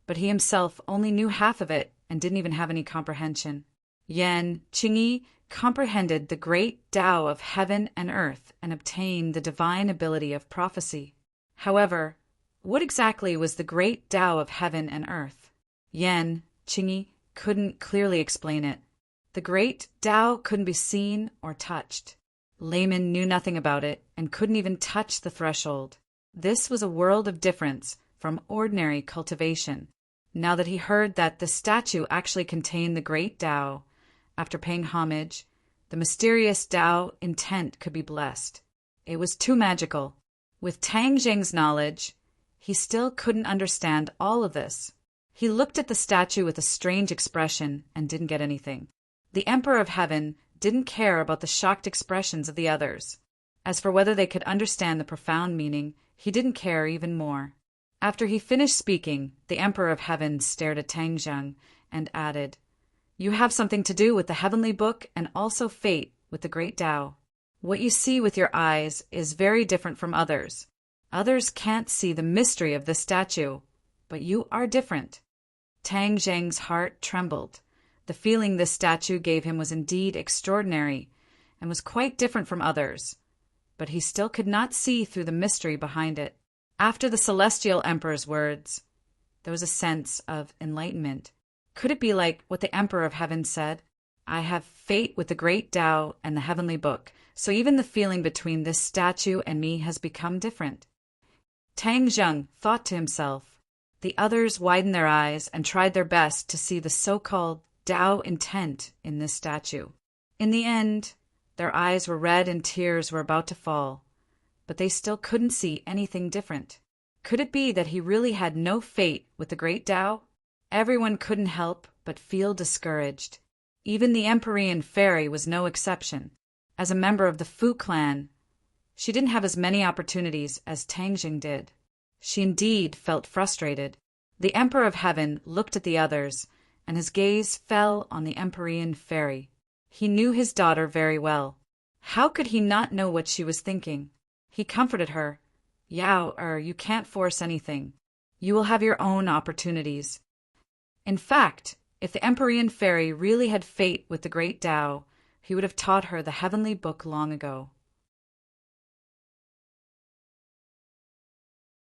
but he himself only knew half of it and didn't even have any comprehension. Yan Qingyi comprehended the great Tao of heaven and earth and obtained the divine ability of prophecy. However, what exactly was the great Tao of heaven and earth? Yan Qingyi couldn't clearly explain it. The great Tao couldn't be seen or touched. Layman knew nothing about it and couldn't even touch the threshold. This was a world of difference from ordinary cultivation. Now that he heard that the statue actually contained the great Tao, after paying homage, the mysterious Tao intent could be blessed. It was too magical. With Tang Zheng's knowledge, he still couldn't understand all of this. He looked at the statue with a strange expression and didn't get anything. The Emperor of Heaven didn't care about the shocked expressions of the others. As for whether they could understand the profound meaning, he didn't care even more. After he finished speaking, the Emperor of Heaven stared at Tang Zheng and added, "You have something to do with the heavenly book and also fate with the great Tao. What you see with your eyes is very different from others. Others can't see the mystery of this statue, but you are different." Tang Zheng's heart trembled. The feeling this statue gave him was indeed extraordinary and was quite different from others, but he still could not see through the mystery behind it. After the celestial emperor's words, there was a sense of enlightenment. Could it be like what the Emperor of Heaven said? "I have fate with the great Tao and the heavenly book, so even the feeling between this statue and me has become different." Tang Zheng thought to himself. The others widened their eyes and tried their best to see the so-called Tao intent in this statue. In the end, their eyes were red and tears were about to fall, but they still couldn't see anything different. Could it be that he really had no fate with the great Tao? Everyone couldn't help but feel discouraged. Even the Empyrean fairy was no exception. As a member of the Fu clan, She didn't have as many opportunities as Tang Jing did. She indeed felt frustrated. The Emperor of Heaven looked at the others, and his gaze fell on the Empyrean fairy. He knew his daughter very well. How could he not know what she was thinking? He comforted her. You can't force anything. You will have your own opportunities. In fact, if the Empyrean fairy really had fate with the great Tao, he would have taught her the heavenly book long ago.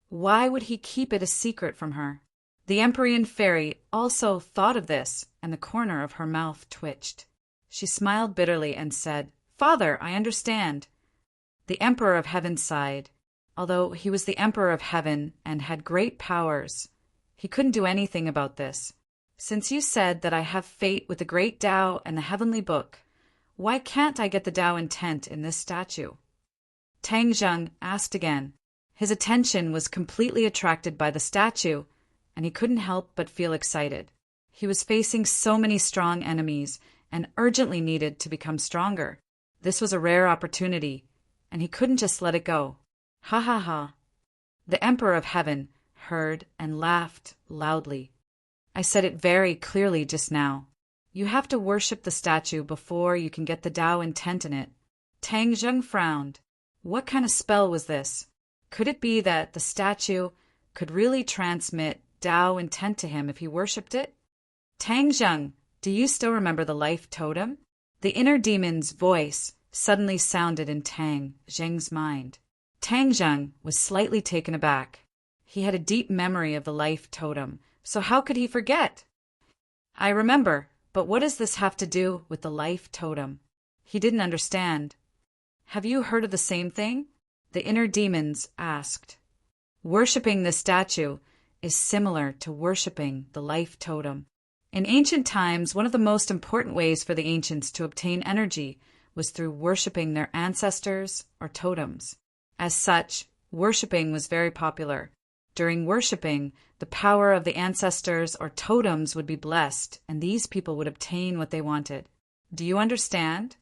Why would he keep it a secret from her? The Empyrean fairy also thought of this, and the corner of her mouth twitched. She smiled bitterly and said, "Father, I understand." The Emperor of Heaven sighed. Although he was the Emperor of Heaven and had great powers, he couldn't do anything about this. "Since you said that I have fate with the great Tao and the heavenly book, why can't I get the Tao intent in this statue?" Tang Zheng asked again. His attention was completely attracted by the statue, and he couldn't help but feel excited. He was facing so many strong enemies and urgently needed to become stronger. This was a rare opportunity, and he couldn't just let it go. Ha ha ha. The Emperor of Heaven heard and laughed loudly. "I said it very clearly just now. You have to worship the statue before you can get the Tao intent in it." Tang Zheng frowned. What kind of spell was this? Could it be that the statue could really transmit Tao intent to him if he worshipped it? "Tang Zheng, do you still remember the life totem?" The inner demon's voice suddenly sounded in Tang Zheng's mind. Tang Zheng was slightly taken aback. He had a deep memory of the life totem, so how could he forget? "I remember, but what does this have to do with the life totem?" He didn't understand. "Have you heard of the same thing?" the inner demons asked. Worshipping this statue is similar to worshipping the life totem. In ancient times, one of the most important ways for the ancients to obtain energy was through worshipping their ancestors or totems. As such, worshipping was very popular. During worshipping, the power of the ancestors or totems would be blessed, and these people would obtain what they wanted. Do you understand?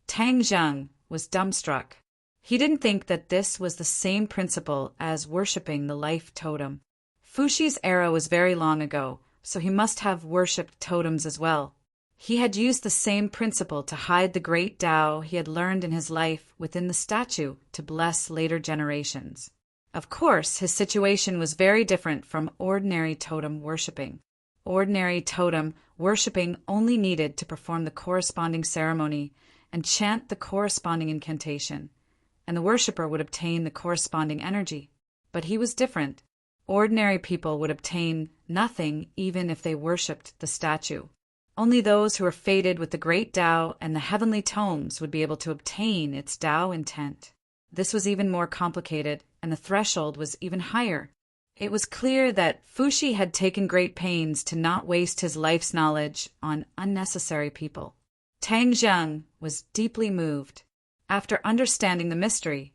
Tang Zheng was dumbstruck. He didn't think that this was the same principle as worshipping the life totem. Fushi's era was very long ago, so he must have worshipped totems as well. He had used the same principle to hide the great Tao he had learned in his life within the statue to bless later generations. Of course, his situation was very different from ordinary totem worshipping. Ordinary totem worshipping only needed to perform the corresponding ceremony and chant the corresponding incantation, and the worshipper would obtain the corresponding energy. But he was different. Ordinary people would obtain nothing even if they worshipped the statue. Only those who were fated with the great Tao and the heavenly tomes would be able to obtain its Tao intent. This was even more complicated, and the threshold was even higher. It was clear that Fushi had taken great pains to not waste his life's knowledge on unnecessary people. Tang Zheng was deeply moved. After understanding the mystery,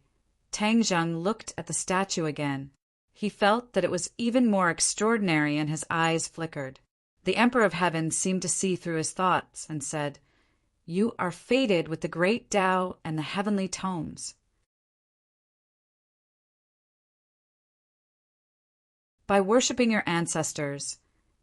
Tang Zheng looked at the statue again. He felt that it was even more extraordinary, and his eyes flickered. The Emperor of Heaven seemed to see through his thoughts and said, "You are fated with the great Tao and the heavenly tomes. By worshipping your ancestors,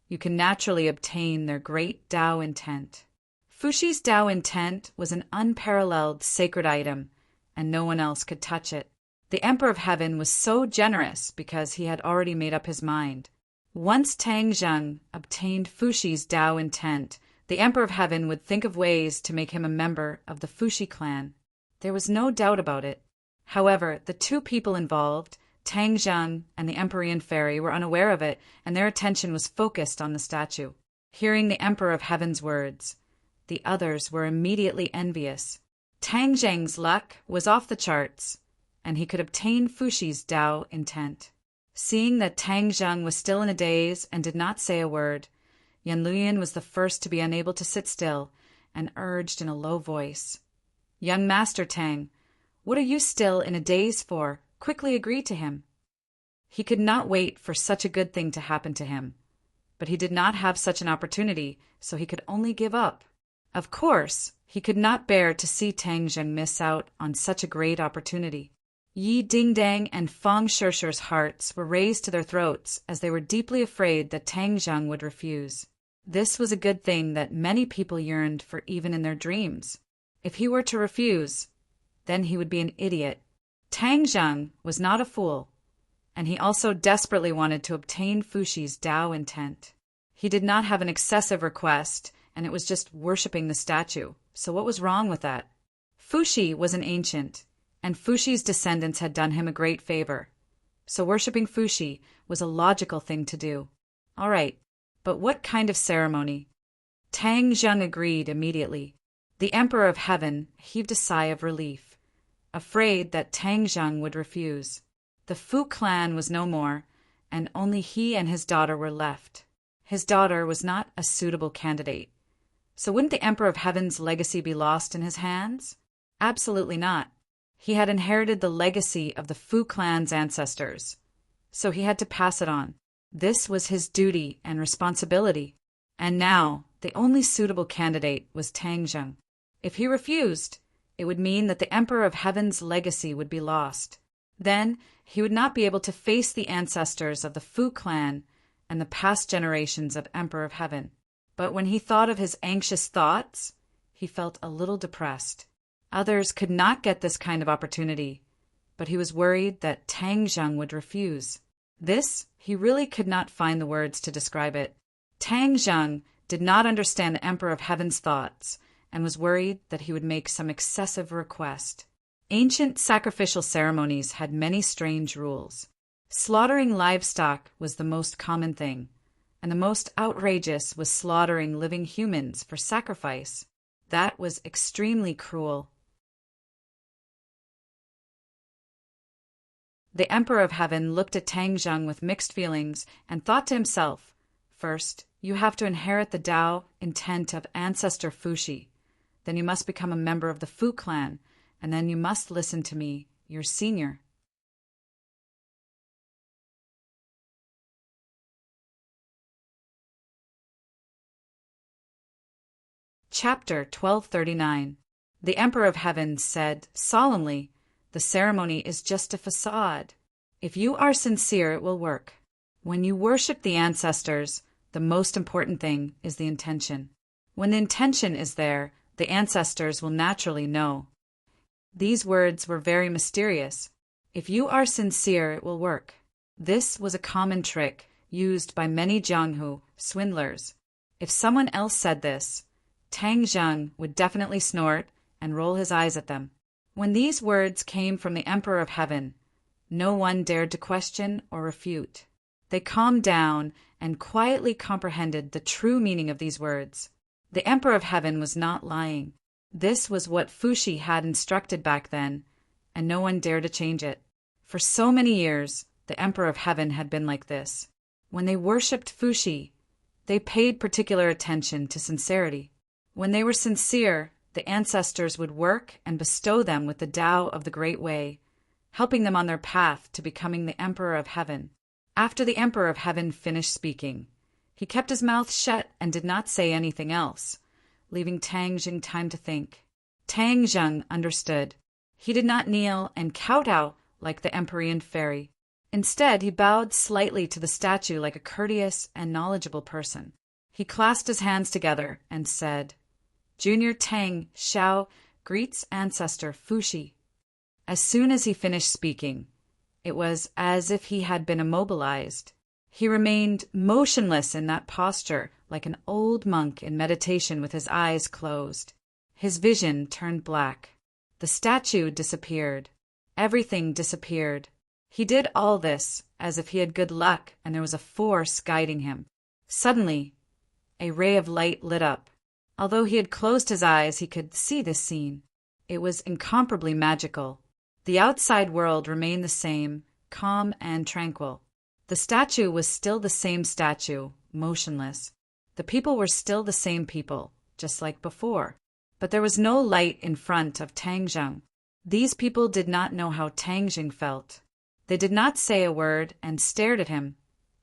you can naturally obtain their great Tao intent." Fushi's Tao intent was an unparalleled sacred item, and no one else could touch it. The Emperor of Heaven was so generous because he had already made up his mind. Once Tang Zheng obtained Fushi's Tao intent, the Emperor of Heaven would think of ways to make him a member of the Fushi clan. There was no doubt about it. However, the two people involved, Tang Zheng and the Empyrean fairy, were unaware of it, and their attention was focused on the statue. Hearing the Emperor of Heaven's words, the others were immediately envious. Tang Zheng's luck was off the charts, and he could obtain Fushi's Tao intent. Seeing that Tang Zheng was still in a daze and did not say a word, Yan Luyan was the first to be unable to sit still and urged in a low voice, "Young Master Tang, what are you still in a daze for? Quickly agree to him." He could not wait for such a good thing to happen to him, but he did not have such an opportunity, so he could only give up. Of course, he could not bear to see Tang Zheng miss out on such a great opportunity. Yi Dingdang and Fang Shishi's hearts were raised to their throats as they were deeply afraid that Tang Zheng would refuse. This was a good thing that many people yearned for even in their dreams. If he were to refuse, then he would be an idiot. Tang Zheng was not a fool, and he also desperately wanted to obtain Fuxi's Tao intent. He did not have an excessive request, and it was just worshipping the statue, so what was wrong with that? Fuxi was an ancient, and Fuxi's descendants had done him a great favor, so worshipping Fuxi was a logical thing to do. All right, but what kind of ceremony? Tang Zheng agreed immediately. The Emperor of Heaven heaved a sigh of relief, afraid that Tang Zheng would refuse. The Fu clan was no more, and only he and his daughter were left. His daughter was not a suitable candidate. So wouldn't the Emperor of Heaven's legacy be lost in his hands? Absolutely not. He had inherited the legacy of the Fu clan's ancestors, so he had to pass it on. This was his duty and responsibility. And now, the only suitable candidate was Tang Zheng. If he refused, it would mean that the Emperor of Heaven's legacy would be lost. Then, he would not be able to face the ancestors of the Fu clan and the past generations of Emperor of Heaven. But when he thought of his anxious thoughts, he felt a little depressed. Others could not get this kind of opportunity, but he was worried that Tang Zheng would refuse. This, he really could not find the words to describe it. Tang Zheng did not understand the Emperor of Heaven's thoughts and was worried that he would make some excessive request. Ancient sacrificial ceremonies had many strange rules. Slaughtering livestock was the most common thing, and the most outrageous was slaughtering living humans for sacrifice. That was extremely cruel. The Emperor of Heaven looked at Tang Zheng with mixed feelings and thought to himself, first, you have to inherit the Tao intent of ancestor Fuxi. Then you must become a member of the Fu clan, and then you must listen to me, your senior. Chapter 1239. The Emperor of Heaven said solemnly, the ceremony is just a facade. If you are sincere, it will work. When you worship the ancestors, the most important thing is the intention. When the intention is there, the ancestors will naturally know. These words were very mysterious. If you are sincere, it will work. This was a common trick used by many Jianghu swindlers. If someone else said this, Tang Zheng would definitely snort and roll his eyes at them. When these words came from the Emperor of Heaven, no one dared to question or refute. They calmed down and quietly comprehended the true meaning of these words. The Emperor of Heaven was not lying. This was what Fuxi had instructed back then, and no one dared to change it. For so many years, the Emperor of Heaven had been like this. When they worshipped Fuxi, they paid particular attention to sincerity. When they were sincere, the ancestors would work and bestow them with the Tao of the Great Way, helping them on their path to becoming the Emperor of Heaven. After the Emperor of Heaven finished speaking, he kept his mouth shut and did not say anything else, leaving Tang Zheng time to think. Tang Zheng understood. He did not kneel and kowtow like the Empyrean fairy. Instead, he bowed slightly to the statue like a courteous and knowledgeable person. He clasped his hands together and said, Junior Tang Xiao greets ancestor Fuxi. As soon as he finished speaking, it was as if he had been immobilized. He remained motionless in that posture, like an old monk in meditation with his eyes closed. His vision turned black. The statue disappeared. Everything disappeared. He did all this as if he had good luck and there was a force guiding him. Suddenly, a ray of light lit up. Although he had closed his eyes, he could see this scene. It was incomparably magical. The outside world remained the same, calm and tranquil. The statue was still the same statue, motionless. The people were still the same people, just like before. But there was no light in front of Tang Zheng. These people did not know how Tang Zheng felt. They did not say a word and stared at him,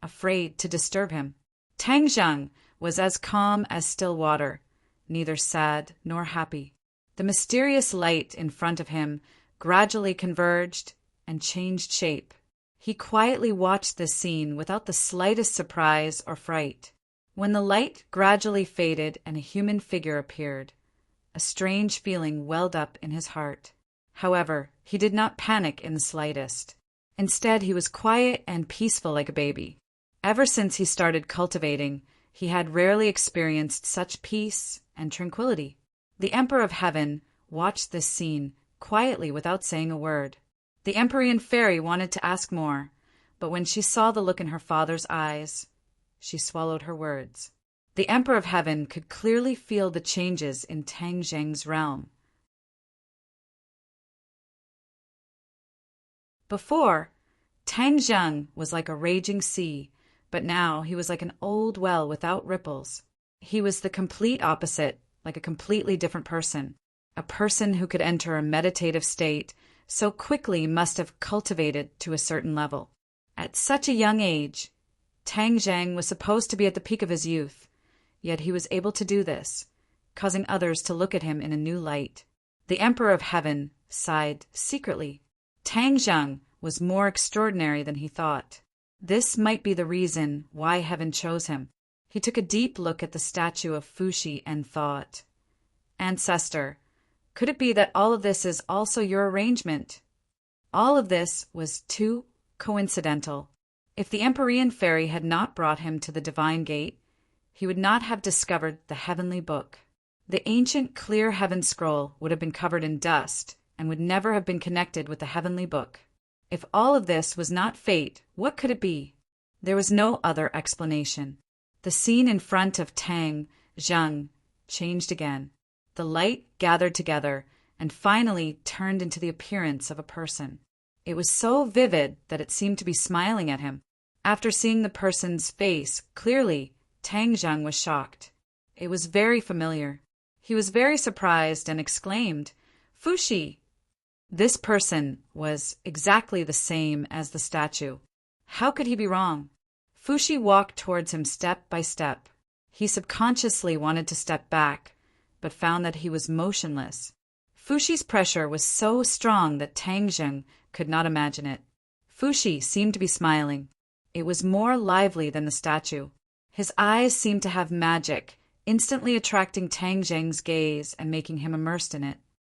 afraid to disturb him. Tang Zheng was as calm as still water, neither sad nor happy. The mysterious light in front of him gradually converged and changed shape. He quietly watched this scene without the slightest surprise or fright. When the light gradually faded and a human figure appeared, a strange feeling welled up in his heart. However, he did not panic in the slightest. Instead, he was quiet and peaceful like a baby. Ever since he started cultivating, he had rarely experienced such peace and tranquility. The Emperor of Heaven watched this scene quietly without saying a word. The Empyrean fairy wanted to ask more, but when she saw the look in her father's eyes, she swallowed her words. The Emperor of Heaven could clearly feel the changes in Tang Zheng's realm. Before, Tang Zheng was like a raging sea, but now he was like an old well without ripples. He was the complete opposite, like a completely different person. A person who could enter a meditative state so quickly must have cultivated to a certain level. At such a young age, Tang Zheng was supposed to be at the peak of his youth, yet he was able to do this, causing others to look at him in a new light. The Emperor of Heaven sighed secretly. Tang Zheng was more extraordinary than he thought. This might be the reason why heaven chose him. He took a deep look at the statue of Fuxi and thought, "Ancestor, could it be that all of this is also your arrangement?" All of this was too coincidental. If the Empyrean fairy had not brought him to the divine gate, he would not have discovered the heavenly book. The ancient clear heaven scroll would have been covered in dust and would never have been connected with the heavenly book. If all of this was not fate, what could it be? There was no other explanation. The scene in front of Tang Zheng changed again. The light gathered together and finally turned into the appearance of a person. It was so vivid that it seemed to be smiling at him. After seeing the person's face clearly, Tang Zheng was shocked. It was very familiar. He was very surprised and exclaimed, "Fuxi!" This person was exactly the same as the statue. How could he be wrong? Fuxi walked towards him step by step. He subconsciously wanted to step back, but found that he was motionless. Fuxi's pressure was so strong that Tang Zheng could not imagine it. Fuxi seemed to be smiling. It was more lively than the statue. His eyes seemed to have magic, instantly attracting Tang Zheng's gaze and making him immersed in it.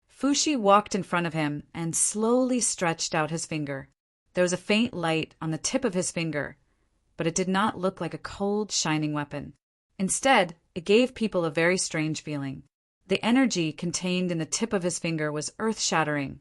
Fuxi walked in front of him and slowly stretched out his finger. There was a faint light on the tip of his finger, but it did not look like a cold, shining weapon. Instead, it gave people a very strange feeling. The energy contained in the tip of his finger was earth-shattering,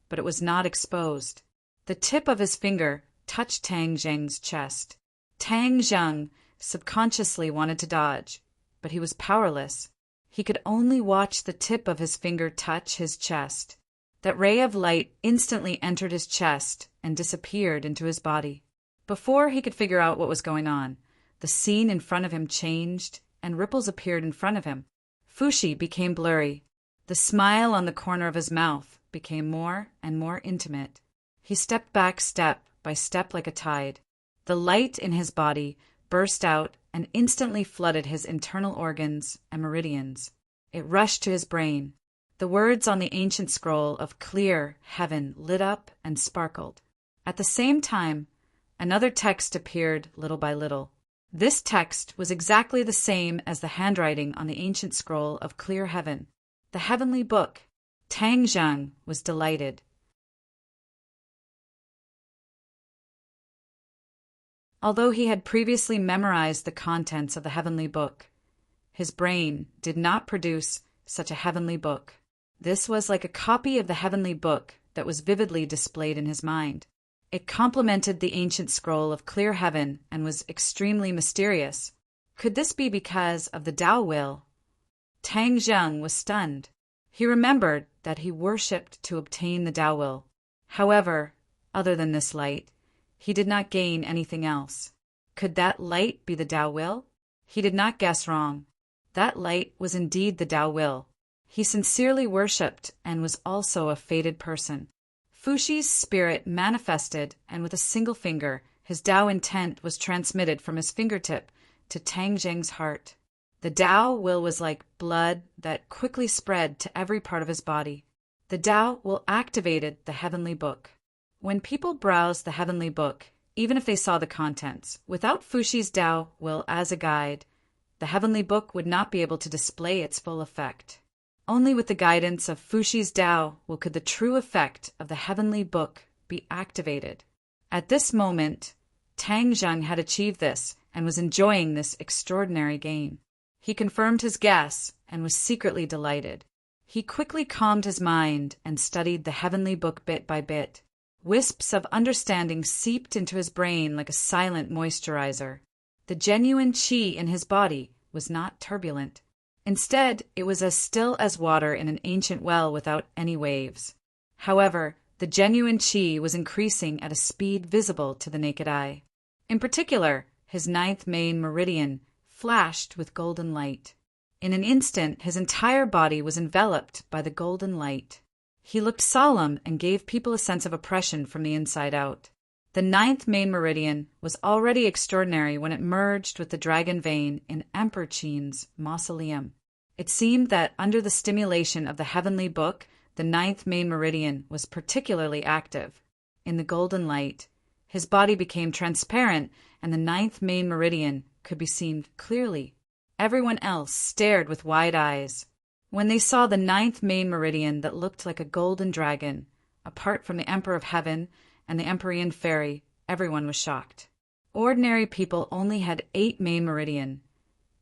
but it was not exposed. The tip of his finger touched Tang Zheng's chest. Tang Zheng subconsciously wanted to dodge, but he was powerless. He could only watch the tip of his finger touch his chest. That ray of light instantly entered his chest and disappeared into his body. Before he could figure out what was going on, the scene in front of him changed and ripples appeared in front of him. Fuxi became blurry. The smile on the corner of his mouth became more and more intimate. He stepped back step by step like a tide. The light in his body burst out and instantly flooded his internal organs and meridians. It rushed to his brain. The words on the ancient scroll of clear heaven lit up and sparkled. At the same time, another text appeared little by little. This text was exactly the same as the handwriting on the ancient scroll of clear heaven, the heavenly book. Tang Zheng was delighted. Although he had previously memorized the contents of the heavenly book, his brain did not produce such a heavenly book. This was like a copy of the heavenly book that was vividly displayed in his mind. It complemented the ancient scroll of clear heaven and was extremely mysterious. Could this be because of the Tao will? Tang Zheng was stunned. He remembered that he worshipped to obtain the Tao will. However, other than this light, he did not gain anything else. Could that light be the Tao will? He did not guess wrong. That light was indeed the Tao will. He sincerely worshipped and was also a fated person. Fuxi's spirit manifested, and with a single finger, his Tao intent was transmitted from his fingertip to Tang Zheng's heart. The Tao will was like blood that quickly spread to every part of his body. The Tao will activated the heavenly book. When people browsed the heavenly book, even if they saw the contents, without Fushi's Tao will as a guide, the heavenly book would not be able to display its full effect. Only with the guidance of Fushi's Tao will could the true effect of the heavenly book be activated. At this moment, Tang Zheng had achieved this and was enjoying this extraordinary gain. He confirmed his guess and was secretly delighted. He quickly calmed his mind and studied the heavenly book bit by bit. Wisps of understanding seeped into his brain like a silent moisturizer. The genuine qi in his body was not turbulent. Instead, it was as still as water in an ancient well without any waves. However, the genuine qi was increasing at a speed visible to the naked eye. In particular, his ninth main meridian flashed with golden light. In an instant, his entire body was enveloped by the golden light. He looked solemn and gave people a sense of oppression from the inside out. The ninth main meridian was already extraordinary when it merged with the dragon vein in Emperor Qin's mausoleum. It seemed that under the stimulation of the heavenly book, the ninth main meridian was particularly active. In the golden light, his body became transparent and the ninth main meridian could be seen clearly. Everyone else stared with wide eyes. When they saw the ninth main meridian that looked like a golden dragon, apart from the Emperor of Heaven and the Empyrean Fairy, everyone was shocked. Ordinary people only had 8 main meridian,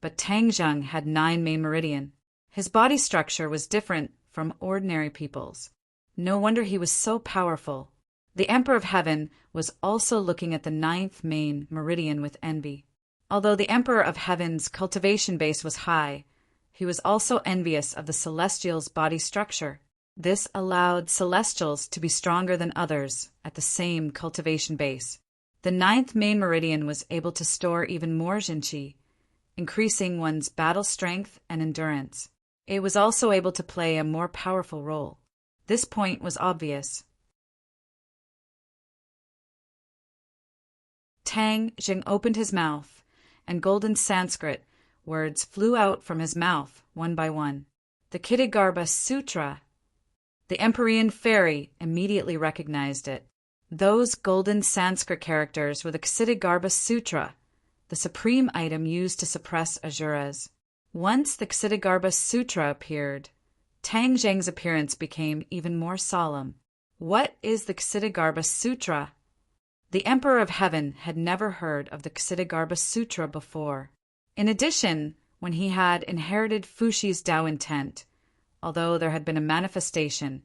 but Tang Zheng had 9 main meridian. His body structure was different from ordinary people's. No wonder he was so powerful. The Emperor of Heaven was also looking at the 9th main meridian with envy. Although the Emperor of Heaven's cultivation base was high, he was also envious of the Celestials' body structure. This allowed Celestials to be stronger than others at the same cultivation base. The 9th main meridian was able to store even more Jinqi, increasing one's battle strength and endurance. It was also able to play a more powerful role. This point was obvious. Tang Zheng opened his mouth, and golden Sanskrit words flew out from his mouth one by one. The Ksitigarbha Sutra. The Empyrean Fairy immediately recognized it. Those golden Sanskrit characters were the Ksitigarbha Sutra, the supreme item used to suppress Asuras. Once the Ksitigarbha Sutra appeared, Tang Zheng's appearance became even more solemn. What is the Ksitigarbha Sutra? The Emperor of Heaven had never heard of the Ksitigarbha Sutra before. In addition, when he had inherited Fushi's Tao intent, although there had been a manifestation,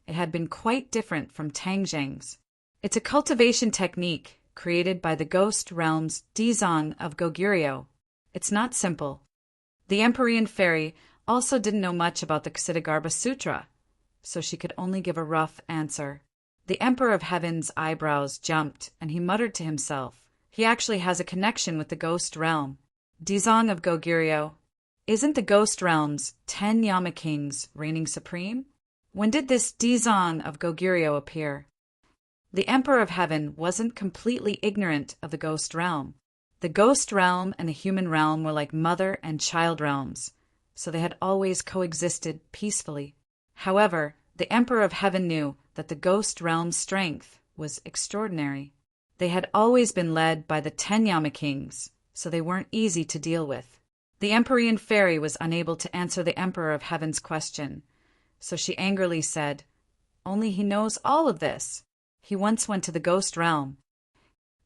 it had been quite different from Tang Zheng's. It's a cultivation technique created by the ghost realm's Dizang of Goguryeo. It's not simple. The Empyrean Fairy also didn't know much about the Ksitigarbha Sutra, so she could only give a rough answer. The Emperor of Heaven's eyebrows jumped, and he muttered to himself, he actually has a connection with the ghost realm. Dizang of Goguryeo. Isn't the ghost realm's 10 Yama kings reigning supreme? When did this Dizang of Goguryeo appear? The Emperor of Heaven wasn't completely ignorant of the ghost realm. The ghost realm and the human realm were like mother and child realms, so they had always coexisted peacefully. However, the Emperor of Heaven knew that the ghost realm's strength was extraordinary. They had always been led by the 10 Yama kings, so they weren't easy to deal with. The Empyrean Fairy was unable to answer the Emperor of Heaven's question, so she angrily said, "Only he knows all of this. He once went to the ghost realm."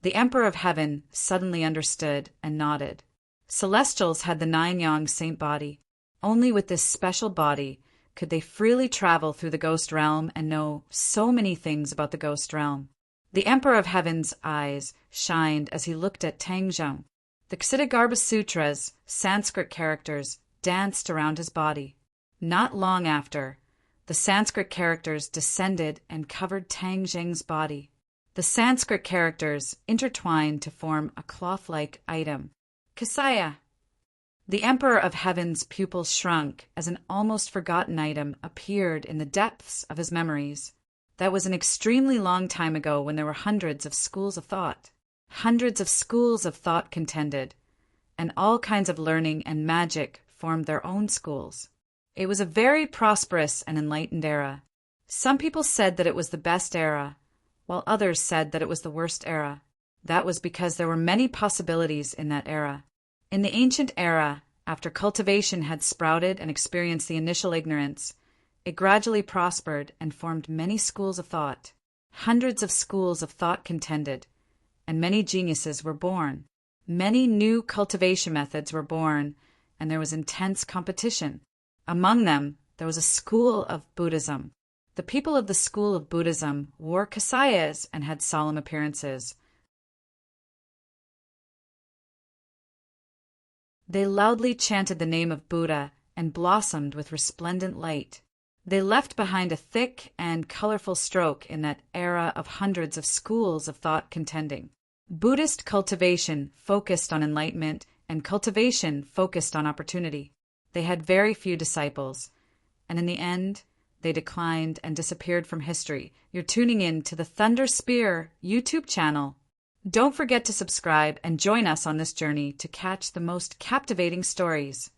The Emperor of Heaven suddenly understood and nodded. Celestials had the 9 yang saint body. Only with this special body could they freely travel through the ghost realm and know so many things about the ghost realm. The Emperor of Heaven's eyes shined as he looked at Tang Zheng. The Ksitigarbha Sutra's Sanskrit characters danced around his body. Not long after, the Sanskrit characters descended and covered Tang Zheng's body. The Sanskrit characters intertwined to form a cloth-like item. Kasaya. The Emperor of Heaven's pupils shrunk as an almost forgotten item appeared in the depths of his memories. That was an extremely long time ago when there were hundreds of schools of thought. Hundreds of schools of thought contended, and all kinds of learning and magic formed their own schools. It was a very prosperous and enlightened era. Some people said that it was the best era, while others said that it was the worst era. That was because there were many possibilities in that era. In the ancient era, after cultivation had sprouted and experienced the initial ignorance, it gradually prospered and formed many schools of thought. Hundreds of schools of thought contended, and many geniuses were born. Many new cultivation methods were born, and there was intense competition. Among them, there was a school of Buddhism. The people of the school of Buddhism wore kasayas and had solemn appearances. They loudly chanted the name of Buddha and blossomed with resplendent light. They left behind a thick and colorful stroke in that era of hundreds of schools of thought contending. Buddhist cultivation focused on enlightenment, and cultivation focused on opportunity. They had very few disciples, and in the end, they declined and disappeared from history. You're tuning in to the Thunder Spear YouTube channel. Don't forget to subscribe and join us on this journey to catch the most captivating stories.